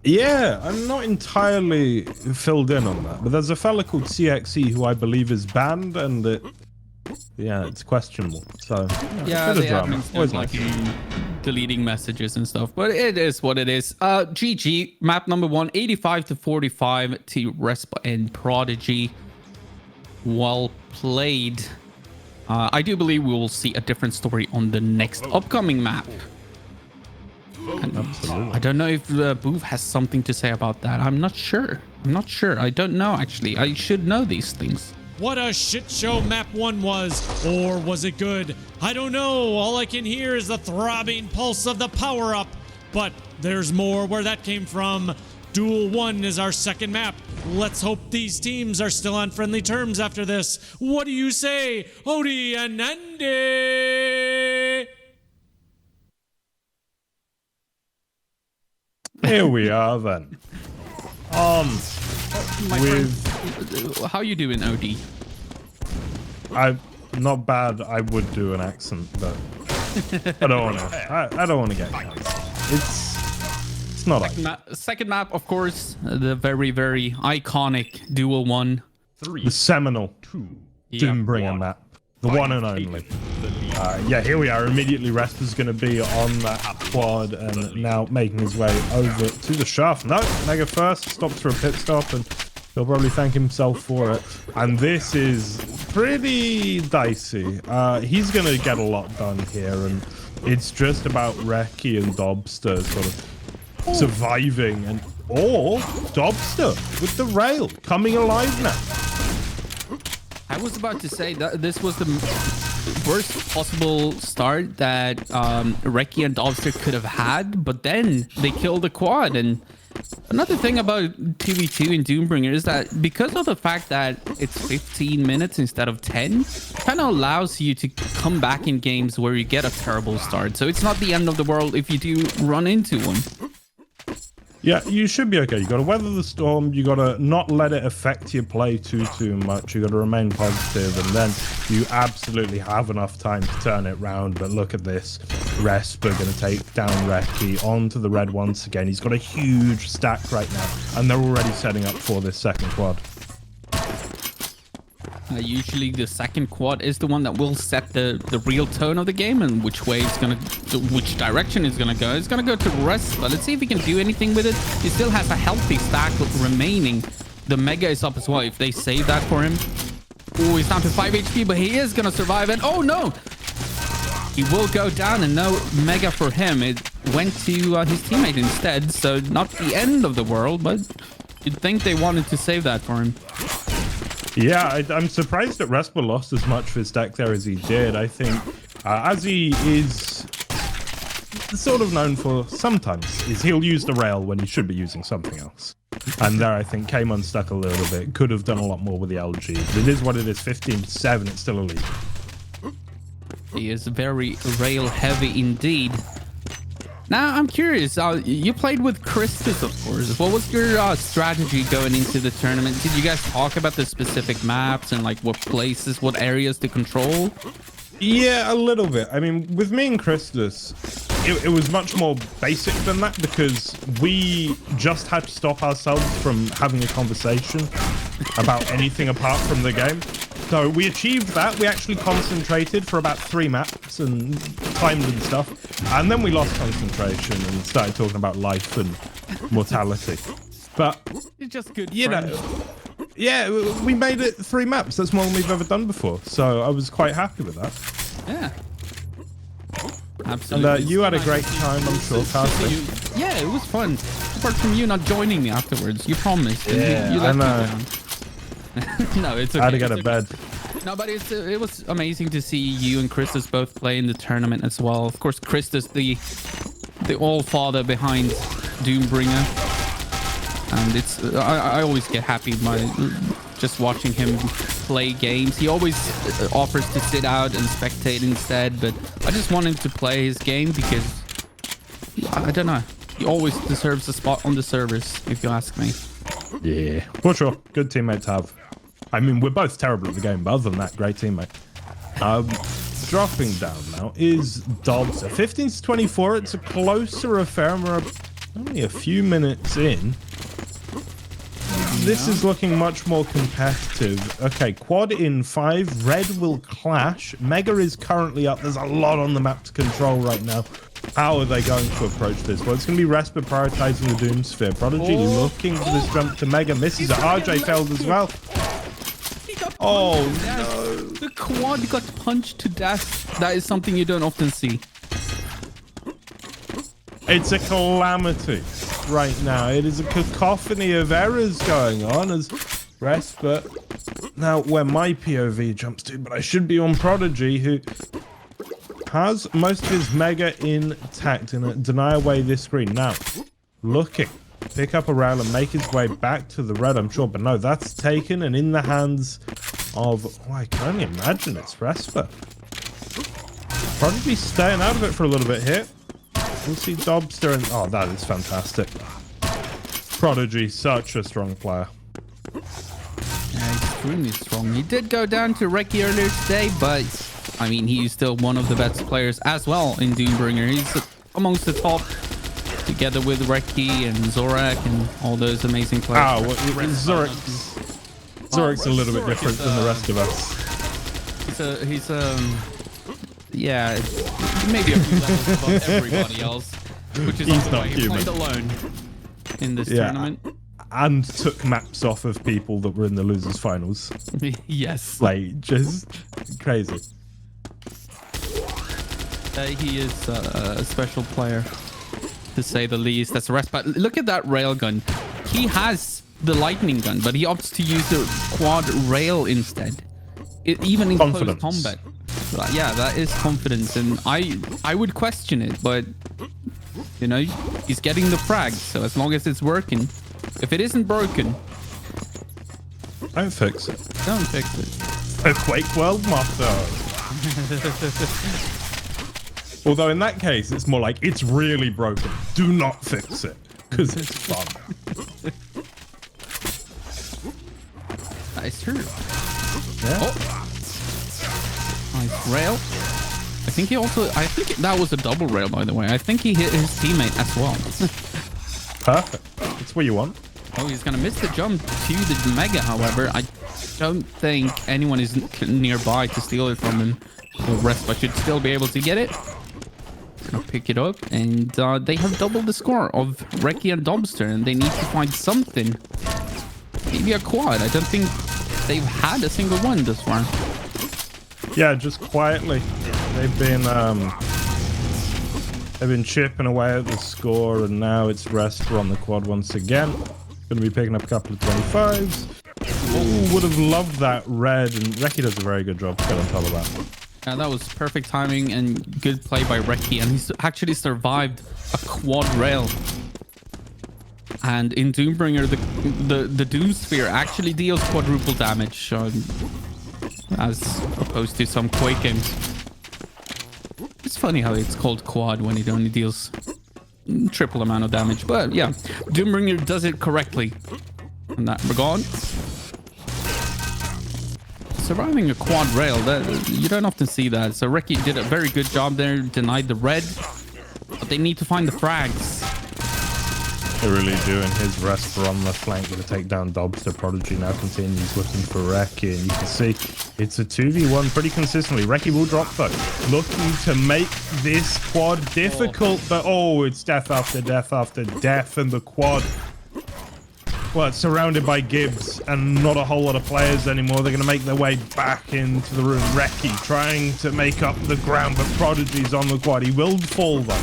yeah, I'm not entirely filled in on that. But there's a fella called CXE who I believe is banned, and it's questionable. So yeah, the admins don't like deleting messages and stuff, but it is what it is. GG, map number 1, 85-45 to Respa and Prodigy. Well played. I do believe we will see a different story on the next upcoming map. Absolutely. I don't know if Bouv has something to say about that. I'm not sure. I don't know, actually. I should know these things. What a shit show map 1 was, or was it good? I don't know. All I can hear is the throbbing pulse of the power-up. But there's more where that came from. Duel 1 is our second map. Let's hope these teams are still on friendly terms after this. What do you say, Odie and Andeh? Here we are then. How you doing, Odie? I'm not bad. I would do an accent, but I don't want to. I don't want to get cancelled. It's not second map, of course, the very, very iconic Duel 1. The seminal Doombringer map. The one and only. Yeah, here we are. Immediately, Respa's going to be on that quad and now making his way over to the shaft. No, Mega first stops for a pit stop and he'll probably thank himself for it. And this is pretty dicey. He's going to get a lot done here, and it's just about REKI and Dobster sort of surviving, or Dobster with the rail coming alive now. I was about to say that this was the worst possible start that REKI and Dobster could have had, but then they killed the quad. And another thing about 2v2 in Doombringer is that because of the fact that it's 15 minutes instead of 10, kind of allows you to come back in games where you get a terrible start. So it's not the end of the world if you do run into one. Yeah, you should be okay. You got to weather the storm. You got to not let it affect your play too much. You got to remain positive, and then you absolutely have enough time to turn it round. But look at this. Respa going to take down REKI onto the red once again. He's got a huge stack right now, and they're already setting up for this second quad. Usually the second quad is the one that will set the real tone of the game and which way it's gonna, which direction it's gonna go. It's gonna go to Respa. Let's see if he can do anything with it. He still has a healthy stack remaining. The Mega is up as well. If they save that for him. Oh, he's down to 5 HP, but he is gonna survive. And oh no! He will go down, and no Mega for him. It went to his teammate instead, so not the end of the world, but you'd think they wanted to save that for him. Yeah, I'm surprised that Respa lost as much of his deck there as he did. I think, as he is sort of known for sometimes, is he'll use the rail when he should be using something else. And there, I think, came unstuck a little bit. Could have done a lot more with the LG. But it is what it is, 15-7, it's still a lead. He is very rail heavy indeed. Now, I'm curious, you played with Kristus, of course. What was your strategy going into the tournament? Did you guys talk about the specific maps and like what places, what areas to control? Yeah, a little bit. I mean, with me and Kristus, it was much more basic than that because we just had to stop ourselves from having a conversation about anything apart from the game. So we achieved that. We actually concentrated for about 3 maps and timed and stuff. And then we lost concentration and started talking about life and mortality. But it's just good, you know, yeah, we made it 3 maps. That's more than we've ever done before. So I was quite happy with that. Yeah. Absolutely. And you had a great time, I'm sure, Carly. Yeah, it was fun. Apart from you not joining me afterwards. You promised. Yeah, you I know. No, it's okay. I had to get to bed. No, but it was amazing to see you and Kristus both play in the tournament as well. Of course, Kristus, the all-father behind Doombringer, and it's I always get happy by just watching him play games. He always offers to sit out and spectate instead, but I just want him to play his game because I don't know. He always deserves a spot on the servers, if you ask me. Yeah, for sure. Good teammate to have. I mean, we're both terrible at the game, but other than that, great teammate. Dropping down now is Dobbs. 15 to 24. It's a closer affair. We're only a few minutes in. This is looking much more competitive. Okay, quad in 5. Red will clash. Mega is currently up. There's a lot on the map to control right now. How are they going to approach this? Well, it's going to be Respite prioritizing the Doom Sphere. Prodigy looking for this jump to Mega. Misses it. RJ failed as well. Oh no! The quad got punched to death. That is something you don't often see. It's a calamity right now. It is a cacophony of errors going on as Respite. Now, where my POV jumps to, but I should be on Prodigy, who has most of his Mega intact and deny away this screen. Now, looking. Pick up a rail and make his way back to the red, I'm sure. But no, that's taken and in the hands of... Oh, I can only imagine it's Respite. Prodigy staying out of it for a little bit here. We'll see Dobster and... Oh, that is fantastic. Prodigy, such a strong player. Yeah, extremely strong. He did go down to REKI earlier today, but... I mean, he's still one of the best players as well in Doombringer. He's amongst the top... together with REKI and Zorak and all those amazing players. Oh, Zorak's a little bit different than the rest of us. He's yeah, maybe a few levels above everybody else, which is he's not not human. Played alone in this tournament. And took maps off of people that were in the losers finals. Yes. Like, just crazy. He is a special player, to say the least. That's Respite. Look at that railgun. He has the lightning gun, but he opts to use the quad rail instead. Even in close combat. Yeah, that is confidence, and I would question it, but you know, he's getting the frag, so as long as it's working. If it isn't broken, don't fix it. Don't fix it. A Quakeworld motto. Although in that case, it's more like, it's really broken. Do not fix it, because it's fun. That is true. Yeah. Oh. Nice rail. I think that was a double rail, by the way. I think he hit his teammate as well. Perfect. That's what you want. Oh, he's going to miss the jump to the Mega, however. I don't think anyone is nearby to steal it from him. The rest, but should still be able to get it. Gonna pick it up, and they have doubled the score of REKI and Dobster, and they need to find something. Maybe a quad. I don't think they've had a single one this far. Yeah, just quietly. They've been chipping away at the score, and now it's Resper on the quad once again. Gonna be picking up a couple of 25s. Ooh, would have loved that red, and REKI does a very good job to get on top of that. Yeah, that was perfect timing and good play by REKI, and he's actually survived a quad rail. And in Doombringer, the Doom Sphere actually deals quadruple damage, as opposed to some Quake games. It's funny how it's called quad when it only deals triple amount of damage, but yeah, Doombringer does it correctly in that regard. Surviving a quad rail, you don't often see that. So REKI did a very good job there, denied the red, but they need to find the frags. They really do, and his Resper on the flank going to take down Dobster. Prodigy now continues looking for REKI, and you can see it's a 2v1 pretty consistently. REKI will drop though, looking to make this quad difficult, but oh, it's death after death after death, and the quad, well, it's surrounded by Gibbs and not a whole lot of players anymore. They're going to make their way back into the room. REKI trying to make up the ground, but Prodigy's on the quad. He will fall though.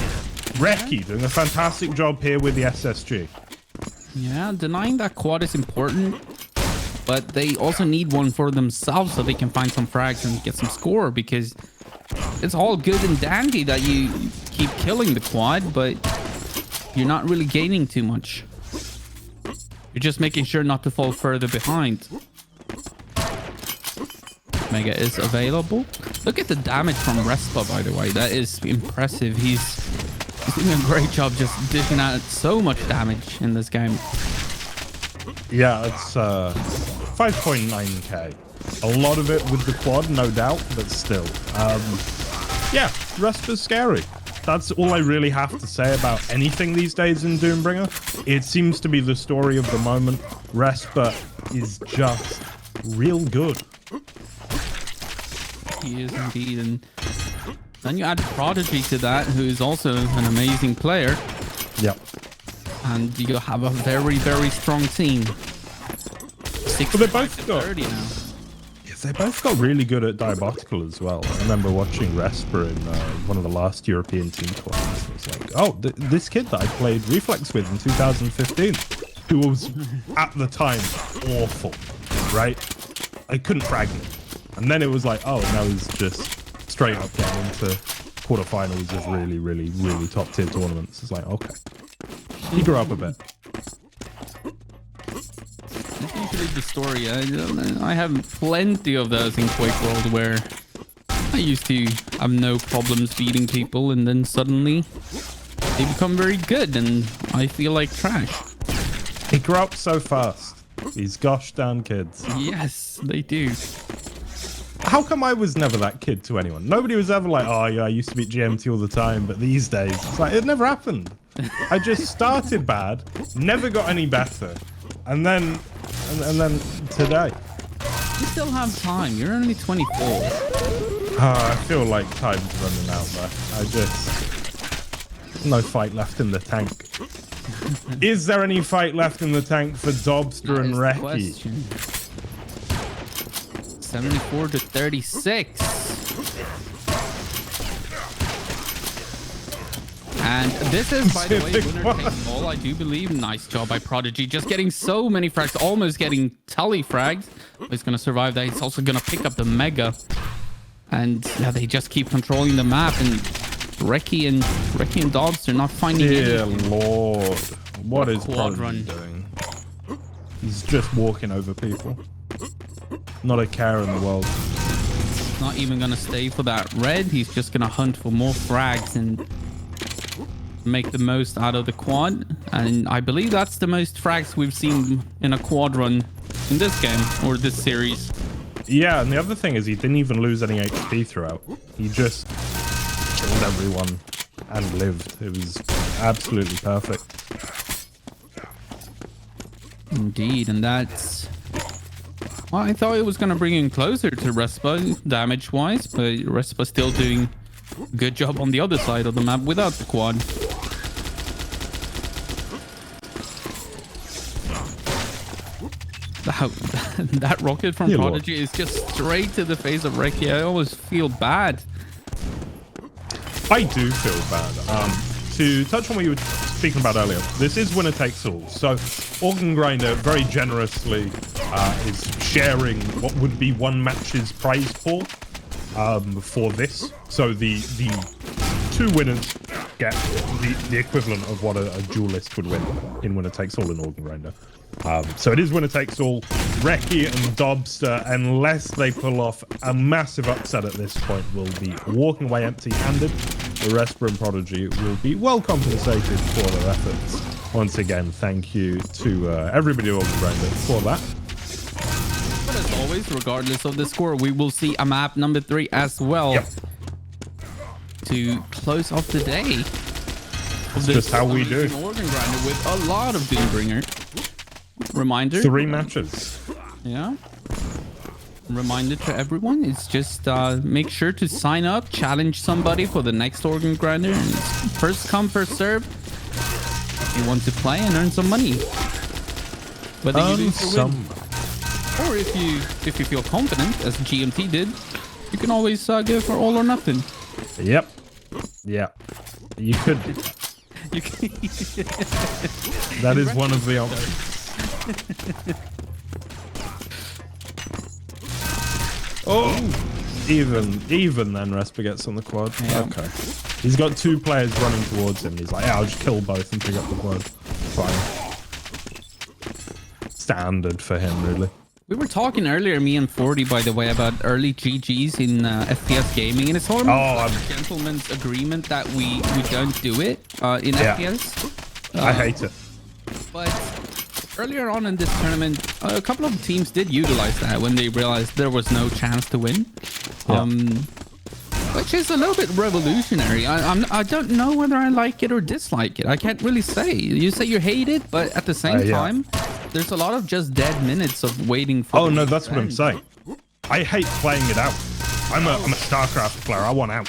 REKI doing a fantastic job here with the SSG. Yeah, denying that quad is important. but they also need one for themselves so they can find some frags and get some score, because it's all good and dandy that you keep killing the quad, but you're not really gaining too much. You're just making sure not to fall further behind. Mega is available. Look at the damage from Respa, by the way. That is impressive. He's doing a great job just dishing out so much damage in this game. Yeah, it's 5.9k. A lot of it with the quad, no doubt, but still. Yeah, Respa's scary. That's all I really have to say about anything these days in Doombringer. It seems to be the story of the moment. Respa is just real good. He is indeed, and then you add Prodigy to that, who is also an amazing player. Yep. And you have a very, very strong team. 6 they both got 30 now. Yes, they both got really good at Diabotical as well. I remember watching Respa in one of the last European team tournaments. It was like, oh, this kid that I played Reflex with in 2015, who was at the time awful, right? I couldn't frag him. And then it was like, oh, now he's just straight up getting into quarterfinals of really, really, really top tier tournaments. It's like, okay. He grew up a bit. That's usually the story. I have plenty of those in Quakeworld where I used to have no problems beating people, and then suddenly they become very good and I feel like trash. He grew up so fast. These gosh darn kids. Yes, they do. How come I was never that kid to anyone? Nobody was ever like, oh yeah, I used to beat GMT all the time, but these days, it's like, it never happened. I just started bad, never got any better, and then today. You still have time. You're only 24. I feel like time's running out there. No fight left in the tank. Is there any fight left in the tank for Dobster and REKI? 74 to 36. And this is, by the way, winner takes all, I do believe. Nice job by Prodigy. Just getting so many frags, almost getting Tully frags. He's going to survive that. He's also going to pick up the Mega. And yeah, they just keep controlling the map. And REKI and Dobbs are not finding it. Dear Lord. What is Prodigy doing? He's just walking over people. Not a care in the world. Not even going to stay for that red. He's just going to hunt for more frags and make the most out of the quad. And I believe that's the most frags we've seen in a quad run in this game or this series. Yeah, and the other thing is he didn't even lose any HP throughout. He just killed everyone and lived. It was absolutely perfect. Indeed, and that's... Well, I thought it was going to bring him closer to Respa damage-wise, but Respa still doing a good job on the other side of the map without the quad. That rocket from Prodigy is just straight to the face of REKI. I always feel bad. I do feel bad. To touch on what you were speaking about earlier, this is winner takes all. So Organ Grinder very generously is sharing what would be one match's prize pool for this. So the two winners get the equivalent of what a duelist would win in winner takes all in Organ Grinder. So it is winner takes all. REKI and Dobster, unless they pull off a massive upset at this point, will be walking away empty-handed. The Respa and Prodigy will be well compensated for their efforts. Once again, thank you to everybody on the ground for that. But as always, regardless of the score, we will see a map number 3 as well. Yep. To close off the day. That's just how we do. Organ Grinder with a lot of Doombringer. Reminder. 3 matches. Yeah. Reminder to everyone, it's just make sure to sign up, challenge somebody for the next Organ Grinder, and it's first come, first serve. If you want to play and earn some money. Whether you lose or win. Or if you feel confident, as GMT did, you can always go for all or nothing. Yep. Yeah. You could do that. You can that is one of the options. Oh, even then Respa gets on the quad. Yeah. Okay. He's got 2 players running towards him. He's like, yeah, I'll just kill both and pick up the quad. Fine. Standard for him, really. We were talking earlier, me and 40, by the way, about early GGs in FPS gaming, and it's almost a gentleman's agreement that we don't do it in FPS. I hate it. But earlier on in this tournament, a couple of teams did utilize that when they realized there was no chance to win. Which is a little bit revolutionary. I don't know whether I like it or dislike it. I can't really say. You say you hate it, but at the same time, there's a lot of just dead minutes of waiting for. Oh no, that's what I'm saying. I hate playing it out. I'm a StarCraft player. I want out.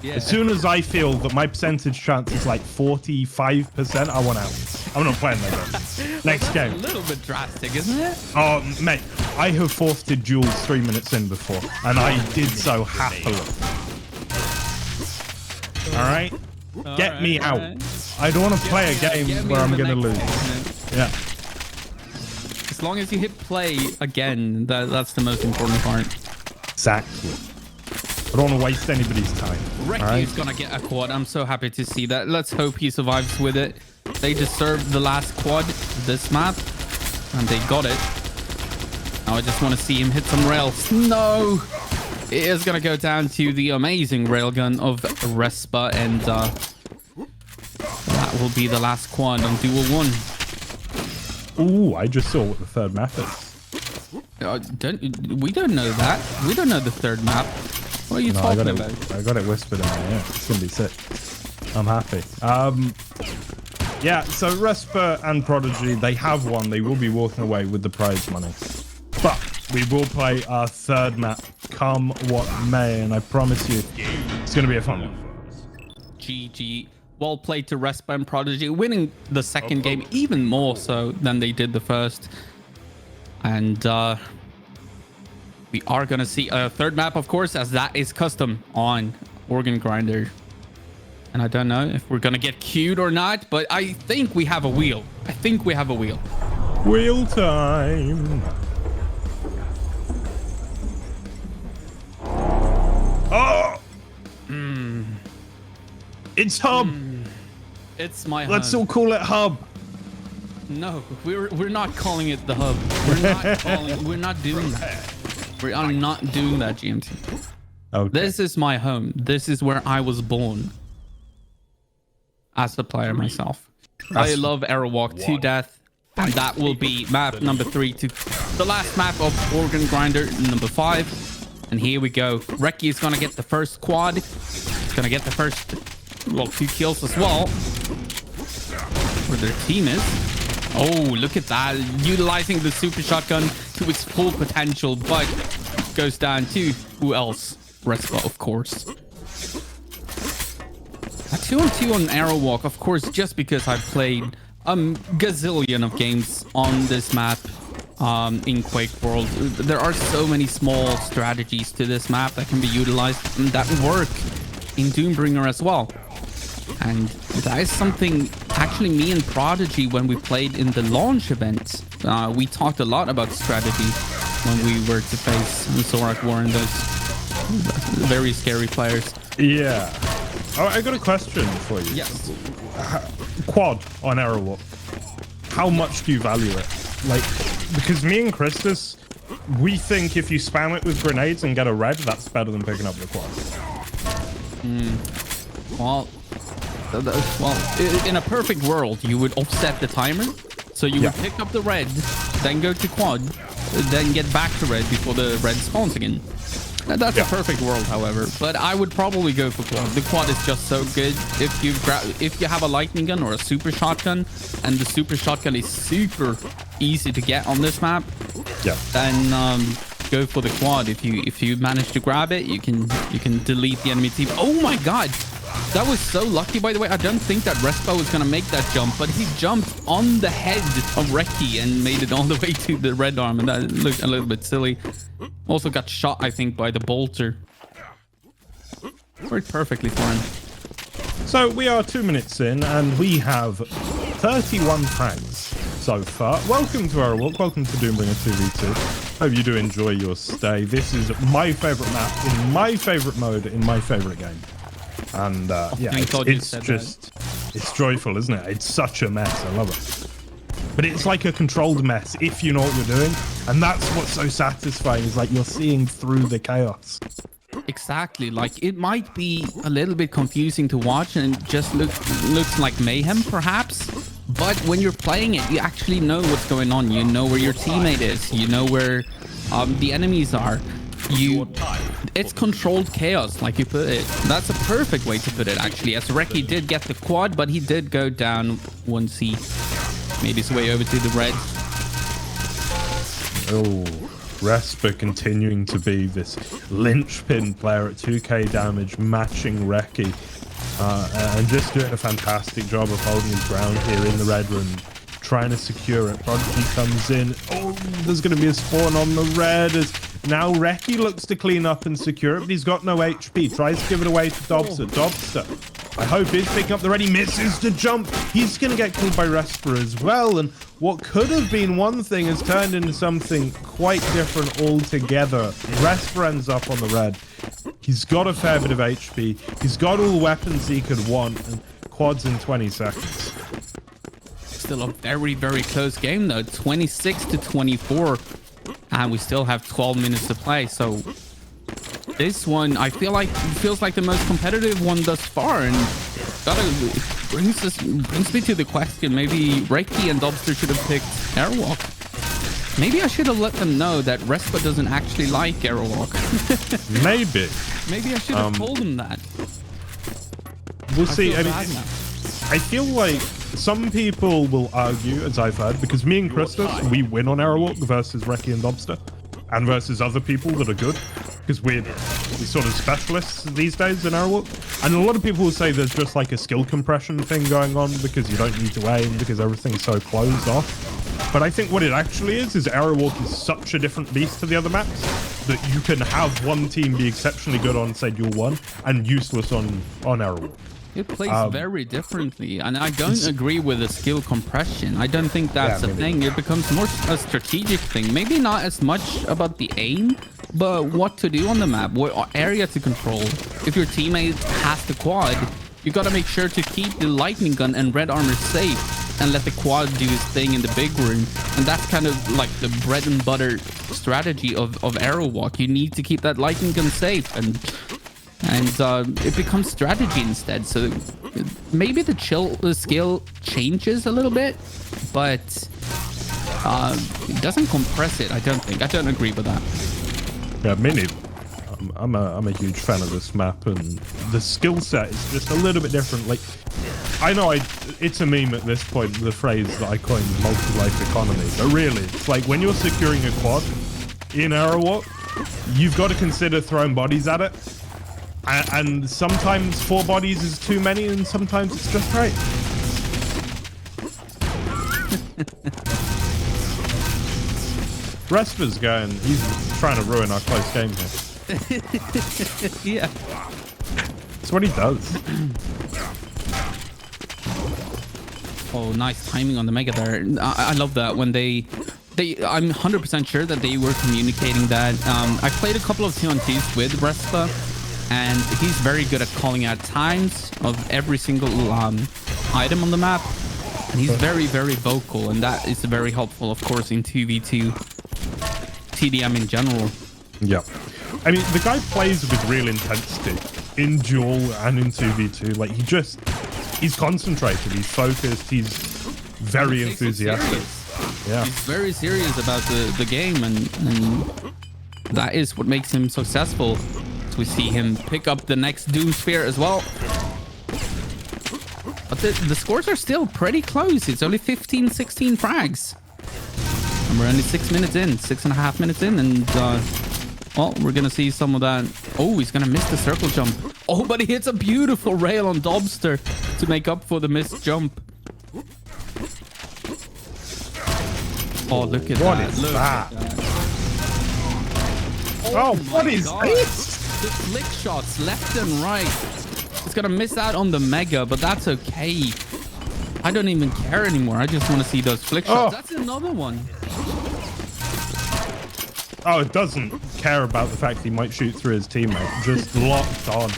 Yeah. As soon as I feel that my percentage chance is like 45%, I want out. I'm not playing that game. Next game. A little bit drastic, isn't it? Oh mate, I have forfeited duels 3 minutes in before, and I did so happily. All right, get me out. I don't want to play a game where I'm gonna lose. Yeah. As long as you hit play again, that's the most important part. Exactly. I don't want to waste anybody's time. REKI is gonna get a quad. I'm so happy to see that. Let's hope he survives with it. They deserved the last quad this map, and they got it. Now I just want to see him hit some rails. No! It is going to go down to the amazing railgun of Respa, and that will be the last quad on Duel 1. Ooh, I just saw what the third map is. We don't know that. We don't know the third map. What are you talking about? I got it whispered in my ear. It's going to be sick. I'm happy. Yeah, so Respa and Prodigy, they have won. They will be walking away with the prize money. But we will play our third map, come what may, and I promise you, it's going to be a fun one. GG. Well played to Respa and Prodigy, winning the second game even more so than they did the first. And we are going to see a third map, of course, as that is custom on Organ Grinder. And I don't know if we're going to get queued or not, but I think we have a wheel. I think we have a wheel. Wheel time. Oh! It's Hub. It's my Let's hub. all call it Hub. No, we're not calling it the Hub. We're not doing that. We are not doing that, GMT. Okay. This is my home. This is where I was born. As a player myself. I love Aerowalk to death. And that will be map number 3 to the last map of Organ Grinder, number 5. And here we go. REKI is going to get the first quad. He's going to get the first, well, 2 kills as well. Where their team is. Oh, look at that. Utilizing the super shotgun to its full potential, but goes down to who else? Respa, of course. A 2-on-2 on Aerowalk, of course, just because I've played a gazillion of games on this map in Quakeworld. There are so many small strategies to this map that can be utilized and that work in Doombringer as well. And that is something, actually, me and Prodigy, when we played in the launch event, we talked a lot about strategy when we were to face Zorak War and those very scary players. Yeah. Oh, I got a question for you. Yes. Quad on Aerowalk. How much do you value it? Like, because me and Kristus, we think if you spam it with grenades and get a red, that's better than picking up the quad. Well, in a perfect world, you would offset the timer. So you would pick up the red, then go to quad, then get back to red before the red spawns again. That's a perfect world, however. But I would probably go for quad. The quad is just so good. If you have a lightning gun or a super shotgun, and the super shotgun is super easy to get on this map, then go for the quad. If you manage to grab it, you can delete the enemy team. Oh my god! That was so lucky, by the way. I don't think that Respa was going to make that jump, but he jumped on the head of REKI and made it all the way to the red arm, and that looked a little bit silly. Also got shot, I think, by the bolter. Worked perfectly for him. So we are 2 minutes in, and we have 31 frags so far. Welcome to Aerowalk. Welcome to Doombringer 2v2. Hope you do enjoy your stay. This is my favorite map in my favorite mode in my favorite game. And yeah, it's joyful, isn't it? It's such a mess. I love it. But it's like a controlled mess if you know what you're doing. And that's what's so satisfying, is like you're seeing through the chaos. Exactly. Like, it might be a little bit confusing to watch and just looks like mayhem, perhaps. But when you're playing it, you actually know what's going on. You know where your teammate is. You know where the enemies are. It's controlled chaos, like you put it. That's a perfect way to put it, actually. As REKI did get the quad, but he did go down once he made his way over to the red. Oh, Respa continuing to be this linchpin player at 2k damage, matching REKI. And just doing a fantastic job of holding his ground here in the red room, trying to secure it. Prodigy comes in. Oh, there's going to be a spawn on the red. As now REKI looks to clean up and secure it, but he's got no HP. Tries to give it away to Dobster. Dobster, I hope, is picking up the red. He misses to jump. He's going to get killed by Respa as well. And what could have been one thing has turned into something quite different altogether. Respa ends up on the red. He's got a fair bit of HP. He's got all the weapons he could want. And quads in 20 seconds. Still a very, very close game, though. 26 to 24. And we still have 12 minutes to play. So this one, I feel like, feels like the most competitive one thus far. And brings me to the question. Maybe REKI and Dobster should have picked Airwalk. Maybe I should have let them know that Respa doesn't actually like Airwalk. Maybe. Maybe I should have told them that. We'll see. I mean, I feel like some people will argue, as I've heard, because me and Kristus, we win on Airwalk versus REKI and Dobster, and versus other people that are good, because we're sort of specialists these days in Airwalk. And a lot of people will say there's just like a skill compression thing going on because you don't need to aim because everything's so closed off. But I think what it actually is Airwalk is such a different beast to the other maps that you can have one team be exceptionally good on, say, Duel 1 and useless on Airwalk. It plays very differently, and I don't agree with the skill compression. I don't think that's a thing. It becomes more a strategic thing. Maybe not as much about the aim, but what to do on the map, what area to control. If your teammate has the quad, you gotta make sure to keep the lightning gun and red armor safe and let the quad do its thing in the big room. And that's kind of like the bread and butter strategy of Airwalk. You need to keep that lightning gun safe, and it becomes strategy instead. So maybe the skill changes a little bit, but it doesn't compress it. I don't think. I don't agree with that. Yeah, me neither. I'm a huge fan of this map, and the skill set is just a little bit different. Like, I know it's a meme at this point, the phrase that I coined, multi-life economy, but really, it's like when you're securing a quad in Airwalk, you've got to consider throwing bodies at it. And sometimes 4 bodies is too many, and sometimes it's just right. Respa's going, he's trying to ruin our close game here. Yeah. That's what he does. Oh, nice timing on the Mega there. I love that when I'm 100% sure that they were communicating that. I played a couple of 2-on-2s with Respa, and he's very good at calling out times of every single item on the map, and he's very, very vocal, and that is very helpful, of course, in 2v2 TDM in general. Yeah, I mean, the guy plays with real intensity in duel and in 2v2. Like, he's concentrated, he's focused, he's very enthusiastic. Yeah, he's very serious about the game, and that is what makes him successful. We see him pick up the next Doom Sphere as well. But the scores are still pretty close. It's only 15-16 frags. And we're only 6 minutes in, 6.5 minutes in. And, well, we're going to see some of that. Oh, he's going to miss the circle jump. Oh, but he hits a beautiful rail on Dobster to make up for the missed jump. Oh, look at what that. Is look that? At that. Oh, what is this? The flick shots left and right. It's gonna miss out on the Mega, but that's okay. I don't even care anymore. I just want to see those flick shots. That's another one. Oh, it doesn't care about the fact he might shoot through his teammate. Just locked on.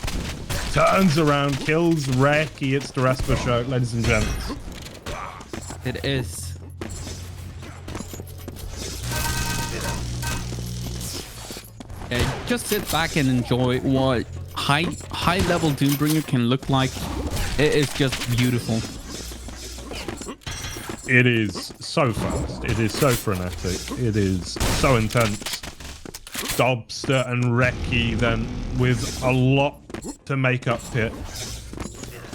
Turns around, kills REKI. It's the Respa show, ladies and gents. It is. Yeah, just sit back and enjoy what high level Doombringer can look like. It is just beautiful. It is so fast. It is so frenetic. It is so intense. Dobster and REKI then with a lot to make up here.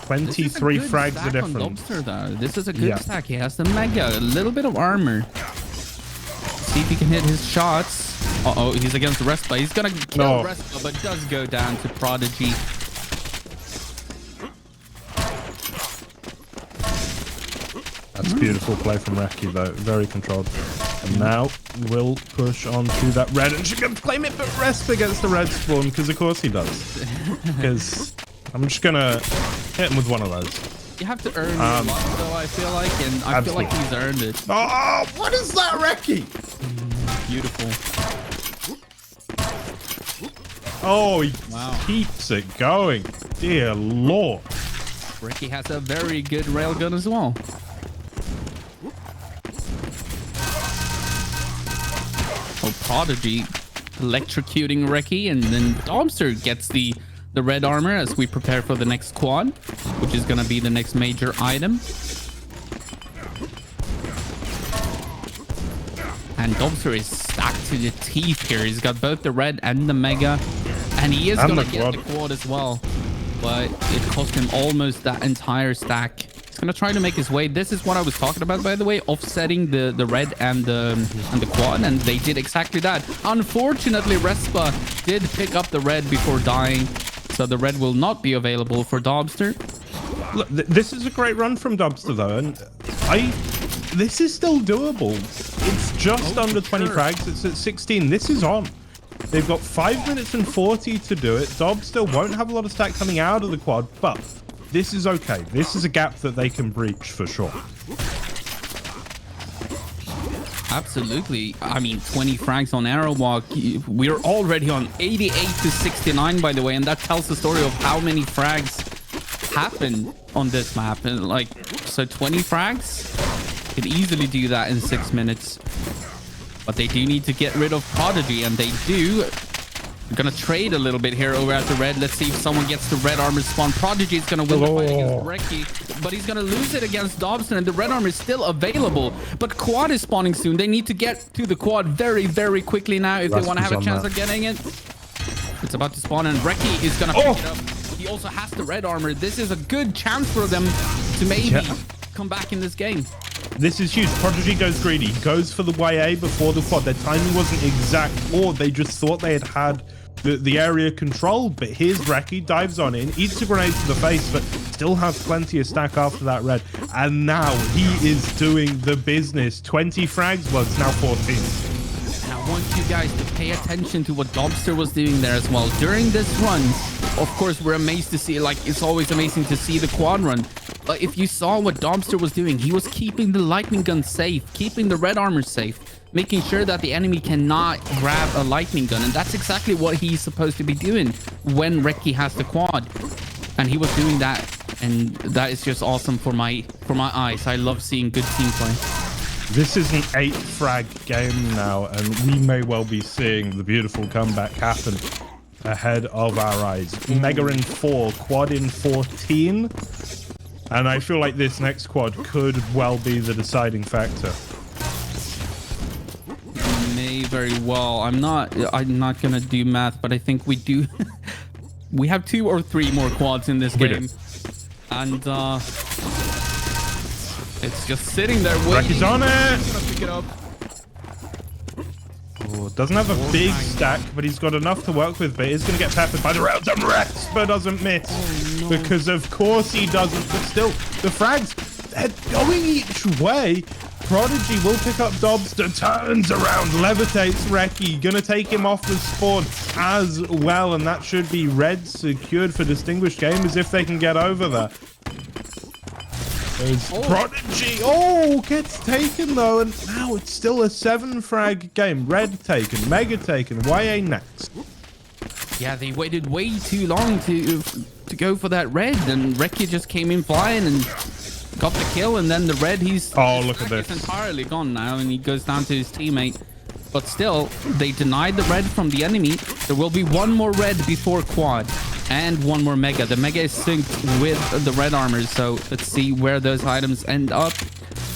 23 frags are different. Dobster, though. This is a good stack. He has the Mega, a little bit of armor. See if he can hit his shots. Uh-oh, he's against Respa. He's gonna kill Respa, but does go down to Prodigy. That's beautiful play from REKI, though. Very controlled. And now we'll push on to that red, and she can claim it, but Respa gets the red spawn, because of course he does. Because I'm just gonna hit him with one of those. You have to earn your luck, though, I feel like, and I feel like he's earned it. Oh, what is that, REKI? Beautiful. Oh, he keeps it going. Dear Lord. REKI has a very good railgun as well. Oh, Prodigy electrocuting REKI, and then Dobster gets the red armor as we prepare for the next quad, which is going to be the next major item. And Dobster is stacked to the teeth here. He's got both the red and the Mega, and he is going to get the quad as well, but it cost him almost that entire stack. He's going to try to make his way. This is what I was talking about, by the way, offsetting the red and the quad, and they did exactly that. Unfortunately, Respa did pick up the red before dying, so the red will not be available for Dobster. Look, this is a great run from Dobster, though, and this is still doable. It's just under 20 frags. It's at 16. This is on. They've got 5 minutes and 40 to do it. Dobster won't have a lot of stack coming out of the quad, but this is okay. This is a gap that they can breach for sure. Absolutely. I mean, 20 frags on Arrowwalk. We're already on 88 to 69, by the way, and that tells the story of how many frags happen on this map. And like, so 20 frags can easily do that in 6 minutes. But they do need to get rid of Prodigy, and they do. We're gonna trade a little bit here over at the red. Let's see if someone gets the red armor spawn. Prodigy is gonna win the fight against REKI, but he's gonna lose it against Dobson, and the red armor is still available. But quad is spawning soon. They need to get to the quad very, very quickly now if they want to have a chance of getting it. It's about to spawn, and REKI is gonna pick it up. He also has the red armor. This is a good chance for them to maybe come back in this game. This is huge. Prodigy goes greedy. He goes for the YA before the quad. Their timing wasn't exact, or they just thought they had the area controlled. But here's REKI, dives on in, eats a grenade to the face, but still has plenty of stack after that red. And now he is doing the business. 20 frags, well, it's now 14. And I want you guys to pay attention to what Dobster was doing there as well. During this run, of course, we're amazed to see, like, it's always amazing to see the quad run. But if you saw what Dobster was doing, he was keeping the lightning gun safe, keeping the red armor safe, making sure that the enemy cannot grab a lightning gun. And that's exactly what he's supposed to be doing when REKI has the quad. And he was doing that, and that is just awesome for my eyes. I love seeing good team play. This is an 8 frag game now, and we may well be seeing the beautiful comeback happen ahead of our eyes. Mega in 4, quad in 14. And I feel like this next quad could well be the deciding factor. May very well. I'm not gonna do math, but I think we do. We have 2 or 3 more quads in this game, and it's just sitting there waiting. REKI's on it. Gonna pick it up. Oh, doesn't have a big stack, but he's got enough to work with. But he's going to get peppered by the rounds, and Respa doesn't miss. Oh, no. Because of course he doesn't. But still, the frags, they're going each way. Prodigy will pick up Dobster, turns around, levitates REKI, gonna take him off the spawn as well, and that should be red secured for Distinguished Gamers if they can get over there. There's Prodigy. Oh, gets taken though, and now it's still a 7-frag game. Red taken, Mega taken, YA next. Yeah, they waited way too long to go for that red, and REKI just came in flying and got the kill, and then the red, he's look at this. entirely gone now, and he goes down to his teammate. But still, they denied the red from the enemy. There will be one more red before quad and one more mega. The mega is synced with the red armors, so let's see where those items end up.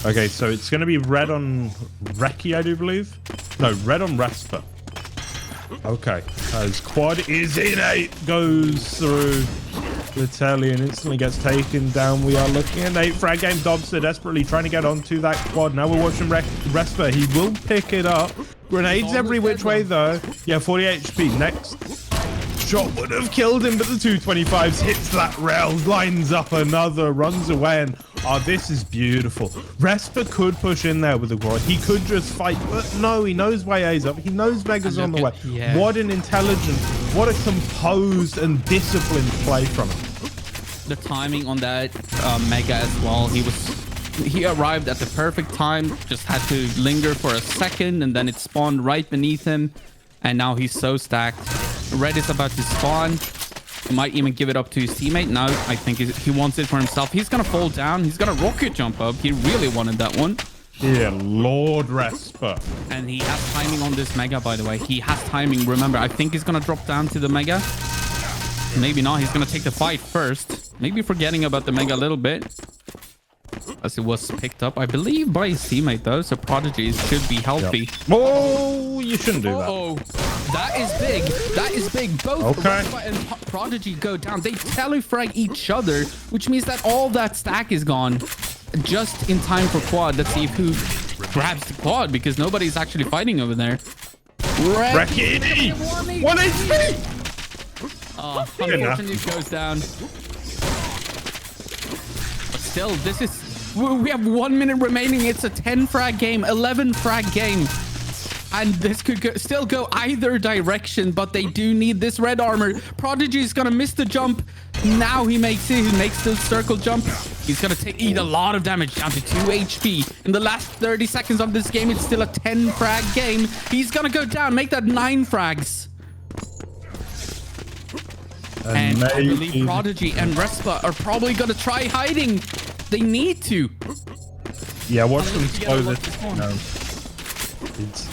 Okay, so it's going to be red on REKI, I do believe. No, red on Respa. Okay, as quad is in 8, goes through the telly and instantly gets taken down. We are looking at an 8-frag game. Dobster desperately trying to get onto that quad. Now we're watching Respa. He will pick it up. Grenades every which way though. Yeah, 40 HP. Next shot would have killed him, but the 225s hits that rail, lines up another, runs away, and this is beautiful. Respa could push in there with the quad. He could just fight, but no, he knows YA's up. He knows Mega's on the way. Yeah. What an intelligent, what a composed and disciplined play from him. The timing on that mega as well. He arrived at the perfect time, just had to linger for a second, and then it spawned right beneath him, and now he's so stacked. Red is about to spawn. He might even give it up to his teammate. No, I think he wants it for himself. He's gonna fall down. He's gonna rocket jump up. He really wanted that one. Yeah, Lord Respa. And he has timing on this mega, by the way. He has timing. Remember, I think he's gonna drop down to the mega. Maybe not. He's gonna take the fight first. Maybe forgetting about the mega a little bit, as it was picked up, I believe, by his teammate though. So Prodigy should be healthy. Yep. Oh, you shouldn't do that. Oh, that is big. That is big. Both Respa and Prodigy go down. They telefrag each other, which means that all that stack is gone just in time for quad. Let's see if who grabs the quad, because nobody's actually fighting over there. REKI! 1 HP! Unfortunately, it goes down. But still, this is... We have 1 minute remaining. It's a 10-frag game, 11-frag game. And this could still go either direction, but they do need this red armor. Prodigy is going to miss the jump. Now he makes it. He makes the circle jump. He's going to eat a lot of damage, down to 2 HP. In the last 30 seconds of this game, it's still a 10-frag game. He's going to go down, make that 9 frags. And I believe Prodigy and Respa are probably going to try hiding. They need to. Yeah, watch them slow this. No. It's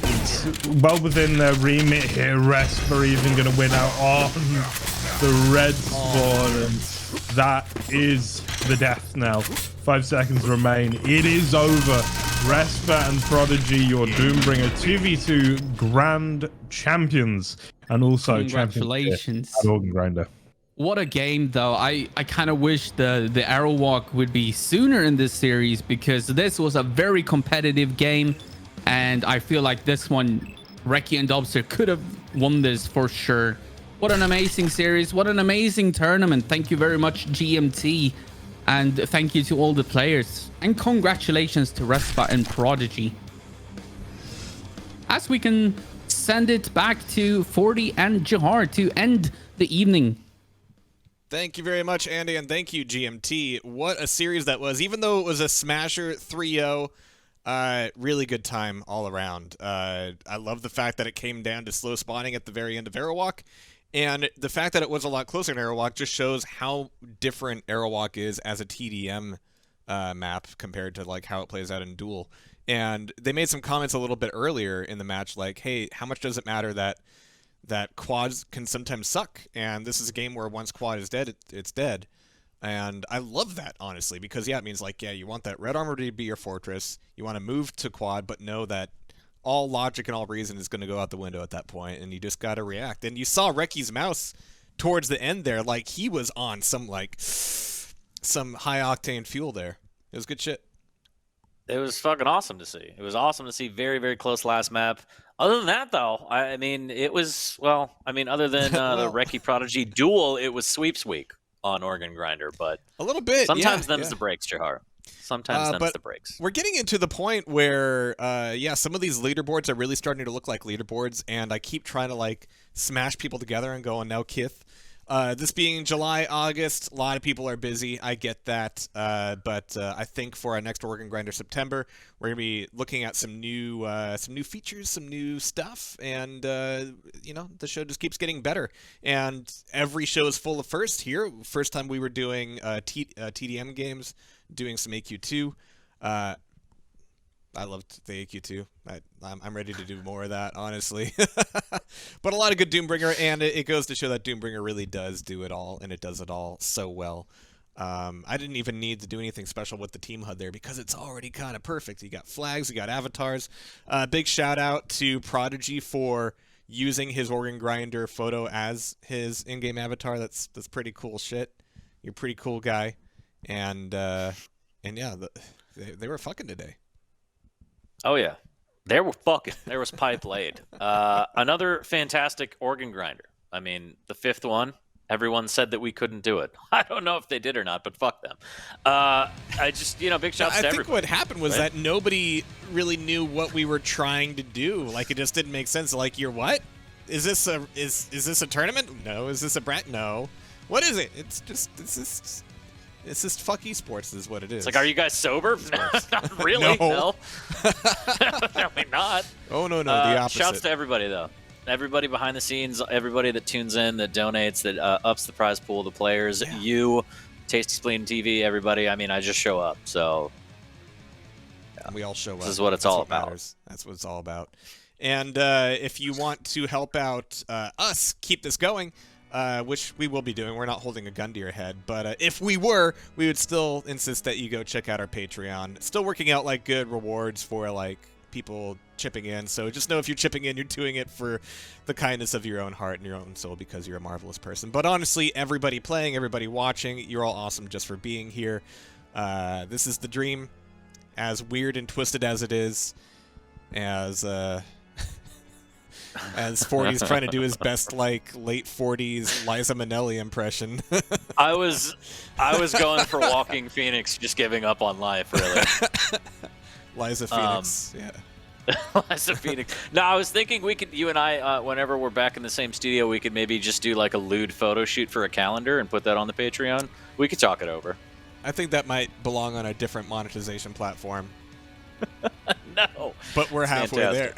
well within their remit here. Respa even going to win out on the red spawn. And that is the death now. 5 seconds remain. It is over. Respa and Prodigy, your Doombringer 2v2 grand champions. And also congratulations at Organ Grinder. What a game, though. I kind of wish the arrow walk would be sooner in this series, because this was a very competitive game, and I feel like this one, REKI and Dobster could have won this for sure. What an amazing series. What an amazing tournament. Thank you very much, GMT, and thank you to all the players, and congratulations to Respa and Prodigy. As we can send it back to Forty and Jehar to end the evening. Thank you very much, Andeh, and thank you, GMT. What a series that was. Even though it was a smasher 3-0, really good time all around. I love the fact that it came down to slow spawning at the very end of Arrowwalk, and the fact that it was a lot closer in Arrowwalk just shows how different Arrowwalk is as a TDM map compared to like how it plays out in Duel. And they made some comments a little bit earlier in the match like, hey, how much does it matter that quads can sometimes suck, and this is a game where once quad is dead, it's dead. And I love that, honestly, because yeah, it means like, yeah, you want that red armor to be your fortress, you want to move to quad, but know that all logic and all reason is going to go out the window at that point, and you just got to react. And you saw REKI's mouse towards the end there, like he was on some high octane fuel there. It was good shit. It was fucking awesome to see. It was awesome to see. Very, very close last map. Other than that, though, I mean, it was, well, I mean, other than the REKI Prodigy duel, it was sweeps week on Organ Grinder, but a little bit. Sometimes them's the breaks, Jehar. Sometimes them's the breaks. We're getting into the point where, yeah, some of these leaderboards are really starting to look like leaderboards, and I keep trying to like smash people together and go on now Kith. This being July, August, a lot of people are busy. I get that. But I think for our next Organ Grinder September, we're going to be looking at some new features, some new stuff. And, you know, the show just keeps getting better. And every show is full of firsts here. First time we were doing TDM games, doing some AQ2. I loved the AQ2. I'm ready to do more of that, honestly. But a lot of good Doombringer, and it goes to show that Doombringer really does do it all, and it does it all so well. I didn't even need to do anything special with the team HUD there because it's already kind of perfect. You got flags, you got avatars. Big shout out to Prodigy for using his Organ Grinder photo as his in-game avatar. That's pretty cool shit. You're a pretty cool guy, and yeah, they were fucking today. Oh, yeah. There was pipe laid. Another fantastic organ grinder. I mean, the 5th one, everyone said that we couldn't do it. I don't know if they did or not, but fuck them. I just, you know, big shouts to everybody. I think what happened was that nobody really knew what we were trying to do. Like, it just didn't make sense. Like, you're what? Is this a tournament? No. Is this a brat? No. What is it? It's just fuck esports is what it is. It's like, are you guys sober? Not really. No. Definitely not. Oh, no, the opposite. Shouts to everybody, though. Everybody behind the scenes, everybody that tunes in, that donates, that ups the prize pool, the players, you, Tastyspleen TV, everybody. I mean, I just show up, so. Yeah. We all show up. This is what it's all about. Matters. That's what it's all about. And if you want to help out us keep this going, which we will be doing. We're not holding a gun to your head, but if we were, we would still insist that you go check out our Patreon. It's still working out like good rewards for like people chipping in. So just know if you're chipping in, you're doing it for the kindness of your own heart and your own soul because you're a marvelous person. But honestly, everybody playing, everybody watching, you're all awesome just for being here. This is the dream, as weird and twisted as it is, as 40's trying to do his best, like, late 40s Liza Minnelli impression. I was going for Walking Phoenix, just giving up on life, really. Liza Phoenix, yeah. Liza Phoenix. No, I was thinking we could, you and I, whenever we're back in the same studio, we could maybe just do like a lewd photo shoot for a calendar and put that on the Patreon. We could talk it over. I think that might belong on a different monetization platform. No. But we're halfway there.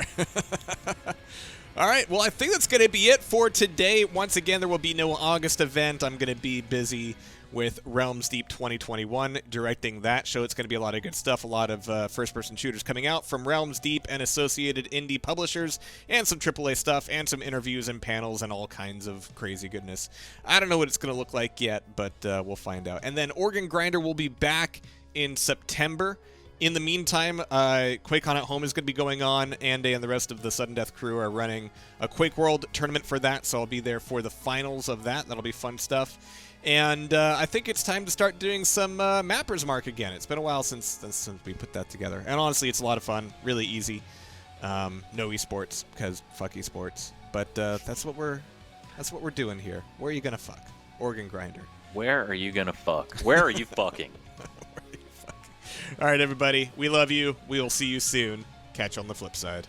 All right, well, I think that's going to be it for today. Once again, there will be no August event. I'm going to be busy with Realms Deep 2021, directing that show. It's going to be a lot of good stuff, a lot of first-person shooters coming out from Realms Deep and associated indie publishers, and some AAA stuff, and some interviews and panels and all kinds of crazy goodness. I don't know what it's going to look like yet, but we'll find out. And then Organ Grinder will be back in September. In the meantime, QuakeCon at Home is going to be going on. Andeh and the rest of the Sudden Death crew are running a Quakeworld tournament for that, so I'll be there for the finals of that. That'll be fun stuff. And I think it's time to start doing some Mappers Mark again. It's been a while since we put that together. And honestly, it's a lot of fun, really easy. No esports, because fuck esports. But that's what we're doing here. Where are you gonna fuck? Organ Grinder. Where are you gonna fuck? Where are you fucking? All right, everybody. We love you. We will see you soon. Catch you on the flip side.